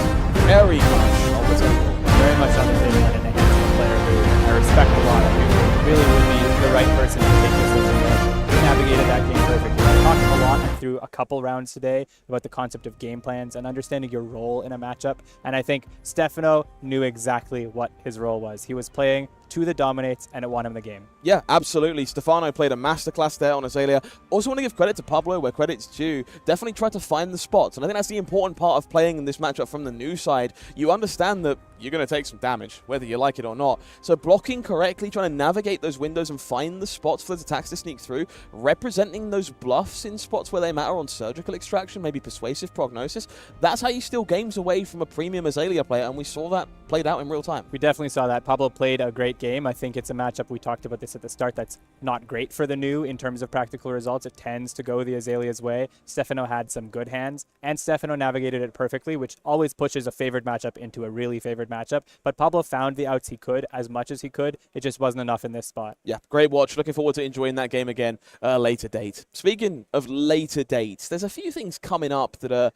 Very much on the table. Very much on the table, and an enhancement player who I respect a lot. I think really would be the right person to take this over there. He navigated that game perfectly. I talked a lot through a couple rounds today about the concept of game plans and understanding your role in a matchup, and I think Stefano knew exactly what his role was. He was playing to the dominates, and it won him the game. Yeah, absolutely. Stefano played a masterclass there on Azalea. Also want to give credit to Pablo where credit's due. Definitely tried to find the spots, and I think that's the important part of playing in this matchup from the new side. You understand that you're going to take some damage, whether you like it or not. So blocking correctly, trying to navigate those windows and find the spots for those attacks to sneak through, representing those bluffs in spots where they matter on surgical extraction, maybe persuasive prognosis. That's how you steal games away from a premium Azalea player, and we saw that played out in real time. We definitely saw that. Pablo played a great game. I think it's a matchup, we talked about this at the start, that's not great for the new in terms of practical results. It tends to go the Azalea's way. Stefano had some good hands, and Stefano navigated it perfectly, which always pushes a favored matchup into a really favored matchup. But Pablo found the outs he could, as much as he could. It just wasn't enough in this spot. Yeah, great watch. Looking forward to enjoying that game again later date. Speaking of later dates, there's a few things coming up that are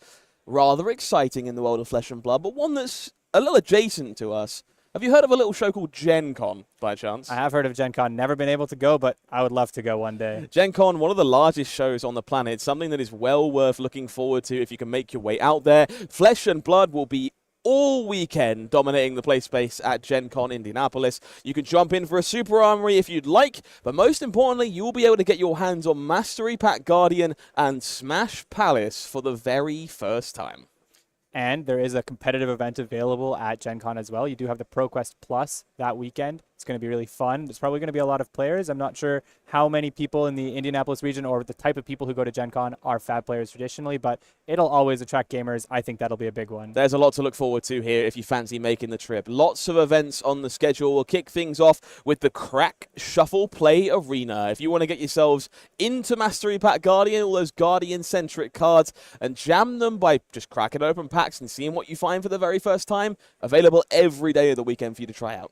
rather exciting in the world of Flesh and Blood, but one that's a little adjacent to us. Have you heard of a little show called Gen Con, by chance? I have heard of Gen Con. Never been able to go, but I would love to go one day. Gen Con, one of the largest shows on the planet, something that is well worth looking forward to if you can make your way out there. Flesh and Blood will be all weekend dominating the play space at Gen Con Indianapolis. You can jump in for a Super Armory if you'd like, but most importantly, you will be able to get your hands on Mastery Pack Guardian and Smash Palace for the very first time. And there is a competitive event available at Gen Con as well. You do have the ProQuest Plus that weekend. It's going to be really fun. There's probably going to be a lot of players. I'm not sure how many people in the Indianapolis region or the type of people who go to Gen Con are Fab players traditionally, but it'll always attract gamers. I think that'll be a big one. There's a lot to look forward to here if you fancy making the trip. Lots of events on the schedule. We'll kick things off with the Crack Shuffle Play Arena. If you want to get yourselves into Mastery Pack Guardian, all those Guardian-centric cards, and jam them by just cracking open packs and seeing what you find for the very first time, available every day of the weekend for you to try out.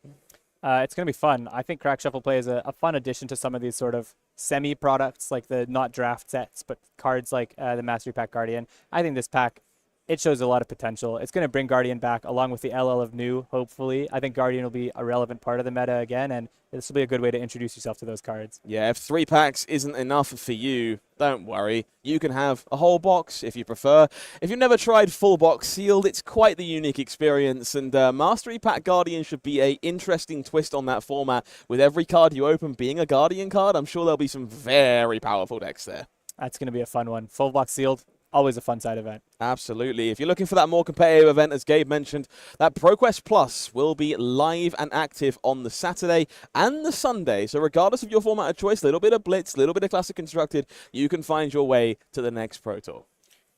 It's going to be fun. I think Crack Shuffle Play is a fun addition to some of these sort of semi-products, like the not draft sets, but cards like the Mastery Pack Guardian. I think this pack, it shows a lot of potential. It's going to bring Guardian back along with the LL of new, hopefully. I think Guardian will be a relevant part of the meta again, and this will be a good way to introduce yourself to those cards. Yeah, if 3 packs isn't enough for you, don't worry. You can have a whole box if you prefer. If you've never tried full box sealed, it's quite the unique experience, and Mastery Pack Guardian should be an interesting twist on that format. With every card you open being a Guardian card, I'm sure there'll be some very powerful decks there. That's going to be a fun one. Full box sealed. always a fun side event. Absolutely. If you're looking for that more competitive event, as Gabe mentioned, that ProQuest Plus will be live and active on the Saturday and the Sunday. So regardless of your format of choice, a little bit of Blitz, a little bit of Classic Constructed, you can find your way to the next Pro Tour.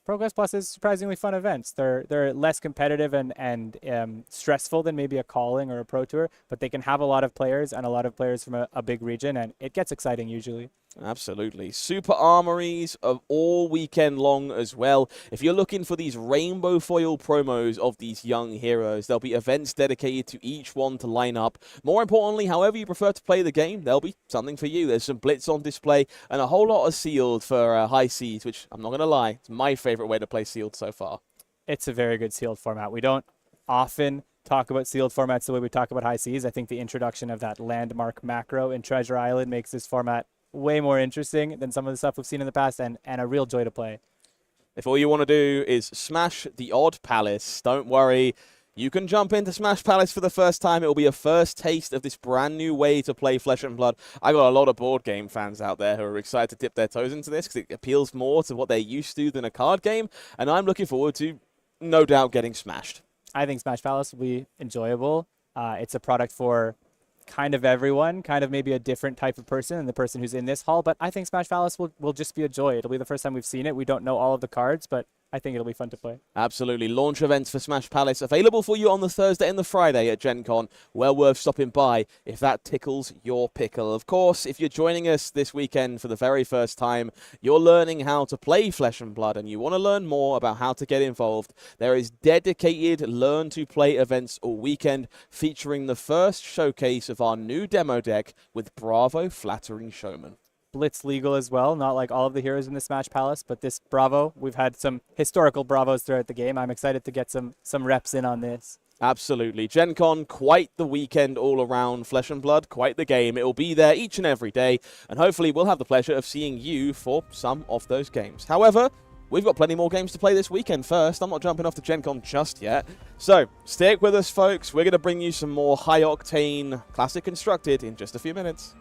ProQuest Plus is surprisingly fun events. They're less competitive and stressful than maybe a calling or a Pro Tour, but they can have a lot of players and a lot of players from a big region, and it gets exciting usually. Absolutely. Super armories of all weekend long as well. If you're looking for these rainbow foil promos of these young heroes, there'll be events dedicated to each one to line up. More importantly, however you prefer to play the game, there'll be something for you. There's some Blitz on display and a whole lot of Sealed for High Seas, which I'm not going to lie, it's my favorite way to play Sealed so far. It's a very good Sealed format. We don't often talk about Sealed formats the way we talk about High Seas. I think the introduction of that landmark macro in Treasure Island makes this format way more interesting than some of the stuff we've seen in the past, and a real joy to play. If all you want to do is smash the odd palace, don't worry. You can jump into Smash Palace for the first time. It will be a first taste of this brand new way to play Flesh and Blood. I got a lot of board game fans out there who are excited to dip their toes into this because it appeals more to what they're used to than a card game, and I'm looking forward to, no doubt, getting smashed. I think Smash Palace will be enjoyable. It's a product for kind of everyone, kind of maybe a different type of person than the person who's in this hall, but I think Smash Palace will just be a joy. It'll be the first time we've seen it. We don't know all of the cards, but I think it'll be fun to play. Absolutely. Launch events for Smash Palace available for you on the Thursday and the Friday at Gen Con. Well worth stopping by if that tickles your pickle. Of course, if you're joining us this weekend for the very first time, you're learning how to play Flesh and Blood and you want to learn more about how to get involved, there is dedicated Learn to Play events all weekend featuring the first showcase of our new demo deck with Bravo Flattering Showman. Blitz legal as well, not like all of the heroes in the Smash Palace, but this Bravo, we've had some historical Bravos throughout the game. I'm excited to get some reps in on this. Absolutely. Gen Con, quite the weekend all around. Flesh and Blood, quite the game. It will be there each and every day, and hopefully we'll have the pleasure of seeing you for some of those games. However, we've got plenty more games to play this weekend first. I'm not jumping off to Gen Con just yet. So, stick with us, folks. We're going to bring you some more high-octane Classic Constructed in just a few minutes.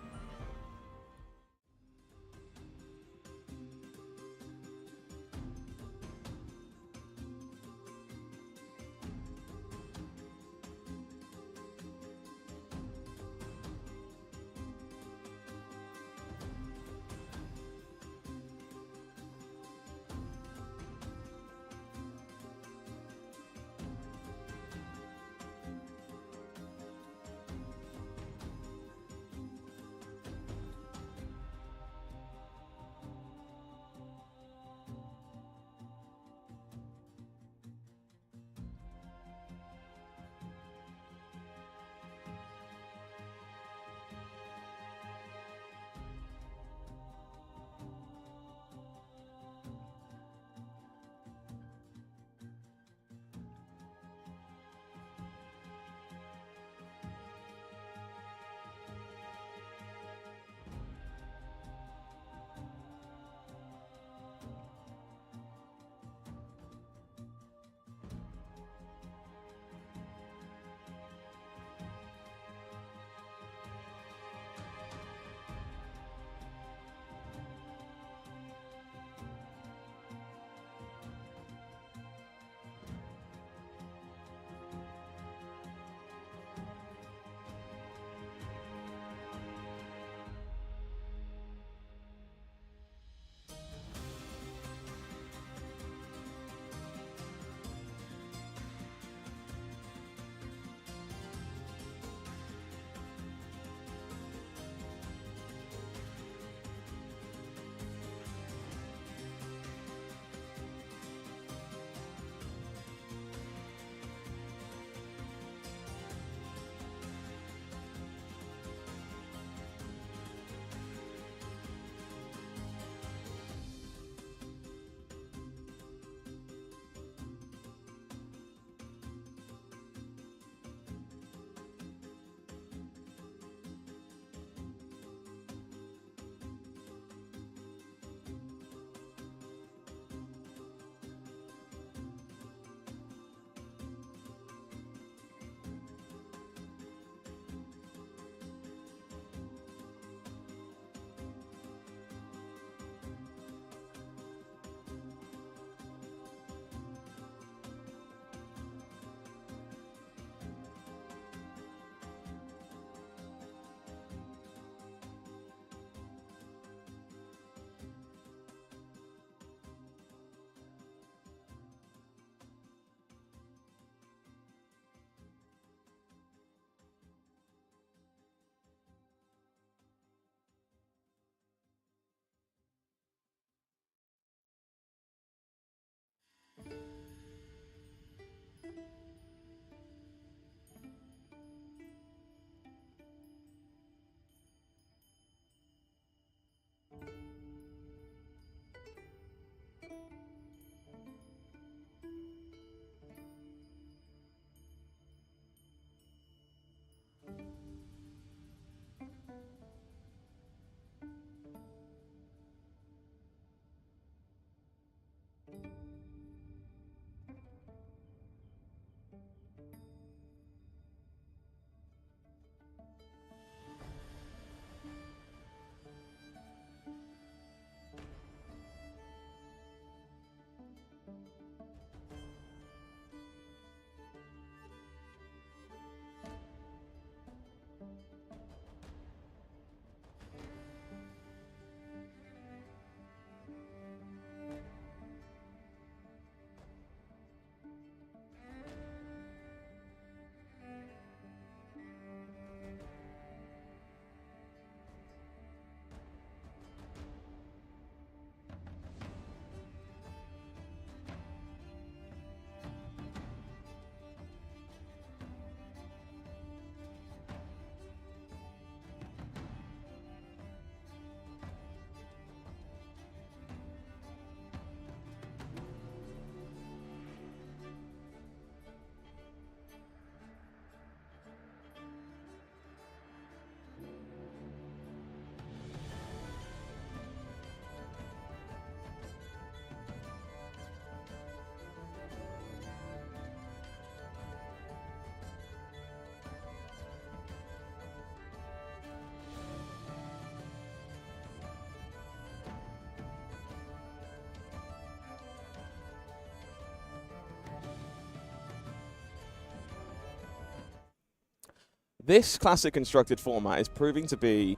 This classic constructed format is proving to be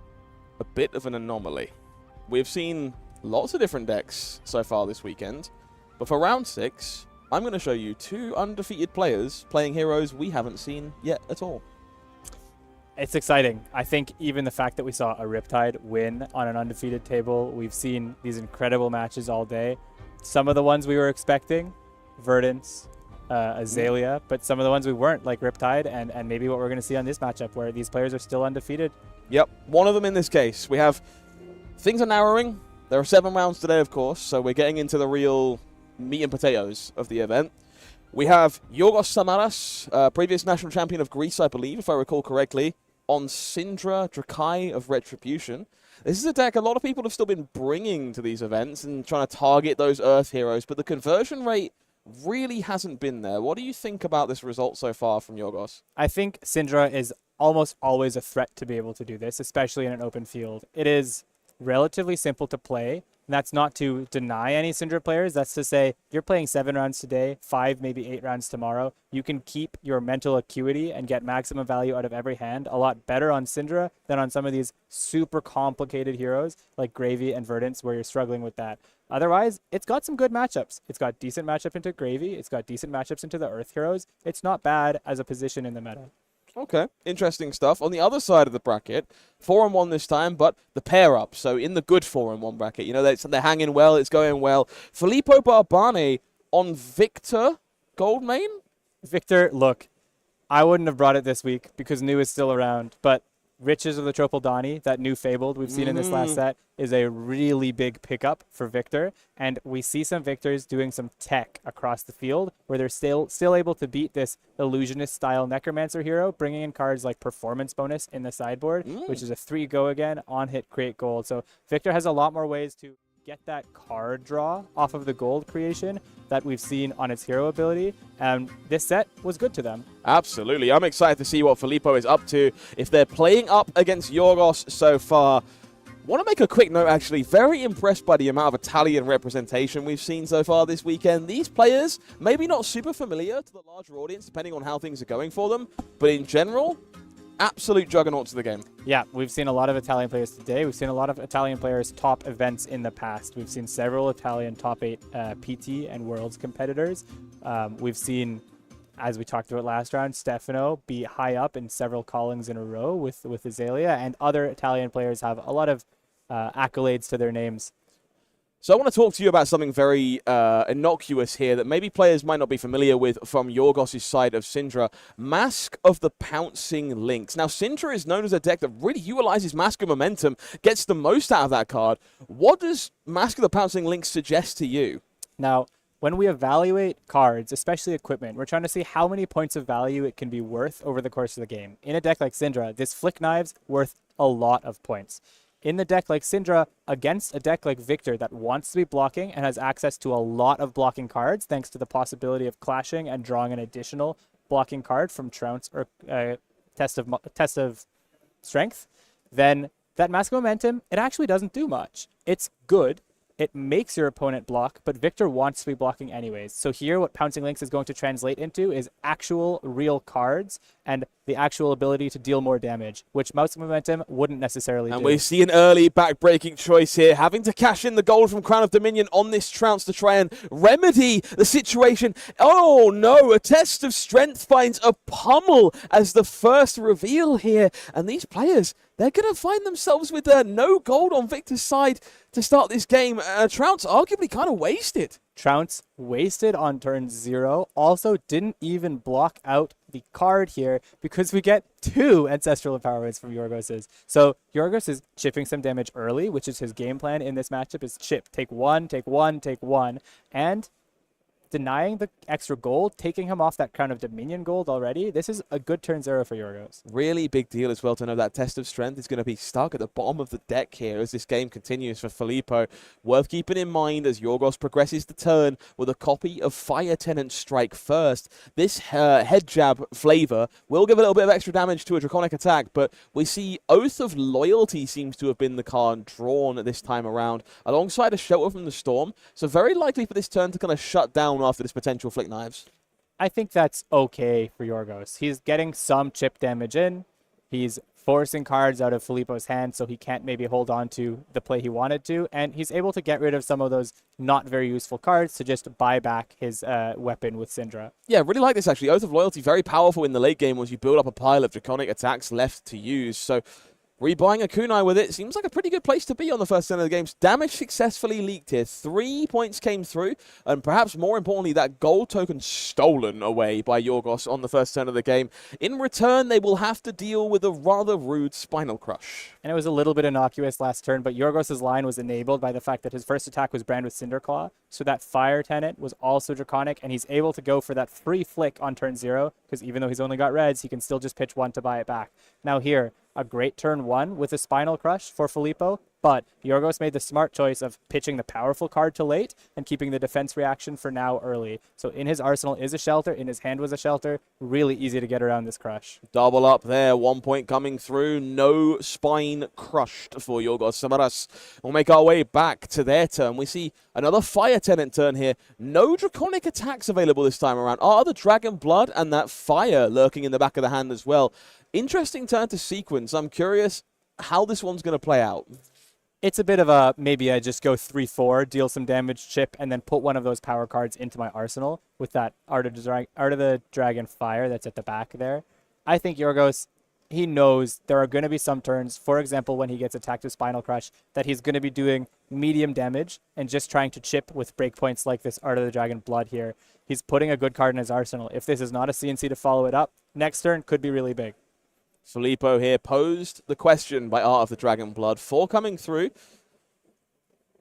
a bit of an anomaly. We've seen lots of different decks so far this weekend, but for round 6, I'm going to show you 2 undefeated players playing heroes we haven't seen yet at all. It's exciting. I think even the fact that we saw a Riptide win on an undefeated table, we've seen these incredible matches all day. Some of the ones we were expecting, Verdance, Azalea, but some of the ones we weren't, like Riptide, and maybe what we're going to see on this matchup where these players are still undefeated. Yep, one of them in this case. We have, things are narrowing. There are 7 rounds today, of course, so we're getting into the real meat and potatoes of the event. We have Yorgos Samaras, previous national champion of Greece, I believe, if I recall correctly, on Syndra Drakai of Retribution. This is a deck a lot of people have still been bringing to these events and trying to target those Earth heroes, but the conversion rate really hasn't been there. What do you think about this result so far from Yorgos? I think Syndra is almost always a threat to be able to do this, especially in an open field. It is relatively simple to play. And that's not to deny any Syndra players. That's to say, you're playing 7 rounds today, 5, maybe 8 rounds tomorrow. You can keep your mental acuity and get maximum value out of every hand a lot better on Syndra than on some of these super complicated heroes like Gravy and Verdance, where you're struggling with that. Otherwise, it's got some good matchups. It's got decent matchup into Gravy. It's got decent matchups into the Earth heroes. It's not bad as a position in the meta. Okay, interesting stuff. On the other side of the bracket, 4-1 this time, but the pair up. So in the good 4-1 bracket, you know, they're hanging well, it's going well. Filippo Barbane on Victor Goldmane. Victor, look, I wouldn't have brought it this week because New is still around, but Riches of the Tropaldani, that new Fabled we've seen in this last set, is a really big pickup for Victor. And we see some Victors doing some tech across the field where they're still able to beat this Illusionist-style Necromancer hero, bringing in cards like Performance Bonus in the sideboard, which is a 3-go again, on-hit, create gold. So Victor has a lot more ways to get that card draw off of the gold creation that we've seen on its hero ability, and this set was good to them. Absolutely. I'm excited to see what Filippo is up to. If they're playing up against Yorgos so far, want to make a quick note, actually. Very impressed by the amount of Italian representation we've seen so far this weekend. These players, maybe not super familiar to the larger audience, depending on how things are going for them, but in general, absolute juggernauts of the game. Yeah, we've seen a lot of Italian players today. We've seen a lot of Italian players top events in the past. We've seen several Italian top 8 PT and Worlds competitors. We've seen, as we talked about last round, Stefano be high up in several callings in a row with Azalea, and other Italian players have a lot of accolades to their names. So I want to talk to you about something very innocuous here that maybe players might not be familiar with from Yorgos' side of Syndra. Mask of the Pouncing Lynx. Now, Syndra is known as a deck that really utilizes Mask of Momentum, gets the most out of that card. What does Mask of the Pouncing Lynx suggest to you? Now, when we evaluate cards, especially equipment, we're trying to see how many points of value it can be worth over the course of the game. In a deck like Syndra, this Flick Knives worth a lot of points. In the deck like Syndra, against a deck like Victor that wants to be blocking and has access to a lot of blocking cards, thanks to the possibility of clashing and drawing an additional blocking card from Trounce or test of Strength, then that Mask of Momentum, it actually doesn't do much. It's good. It makes your opponent block, but Victor wants to be blocking anyways. So here, what Pouncing Lynx is going to translate into is actual real cards and the actual ability to deal more damage, which Mask of Momentum wouldn't necessarily do. And we see an early back-breaking choice here, having to cash in the gold from Crown of Dominion on this Trounce to try and remedy the situation. Oh no, a Test of Strength finds a pummel as the first reveal here. And these players, they're going to find themselves with no gold on Victor's side to start this game. Trounce arguably kind of wasted. Trounce wasted on turn 0. Also didn't even block out the card here because we get 2 Ancestral Empowerments from Yorgos'. So Yorgos is chipping some damage early, which is his game plan in this matchup, is chip. Take 1, take 1, take 1. And denying the extra gold, taking him off that Crown of Dominion gold already, this is a good turn 0 for Yorgos. Really big deal as well to know that Test of Strength is going to be stuck at the bottom of the deck here as this game continues for Filippo. Worth keeping in mind as Yorgos progresses the turn with a copy of Fire Tenant Strike first. This head jab flavor will give a little bit of extra damage to a Draconic attack, but we see Oath of Loyalty seems to have been the card drawn this time around, alongside a Shelter from the Storm. So very likely for this turn to kind of shut down after this potential Flick Knives. I think that's okay for Yorgos. He's getting some chip damage in. He's forcing cards out of Filippo's hand so he can't maybe hold on to the play he wanted to, and he's able to get rid of some of those not very useful cards to just buy back his weapon with Syndra. Yeah, really like this actually. Oath of Loyalty, very powerful in the late game once you build up a pile of draconic attacks left to use. So rebuying a kunai with it seems like a pretty good place to be on the first turn of the games. Damage successfully leaked here. 3 points came through, and perhaps more importantly, that gold token stolen away by Yorgos on the first turn of the game. In return, they will have to deal with a rather rude Spinal Crush. And it was a little bit innocuous last turn, but Yorgos' line was enabled by the fact that his first attack was branded with Cinderclaw, so that Fire Tenant was also Draconic, and he's able to go for that free flick on turn 0, because even though he's only got reds, he can still just pitch 1 to buy it back. Now here, a great turn 1 with a Spinal Crush for Filippo, but Yorgos made the smart choice of pitching the powerful card to late and keeping the defense reaction for now early. So in his arsenal is a shelter, in his hand was a shelter. Really easy to get around this crush. Double up there, 1 point coming through. No spine crushed for Yorgos Samaras. We'll make our way back to their turn. We see another Fire Tenant turn here. No Draconic attacks available this time around. Are the Dragon Blood and that Fire lurking in the back of the hand as well? Interesting turn to sequence. I'm curious how this one's going to play out. It's a bit of a, maybe I just go 3-4, deal some damage, chip, and then put one of those power cards into my arsenal with that Art of the Dragon Fire that's at the back there. I think Yorgos, he knows there are going to be some turns, for example, when he gets attacked with Spinal Crush, that he's going to be doing medium damage and just trying to chip with breakpoints like this Art of the Dragon Blood here. He's putting a good card in his arsenal. If this is not a CNC to follow it up, next turn could be really big. Filippo here posed the question by Art of the Dragon Blood. 4 coming through.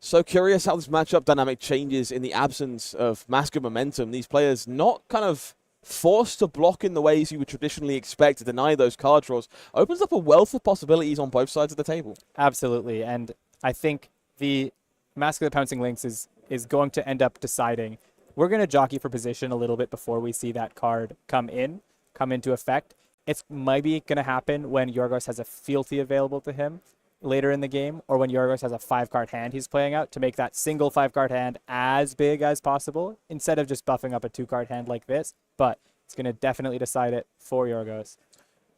So curious how this matchup dynamic changes in the absence of Mask of Momentum. These players not kind of forced to block in the ways you would traditionally expect to deny those card draws. Opens up a wealth of possibilities on both sides of the table. Absolutely. And I think the Mask of the Pouncing Lynx is going to end up deciding. We're going to jockey for position a little bit before we see that card come into effect. It's maybe going to happen when Yorgos has a fealty available to him later in the game, or when Yorgos has a 5-card hand he's playing out to make that single 5-card hand as big as possible instead of just buffing up a 2-card hand like this. But it's going to definitely decide it for Yorgos.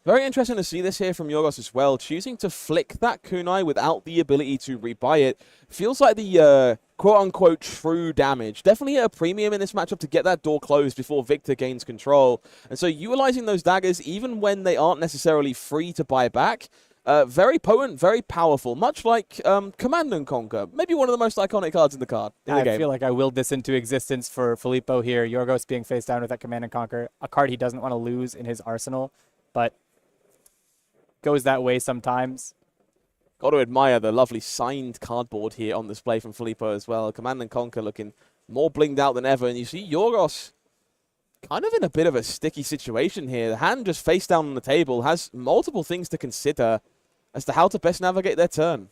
Very interesting to see this here from Yorgos as well. Choosing to flick that kunai without the ability to rebuy it feels like the quote-unquote true damage. Definitely at a premium in this matchup to get that door closed before Victor gains control. And so utilizing those daggers, even when they aren't necessarily free to buy back, very potent, very powerful, much like Command and Conquer. Maybe one of the most iconic cards in the game. I feel like I willed this into existence for Filippo here. Yorgos being face down with that Command and Conquer, a card he doesn't want to lose in his arsenal, but goes that way sometimes. Got to admire the lovely signed cardboard here on display from Filippo as well. Command and Conquer looking more blinged out than ever. And you see Yorgos kind of in a bit of a sticky situation here. The hand just face down on the table, has multiple things to consider as to how to best navigate their turn.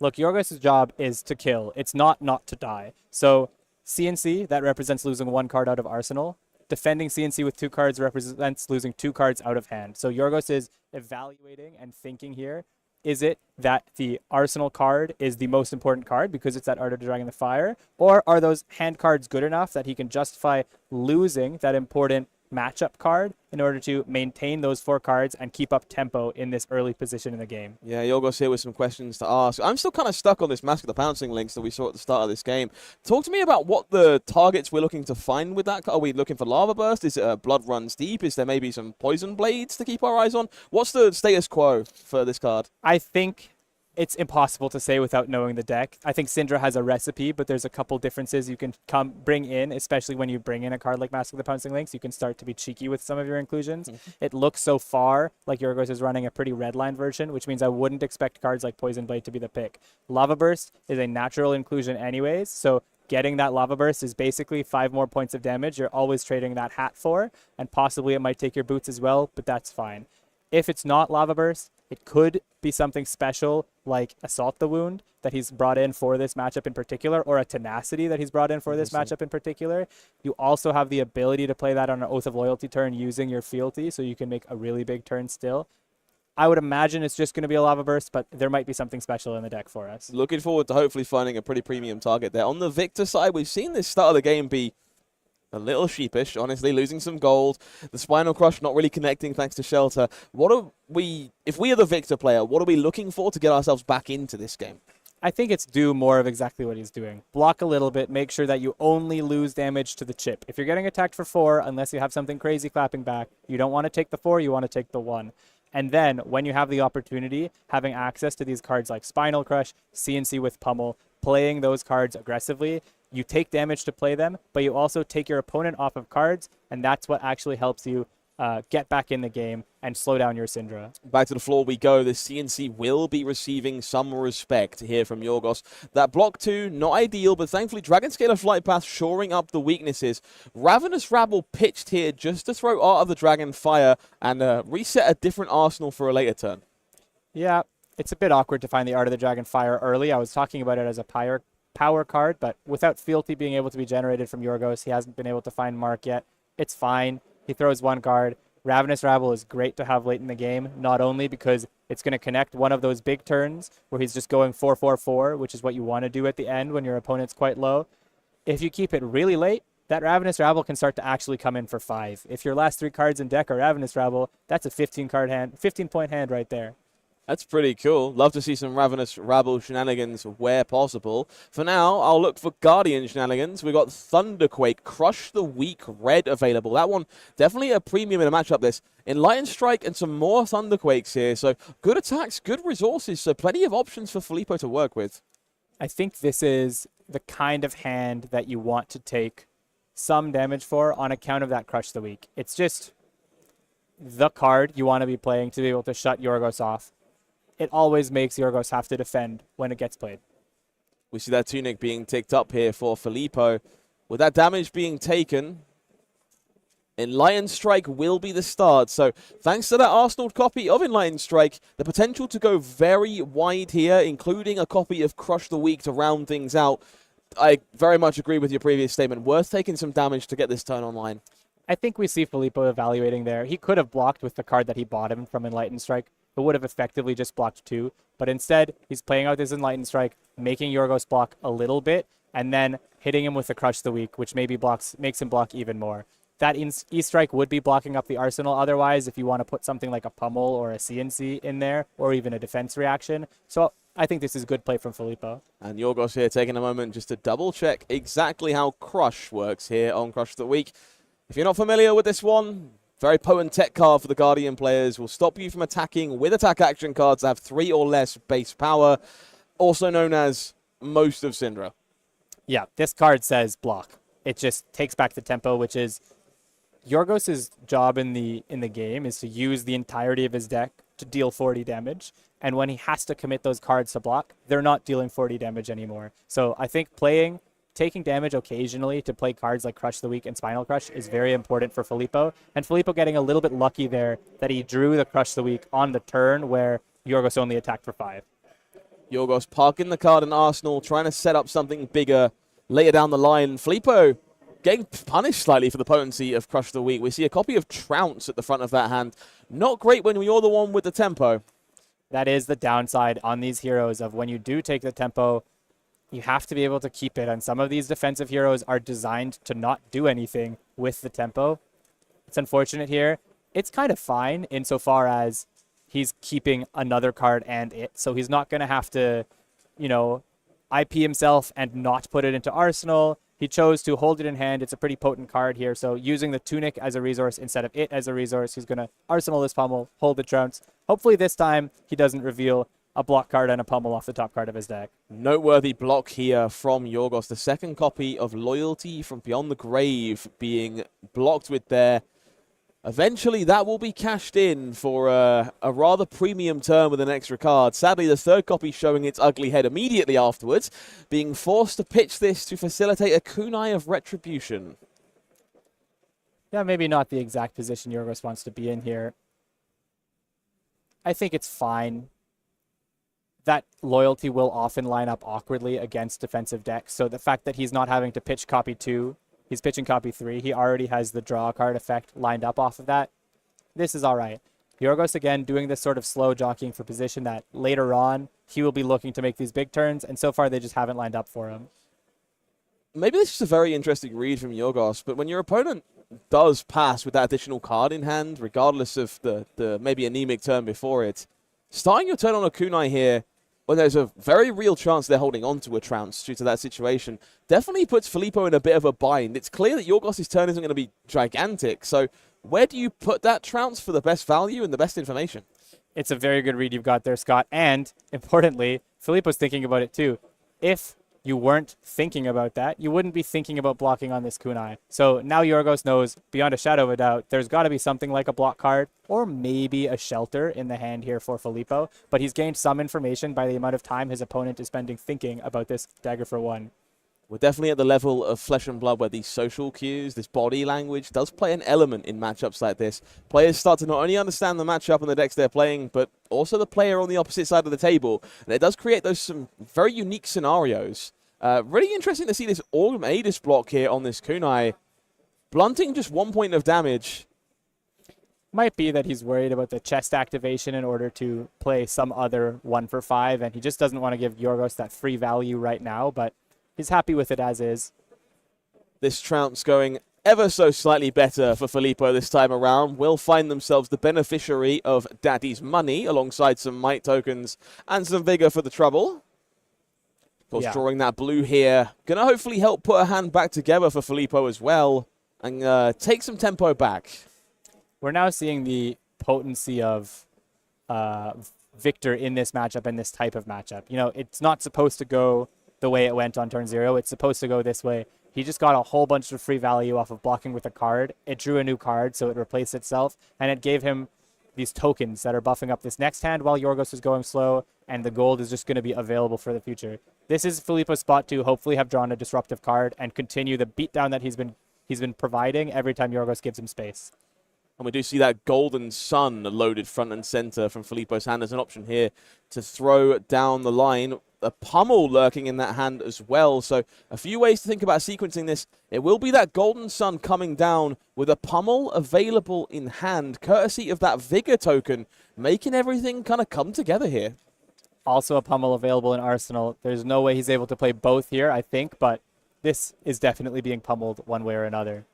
Look, Yorgos' job is to kill. It's not to die. So CNC, that represents losing 1 card out of arsenal. Defending CNC with 2 cards represents losing 2 cards out of hand. So Yorgos is evaluating and thinking here. Is it that the arsenal card is the most important card because it's that Art of the Dragon the Fire? Or are those hand cards good enough that he can justify losing that important matchup card in order to maintain those 4 cards and keep up tempo in this early position in the game? Yeah, Yorgos here with some questions to ask. I'm still kind of stuck on this Mask of the Pouncing Lynx that we saw at the start of this game. Talk to me about what the targets we're looking to find with that. Are we looking for Lava Burst? Is it Blood Runs Deep? Is there maybe some Poison Blades to keep our eyes on? What's the status quo for this card? I think it's impossible to say without knowing the deck. I think Syndra has a recipe, but there's a couple differences you can bring in, especially when you bring in a card like Mask of the Pouncing Lynx. You can start to be cheeky with some of your inclusions. It looks so far like Yorgos is running a pretty redline version, which means I wouldn't expect cards like Poison Blade to be the pick. Lava Burst is a natural inclusion anyways, so getting that Lava Burst is basically 5 more points of damage you're always trading that hat for, and possibly it might take your boots as well, but that's fine. If it's not Lava Burst, it could be something special like Assault the Wound that he's brought in for this matchup in particular, or a Tenacity that he's brought in for this matchup in particular. You also have the ability to play that on an Oath of Loyalty turn using your fealty, so you can make a really big turn still. I would imagine it's just going to be a Lava Burst, but there might be something special in the deck for us. Looking forward to hopefully finding a pretty premium target there. On the Victor side, we've seen this start of the game be A little sheepish, honestly, losing some gold. The Spinal Crush not really connecting thanks to Shelter. What are we, if we are the Victor player, what are we looking for to get ourselves back into this game? I think it's do more of exactly what he's doing. Block a little bit, make sure that you only lose damage to the chip. If you're getting attacked for 4, unless you have something crazy clapping back, you don't want to take the 4, you want to take the 1. And then, when you have the opportunity, having access to these cards like Spinal Crush, CNC with Pummel, playing those cards aggressively, you take damage to play them, but you also take your opponent off of cards, and that's what actually helps you get back in the game and slow down your Syndra. Back to the floor we go. The CNC will be receiving some respect here from Yorgos. That block 2, not ideal, but thankfully Dragonscaler Flight Path shoring up the weaknesses. Ravenous Rabble pitched here just to throw Art of the Dragon Fire and reset a different arsenal for a later turn. Yeah, it's a bit awkward to find the Art of the Dragon Fire early. I was talking about it as a power card, but without Fealty being able to be generated from Yorgos, he hasn't been able to find Mark yet. It's fine. He throws 1 card. Ravenous Rabble is great to have late in the game, not only because it's going to connect one of those big turns where he's just going 4-4-4, which is what you want to do at the end when your opponent's quite low. If you keep it really late, that Ravenous Rabble can start to actually come in for 5. If your last 3 cards in deck are Ravenous Rabble, that's a 15-point hand right there. That's pretty cool. Love to see some Ravenous Rabble shenanigans where possible. For now, I'll look for Guardian shenanigans. We've got Thunderquake, Crush the Weak Red available. That one, definitely a premium in a matchup this. Enlightened Strike and some more Thunderquakes here. So good attacks, good resources. So plenty of options for Filippo to work with. I think this is the kind of hand that you want to take some damage for on account of that Crush the Weak. It's just the card you want to be playing to be able to shut Yorgos off. It always makes Yorgos have to defend when it gets played. We see that Tunic being ticked up here for Filippo. With that damage being taken, Enlightened Strike will be the start. So thanks to that Arsenal copy of Enlightened Strike, the potential to go very wide here, including a copy of Crush the Weak to round things out. I very much agree with your previous statement. Worth taking some damage to get this turn online. I think we see Filippo evaluating there. He could have blocked with the card that he bought him from Enlightened Strike, who would have effectively just blocked 2. But instead, he's playing out this Enlightened Strike, making Yorgos block a little bit, and then hitting him with the Crush the Weak, which maybe makes him block even more. That E-Strike would be blocking up the arsenal otherwise if you want to put something like a Pummel or a CNC in there, or even a defense reaction. So I think this is good play from Filippo. And Yorgos here taking a moment just to double check exactly how Crush works here on Crush the Weak. If you're not familiar with this one, very potent tech card for the Guardian players. Will stop you from attacking with attack action cards that have 3 or less base power, also known as most of Syndra. Yeah, this card says block. It just takes back the tempo, which is Yorgos' job in the game is to use the entirety of his deck to deal 40 damage. And when he has to commit those cards to block, they're not dealing 40 damage anymore. So I think taking damage occasionally to play cards like Crush the Weak and Spinal Crush is very important for Filippo. And Filippo getting a little bit lucky there that he drew the Crush the Weak on the turn where Yorgos only attacked for 5. Yorgos parking the card in Arsenal, trying to set up something bigger later down the line. Filippo getting punished slightly for the potency of Crush the Weak. We see a copy of Trounce at the front of that hand. Not great when you're the one with the tempo. That is the downside on these heroes of when you do take the tempo, you have to be able to keep it. And some of these defensive heroes are designed to not do anything with the tempo. It's unfortunate here. It's kind of fine insofar as he's keeping another card and it. So he's not going to have to, IP himself and not put it into Arsenal. He chose to hold it in hand. It's a pretty potent card here. So using the Tunic as a resource instead of it as a resource, he's going to Arsenal this Pummel, hold the Trounce. Hopefully this time he doesn't reveal a block card and a Pummel off the top card of his deck. Noteworthy block here from Yorgos. The second copy of Loyalty from Beyond the Grave being blocked with there. Eventually, that will be cashed in for a rather premium turn with an extra card. Sadly, the third copy showing its ugly head immediately afterwards, being forced to pitch this to facilitate a kunai of retribution. Yeah, maybe not the exact position Yorgos wants to be in here. I think it's fine. That Loyalty will often line up awkwardly against defensive decks, so the fact that he's not having to pitch copy 2, he's pitching copy 3, he already has the draw card effect lined up off of that. This is all right. Yorgos, again, doing this sort of slow jockeying for position that later on he will be looking to make these big turns, and so far they just haven't lined up for him. maybe this is a very interesting read from Yorgos, but when your opponent does pass with that additional card in hand, regardless of the maybe anemic turn before it, starting your turn on a kunai here, when there's a very real chance they're holding on to a trounce due to that situation, definitely puts Filippo in a bit of a bind. It's clear that Yorgos' turn isn't going to be gigantic, so where do you put that trounce for the best value and the best information? It's a very good read you've got there, Scott. And importantly, Filippo's thinking about it too. If you weren't thinking about that, you wouldn't be thinking about blocking on this kunai. So now Yorgos knows, beyond a shadow of a doubt, there's got to be something like a block card or maybe a shelter in the hand here for Filippo. But he's gained some information by the amount of time his opponent is spending thinking about this dagger for one. We're definitely at the level of Flesh and Blood where these social cues, this body language, does play an element in matchups like this. Players start to not only understand the matchup and the decks they're playing, but also the player on the opposite side of the table. And it does create some very unique scenarios. Really interesting to see this Aurum Aegis block here on this kunai. Blunting just 1 point of damage. Might be that he's worried about the chest activation in order to play some other 1 for 5, and he just doesn't want to give Yorgos that free value right now, but he's happy with it as is. This trounce going ever so slightly better for Filippo this time around. Will find themselves the beneficiary of Daddy's money alongside some might tokens and some vigor for the trouble. Of course, drawing that blue here. Going to hopefully help put a hand back together for Filippo as well and take some tempo back. We're now seeing the potency of Victor in this matchup and this type of matchup. You know, it's not supposed to go the way it went on turn 0. It's supposed to go this way. He just got a whole bunch of free value off of blocking with a card. It drew a new card, so it replaced itself, and it gave him these tokens that are buffing up this next hand while Yorgos is going slow, and the gold is just going to be available for the future. This is Filippo's spot to hopefully have drawn a disruptive card and continue the beatdown that he's been providing every time Yorgos gives him space. And we do see that Golden Sun loaded front and center from Filippo's hand as an option here to throw down the line. A pummel lurking in that hand as well. So a few ways to think about sequencing this. It will be that Golden Sun coming down with a pummel available in hand, courtesy of that Vigor token, making everything kind of come together here. Also a pummel available in Arsenal. There's no way he's able to play both here, I think, but this is definitely being pummeled one way or another.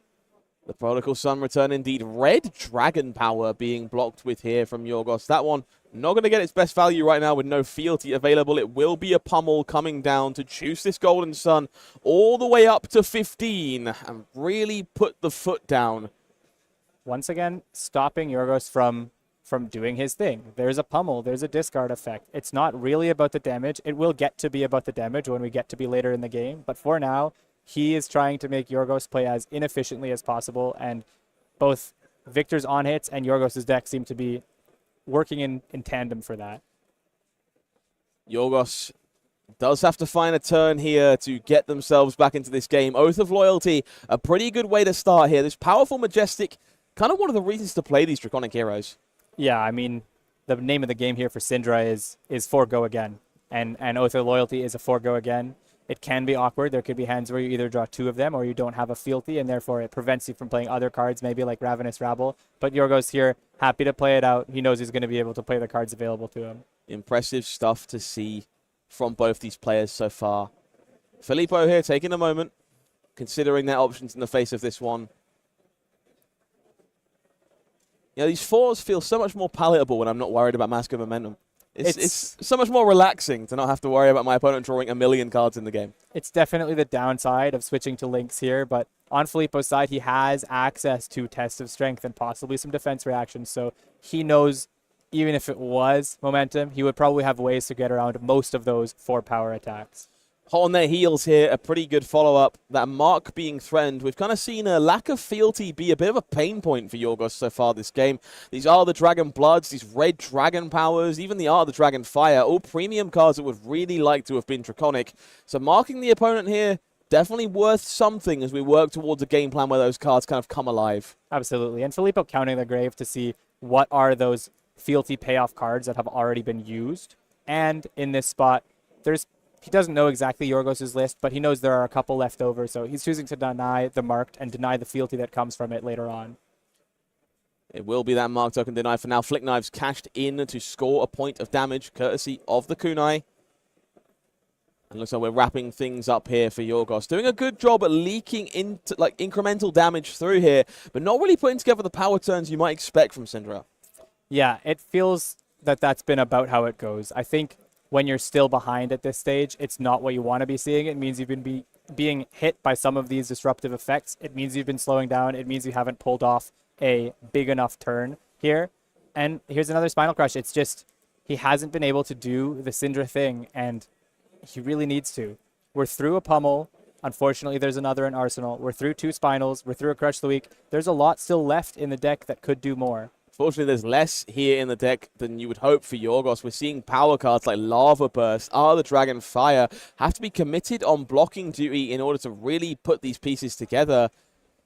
The Prodigal Sun return indeed. Red Dragon Power being blocked with here from Yorgos. That one not going to get its best value right now with no fealty available. It will be a pummel coming down to juice this Golden Sun all the way up to 15 and really put the foot down. Once again, stopping Yorgos from doing his thing. There's a pummel. There's a discard effect. It's not really about the damage. It will get to be about the damage when we get to be later in the game. But for now, he is trying to make Yorgos play as inefficiently as possible, and both Victor's on hits and Yorgos' deck seem to be working in tandem for that. Yorgos does have to find a turn here to get themselves back into this game. Oath of Loyalty, a pretty good way to start here. This powerful Majestic, kind of one of the reasons to play these Draconic heroes. Yeah, I mean, the name of the game here for Syndra is Forgo Again, and Oath of Loyalty is a Forgo Again. It can be awkward. There could be hands where you either draw 2 of them or you don't have a fealty, and therefore it prevents you from playing other cards, maybe like Ravenous Rabble. But Yorgos here, happy to play it out. He knows he's going to be able to play the cards available to him. Impressive stuff to see from both these players so far. Filippo here taking a moment, considering their options in the face of this one. You know, these 4s feel so much more palatable when I'm not worried about Mask of Momentum. It's so much more relaxing to not have to worry about my opponent drawing a million cards in the game. It's definitely the downside of switching to links here, but on Filippo's side, he has access to tests of strength and possibly some defense reactions, so he knows even if it was momentum, he would probably have ways to get around most of those 4 power attacks. Hot on their heels here, a pretty good follow-up. That mark being threatened. We've kind of seen a lack of fealty be a bit of a pain point for Yorgos so far this game. These are the Dragon Bloods, these red Dragon Powers, even the Art of the Dragon Fire, all premium cards that would really like to have been Draconic. So marking the opponent here, definitely worth something as we work towards a game plan where those cards kind of come alive. Absolutely, and Filippo counting the grave to see what are those fealty payoff cards that have already been used. And in this spot, he doesn't know exactly Yorgos' list, but he knows there are a couple left over, so he's choosing to deny the marked and deny the fealty that comes from it later on. It will be that mark token denied for now. Flick Knives cashed in to score a point of damage, courtesy of the kunai. And looks like we're wrapping things up here for Yorgos. Doing a good job at leaking into like incremental damage through here, but not really putting together the power turns you might expect from Syndra. Yeah, it feels that that's been about how it goes. I think when you're still behind at this stage, it's not what you want to be seeing. It means you've been being hit by some of these disruptive effects. It means you've been slowing down. It means you haven't pulled off a big enough turn here. And here's another Spinal Crush. It's just he hasn't been able to do the Syndra thing, and he really needs to. We're through a Pummel. Unfortunately, there's another in Arsenal. We're through 2 Spinals. We're through a Crush the Week. There's a lot still left in the deck that could do more. Fortunately, there's less here in the deck than you would hope for Yorgos. We're seeing power cards like Lava Burst, the Dragon Fire, have to be committed on blocking duty in order to really put these pieces together.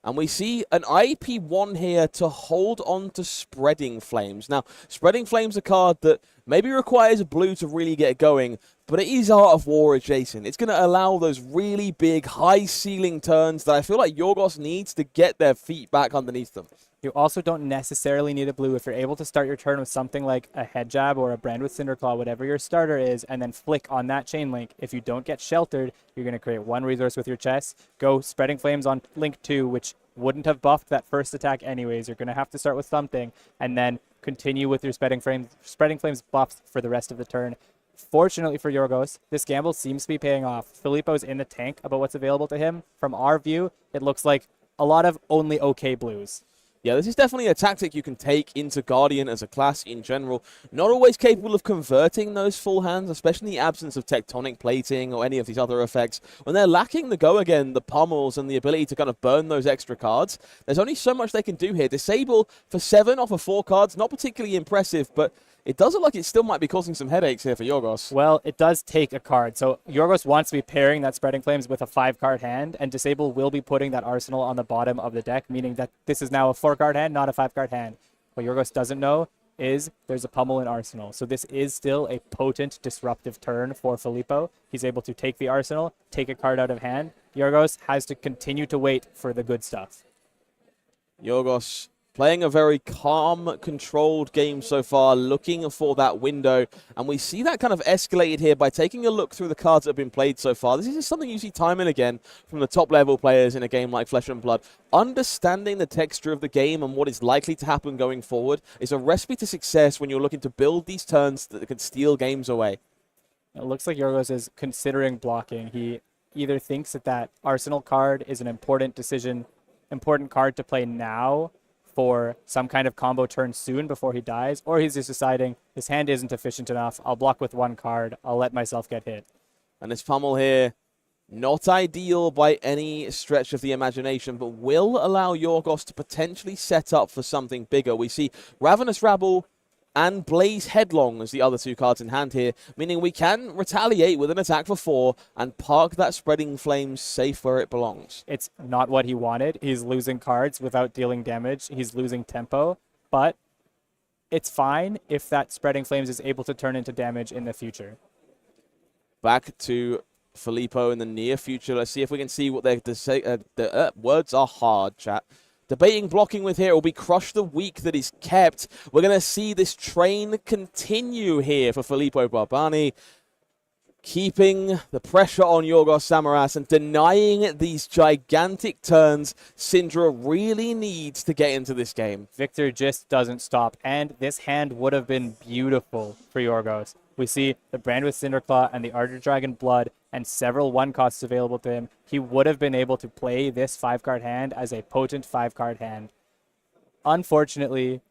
And we see an IP1 here to hold on to Spreading Flames. Now, Spreading Flames is a card that maybe requires a blue to really get going, but it is Art of War adjacent. It's going to allow those really big, high-ceiling turns that I feel like Yorgos needs to get their feet back underneath them. You also don't necessarily need a blue if you're able to start your turn with something like a Head Jab or a Brand with Cinderclaw, whatever your starter is, and then flick on that chain link. If you don't get sheltered, you're going to create 1 resource with your chest. Go Spreading Flames on link 2, which wouldn't have buffed that first attack anyways. You're going to have to start with something, and then continue with your Spreading Flames buffs for the rest of the turn. Fortunately for Yorgos, this gamble seems to be paying off. Filippo's in the tank about what's available to him. From our view, it looks like a lot of only okay blues. Yeah, this is definitely a tactic you can take into Guardian as a class in general. Not always capable of converting those full hands, especially in the absence of tectonic plating or any of these other effects. When they're lacking the go again, the pummels, and the ability to kind of burn those extra cards, there's only so much they can do here. Disable for 7 off of 4 cards, not particularly impressive, but it does look like it still might be causing some headaches here for Yorgos. Well, it does take a card. So Yorgos wants to be pairing that Spreading Flames with a 5-card hand, and Disable will be putting that Arsenal on the bottom of the deck, meaning that this is now a 4-card hand, not a 5-card hand. What Yorgos doesn't know is there's a Pummel in Arsenal. So this is still a potent, disruptive turn for Filippo. He's able to take the Arsenal, take a card out of hand. Yorgos has to continue to wait for the good stuff. Yorgos playing a very calm, controlled game so far, looking for that window. And we see that kind of escalated here by taking a look through the cards that have been played so far. This is just something you see time and again from the top-level players in a game like Flesh and Blood. Understanding the texture of the game and what is likely to happen going forward is a recipe to success when you're looking to build these turns that can steal games away. It looks like Yorgos is considering blocking. He either thinks that that Arsenal card is an important decision, important card to play now, for some kind of combo turn soon before he dies, or he's just deciding his hand isn't efficient enough. I'll block with 1 card. I'll let myself get hit. And this pummel here, not ideal by any stretch of the imagination, but will allow Yorgos to potentially set up for something bigger. We see Ravenous Rabble and Blaze Headlong as the other 2 cards in hand here, meaning we can retaliate with an attack for 4 and park that Spreading Flames safe where it belongs. It's not what he wanted. He's losing cards without dealing damage. He's losing tempo, but it's fine if that Spreading Flames is able to turn into damage in the future. Back to Filippo in the near future. Let's see if we can see what they say. Words are hard, chat. Debating blocking with here will be Crush the Weak that is kept. We're going to see this train continue here for Filippo Barbani, keeping the pressure on Yorgos Samaras and denying these gigantic turns Syndra really needs to get into this game. Victor just doesn't stop, and this hand would have been beautiful for Yorgos. We see the Brand with Cinderclaw and the Ardor Dragon Blood and several 1-costs available to him. He would have been able to play this 5-card hand as a potent 5-card hand. Unfortunately,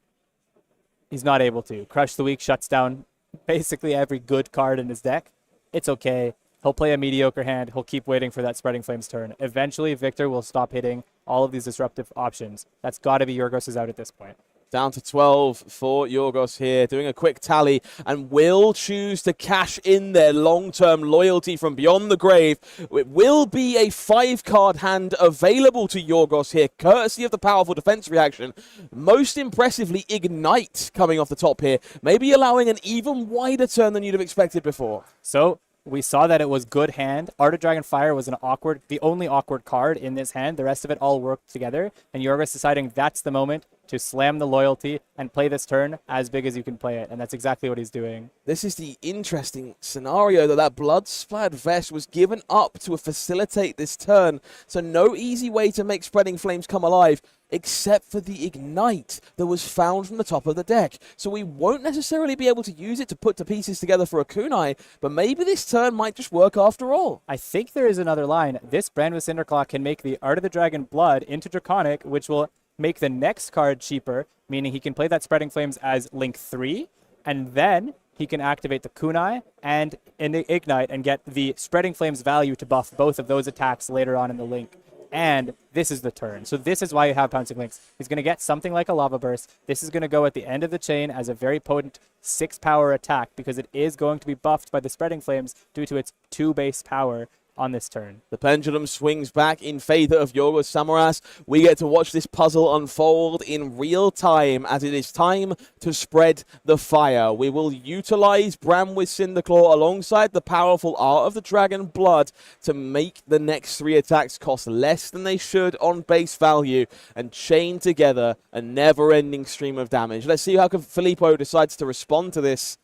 he's not able to. Crush the Weak shuts down basically every good card in his deck. It's okay. He'll play a mediocre hand. He'll keep waiting for that Spreading Flames turn. Eventually, Victor will stop hitting all of these disruptive options. That's got to be Yorgos' out at this point. Down to 12 for Yorgos here, doing a quick tally, and will choose to cash in their long-term loyalty from beyond the grave. It will be a 5-card hand available to Yorgos here, courtesy of the powerful defense reaction. Most impressively, Ignite coming off the top here, maybe allowing an even wider turn than you'd have expected before. So We saw that it was good hand. Art of Dragon Fire was the only awkward card in this hand. The rest of it all worked together. And Yorgos deciding that's the moment to slam the loyalty and play this turn as big as you can play it. And that's exactly what he's doing. This is the interesting scenario that blood-splattered vest was given up to facilitate this turn. So no easy way to make Spreading Flames come alive, except for the Ignite that was found from the top of the deck. So we won't necessarily be able to use it to put the pieces together for a kunai, but maybe this turn might just work after all. I think there is another line. This Brand with Cinderclaw can make the Art of the Dragon Blood into Draconic, which will make the next card cheaper, meaning he can play that Spreading Flames as Link 3, and then he can activate the kunai and Ignite and get the Spreading Flames value to buff both of those attacks later on in the Link. And this is the turn. So this is why you have Pouncing Links. He's going to get something like a Lava Burst. This is going to go at the end of the chain as a very potent 6-power attack because it is going to be buffed by the Spreading Flames due to its 2 base power on this turn. The pendulum swings back in favor of Yorgos Samaras. We get to watch this puzzle unfold in real time as it is time to spread the fire. We will utilize Bram with Cinderclaw alongside the powerful Art of the Dragon Blood to make the next 3 attacks cost less than they should on base value and chain together a never-ending stream of damage. Let's see how Filippo decides to respond to this.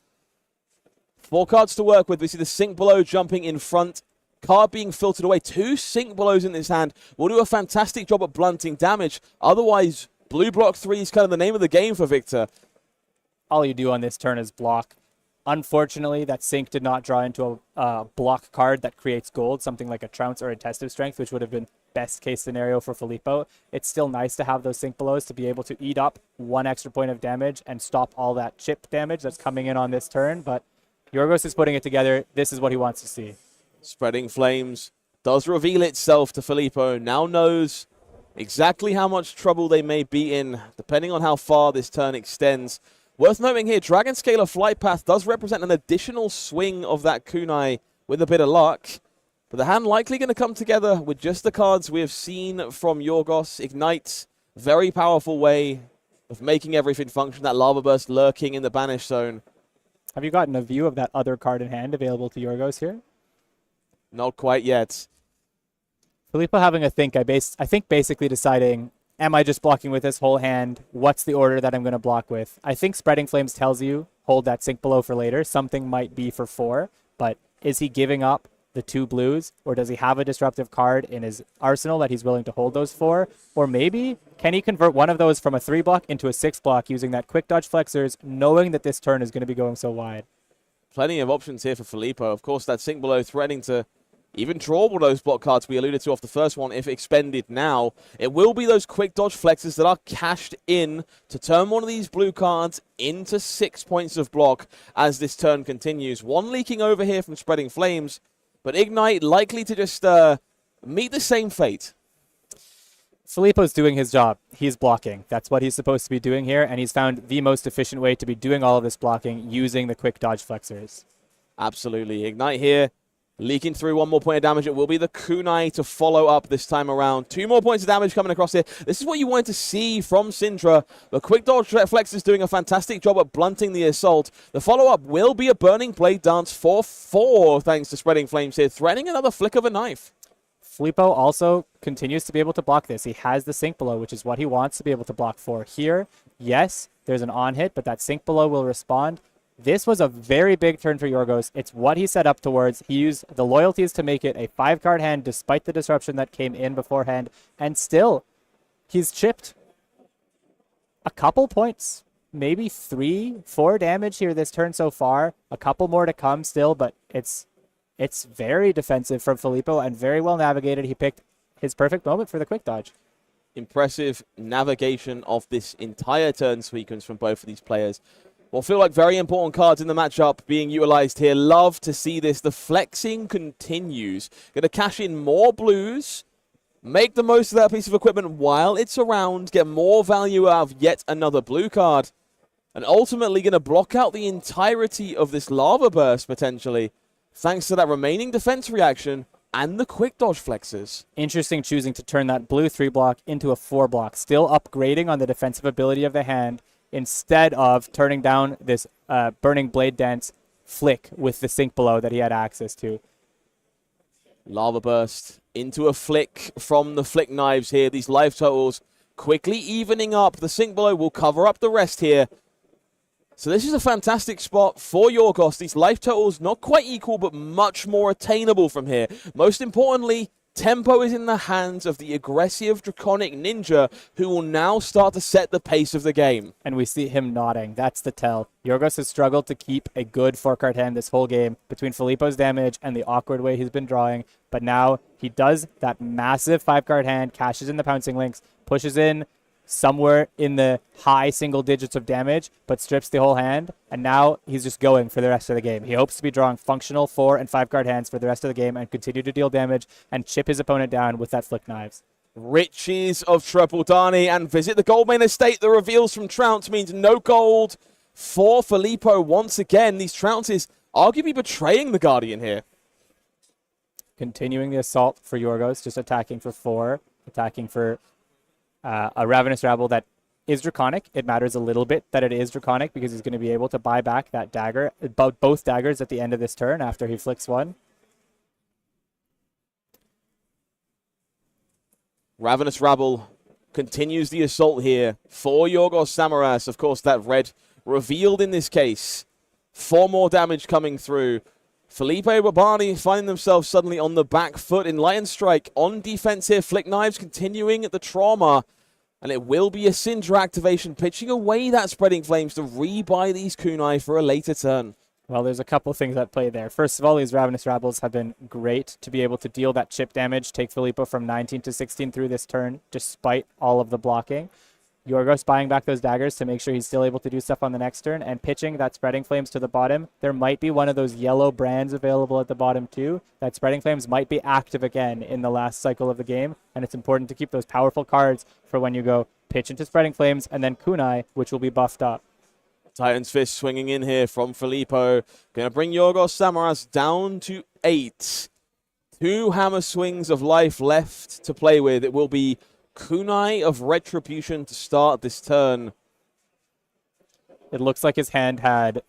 4 cards to work with. We see the Sink Below jumping in front. Card being filtered away. 2 Sink Belows in this hand will do a fantastic job at blunting damage. Otherwise, blue block 3 is kind of the name of the game for Victor. All you do on this turn is block. Unfortunately, that Sink did not draw into a block card that creates gold, something like a Trounce or a Test of Strength, which would have been best case scenario for Filippo. It's still nice to have those Sink Belows to be able to eat up 1 extra point of damage and stop all that chip damage that's coming in on this turn. But Yorgos is putting it together. This is what he wants to see. Spreading Flames does reveal itself to Filippo. Now knows exactly how much trouble they may be in, depending on how far this turn extends. Worth noting here, Dragon Scalar Flight Path does represent an additional swing of that kunai with a bit of luck. But the hand likely going to come together with just the cards we have seen from Yorgos. Ignite, very powerful way of making everything function. That Lava Burst lurking in the Banish Zone. Have you gotten a view of that other card in hand available to Yorgos here? Not quite yet. Filippo having a think, I think basically deciding, am I just blocking with this whole hand? What's the order that I'm going to block with? I think Spreading Flames tells you, hold that Sink Below for later. Something might be for 4, but is he giving up the 2 blues, or does he have a disruptive card in his arsenal that he's willing to hold those for? Or maybe, can he convert one of those from a 3 block into a 6 block using that Quick Dodge Flexors, knowing that this turn is going to be going so wide? Plenty of options here for Filippo. Of course, that Sink Below threatening to even draw all those block cards we alluded to off the first one if expended now. It will be those Quick Dodge Flexes that are cashed in to turn one of these blue cards into 6 points of block as this turn continues. 1 leaking over here from Spreading Flames, but Ignite likely to just meet the same fate. Filippo's doing his job. He's blocking. That's what he's supposed to be doing here, and he's found the most efficient way to be doing all of this blocking using the Quick Dodge Flexors. Absolutely. Ignite here. Leaking through 1 more point of damage. It will be the kunai to follow up this time around. 2 more points of damage coming across here. This is what you wanted to see from Syndra. The Quick Dodge Flex is doing a fantastic job at blunting the assault. The follow-up will be a Burning Blade Dance for 4, thanks to Spreading Flames here, threatening another flick of a knife. Filippo also continues to be able to block this. He has the Sink Below, which is what he wants to be able to block for. Here, yes, there's an on-hit, but that Sink Below will respond. This was a very big turn for Yorgos. It's what he set up towards. He used the loyalties to make it a 5-card hand despite the disruption that came in beforehand. And still, he's chipped a couple points, maybe 3, 4 damage here this turn so far. A couple more to come still, but it's very defensive from Filippo and very well navigated. He picked his perfect moment for the quick dodge. Impressive navigation of this entire turn sequence from both of these players. Will feel like very important cards in the matchup being utilized here. Love to see this. The flexing continues. Going to cash in more blues. Make the most of that piece of equipment while it's around. Get more value out of yet another blue card. And ultimately going to block out the entirety of this lava burst potentially. Thanks to that remaining defense reaction and the quick dodge flexes. Interesting choosing to turn that blue 3-block into a 4-block. Still upgrading on the defensive ability of the hand, instead of turning down this Burning Blade Dance flick with the sink below that he had access to. Lava Burst into a flick from the flick knives here. These life totals quickly evening up. The sink below will cover up the rest here. So this is a fantastic spot for Yorgos. These life totals not quite equal, but much more attainable from here. Most importantly, tempo is in the hands of the aggressive Draconic Ninja, who will now start to set the pace of the game. And we see him nodding. That's the tell. Yorgos has struggled to keep a good 4-card hand this whole game between Filippo's damage and the awkward way he's been drawing. But now he does that massive 5-card hand, cashes in the Pouncing Links, pushes in somewhere in the high single digits of damage, but strips the whole hand, and now he's just going for the rest of the game. He hopes to be drawing functional 4- and 5-card hands for the rest of the game and continue to deal damage and chip his opponent down with that flick knives. Riches of Trapaldani and visit the gold main estate. The reveals from Trounce means no gold for Filippo once again. These Trounces arguably betraying the Guardian here. Continuing the assault for Yorgos, just attacking for 4, attacking for a Ravenous Rabble that is Draconic. It matters a little bit that it is Draconic because he's going to be able to buy back that dagger, both daggers at the end of this turn after he flicks one. Ravenous Rabble continues the assault here for Yorgos Samaras. Of course, that red revealed in this case. 4 more damage coming through. Filippo Babani finding themselves suddenly on the back foot in Lion Strike. On defense here, Flick Knives continuing the trauma. And it will be a Syndra activation, pitching away that Spreading Flames to rebuy these kunai for a later turn. Well, there's a couple things at play there. First of all, these Ravenous Rabbles have been great to be able to deal that chip damage, take Filippo from 19 to 16 through this turn, despite all of the blocking. Yorgos buying back those daggers to make sure he's still able to do stuff on the next turn, and pitching that Spreading Flames to the bottom. There might be one of those yellow brands available at the bottom too. That Spreading Flames might be active again in the last cycle of the game, and it's important to keep those powerful cards for when you go pitch into Spreading Flames and then kunai, which will be buffed up. Titan's Fist swinging in here from Filippo. Going to bring Yorgos Samaras down to 8. 2 hammer swings of life left to play with. It will be kunai of Retribution to start this turn. It looks like his hand had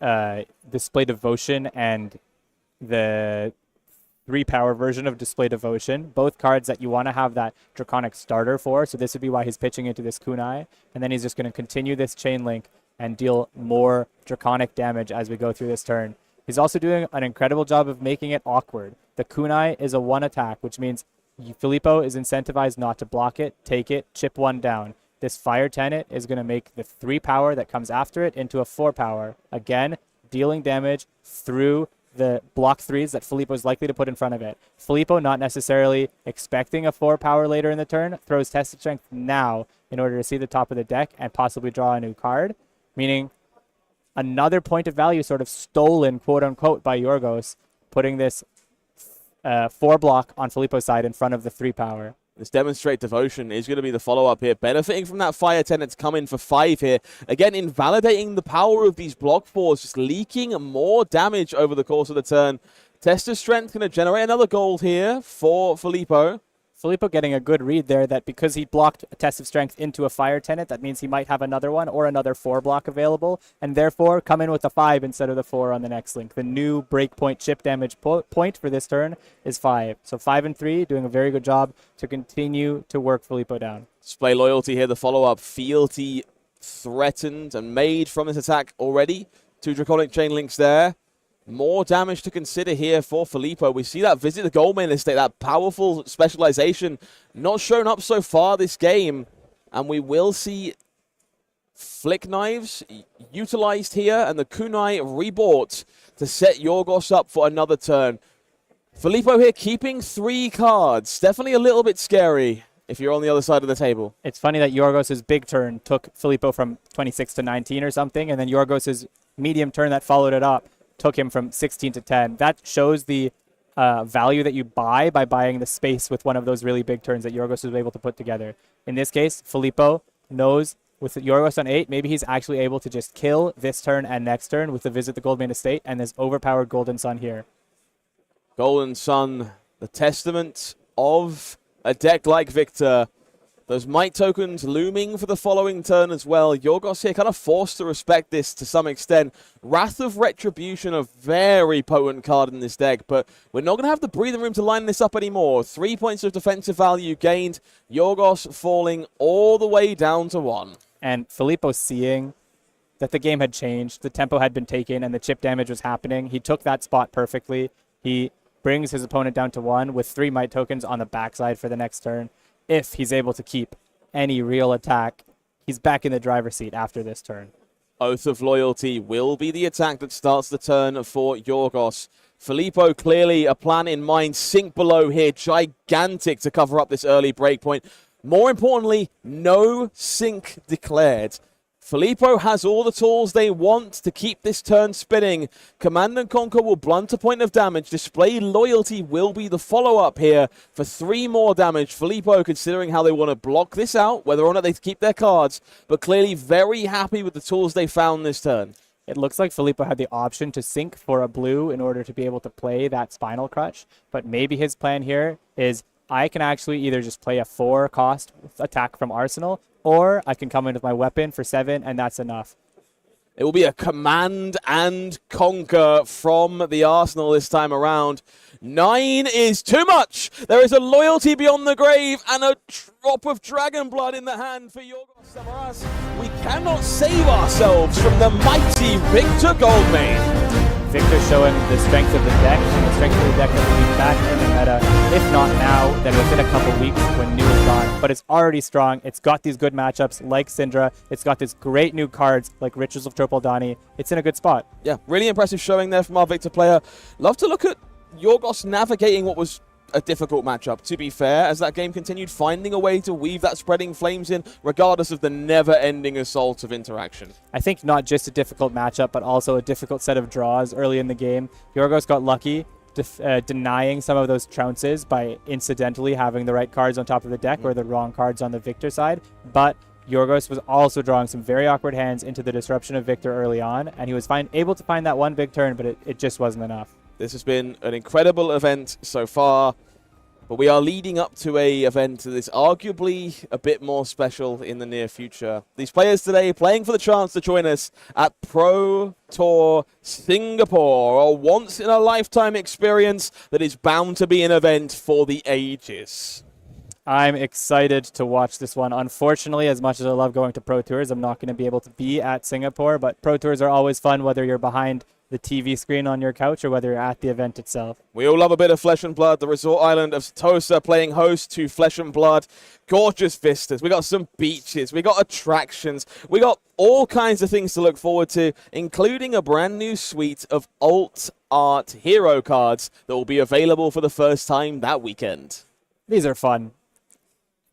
Display Devotion and the 3-power version of Display Devotion. Both cards that you want to have that Draconic starter for. So this would be why he's pitching into this kunai. And then he's just going to continue this Chain Link and deal more Draconic damage as we go through this turn. He's also doing an incredible job of making it awkward. The kunai is a 1 attack, which means Filippo is incentivized not to block it, take it, chip 1 down. This Fire Tenet is going to make the 3-power that comes after it into a 4-power. Again, dealing damage through the block 3s that Filippo is likely to put in front of it. Filippo, not necessarily expecting a 4-power later in the turn, throws Tested Strength now in order to see the top of the deck and possibly draw a new card, meaning another point of value sort of stolen, quote-unquote, by Yorgos, putting this 4-block on Filippo's side in front of the 3-power. This Demonstrate Devotion is going to be the follow-up here, benefiting from that Fire Tenet's come in for 5 here. Again, invalidating the power of these block 4s, just leaking more damage over the course of the turn. Test of Strength going to generate another gold here for Filippo. Filippo getting a good read there that because he blocked a Test of Strength into a Fire Tenet, that means he might have another one or another 4-block available, and therefore come in with a 5 instead of the 4 on the next link. The new breakpoint chip damage point for this turn is 5. So 5 and 3, doing a very good job to continue to work Filippo down. Display Loyalty here, the follow-up. Fealty threatened and made from this attack already. 2 Draconic Chain Links there. More damage to consider here for Filippo. We see that Visit the Gold Main Estate, that powerful specialization, not shown up so far this game. And we will see Flick Knives utilized here and the kunai rebought to set Yorgos up for another turn. Filippo here keeping 3 cards. Definitely a little bit scary if you're on the other side of the table. It's funny that Yorgos' big turn took Filippo from 26 to 19 or something, and then Yorgos' medium turn that followed it up took him from 16 to 10. That shows the value that you buy by buying the space with one of those really big turns that Yorgos was able to put together. In this case, Filippo knows with Yorgos on 8, maybe he's actually able to just kill this turn and next turn with the Visit the Gold Main Estate and this overpowered Golden Sun here. Golden Sun, the testament of a deck like Victor. Those might tokens looming for the following turn as well. Yorgos here kind of forced to respect this to some extent. Wrath of Retribution, a very potent card in this deck, but we're not going to have the breathing room to line this up anymore. 3 points of defensive value gained. Yorgos falling all the way down to 1. And Filippo seeing that the game had changed, the tempo had been taken, and the chip damage was happening. He took that spot perfectly. He brings his opponent down to 1 with 3 might tokens on the backside for the next turn. If he's able to keep any real attack, he's back in the driver's seat after this turn. Oath of Loyalty will be the attack that starts the turn for Yorgos. Filippo clearly a plan in mind. Sink below here, gigantic to cover up this early breakpoint. More importantly, no sink declared. Filippo has all the tools they want to keep this turn spinning. Command and Conquer will blunt a point of damage. Display Loyalty will be the follow-up here for 3 more damage. Filippo considering how they want to block this out, whether or not they keep their cards, but clearly very happy with the tools they found this turn. It looks like Filippo had the option to sink for a blue in order to be able to play that Spinal Crutch, but maybe his plan here is I can actually either just play a 4 cost attack from Arsenal, or I can come in with my weapon for 7, and that's enough. It will be a Command and Conquer from the Arsenal this time around. 9 is too much. There is a Loyalty beyond the grave and a drop of Dragon Blood in the hand for Yorgos Samaras. We cannot save ourselves from the mighty Victor Goldmane. Victor showing the strength of the deck, and the strength of the deck that will be back in the meta. If not now, then within a couple weeks when new is gone. But it's already strong. It's got these good matchups like Syndra. It's got these great new cards like Rituals of Tour Bologna. It's in a good spot. Yeah, really impressive showing there from our Victor player. Love to look at Yorgos navigating what was a difficult matchup, to be fair, as that game continued, finding a way to weave that spreading flames in, regardless of the never-ending assault of interaction. I think not just a difficult matchup, but also a difficult set of draws early in the game. Yorgos got lucky, denying some of those trounces by incidentally having the right cards on top of the deck or the wrong cards on the Victor side, but Yorgos was also drawing some very awkward hands into the disruption of Victor early on, and he was able to find that one big turn, but it just wasn't enough. This has been an incredible event so far, but we are leading up to a event that is arguably a bit more special in the near future. These players today playing for the chance to join us at Pro Tour Singapore, a once-in-a-lifetime experience that is bound to be an event for the ages. I'm excited to watch this one. Unfortunately, as much as I love going to Pro Tours, I'm not going to be able to be at Singapore, but Pro Tours are always fun, whether you're behind the TV screen on your couch or whether you're at the event itself. We all love a bit of Flesh and Blood. The resort island of Sentosa playing host to Flesh and Blood. Gorgeous vistas. We got some beaches. We got attractions. We got all kinds of things to look forward to, including a brand new suite of alt art hero cards that will be available for the first time that weekend. These are fun.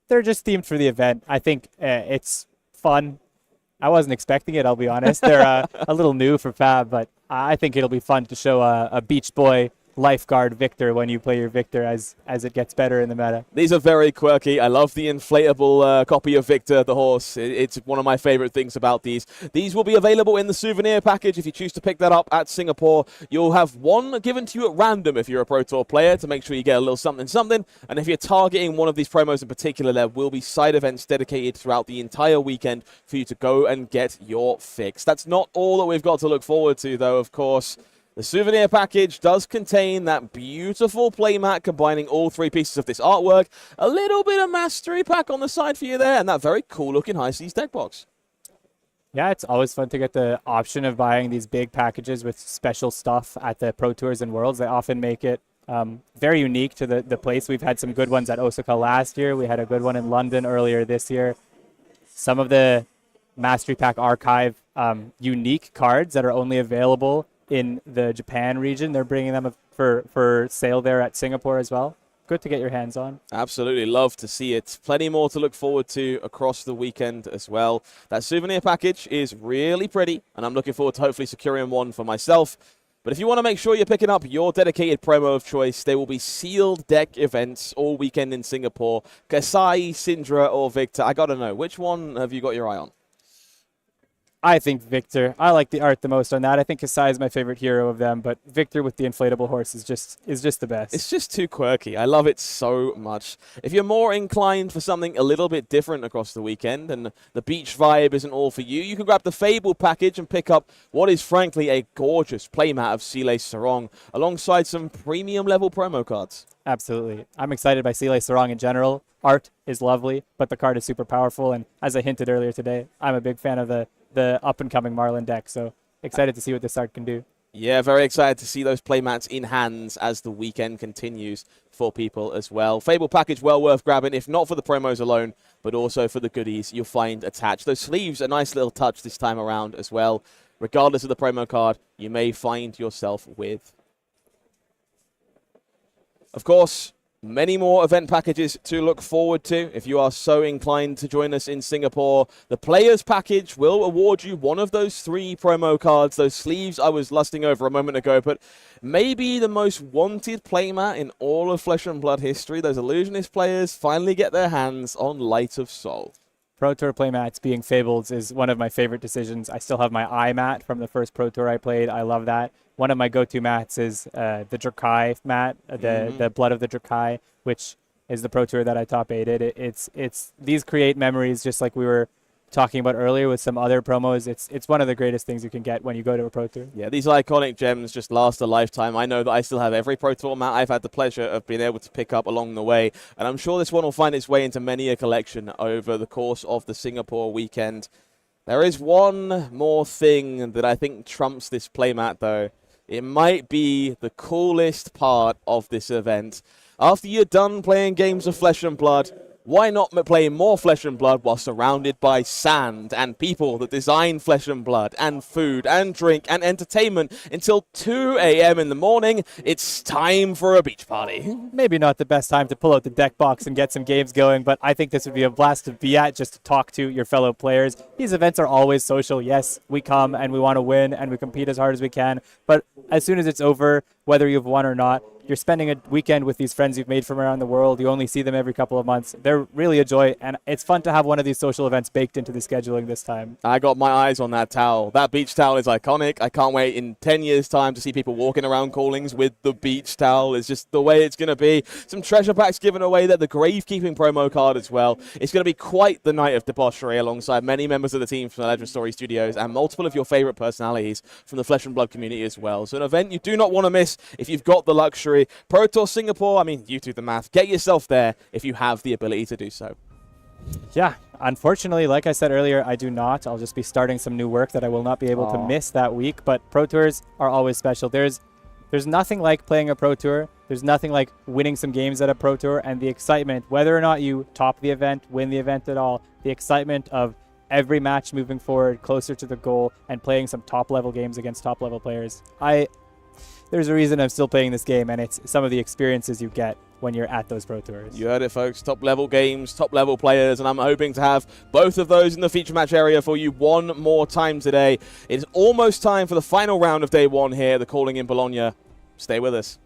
They're just themed for the event. I think it's fun. I wasn't expecting it, I'll be honest. They're a little new for Fab, but I think it'll be fun to show a Beach Boy lifeguard Victor when you play your Victor as it gets better in the meta. These are very quirky. I love the inflatable copy of Victor the horse. It's one of my favorite things about these. These will be available in the souvenir package if you choose to pick that up at Singapore. You'll have one given to you at random if you're a Pro Tour player to make sure you get a little something something. And if you're targeting one of these promos in particular, there will be side events dedicated throughout the entire weekend for you to go and get your fix. That's not all that we've got to look forward to, though, of course. The souvenir package does contain that beautiful playmat combining all 3 pieces of this artwork, a little bit of mastery pack on the side for you there, and that very cool-looking High Seas deck box. Yeah, it's always fun to get the option of buying these big packages with special stuff at the Pro Tours and Worlds. They often make it very unique to the place. We've had some good ones at Osaka last year. We had a good one in London earlier this year. Some of the Mastery Pack Archive unique cards that are only available in the Japan region, they're bringing them for sale there at Singapore as well. Good to get your hands on. Absolutely love to see it. Plenty more to look forward to across the weekend as well. That souvenir package is really pretty, and I'm looking forward to hopefully securing one for myself. But if you want to make sure you're picking up your dedicated promo of choice, there will be sealed deck events all weekend in Singapore. Kasai, Syndra, or Victor. I got to know, which one have you got your eye on? I think Victor. I like the art the most on that. I think Kasai is my favorite hero of them, but Victor with the inflatable horse is just the best. It's just too quirky. I love it so much. If you're more inclined for something a little bit different across the weekend and the beach vibe isn't all for you, you can grab the Fable package and pick up what is frankly a gorgeous playmat of Sile Sarong alongside some premium level promo cards. Absolutely. I'm excited by Sile Sarong in general. Art is lovely, but the card is super powerful, and as I hinted earlier today, I'm a big fan of the up-and-coming Marlyn deck, so excited to see what this art can do. Yeah, very excited to see those playmats in hands as the weekend continues for people as well. Fable package well worth grabbing, if not for the promos alone, but also for the goodies you'll find attached. Those sleeves, a nice little touch this time around as well. Regardless of the promo card, you may find yourself with. Of course, many more event packages to look forward to. If you are so inclined to join us in Singapore, the Players package will award you one of those 3 promo cards, those sleeves I was lusting over a moment ago, but maybe the most wanted playmat in all of Flesh and Blood history. Those Illusionist players finally get their hands on Light of Soul. Pro Tour playmats being Fables is one of my favorite decisions. I still have my eye mat from the first Pro Tour I played. I love that. One of my go-to mats is the Drakai mat, the Blood of the Drakai, which is the Pro Tour that I top 8'd. It's these create memories, just like we were talking about earlier with some other promos. It's one of the greatest things you can get when you go to a Pro Tour. Yeah, these iconic gems just last a lifetime. I know that I still have every Pro Tour mat I've had the pleasure of being able to pick up along the way, and I'm sure this one will find its way into many a collection over the course of the Singapore weekend. There is one more thing that I think trumps this playmat, though. It might be the coolest part of this event. After you're done playing games of Flesh and Blood, why not play more Flesh and Blood while surrounded by sand and people that design Flesh and Blood and food and drink and entertainment until 2 a.m. in the morning? It's time for a beach party. Maybe not the best time to pull out the deck box and get some games going, but I think this would be a blast to be at, just to talk to your fellow players. These events are always social. Yes, we come and we want to win and we compete as hard as we can, but as soon as it's over, whether you've won or not, you're spending a weekend with these friends you've made from around the world. You only see them every couple of months. They're really a joy, and it's fun to have one of these social events baked into the scheduling this time. I got my eyes on that towel. That beach towel is iconic. I can't wait in 10 years' time to see people walking around Callings with the beach towel. It's just the way it's going to be. Some treasure packs given away there, the Gravekeeping promo card as well. It's going to be quite the night of debauchery alongside many members of the team from the Legend Story Studios and multiple of your favorite personalities from the Flesh and Blood community as well. So an event you do not want to miss if you've got the luxury. Pro Tour Singapore, I mean, you do the math. Get yourself there if you have the ability to do so. Yeah, unfortunately, like I said earlier, I do not. I'll just be starting some new work that I will not be able to miss that week, but Pro Tours are always special. There's nothing like playing a Pro Tour. There's nothing like winning some games at a Pro Tour, and the excitement, whether or not you top the event, win the event at all, the excitement of every match moving forward closer to the goal and playing some top-level games against top-level players. There's a reason I'm still playing this game, and it's some of the experiences you get when you're at those Pro Tours. You heard it, folks. Top-level games, top-level players, and I'm hoping to have both of those in the feature match area for you one more time today. It's almost time for the final round of day one here, the Calling in Bologna. Stay with us.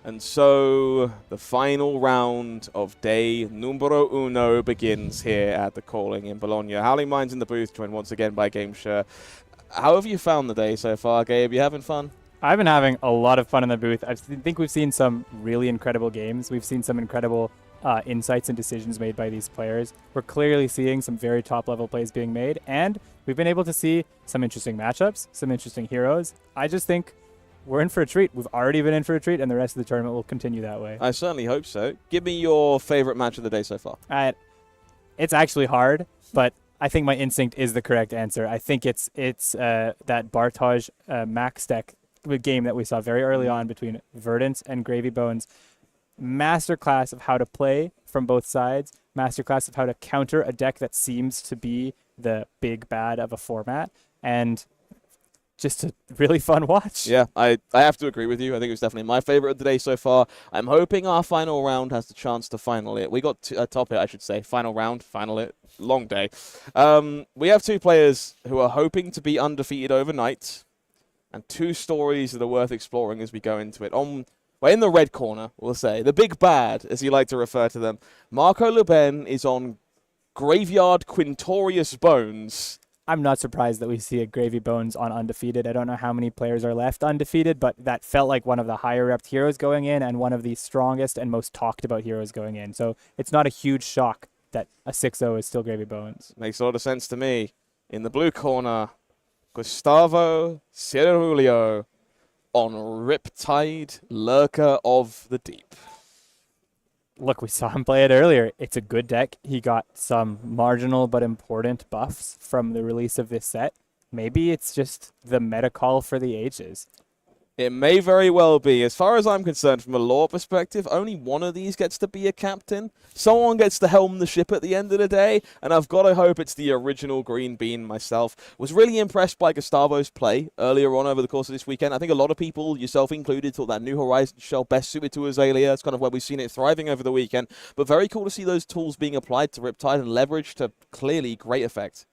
And so the final round of day numero uno begins here at the Calling in Bologna. Howling Minds in the booth, joined once again by GameShare. How have you found the day so far, Gabe? You having fun? I've been having a lot of fun in the booth. I think we've seen some really incredible games. We've seen some incredible insights and decisions made by these players. We're clearly seeing some very top-level plays being made, and we've been able to see some interesting matchups, some interesting heroes. I just think we're in for a treat. We've already been in for a treat, and the rest of the tournament will continue that way. I certainly hope so. Give me your favorite match of the day so far. It's actually hard, but I think my instinct is the correct answer. I think it's that Bartosz Max deck game that we saw very early on between Verdance and Gravy Bones. Masterclass of how to play from both sides. Masterclass of how to counter a deck that seems to be the big bad of a format. And just a really fun watch. Yeah, I have to agree with you. I think it was definitely my favorite of the day so far. I'm hoping our final round has the chance to final it. We got top it, I should say. Final round, final it. Long day. We have two players who are hoping to be undefeated overnight, and two stories that are worth exploring as we go into it. Well, in the red corner, we'll say, the big bad, as you like to refer to them, Marco Le Pen is on Graveyard Quintorius Bones. I'm not surprised that we see a Gravy Bones on undefeated. I don't know how many players are left undefeated, but that felt like one of the higher-repped heroes going in and one of the strongest and most talked-about heroes going in. So it's not a huge shock that a 6-0 is still Gravy Bones. Makes a lot of sense to me. In the blue corner, Gustavo Cerulio on Riptide, Lurker of the Deep. Look, we saw him play it earlier. It's a good deck. He got some marginal but important buffs from the release of this set. Maybe it's just the meta call for the ages. It may very well be. As far as I'm concerned, from a lore perspective, only one of these gets to be a captain. Someone gets to helm the ship at the end of the day, and I've got to hope it's the original Green Bean myself. Was really impressed by Gustavo's play earlier on over the course of this weekend. I think a lot of people, yourself included, thought that New Horizons shell best suited to Azalea. It's kind of where we've seen it thriving over the weekend. But very cool to see those tools being applied to Riptide and leveraged to clearly great effect.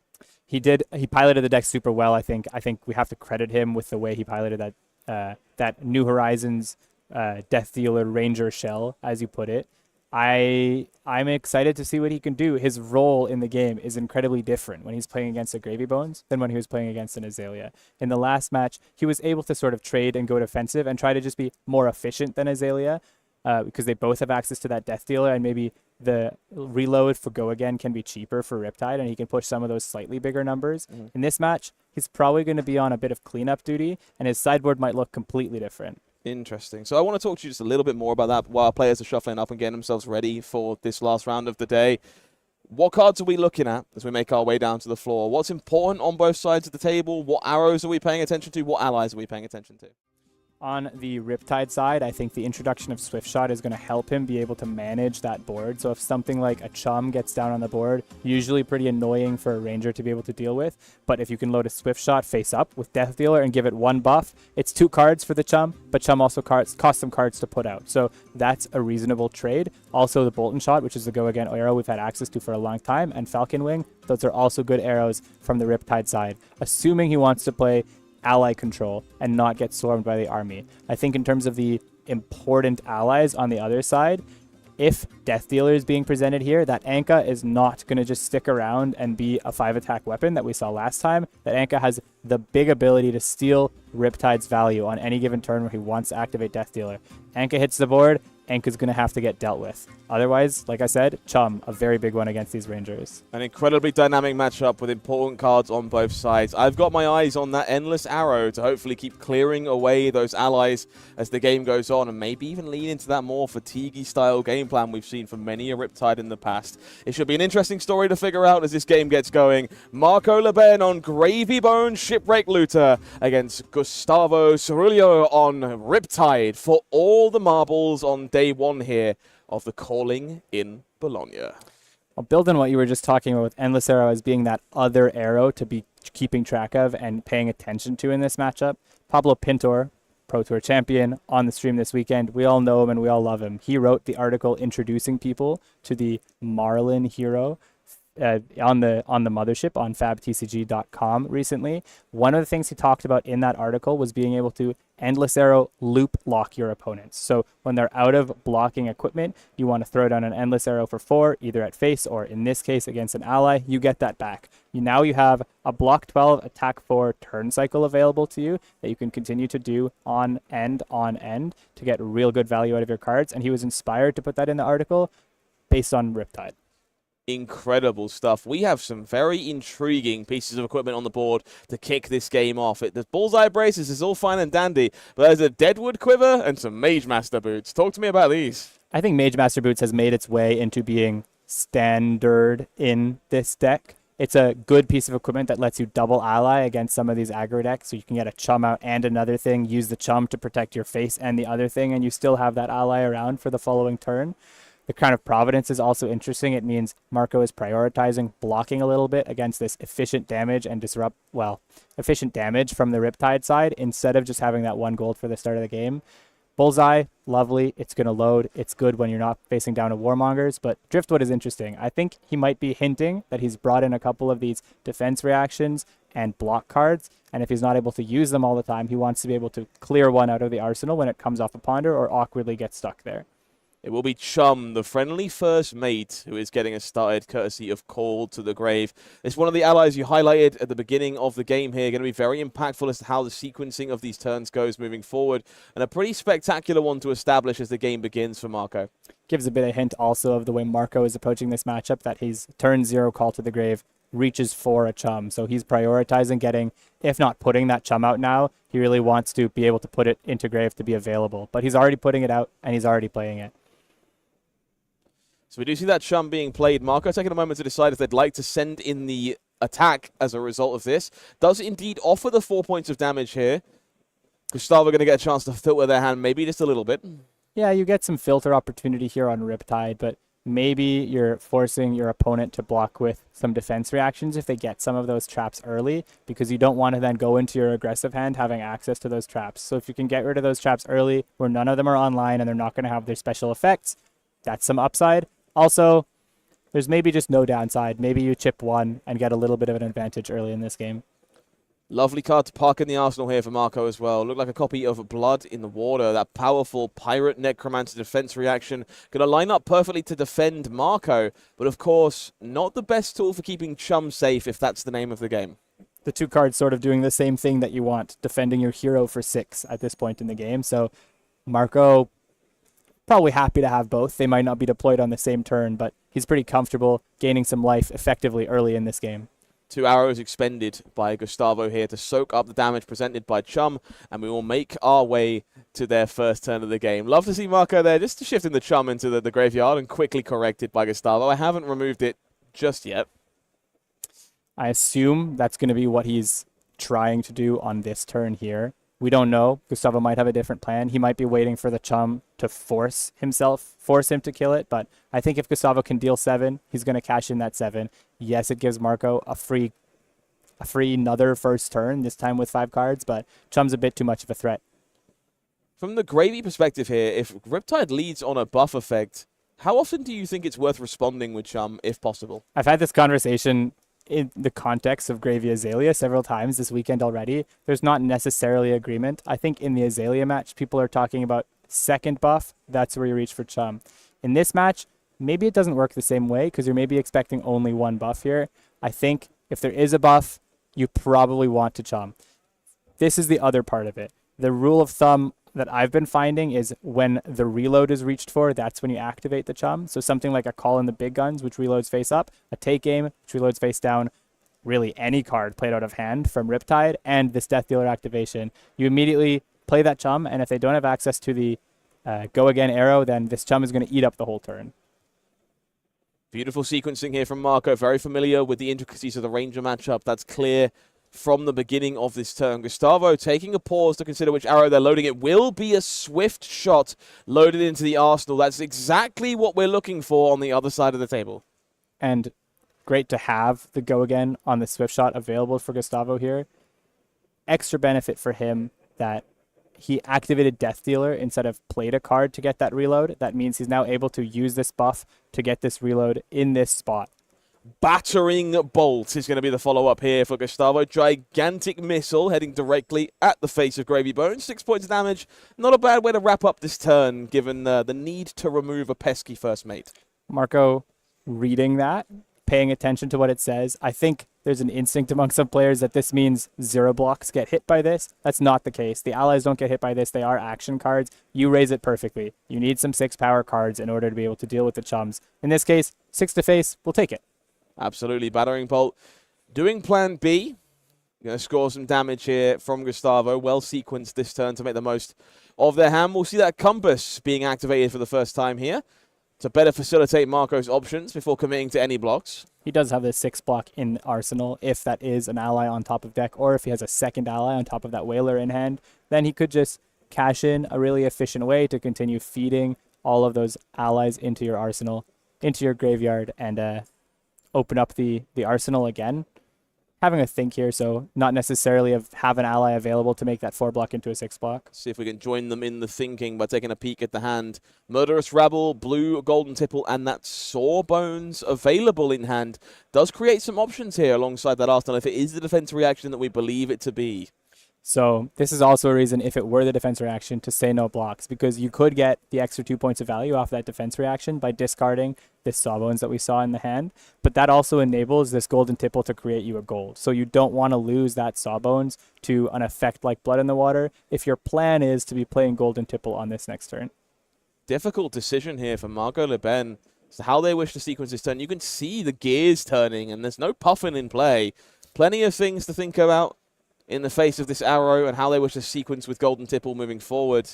He piloted the deck super well, I think. I think we have to credit him with the way he piloted that New Horizons Death Dealer Ranger shell, as you put it. I'm excited to see what he can do. His role in the game is incredibly different when he's playing against a Gravy Bones than when he was playing against an Azalea. In the last match, he was able to sort of trade and go defensive and try to just be more efficient than Azalea because they both have access to that Death Dealer, and maybe the reload for Go Again can be cheaper for Riptide, and he can push some of those slightly bigger numbers. In this match, he's probably going to be on a bit of cleanup duty, and his sideboard might look completely different. Interesting. So I want to talk to you just a little bit more about that while players are shuffling up and getting themselves ready for this last round of the day. What cards are we looking at as we make our way down to the floor? What's important on both sides of the table? What arrows are we paying attention to? What allies are we paying attention to? On the Riptide side, I think the introduction of Swift Shot is going to help him be able to manage that board. So if something like a Chum gets down on the board, usually pretty annoying for a Ranger to be able to deal with. But if you can load a Swift Shot face up with Death Dealer and give it one buff, it's 2 cards for the Chum, but Chum also costs some cards to put out. So that's a reasonable trade. Also the Bolton Shot, which is the Go Again arrow we've had access to for a long time, and Falcon Wing, those are also good arrows from the Riptide side, assuming he wants to play ally control and not get swarmed by the army. I think in terms of the important allies on the other side, if Death Dealer is being presented here, that Anka is not going to just stick around and be a 5-attack weapon that we saw last time. That Anka has the big ability to steal Riptide's value on any given turn where he wants to activate Death Dealer. Anka hits the board, Anka's going to have to get dealt with. Otherwise, like I said, Chum, a very big one against these Rangers. An incredibly dynamic matchup with important cards on both sides. I've got my eyes on that Endless Arrow to hopefully keep clearing away those allies as the game goes on, and maybe even lean into that more fatigue-style game plan we've seen from many a Riptide in the past. It should be an interesting story to figure out as this game gets going. Marco Le Pen on Gravy Bone Shipwrecked Looter against Gustavo Cerulio on Riptide for all the marbles on day one here of the Calling in Bologna. I'll build on what you were just talking about with Endless Arrow as being that other arrow to be keeping track of and paying attention to in this matchup. Pablo Pintor, Pro Tour champion, on the stream this weekend. We all know him and we all love him. He wrote the article introducing people to the Marlyn hero. on the mothership on fabtcg.com recently. One of the things he talked about in that article was being able to endless arrow loop lock your opponents. So when they're out of blocking equipment, you want to throw down an endless arrow for 4, either at face or in this case against an ally. You get that back. Now you have a block 12, attack 4 turn cycle available to you that you can continue to do on end to get real good value out of your cards. And he was inspired to put that in the article based on Riptide. Incredible stuff. We have some very intriguing pieces of equipment on the board to kick this game off. The bullseye braces is all fine and dandy, but there's a Deadwood quiver and some Mage Master boots. Talk to me about these. I think Mage Master boots has made its way into being standard in this deck. It's a good piece of equipment that lets you double ally against some of these aggro decks, so you can get a chum out and another thing, use the chum to protect your face and the other thing, and you still have that ally around for the following turn. The Crown of Providence is also interesting. It means Marco is prioritizing blocking a little bit against this efficient damage and efficient damage from the Riptide side instead of just having that 1 gold for the start of the game. Bullseye, lovely. It's going to load. It's good when you're not facing down to Warmongers, but Driftwood is interesting. I think he might be hinting that he's brought in a couple of these defense reactions and block cards, and if he's not able to use them all the time, he wants to be able to clear one out of the arsenal when it comes off a ponder or awkwardly get stuck there. It will be Chum, the friendly first mate, who is getting us started courtesy of Call to the Grave. It's one of the allies you highlighted at the beginning of the game here. Going to be very impactful as to how the sequencing of these turns goes moving forward. And a pretty spectacular one to establish as the game begins for Marco. Gives a bit of hint also of the way Marco is approaching this matchup, that his turn 0 Call to the Grave reaches for a Chum. So he's prioritizing getting, if not putting that Chum out now, he really wants to be able to put it into Grave to be available. But he's already putting it out and he's already playing it. So we do see that Chum being played. Marco taking a moment to decide if they'd like to send in the attack as a result of this. Does indeed offer the 4 points of damage here. Gustavo going to get a chance to filter their hand maybe just a little bit. Yeah, you get some filter opportunity here on Riptide, but maybe you're forcing your opponent to block with some defense reactions if they get some of those traps early, because you don't want to then go into your aggressive hand having access to those traps. So if you can get rid of those traps early where none of them are online and they're not going to have their special effects, that's some upside. Also, there's maybe just no downside. Maybe you chip 1 and get a little bit of an advantage early in this game. Lovely card to park in the arsenal here for Marco as well. Looked like a copy of Blood in the Water. That powerful Pirate Necromancer defense reaction. Going to line up perfectly to defend Marco. But of course, not the best tool for keeping Chum safe if that's the name of the game. The 2 cards sort of doing the same thing that you want, defending your hero for 6 at this point in the game. So Marco probably happy to have both. They might not be deployed on the same turn, but he's pretty comfortable gaining some life effectively early in this game. 2 arrows expended by Gustavo here to soak up the damage presented by Chum, and we will make our way to their first turn of the game. Love to see Marco there, just shifting the Chum into the graveyard and quickly corrected by Gustavo. I haven't removed it just yet. I assume that's going to be what he's trying to do on this turn here. We don't know. Gustavo might have a different plan. He might be waiting for the Chum to force him to kill it. But I think if Gustavo can deal 7, he's going to cash in that 7. Yes, it gives Marco a free another first turn, this time with 5 cards, but Chum's a bit too much of a threat. From the gravy perspective here, if Riptide leads on a buff effect, how often do you think it's worth responding with Chum, if possible? I've had this conversation in the context of Gravy Azalea several times this weekend already. There's not necessarily agreement. I think in the Azalea match, people are talking about second buff. That's where you reach for Chum. In this match, maybe it doesn't work the same way because you're maybe expecting only 1 buff here. I think if there is a buff, you probably want to Chum. This is the other part of it. The rule of thumb that I've been finding is when the reload is reached for, that's when you activate the Chum. So something like a Call in the Big Guns, which reloads face up, a Take Aim, which reloads face down, really any card played out of hand from Riptide, and this Death Dealer activation. You immediately play that Chum, and if they don't have access to the Go Again arrow, then this Chum is going to eat up the whole turn. Beautiful sequencing here from Marco. Very familiar with the intricacies of the Ranger matchup. That's clear from the beginning of this turn. Gustavo taking a pause to consider which arrow they're loading. It will be a swift shot loaded into the arsenal. That's exactly what we're looking for on the other side of the table. And great to have the Go Again on the swift shot available for Gustavo here. Extra benefit for him that he activated Death Dealer instead of played a card to get that reload. That means he's now able to use this buff to get this reload in this spot. Battering Bolt is going to be the follow-up here for Gustavo. Gigantic missile heading directly at the face of Gravy Bones. 6 points of damage. Not a bad way to wrap up this turn, given the need to remove a pesky first mate. Marco reading that, paying attention to what it says. I think there's an instinct among some players that this means 0 blocks get hit by this. That's not the case. The allies don't get hit by this. They are action cards. You raise it perfectly. You need some 6 power cards in order to be able to deal with the chums. In this case, 6 to face, we'll take it. Absolutely. Battering Bolt doing plan B. Going to score some damage here from Gustavo. Well sequenced this turn to make the most of their hand. We'll see that Compass being activated for the first time here to better facilitate Marco's options before committing to any blocks. He does have this 6 block in arsenal if that is an ally on top of deck, or if he has a second ally on top of that whaler in hand, then he could just cash in a really efficient way to continue feeding all of those allies into your arsenal, into your graveyard, and open up the arsenal again. Having a think here, so not necessarily have an ally available to make that 4 block into a 6 block. See if we can join them in the thinking by taking a peek at the hand. Murderous Rabble, Blue, Golden Tipple, and that Sawbones available in hand does create some options here alongside that arsenal if it is the defense reaction that we believe it to be. So this is also a reason, if it were the defense reaction, to say no blocks, because you could get the extra 2 points of value off that defense reaction by discarding this Sawbones that we saw in the hand. But that also enables this Golden Tipple to create you a gold. So you don't want to lose that Sawbones to an effect like Blood in the Water if your plan is to be playing Golden Tipple on this next turn. Difficult decision here for Marco Le Pen as to how they wish to sequence this turn. You can see the gears turning, and there's no Puffin in play. Plenty of things to think about in the face of this arrow and how they wish to sequence with Golden Tipple moving forward.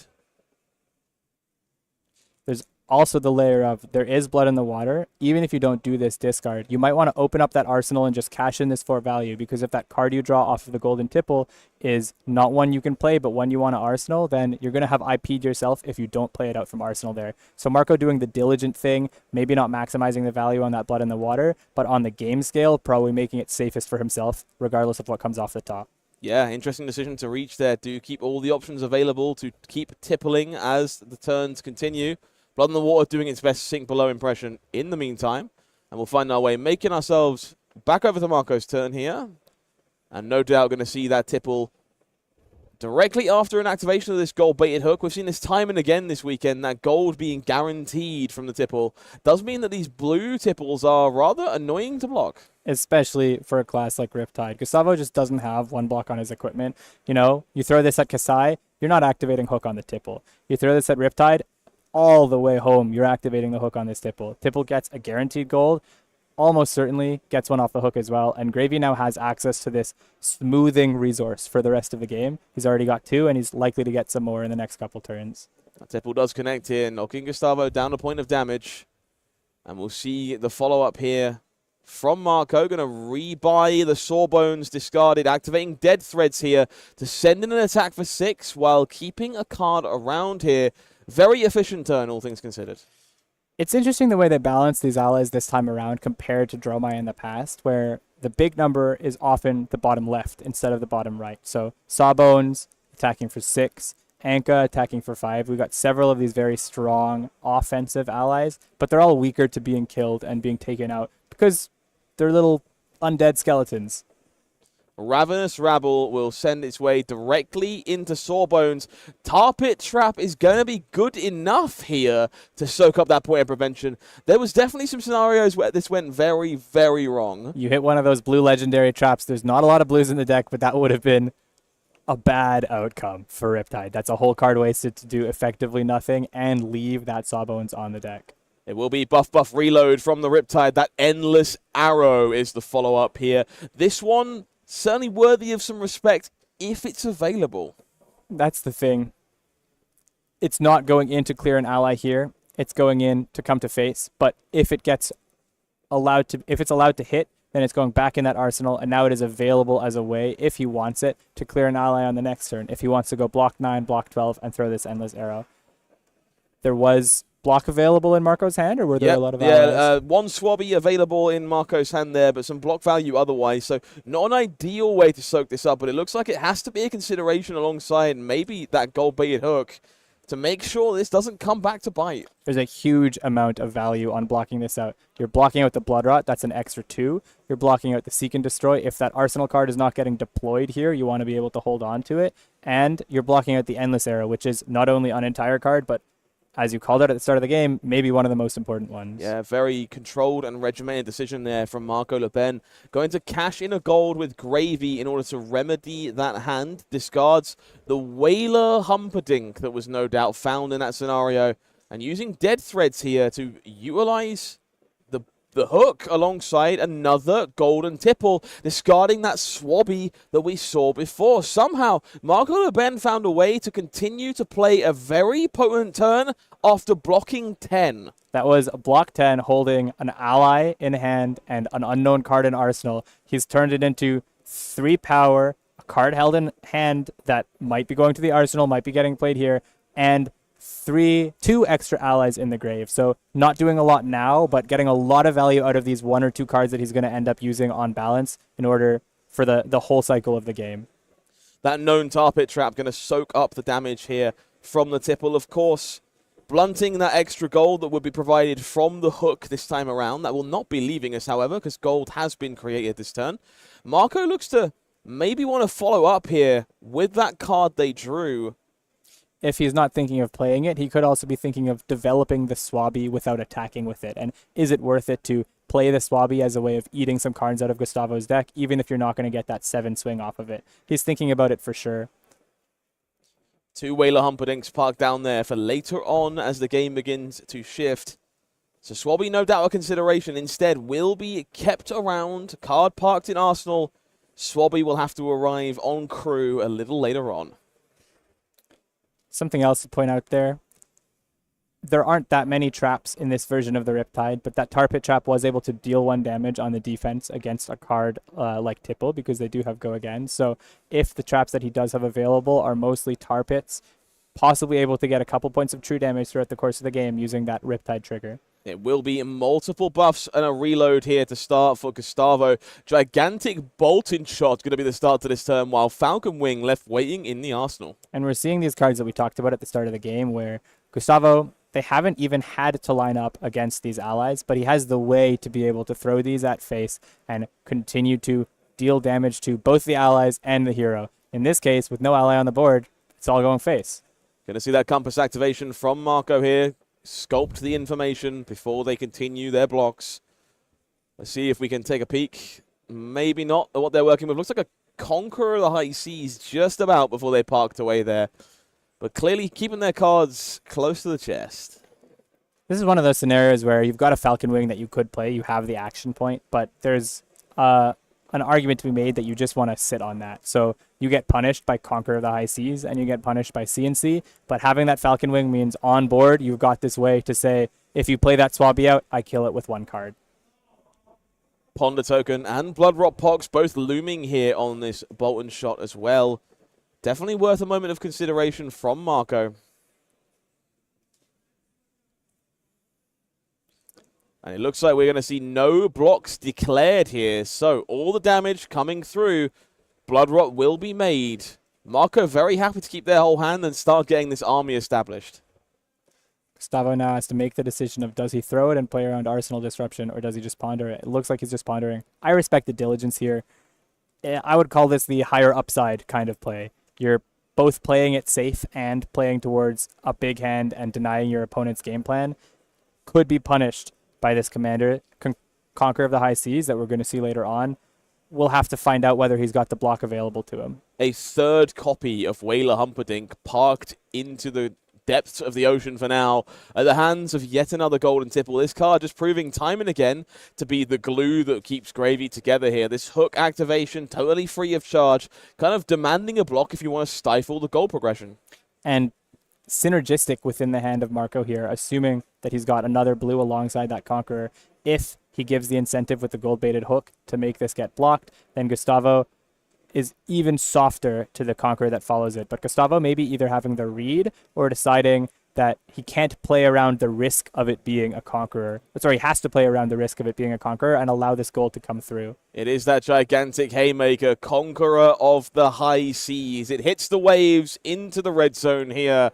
There's also the layer of there is Blood in the Water. Even if you don't do this discard, you might want to open up that arsenal and just cash in this for value, because if that card you draw off of the Golden Tipple is not one you can play but one you want to arsenal, then you're going to have IP'd yourself if you don't play it out from arsenal there. So Marco doing the diligent thing, maybe not maximizing the value on that Blood in the Water, but on the game scale, probably making it safest for himself regardless of what comes off the top. Yeah, interesting decision to reach there. Do keep all the options available to keep tippling as the turns continue. Blood in the Water doing its best sink below impression in the meantime. And we'll find our way making ourselves back over to Marco's turn here. And no doubt going to see that tipple directly after an activation of this gold-baited hook. We've seen this time and again this weekend, that gold being guaranteed from the tipple. Does mean that these blue tipples are rather annoying to block. Especially for a class like Riptide. Gustavo just doesn't have 1 block on his equipment. You know, you throw this at Kasai, you're not activating hook on the tipple. You throw this at Riptide, all the way home, you're activating the hook on this tipple. Tipple gets a guaranteed gold, almost certainly gets one off the hook as well, and Gravy now has access to this smoothing resource for the rest of the game. He's already got 2, and he's likely to get some more in the next couple turns. That tipple does connect here, knocking Gustavo down a point of damage. And we'll see the follow-up here from Marco. Going to rebuy the Sawbones discarded, activating Dead Threads here to send in an attack for 6 while keeping a card around here. Very efficient turn, all things considered. It's interesting the way they balance these allies this time around compared to Dromai in the past, where the big number is often the bottom left instead of the bottom right. So Sawbones attacking for 6, Anka attacking for 5. We've got several of these very strong offensive allies, but they're all weaker to being killed and being taken out because they're little undead skeletons. Ravenous Rabble will send its way directly into Sawbones. Tar Pit Trap is going to be good enough here to soak up that point of prevention. There was definitely some scenarios where this went very, very wrong. You hit one of those blue legendary traps. There's not a lot of blues in the deck, but that would have been a bad outcome for Riptide. That's a whole card wasted to do effectively nothing and leave that Sawbones on the deck. It will be buff reload from the Riptide. That endless arrow is the follow-up here. This one certainly worthy of some respect if it's available. That's the thing. It's not going in to clear an ally here. It's going in to come to face. But if it gets allowed to, if it's allowed to hit, then it's going back in that arsenal, and now it is available as a way, if he wants it, to clear an ally on the next turn. If he wants to go block 9, block 12, and throw this endless arrow. There was block available in Marco's hand, or were there a lot of allies? Yeah, 1 Swabby available in Marco's hand there, but some block value otherwise. So not an ideal way to soak this up, but it looks like it has to be a consideration alongside maybe that gold-baited hook. to make sure this doesn't come back to bite. There's a huge amount of value on blocking this out. You're blocking out the Blood Rot, that's an extra 2. You're blocking out the Seek and Destroy. If that Arsenal card is not getting deployed here, you want to be able to hold on to it. And you're blocking out the Endless Arrow, which is not only an entire card, but as you called it at the start of the game, maybe one of the most important ones. Yeah, very controlled and regimented decision there from Marco Le Pen. Going to cash in a gold with Gravy in order to remedy that hand. Discards the Whaler Humperdinck that was no doubt found in that scenario. And using Dead Threads here to utilize the hook alongside another golden tipple, discarding that swabby that we saw before. Somehow, Marco Le Pen found a way to continue to play a very potent turn after blocking 10. That was a block 10 holding an ally in hand and an unknown card in arsenal. He's turned it into 3 power, a card held in hand that might be going to the arsenal, might be getting played here, and 2 extra allies in the grave. So not doing a lot now, but getting a lot of value out of these 1 or 2 cards that he's going to end up using on balance in order for the whole cycle of the game. That known tar pit trap going to soak up the damage here from the tipple, of course. Blunting that extra gold that would be provided from the hook this time around. That will not be leaving us, however, because gold has been created this turn. Marco looks to maybe want to follow up here with that card they drew. If he's not thinking of playing it, he could also be thinking of developing the Swabby without attacking with it. And is it worth it to play the Swabby as a way of eating some cards out of Gustavo's deck, even if you're not going to get that 7 swing off of it? He's thinking about it for sure. 2 Whaler Humperdinks parked down there for later on as the game begins to shift. So Swabby, no doubt a consideration. Instead, will be kept around. Card parked in Arsenal. Swabby will have to arrive on crew a little later on. Something else to point out there aren't that many traps in this version of the Riptide, but that Tar Pit trap was able to deal 1 damage on the defense against a card like Tipple, because they do have Go Again. So if the traps that he does have available are mostly Tar Pits, possibly able to get a couple points of true damage throughout the course of the game using that Riptide trigger. It will be multiple buffs and a reload here to start for Gustavo. Gigantic Bolting Shot going to be the start to this turn, while Falcon Wing left waiting in the arsenal. And we're seeing these cards that we talked about at the start of the game where Gustavo, they haven't even had to line up against these allies, but he has the way to be able to throw these at face and continue to deal damage to both the allies and the hero. In this case, with no ally on the board, it's all going face. Going to see that compass activation from Marco here. Sculpt the information before they continue their blocks. Let's see if we can take a peek. Maybe not at what they're working with. Looks like a Conqueror of the High Seas just about before they parked away there. But clearly keeping their cards close to the chest. This is one of those scenarios where you've got a Falcon Wing that you could play. You have the action point, but there's an argument to be made that you just want to sit on that. So you get punished by Conqueror of the High Seas and you get punished by CNC, but having that Falcon Wing means on board, you've got this way to say, if you play that Swabby out, I kill it with 1 card. Ponder Token and Bloodrot Pox both looming here on this Bolton shot as well. Definitely worth a moment of consideration from Marco. And it looks like we're going to see no blocks declared here. So all the damage coming through, Bloodrot will be made. Marco very happy to keep their whole hand and start getting this army established. Gustavo now has to make the decision of does he throw it and play around Arsenal Disruption or does he just ponder it? It looks like he's just pondering. I respect the diligence here. I would call this the higher upside kind of play. You're both playing it safe and playing towards a big hand and denying your opponent's game plan. Could be punished by this commander, Conqueror of the High Seas, that we're going to see later on. We'll have to find out whether he's got the block available to him. A 3rd copy of Whaler Humperdinck parked into the depths of the ocean for now at the hands of yet another golden tipple. This card just proving time and again to be the glue that keeps Gravy together here. This hook activation, totally free of charge, kind of demanding a block if you want to stifle the goal progression. And synergistic within the hand of Marco here, assuming that he's got another blue alongside that Conqueror. If he gives the incentive with the gold-baited hook to make this get blocked, then Gustavo is even softer to the Conqueror that follows it. But Gustavo maybe either having the read or deciding that he can't play around the risk of it being a Conqueror. Sorry, he has to play around the risk of it being a Conqueror and allow this gold to come through. It is that gigantic haymaker, Conqueror of the High Seas. It hits the waves into the red zone here.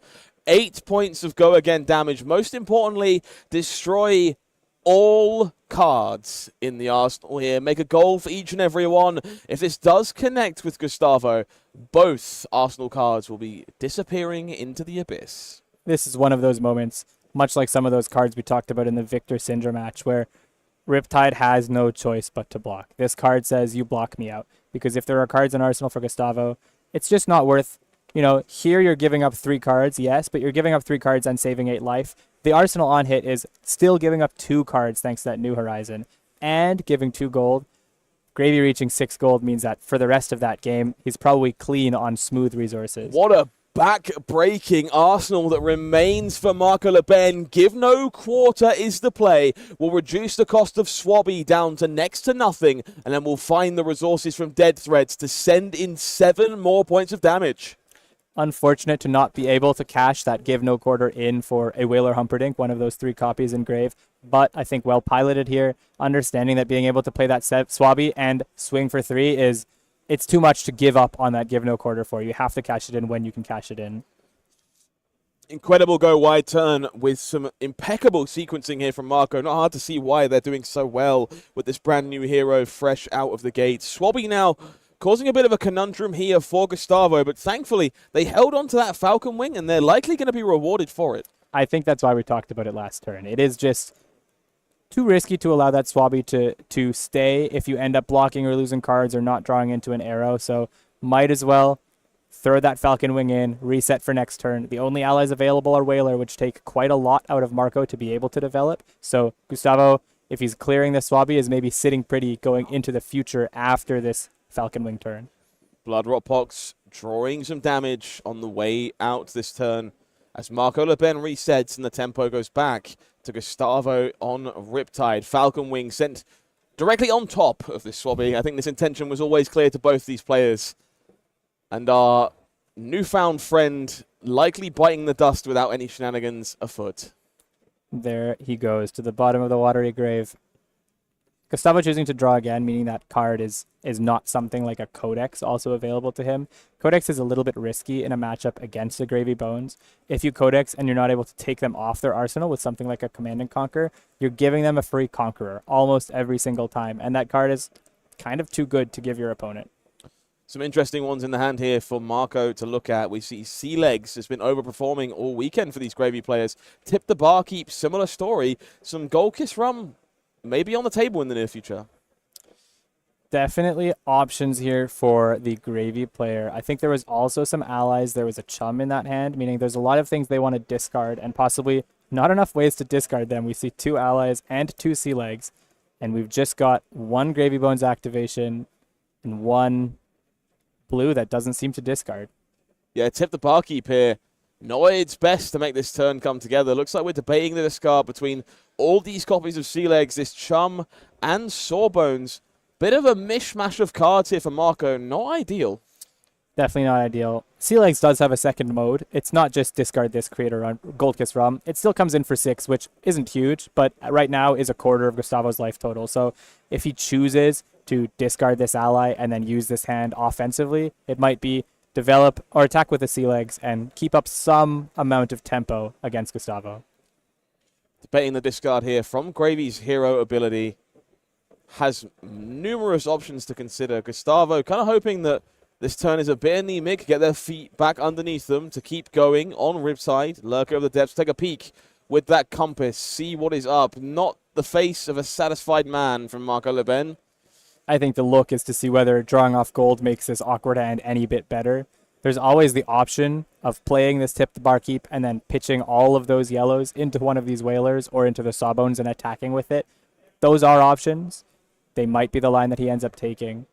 8 points of go again damage. Most importantly, destroy all cards in the arsenal here. Make a goal for each and every one. If this does connect with Gustavo, both arsenal cards will be disappearing into the abyss. This is one of those moments, much like some of those cards we talked about in the Victor Syndra match, where Riptide has no choice but to block. This card says, you block me out. Because if there are cards in arsenal for Gustavo, it's just not worth, here you're giving up 3 cards, yes, but you're giving up 3 cards and saving 8 life. The arsenal on hit is still giving up 2 cards thanks to that New Horizon and giving 2 gold. Gravy reaching 6 gold means that for the rest of that game, he's probably clean on smooth resources. What a back-breaking arsenal that remains for Marco Le Pen. Give no quarter is the play. We'll reduce the cost of Swabby down to next to nothing, and then we'll find the resources from Dead Threads to send in 7 more points of damage. Unfortunate to not be able to cash that give no quarter in for a Whaler Humperdinck, one of those 3 copies in Grave. But I think well piloted here, understanding that being able to play that Swabby and swing for 3 it's too much to give up on that give no quarter for. You have to cash it in when you can cash it in. Incredible go wide turn with some impeccable sequencing here from Marco. Not hard to see why they're doing so well with this brand new hero fresh out of the gate. Swabby now causing a bit of a conundrum here for Gustavo, but thankfully they held on to that Falcon Wing and they're likely going to be rewarded for it. I think that's why we talked about it last turn. It is just too risky to allow that Swabby to stay if you end up blocking or losing cards or not drawing into an arrow. So might as well throw that Falcon Wing in, reset for next turn. The only allies available are Whaler, which take quite a lot out of Marco to be able to develop. So Gustavo, if he's clearing the Swabby, is maybe sitting pretty going into the future after this Falcon Wing turn. Blood Rot Pox drawing some damage on the way out this turn as Marco Le Pen resets and the tempo goes back to Gustavo on Riptide. Falcon Wing sent directly on top of this Swabby. I think this intention was always clear to both these players. And our newfound friend likely biting the dust without any shenanigans afoot. There he goes to the bottom of the watery grave. Gustavo choosing to draw again, meaning that card is not something like a Codex also available to him. Codex is a little bit risky in a matchup against the Gravy Bones. If you Codex and you're not able to take them off their arsenal with something like a Command and Conquer, you're giving them a free Conqueror almost every single time, and that card is kind of too good to give your opponent. Some interesting ones in the hand here for Marco to look at. We see Sea Legs has been overperforming all weekend for these Gravy players. Tip the Barkeep, similar story. Some Gold Kiss Rum maybe on the table in the near future. Definitely options here for the Gravy player. I think there was also some allies. There was a Chum in that hand, meaning there's a lot of things they want to discard and possibly not enough ways to discard them. We see 2 allies and 2 Sea Legs, and we've just got 1 Gravy Bones activation and 1 blue that doesn't seem to discard. Yeah, Tip the Barkeep here. Noid's best to make this turn come together. Looks like we're debating the discard between all these copies of Sea Legs, this Chum and Sawbones. Bit of a mishmash of cards here for Marco. Not ideal. Definitely not ideal. Sea Legs does have a second mode. It's not just discard this, create a run, Gold Kiss Rum. It still comes in for 6, which isn't huge, but right now is a quarter of Gustavo's life total. So if he chooses to discard this ally and then use this hand offensively, it might be develop or attack with the Sea Legs and keep up some amount of tempo against Gustavo. Debating the discard here from Gravy's hero ability. Has numerous options to consider. Gustavo kind of hoping that this turn is a bit anemic, get their feet back underneath them to keep going on Riptide. Lurker of the Depths, take a peek with that compass, see what is up. Not the face of a satisfied man from Marco Le Pen. I think the look is to see whether drawing off gold makes this awkward hand any bit better. There's always the option of playing this Tip the Barkeep and then pitching all of those yellows into one of these Whalers or into the Sawbones and attacking with it. Those are options. They might be the line that he ends up taking.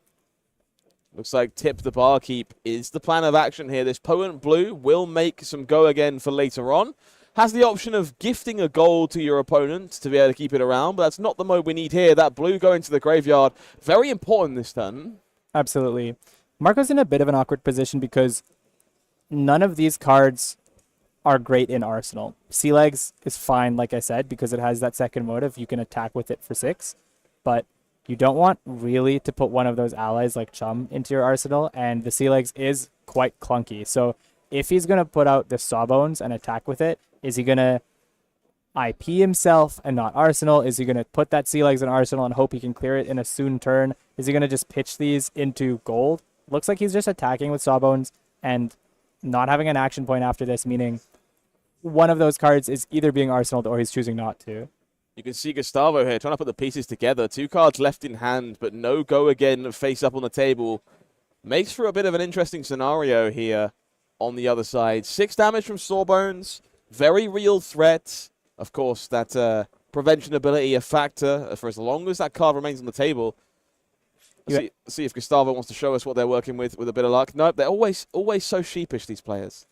Looks like Tip the Barkeep is the plan of action here. This potent blue will make some go again for later on. Has the option of gifting a gold to your opponent to be able to keep it around, but that's not the mode we need here. That blue going to the graveyard, very important this turn. Absolutely. Marco's in a bit of an awkward position because none of these cards are great in Arsenal. Sea Legs is fine, like I said, because it has that second motive. You can attack with it for 6, but you don't want really to put one of those allies like Chum into your arsenal, and the Sea Legs is quite clunky. So if he's going to put out the Sawbones and attack with it, is he going to IP himself and not Arsenal? Is he going to put that Sea Legs in Arsenal and hope he can clear it in a soon turn? Is he going to just pitch these into gold? Looks like he's just attacking with Sawbones and not having an action point after this, meaning one of those cards is either being Arsenaled or he's choosing not to. You can see Gustavo here trying to put the pieces together. 2 cards left in hand, but no go again face up on the table. Makes for a bit of an interesting scenario here on the other side. 6 damage from Sawbones. Very real threat. Of course, that prevention ability a factor for as long as that card remains on the table. See if Gustavo wants to show us what they're working with a bit of luck. Nope, they're always so sheepish, these players.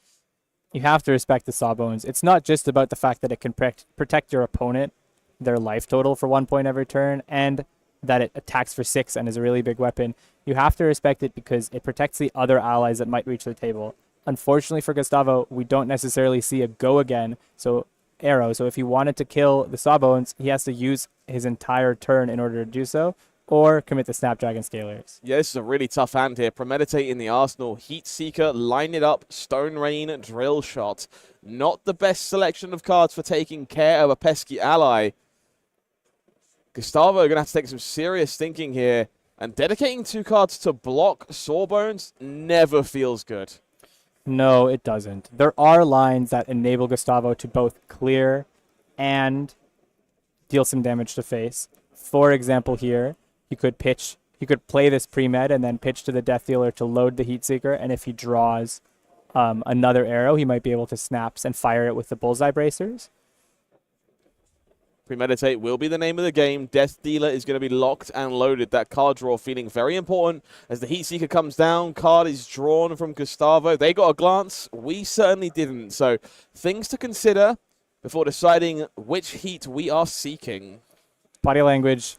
You have to respect the Sawbones. It's not just about the fact that it can protect your opponent, their life total for 1 point every turn, and that it attacks for 6 and is a really big weapon. You have to respect it because it protects the other allies that might reach the table. Unfortunately for Gustavo, we don't necessarily see a go again, so if he wanted to kill the Sawbones, he has to use his entire turn in order to do so, or commit the Snapdragon Scalers. Yeah, this is a really tough hand here. Premeditate in the arsenal. Heat Seeker, line it up. Stone Rain, Drill Shot. Not the best selection of cards for taking care of a pesky ally. Gustavo going to have to take some serious thinking here. And dedicating 2 cards to block Sawbones never feels good. No, it doesn't. There are lines that enable Gustavo to both clear and deal some damage to face. For example here, he could play this pre-med and then pitch to the Death Dealer to load the Heat Seeker, and if he draws another arrow, he might be able to snaps and fire it with the Bullseye Bracers. Premeditate will be the name of the game. Death Dealer is going to be locked and loaded. That card draw feeling very important as the Heat Seeker comes down. Card is drawn from Gustavo. They got a glance. We certainly didn't. So things to consider before deciding which Heat we are seeking. Body language,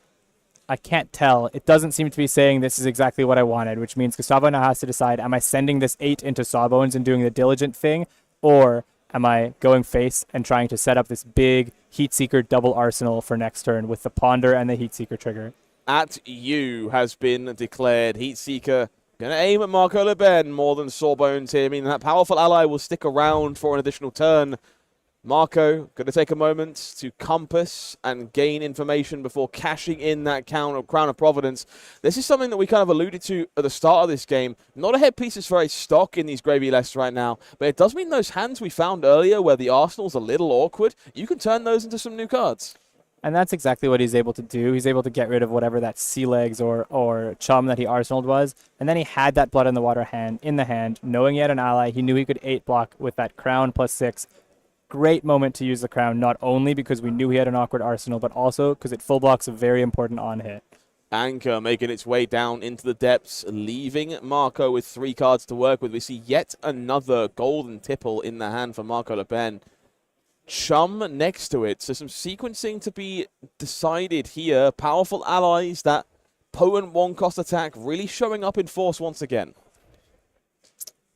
I can't tell. It doesn't seem to be saying this is exactly what I wanted, which means Gustavo now has to decide, am I sending this 8 into Sawbones and doing the diligent thing, or am I going face and trying to set up this big Heatseeker double arsenal for next turn with the Ponder and the Heatseeker trigger? At you has been declared. Heatseeker going to aim at Marco Le Pen more than Sawbones here. I mean, that powerful ally will stick around for an additional turn. Marco going to take a moment to compass and gain information before cashing in that Crown of Providence. This is something that we kind of alluded to at the start of this game. Not a headpiece is very stock in these gravy lists right now, but it does mean those hands we found earlier where the arsenal's a little awkward, you can turn those into some new cards. And that's exactly what he's able to do. He's able to get rid of whatever that Sea Legs or Chum that he arsenaled was. And then he had that Blood in the Water hand in the hand. Knowing he had an ally, he knew he could 8 block with that Crown +6. Great moment to use the Crown, not only because we knew he had an awkward arsenal, but also because it full blocks a very important on-hit. Anchor making its way down into the depths, leaving Marco with 3 cards to work with. We see yet another golden tipple in the hand for Marco Le Pen. Chum next to it, so some sequencing to be decided here. Powerful allies, that potent 1-cost attack really showing up in force once again.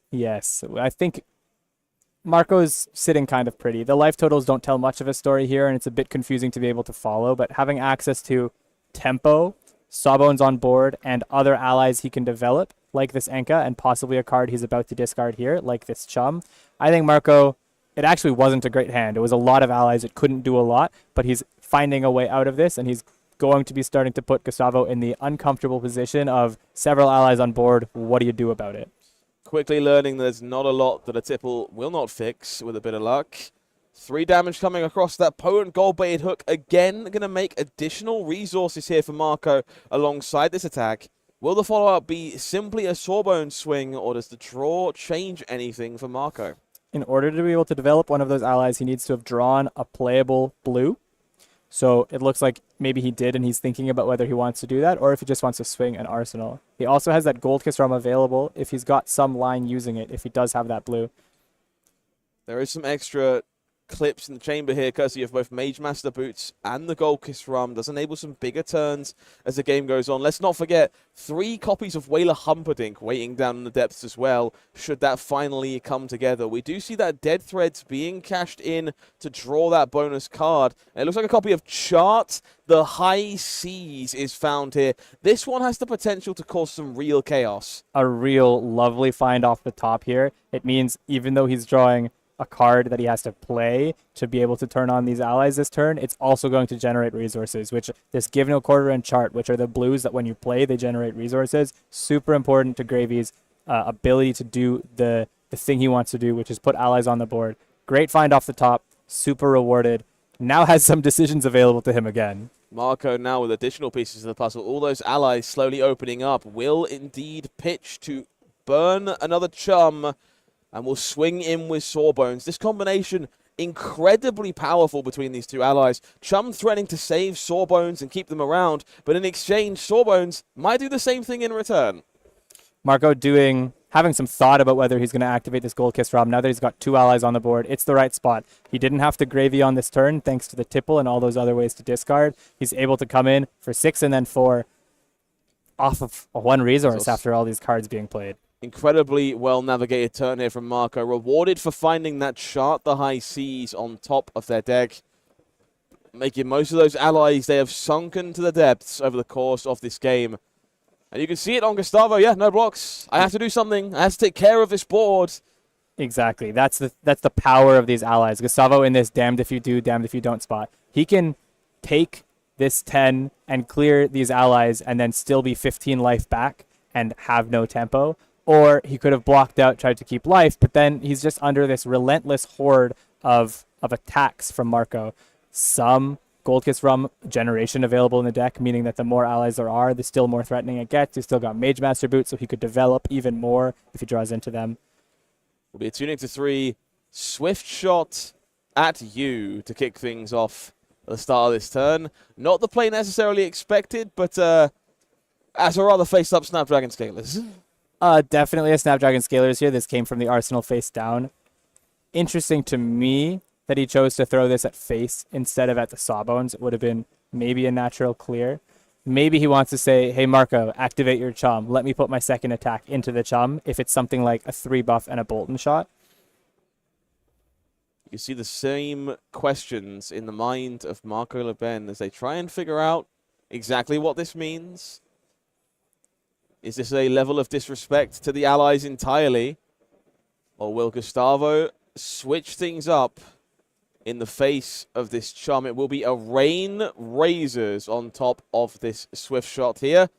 Yes, I think Marco's sitting kind of pretty. The life totals don't tell much of a story here, and it's a bit confusing to be able to follow, but having access to tempo, Sawbones on board, and other allies he can develop, like this Enka, and possibly a card he's about to discard here, like this Chum, I think Marco, it actually wasn't a great hand. It was a lot of allies. It couldn't do a lot, but he's finding a way out of this, and he's going to be starting to put Gustavo in the uncomfortable position of several allies on board. What do you do about it? Quickly learning there's not a lot that a tipple will not fix with a bit of luck. 3 damage coming across that potent gold-baited hook. Again, going to make additional resources here for Marco alongside this attack. Will the follow-up be simply a Sawbones swing, or does the draw change anything for Marco? In order to be able to develop one of those allies, he needs to have drawn a playable blue. So it looks like maybe he did, and he's thinking about whether he wants to do that or if he just wants to swing an arsenal. He also has that Gold Kiss Realm available if he's got some line using it, if he does have that blue. There is some extra clips in the chamber here, courtesy of both Mage Master boots and the Gold Kiss Rum. Does enable some bigger turns as the game goes on. Let's not forget 3 copies of Whaler Humperdinck waiting down in the depths as well, should that finally come together. We do see that Dead Threads being cashed in to draw that bonus card. And it looks like a copy of Chart the High Seas is found here. This one has the potential to cause some real chaos. A real lovely find off the top here. It means even though he's drawing a card that he has to play to be able to turn on these allies this turn, it's also going to generate resources, which this Give No Quarter and Chart, which are the blues that when you play, they generate resources. Super important to Gravy's ability to do the thing he wants to do, which is put allies on the board. Great find off the top, super rewarded. Now has some decisions available to him again. Marco now with additional pieces of the puzzle. All those allies slowly opening up. Will indeed pitch to burn another chum and will swing in with Sawbones. This combination incredibly powerful between these two allies. Chum threatening to save Sawbones and keep them around, but in exchange, Sawbones might do the same thing in return. Marco having some thought about whether he's going to activate this Gold Kiss Rum. Now that he's got 2 allies on the board, it's the right spot. He didn't have to Gravy on this turn thanks to the Tipple and all those other ways to discard. He's able to come in for 6 and then 4 off of 1 resource after all these cards being played. Incredibly well-navigated turn here from Marco. Rewarded for finding that Chart the High Seas on top of their deck. Making most of those allies, they have sunken to the depths over the course of this game. And you can see it on Gustavo. Yeah, no blocks. I have to do something. I have to take care of this board. Exactly. That's the power of these allies. Gustavo in this damned if you do, damned if you don't spot. He can take this 10 and clear these allies and then still be 15 life back and have no tempo. Or he could have blocked out, tried to keep life, but then he's just under this relentless horde of attacks from Marco. Some Gold Kiss Rum generation available in the deck, meaning that the more allies there are, the still more threatening it gets. He's still got Mage Master Boots, so he could develop even more if he draws into them. Will be a tuning to 3. Swift Shot at you to kick things off at the start of this turn. Not the play necessarily expected, but as a rather face-up Snapdragon Scalers. Definitely a Snapdragon Scalers here. This came from the Arsenal face down. Interesting to me that he chose to throw this at face instead of at the Sawbones. It would have been maybe a natural clear. Maybe he wants to say, hey, Marco, activate your chum. Let me put my second attack into the chum if it's something like a 3 buff and a Bolton shot. You see the same questions in the mind of Marco Le Pen as they try and figure out exactly what this means. Is this a level of disrespect to the allies entirely? Or will Gustavo switch things up in the face of this chum? It will be a Rain Razors on top of this Swift Shot here.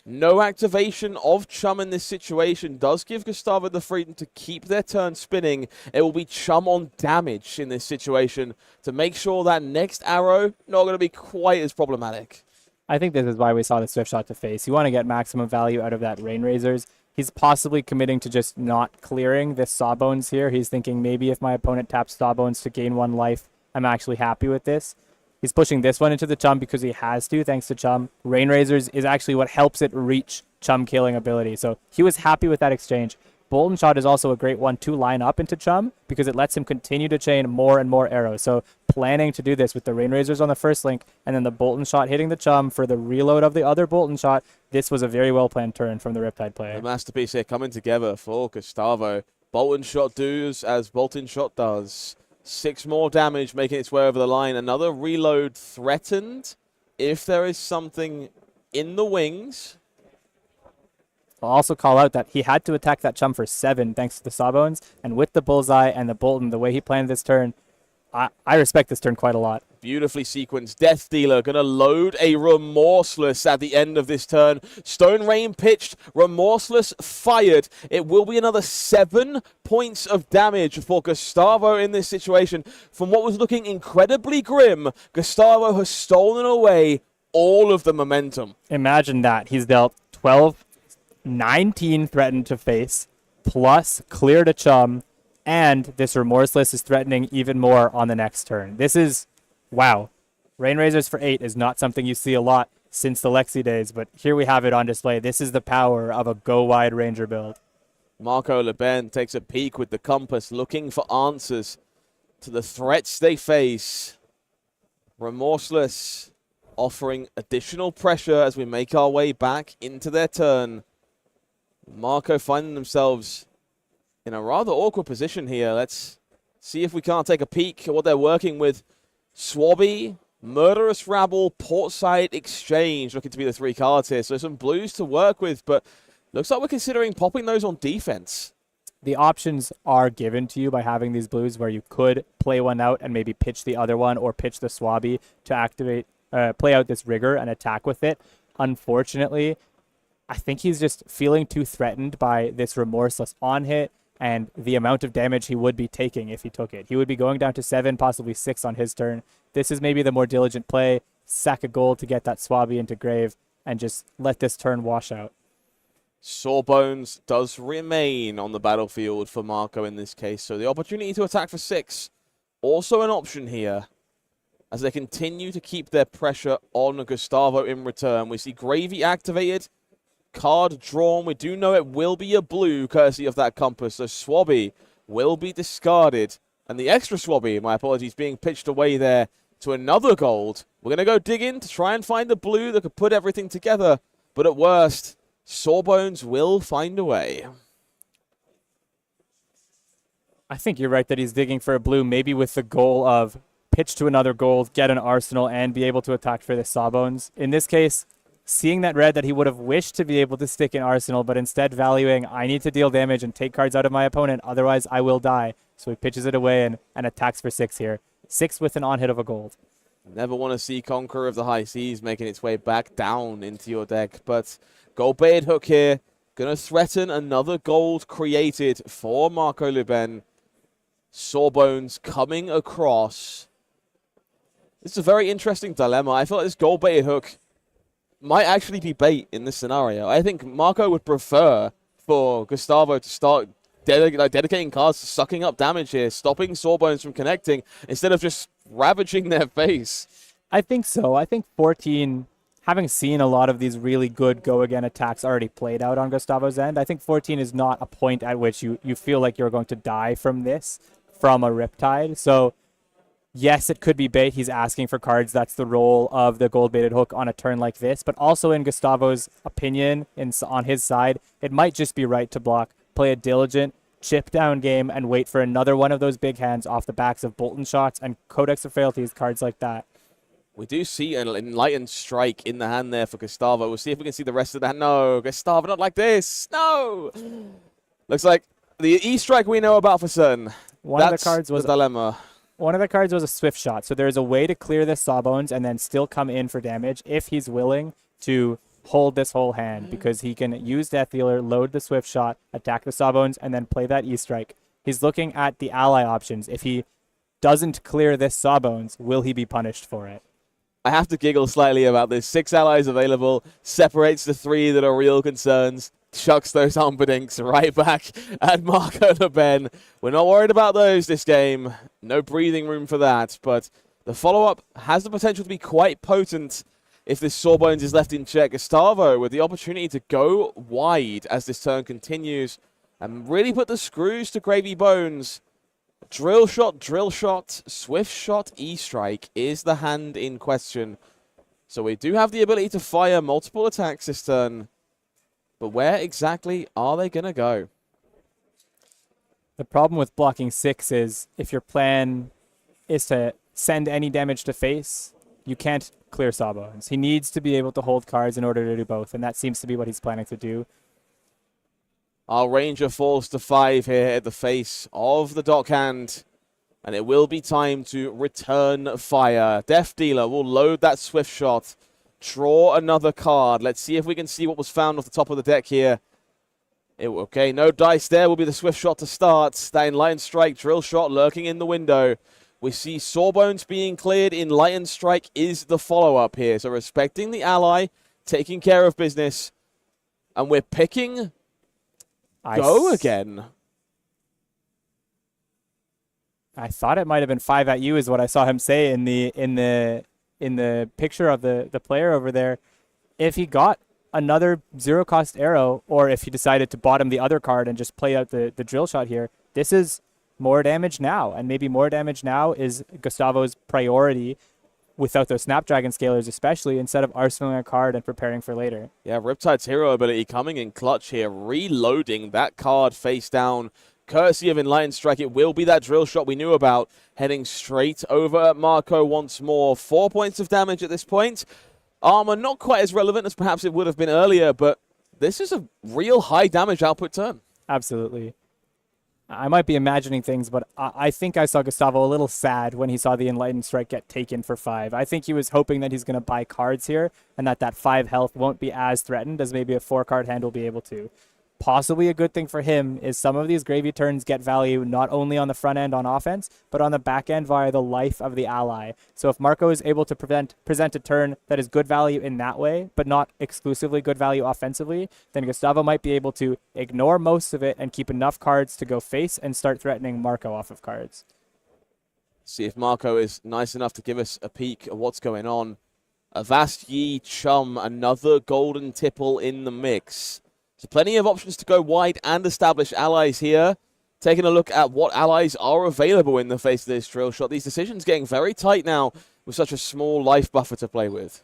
No activation of chum in this situation does give Gustavo the freedom to keep their turn spinning. It will be chum on damage in this situation to make sure that next arrow not going to be quite as problematic. I think this is why we saw the Swift Shot to face. You want to get maximum value out of that Rain Razors. He's possibly committing to just not clearing this Sawbones here. He's thinking maybe if my opponent taps Sawbones to gain 1 life, I'm actually happy with this. He's pushing this one into the chum because he has to, thanks to chum. Rain Razors is actually what helps it reach chum killing ability. So he was happy with that exchange. Bolton Shot is also a great one to line up into chum because it lets him continue to chain more and more arrows. So planning to do this with the Rain Razors on the first link and then the Bolton Shot hitting the chum for the reload of the other Bolton Shot, this was a very well planned turn from the Riptide player. The masterpiece here coming together for Gustavo. Bolton Shot does as Bolton Shot does. 6 more damage making its way over the line. Another reload threatened if there is something in the wings. I'll also call out that he had to attack that chum for 7 thanks to the Sawbones, and with the Bullseye and the Bolton, the way he planned this turn, I respect this turn quite a lot. Beautifully sequenced. Death Dealer going to load a Remorseless at the end of this turn. Stone Rain pitched. Remorseless fired. It will be another 7 points of damage for Gustavo in this situation. From what was looking incredibly grim, Gustavo has stolen away all of the momentum. Imagine that. He's dealt 12, 19 threatened to face, plus clear to chum, and this Remorseless is threatening even more on the next turn. This is, wow. Rain Razors for 8 is not something you see a lot since the Lexi days, but here we have it on display. This is the power of a go-wide Ranger build. Marco Le Pen takes a peek with the compass, looking for answers. to the threats they face. Remorseless, offering additional pressure as we make our way back into their turn. Marco finding themselves in a rather awkward position here. Let's see if we can't take a peek at what they're working with. Swabby, Murderous Rabble, Portside Exchange looking to be the 3 cards here. So some blues to work with, but looks like we're considering popping those on defense. The options are given to you by having these blues where you could play one out and maybe pitch the other one or pitch the Swabby to activate, play out this rigor and attack with it. Unfortunately, I think he's just feeling too threatened by this remorseless on hit and the amount of damage he would be taking if he took it. He would be going down to 7, possibly 6 on his turn. This is maybe the more diligent play. Sack a gold to get that Swabby into grave and just let this turn wash out. Sawbones does remain on the battlefield for Marco in this case, so the opportunity to attack for 6 also an option here as they continue to keep their pressure on Gustavo in return. We see Gravy activated, card drawn. We do know it will be a blue courtesy of that compass, so Swabby will be discarded, and the extra Swabby, my apologies, being pitched away there to another gold. We're going to go dig in to try and find the blue that could put everything together, but at worst, Sawbones will find a way. I think you're right that he's digging for a blue, maybe with the goal of pitch to another gold, get an arsenal, and be able to attack for the Sawbones. In this case, seeing that red that he would have wished to be able to stick in arsenal, but instead valuing, I need to deal damage and take cards out of my opponent, otherwise I will die. So he pitches it away and attacks for 6 here. 6 with an on-hit of a gold. Never want to see Conqueror of the High Seas making its way back down into your deck, but gold-baited hook here, going to threaten another gold created for Marco Luben. Sawbones coming across. This is a very interesting dilemma. I feel like this gold-baited hook might actually be bait in this scenario. I think Marco would prefer for Gustavo to start dedicating cards to sucking up damage here, stopping Sawbones from connecting, instead of just ravaging their face. I think so. I think 14, having seen a lot of these really good go-again attacks already played out on Gustavo's end, I think 14 is not a point at which you feel like you're going to die from this, from a Riptide. So yes, it could be bait. He's asking for cards. That's the role of the gold-baited hook on a turn like this. But also in Gustavo's opinion, on his side, it might just be right to block, play a diligent chip down game, and wait for another one of those big hands off the backs of Bolton Shots and Codex of Frailties, cards like that. We do see an Enlightened Strike in the hand there for Gustavo. We'll see if we can see the rest of that. No, Gustavo, not like this. No! Looks like the E-Strike we know about for certain. One of the cards was the dilemma. One of the cards was a Swift Shot, so there's a way to clear this Sawbones and then still come in for damage if he's willing to hold this whole hand, because he can use Death Dealer, load the Swift Shot, attack the Sawbones, and then play that E-Strike. He's looking at the ally options. If he doesn't clear this Sawbones, will he be punished for it? I have to giggle slightly about this. 6 allies available, separates the 3 that are real concerns, chucks those Humperdinks right back at Marco Luben. We're not worried about those this game. No breathing room for that, but the follow-up has the potential to be quite potent if this Sawbones is left in check. Gustavo with the opportunity to go wide as this turn continues and really put the screws to Gravy Bones. Drill shot, Swift Shot, E-Strike is the hand in question. So we do have the ability to fire multiple attacks this turn, but where exactly are they going to go? The problem with blocking 6 is if your plan is to send any damage to face, you can't clear Sawbones. He needs to be able to hold cards in order to do both, and that seems to be what he's planning to do. Our Ranger falls to 5 here at the face of the dockhand, and it will be time to return fire. Death Dealer will load that Swift Shot, draw another card. Let's see if we can see what was found off the top of the deck here. Okay, no dice there. Will be the Swift Shot to start. That Enlightened Strike, Drill Shot lurking in the window. We see Sawbones being cleared. Enlightened Strike is the follow-up here. So respecting the ally, taking care of business, and we're picking go again. I thought it might have been 5 at you is what I saw him say in the picture of the player over there. If he got another 0-cost arrow, or if he decided to bottom the other card and just play out the drill shot here, this is more damage now. And maybe more damage now is Gustavo's priority without those Snapdragon Scalers especially, instead of arsenaling a card and preparing for later. Yeah, Riptide's hero ability coming in clutch here, reloading that card face down. Courtesy of Enlightened Strike, it will be that drill shot we knew about, heading straight over at Marco once more. 4 points of damage at this point. Armor not quite as relevant as perhaps it would have been earlier, but this is a real high damage output turn. Absolutely. I might be imagining things, but I think I saw Gustavo a little sad when he saw the Enlightened Strike get taken for 5. I think he was hoping that he's going to buy cards here and that 5 health won't be as threatened as maybe a 4-card hand will be able to. Possibly a good thing for him is some of these gravy turns get value not only on the front end on offense, but on the back end via the life of the ally. So if Marco is able to present a turn that is good value in that way, but not exclusively good value offensively, then Gustavo might be able to ignore most of it and keep enough cards to go face and start threatening Marco off of cards. See if Marco is nice enough to give us a peek at what's going on. Avast Yi, Chum, another golden tipple in the mix. So plenty of options to go wide and establish allies here. Taking a look at what allies are available in the face of this drill shot. These decisions getting very tight now with such a small life buffer to play with.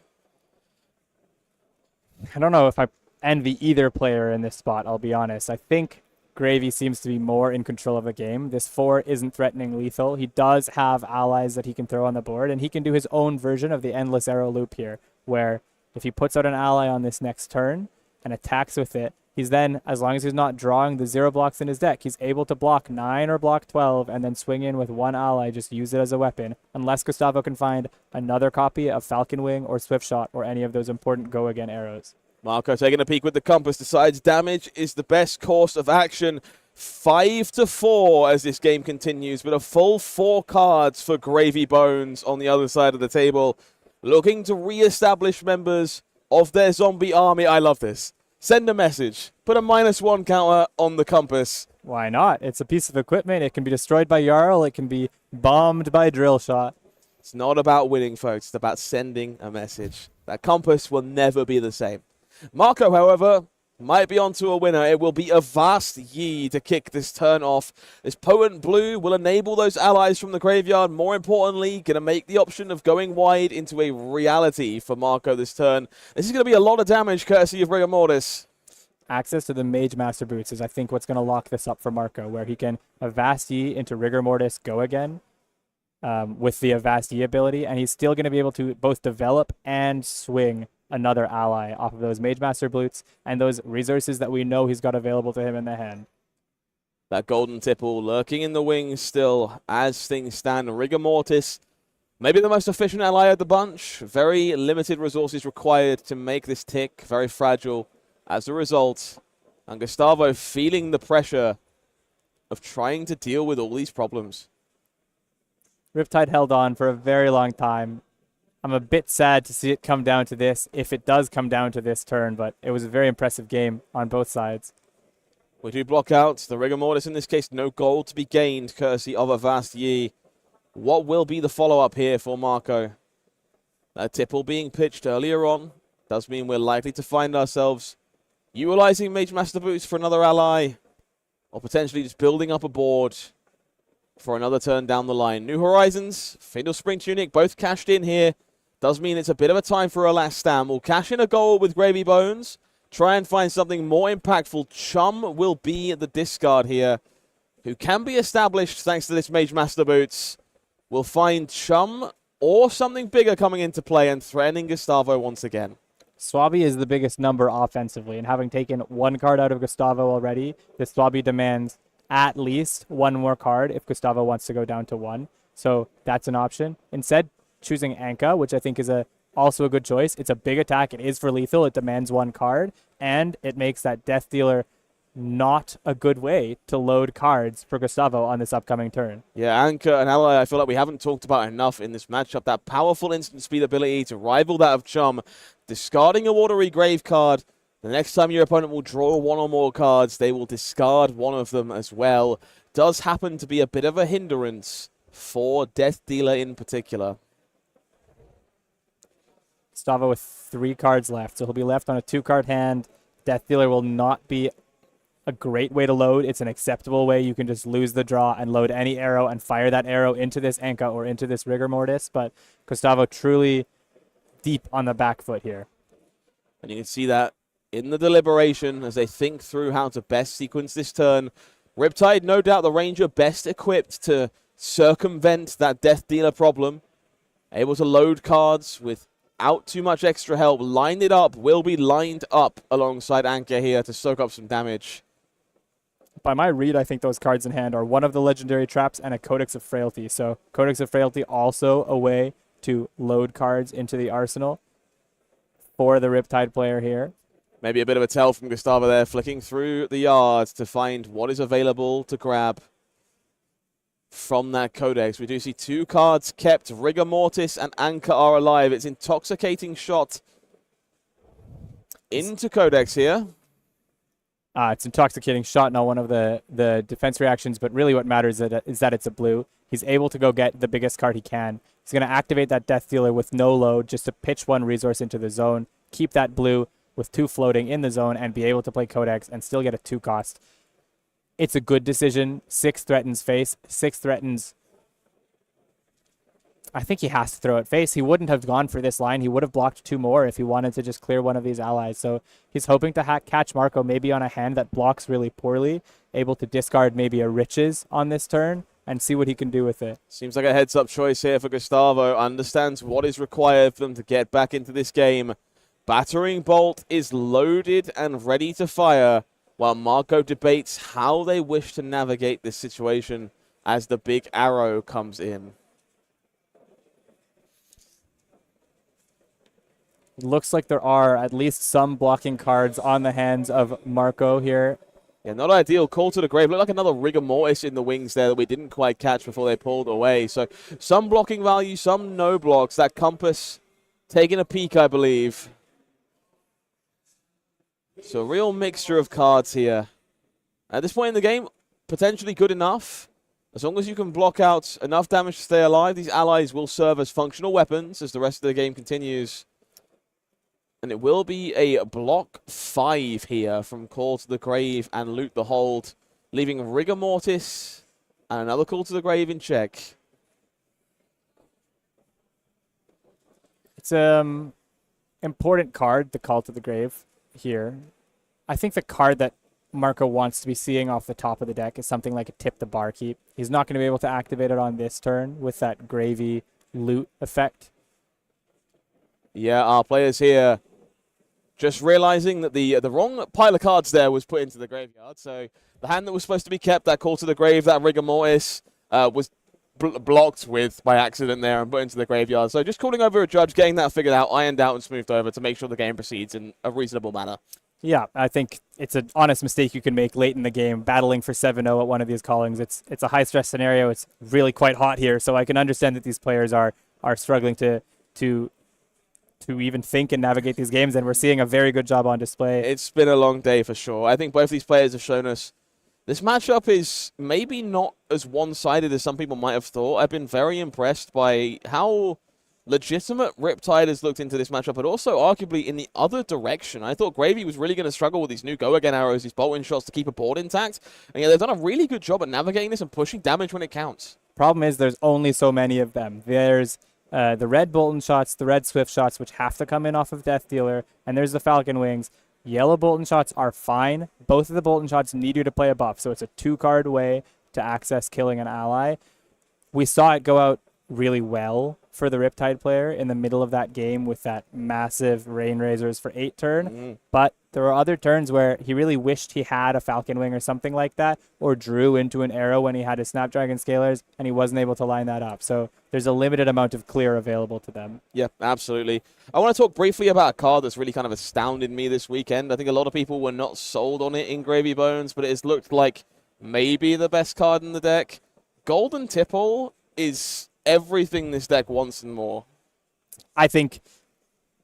I don't know if I envy either player in this spot, I'll be honest. I think Gravy seems to be more in control of the game. This 4 isn't threatening lethal. He does have allies that he can throw on the board, and he can do his own version of the endless arrow loop here, where if he puts out an ally on this next turn and attacks with it, he's then, as long as he's not drawing the 0 blocks in his deck, he's able to block 9 or block 12 and then swing in with 1 ally, just use it as a weapon, unless Gustavo can find another copy of Falcon Wing or Swift Shot or any of those important go-again arrows. Marco taking a peek with the compass, decides damage is the best course of action. 5-4 as this game continues, with a full 4 cards for Gravy Bones on the other side of the table, looking to re-establish members of their zombie army. I love this. Send a message. Put a -1 counter on the compass. Why not? It's a piece of equipment. It can be destroyed by Jarl. It can be bombed by Drill Shot. It's not about winning, folks. It's about sending a message. That compass will never be the same. Marco, however, might be onto a winner. It will be Avast Yi to kick this turn off. This potent blue will enable those allies from the graveyard. More importantly, going to make the option of going wide into a reality for Marco this turn. This is going to be a lot of damage courtesy of Rigor Mortis. Access to the Mage Master Boots is, I think, what's going to lock this up for Marco, where he can Avast Yi into Rigor Mortis go again with the Avast Yi ability, and he's still going to be able to both develop and swing another ally off of those Mage Master Boots and those resources that we know he's got available to him in the hand. That golden tipple lurking in the wings still as things stand. Rigor Mortis, maybe the most efficient ally of the bunch. Very limited resources required to make this tick. Very fragile as a result. And Gustavo feeling the pressure of trying to deal with all these problems. Riptide held on for a very long time. I'm a bit sad to see it come down to this, if it does come down to this turn, but it was a very impressive game on both sides. We do block out the Rigor Mortis. In this case, no gold to be gained, courtesy of Avast Yi. What will be the follow-up here for Marco? That tipple being pitched earlier on does mean we're likely to find ourselves utilizing Mage Master Boots for another ally, or potentially just building up a board for another turn down the line. New Horizons, Fatal Spring Tunic, both cashed in here. Does mean it's a bit of a time for a last stand. We'll cash in a goal with Gravy Bones. Try and find something more impactful. Chum will be the discard here, who can be established thanks to this Mage Master Boots. We'll find Chum or something bigger coming into play and threatening Gustavo once again. Swabby is the biggest number offensively, and having taken 1 card out of Gustavo already, the Swabby demands at least 1 more card if Gustavo wants to go down to 1. So that's an option. Instead, choosing Anka, which I think is also a good choice. It's a big attack. It is for lethal. It demands 1 card, and it makes that Death Dealer not a good way to load cards for Gustavo on this upcoming turn. Yeah, Anka, an ally I feel like we haven't talked about enough in this matchup. That powerful instant speed ability to rival that of Chum. Discarding a Watery Grave card. The next time your opponent will draw 1 or more cards, they will discard 1 of them as well. Does happen to be a bit of a hindrance for Death Dealer in particular. Gustavo with 3 cards left, so he'll be left on a 2-card hand. Death Dealer will not be a great way to load. It's an acceptable way. You can just lose the draw and load any arrow and fire that arrow into this Anka or into this Rigor Mortis. But Gustavo truly deep on the back foot here. And you can see that in the deliberation as they think through how to best sequence this turn. Riptide, no doubt the Ranger best equipped to circumvent that Death Dealer problem. Able to load cards without too much extra help. Line it up, will be lined up alongside Anka here to soak up some damage. By my read, I think those cards in hand are one of the legendary traps and a Codex of Frailty. So Codex of Frailty also a way to load cards into the arsenal for the Riptide player here. Maybe a bit of a tell from Gustavo there, flicking through the yards to find what is available to grab from that Codex. We do see 2 cards kept. Rigor Mortis and Anka are alive. It's Intoxicating Shot into Codex here. It's Intoxicating Shot, not one of the defense reactions, but really what matters is that it's a blue. He's able to go get the biggest card he can. He's going to activate that Death Dealer with no load just to pitch 1 resource into the zone, keep that blue with 2 floating in the zone, and be able to play Codex and still get a 2 cost. It's a good decision. 6 threatens face. 6 threatens... I think he has to throw it face. He wouldn't have gone for this line. He would have blocked 2 more if he wanted to just clear one of these allies. So he's hoping to catch Marco maybe on a hand that blocks really poorly, able to discard maybe a Riches on this turn and see what he can do with it. Seems like a heads-up choice here for Gustavo. Understands what is required for them to get back into this game. Battering Bolt is loaded and ready to fire, while Marco debates how they wish to navigate this situation as the big arrow comes in. Looks like there are at least some blocking cards on the hands of Marco here. Yeah, not ideal. Call to the Grave. Looked like another Rigor Mortis in the wings there that we didn't quite catch before they pulled away. So some blocking value, some no blocks. That Compass taking a peek, I believe. So a real mixture of cards here. At this point in the game, potentially good enough. As long as you can block out enough damage to stay alive, these allies will serve as functional weapons as the rest of the game continues. And it will be a block 5 here from Call to the Grave and Loot the Hold, leaving Rigor Mortis and another Call to the Grave in check. It's important card, the Call to the Grave here. I think the card that Marco wants to be seeing off the top of the deck is something like a Tip the Barkeep. He's not going to be able to activate it on this turn with that gravy loot effect. Yeah, our players here just realizing that the wrong pile of cards there was put into the graveyard. So the hand that was supposed to be kept, that Call to the Grave, that Rigor Mortis, was blocked with by accident there and put into the graveyard. So just calling over a judge, getting that figured out, ironed out and smoothed over to make sure the game proceeds in a reasonable manner. Yeah, I think it's an honest mistake you can make late in the game, battling for 7-0 at one of these callings. It's a high-stress scenario. It's really quite hot here, so I can understand that these players are struggling to even think and navigate these games, and we're seeing a very good job on display. It's been a long day for sure. I think both these players have shown us this matchup is maybe not as one-sided as some people might have thought. I've been very impressed by how legitimate Riptide has looked into this matchup, but also arguably in the other direction. I thought Gravy was really going to struggle with these new go-again arrows, these bolt-in shots to keep a board intact, and yeah, they've done a really good job at navigating this and pushing damage when it counts. Problem is there's only so many of them. There's the red Bolton shots, the red Swift shots, which have to come in off of Death Dealer, and there's the Falcon Wings. Yellow Bolton shots are fine. Both of the Bolton shots need you to play a buff, so it's a 2-card way to access killing an ally. We saw it go out really well for the Riptide player in the middle of that game with that massive Rain Razors for 8 turn, but there were other turns where he really wished he had a Falcon Wing or something like that, or drew into an arrow when he had his Snapdragon Scalers, and he wasn't able to line that up. So there's a limited amount of clear available to them. Yeah, absolutely. I want to talk briefly about a card that's really kind of astounded me this weekend. I think a lot of people were not sold on it in Gravy Bones, but it has looked like maybe the best card in the deck. Golden Tipple is everything this deck wants and more. I think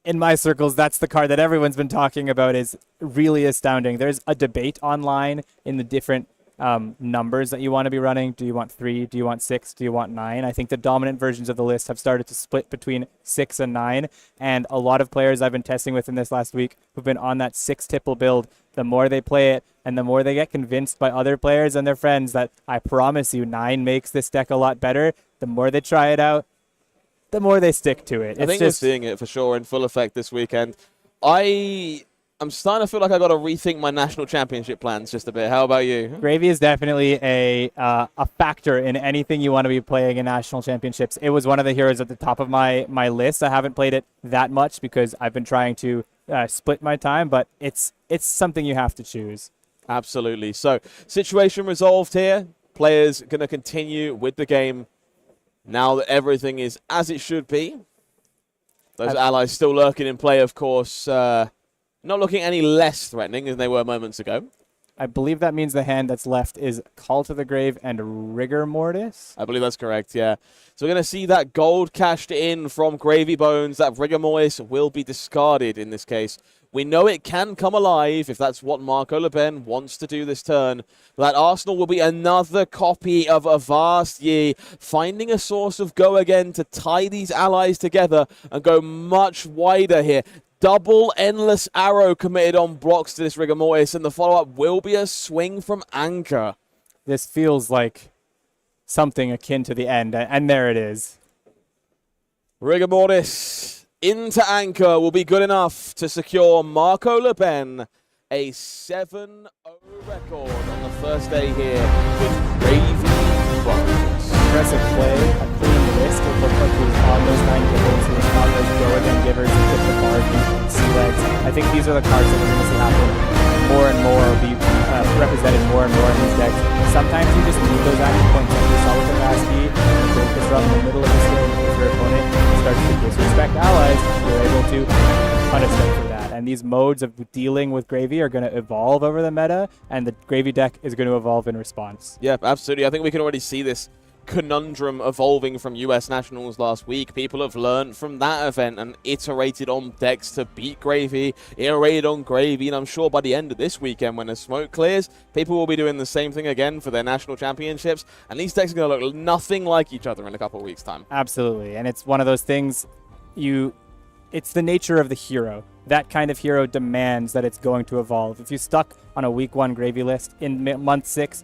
in my circles, that's the card that everyone's been talking about, is really astounding. There's a debate online in the different numbers that you want to be running. Do you want 3? Do you want 6? Do you want 9? I think the dominant versions of the list have started to split between 6 and 9, and a lot of players I've been testing with in this last week who've been on that 6 tipple build, the more they play it and the more they get convinced by other players and their friends that I promise you 9 makes this deck a lot better, the more they try it out, the more they stick to it. I think we're seeing it for sure in full effect this weekend. I'm starting to feel like I got to rethink my national championship plans just a bit. How about you? Gravy is definitely a factor in anything you want to be playing in national championships. It was one of the heroes at the top of my list. I haven't played it that much because I've been trying to split my time, but it's something you have to choose. Absolutely. So, situation resolved here. Players going to continue with the game now that everything is as it should be. Those allies still lurking in play, of course. Not looking any less threatening than they were moments ago. I believe that means the hand that's left is Call to the Grave and Rigor Mortis. I believe that's correct, yeah. So we're going to see that gold cashed in from Gravy Bones. That Rigor Mortis will be discarded in this case. We know it can come alive if that's what Marco Le Pen wants to do this turn. That Arsenal will be another copy of Avast Ye, finding a source of go again to tie these allies together and go much wider here. Double Endless Arrow committed on blocks to this Rigor Mortis, and the follow-up will be a swing from Anchor. This feels like something akin to the end, and there it is. Rigor Mortis into Anchor will be good enough to secure Marco Le Pen a 7-0 record on the first day here with Gravy Bones. Impressive play, a clean list. It looked like he was on those 9 givers, he was on those go-again givers, he took the bargain, sea legs. I think these are the cards that we're going to see happen more and more, be represented more and more in these decks. Sometimes you just need those action points, like you saw with the Vasky, and break this run in the middle of this game. If your opponent starts to disrespect allies, you're able to punish them for that. And these modes of dealing with Gravy are going to evolve over the meta, and the Gravy deck is going to evolve in response. Yeah, absolutely. I think we can already see this conundrum evolving from US Nationals last week. People have learned from that event and iterated on decks to beat Gravy, iterated on Gravy, and I'm sure by the end of this weekend when the smoke clears, people will be doing the same thing again for their national championships, and these decks are going to look nothing like each other in a couple of weeks' time. Absolutely, and it's one of those things, it's the nature of the hero. That kind of hero demands that it's going to evolve. If you stuck on a week 1 Gravy list in month 6,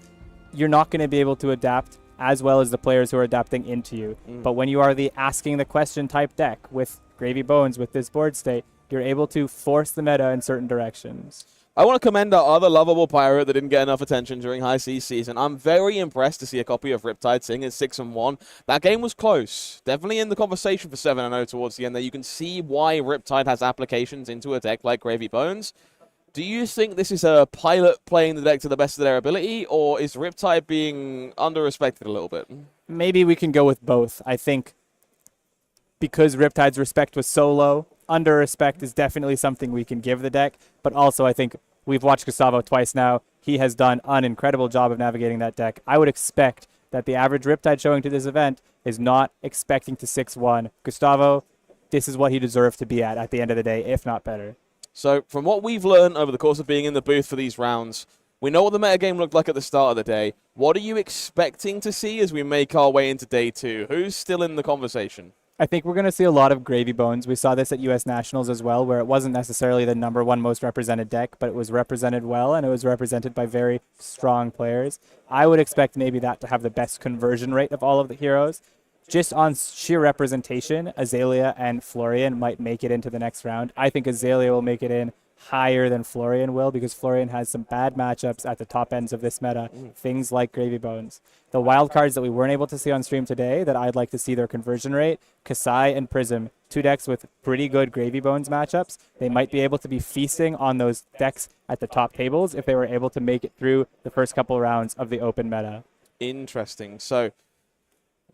you're not going to be able to adapt as well as the players who are adapting into you. But when you are the asking the question type deck with Gravy Bones, with this board state, you're able to force the meta in certain directions. I want to commend our other lovable pirate that didn't get enough attention during High Seas season. I'm very impressed to see a copy of Riptide Sing at 6-1. That game was close. Definitely in the conversation for 7-0 towards the end there. You can see why Riptide has applications into a deck like Gravy Bones. Do you think this is a pilot playing the deck to the best of their ability, or is Riptide being under-respected a little bit? Maybe we can go with both. I think because Riptide's respect was so low, under-respect is definitely something we can give the deck, but also I think we've watched Gustavo twice now. He has done an incredible job of navigating that deck. I would expect that the average Riptide showing to this event is not expecting to 6-1. Gustavo, this is what he deserved to be at the end of the day, if not better. So, from what we've learned over the course of being in the booth for these rounds, we know what the metagame looked like at the start of the day. What are you expecting to see as we make our way into day 2? Who's still in the conversation? I think we're going to see a lot of Gravy Bones. We saw this at US Nationals as well, where it wasn't necessarily the #1 most represented deck, but it was represented well, and it was represented by very strong players. I would expect maybe that to have the best conversion rate of all of the heroes. Just on sheer representation, Azalea and Florian might make it into the next round. I think Azalea will make it in higher than Florian will, because Florian has some bad matchups at the top ends of this meta, things like Gravy Bones. The wild cards that we weren't able to see on stream today that I'd like to see their conversion rate, Kasai and Prism, 2 decks with pretty good Gravy Bones matchups. They might be able to be feasting on those decks at the top tables if they were able to make it through the first couple rounds of the open meta. Interesting. So,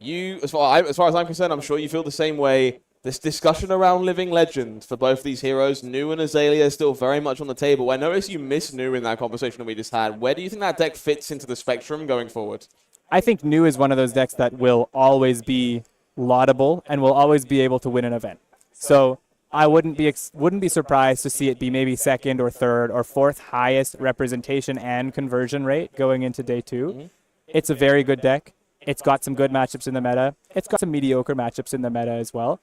as far as I'm concerned, I'm sure you feel the same way. This discussion around Living Legend for both these heroes, Nu and Azalea, is still very much on the table. I noticed you missed Nu in that conversation that we just had. Where do you think that deck fits into the spectrum going forward? I think Nu is one of those decks that will always be laudable and will always be able to win an event. So I wouldn't be surprised to see it be maybe second or third or fourth highest representation and conversion rate going into day 2. It's a very good deck. It's got some good matchups in the meta. It's got some mediocre matchups in the meta as well.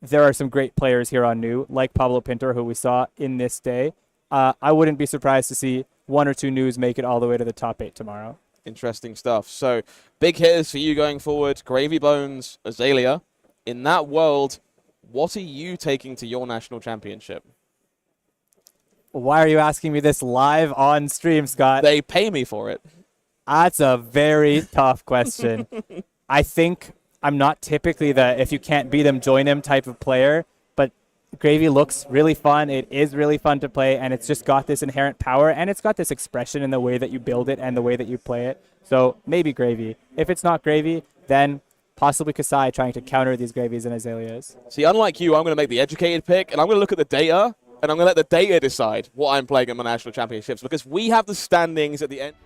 There are some great players here on new, like Pablo Pintor, who we saw in this day. I wouldn't be surprised to see 1 or 2 news make it all the way to the top 8 tomorrow. Interesting stuff. So, big hitters for you going forward. Gravy Bones, Azalea. In that world, what are you taking to your national championship? Why are you asking me this live on stream, Scott? They pay me for it. That's a very tough question. I think I'm not typically the if you can't beat him, join him type of player, but Gravy looks really fun. It is really fun to play, and it's just got this inherent power, and it's got this expression in the way that you build it and the way that you play it. So maybe Gravy. If it's not Gravy, then possibly Kasai trying to counter these Gravies and Azaleas. See, unlike you, I'm going to make the educated pick, and I'm going to look at the data, and I'm going to let the data decide what I'm playing in my national championships, because we have the standings at the end.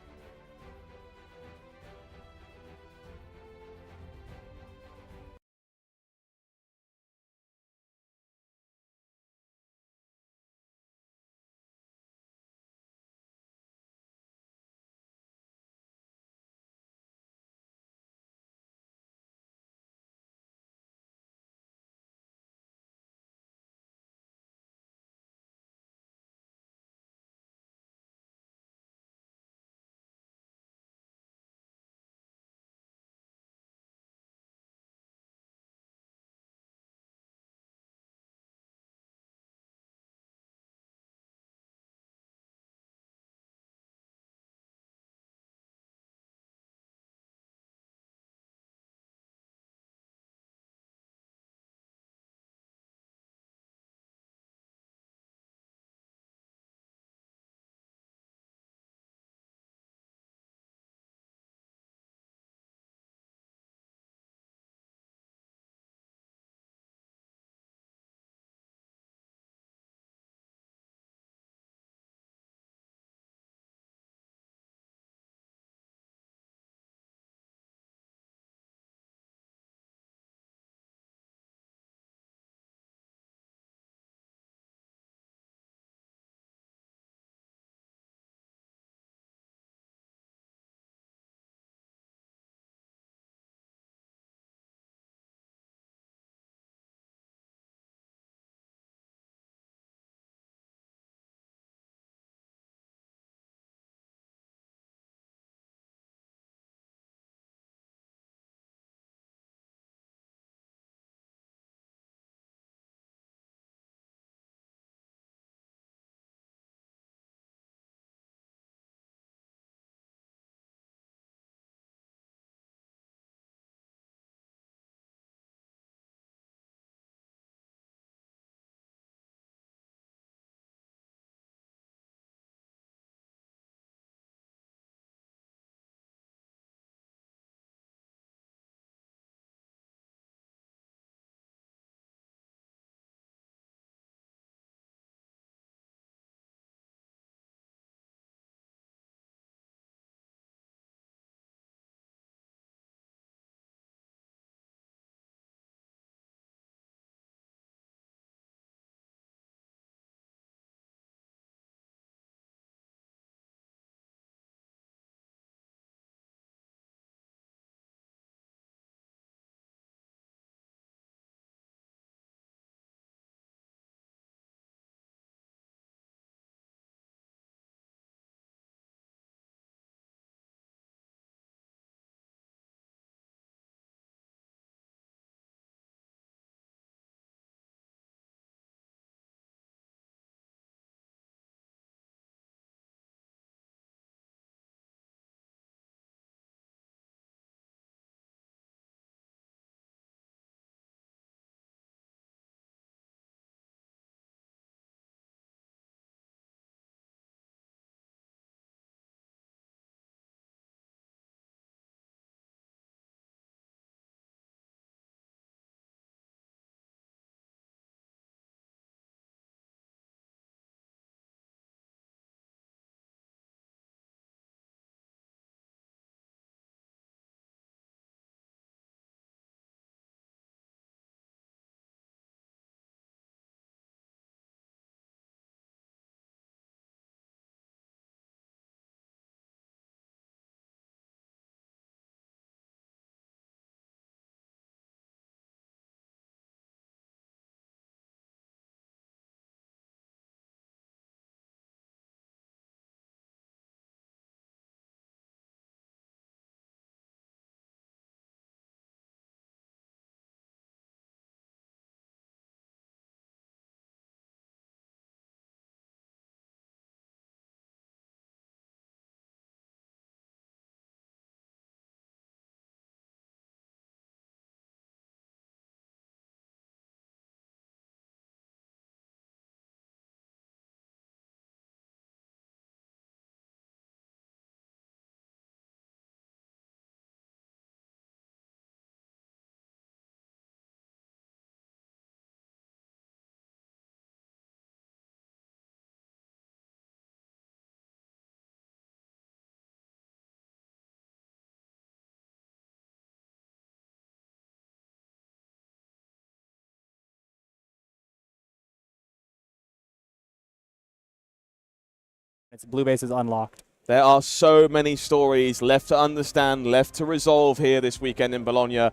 It's blue base is unlocked. There are so many stories left to understand, left to resolve here this weekend in Bologna.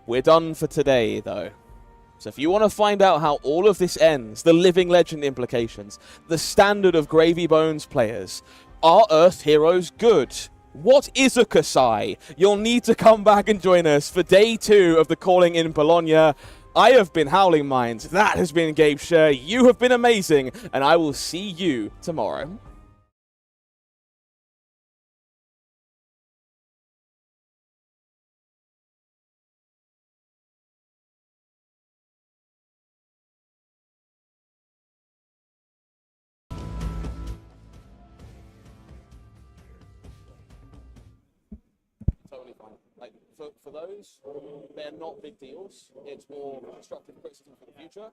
We're done for today, though. So if you want to find out how all of this ends, the living legend implications, the standard of Gravy Bones players, are Earth heroes good? What is a Kasai? You'll need to come back and join us for day 2 of the Calling in Bologna. I have been Howling Minds. That has been Gabe Scher. You have been amazing, and I will see you tomorrow. Totally fine. Like, for those, they're not big deals. It's more constructive criticism for the future.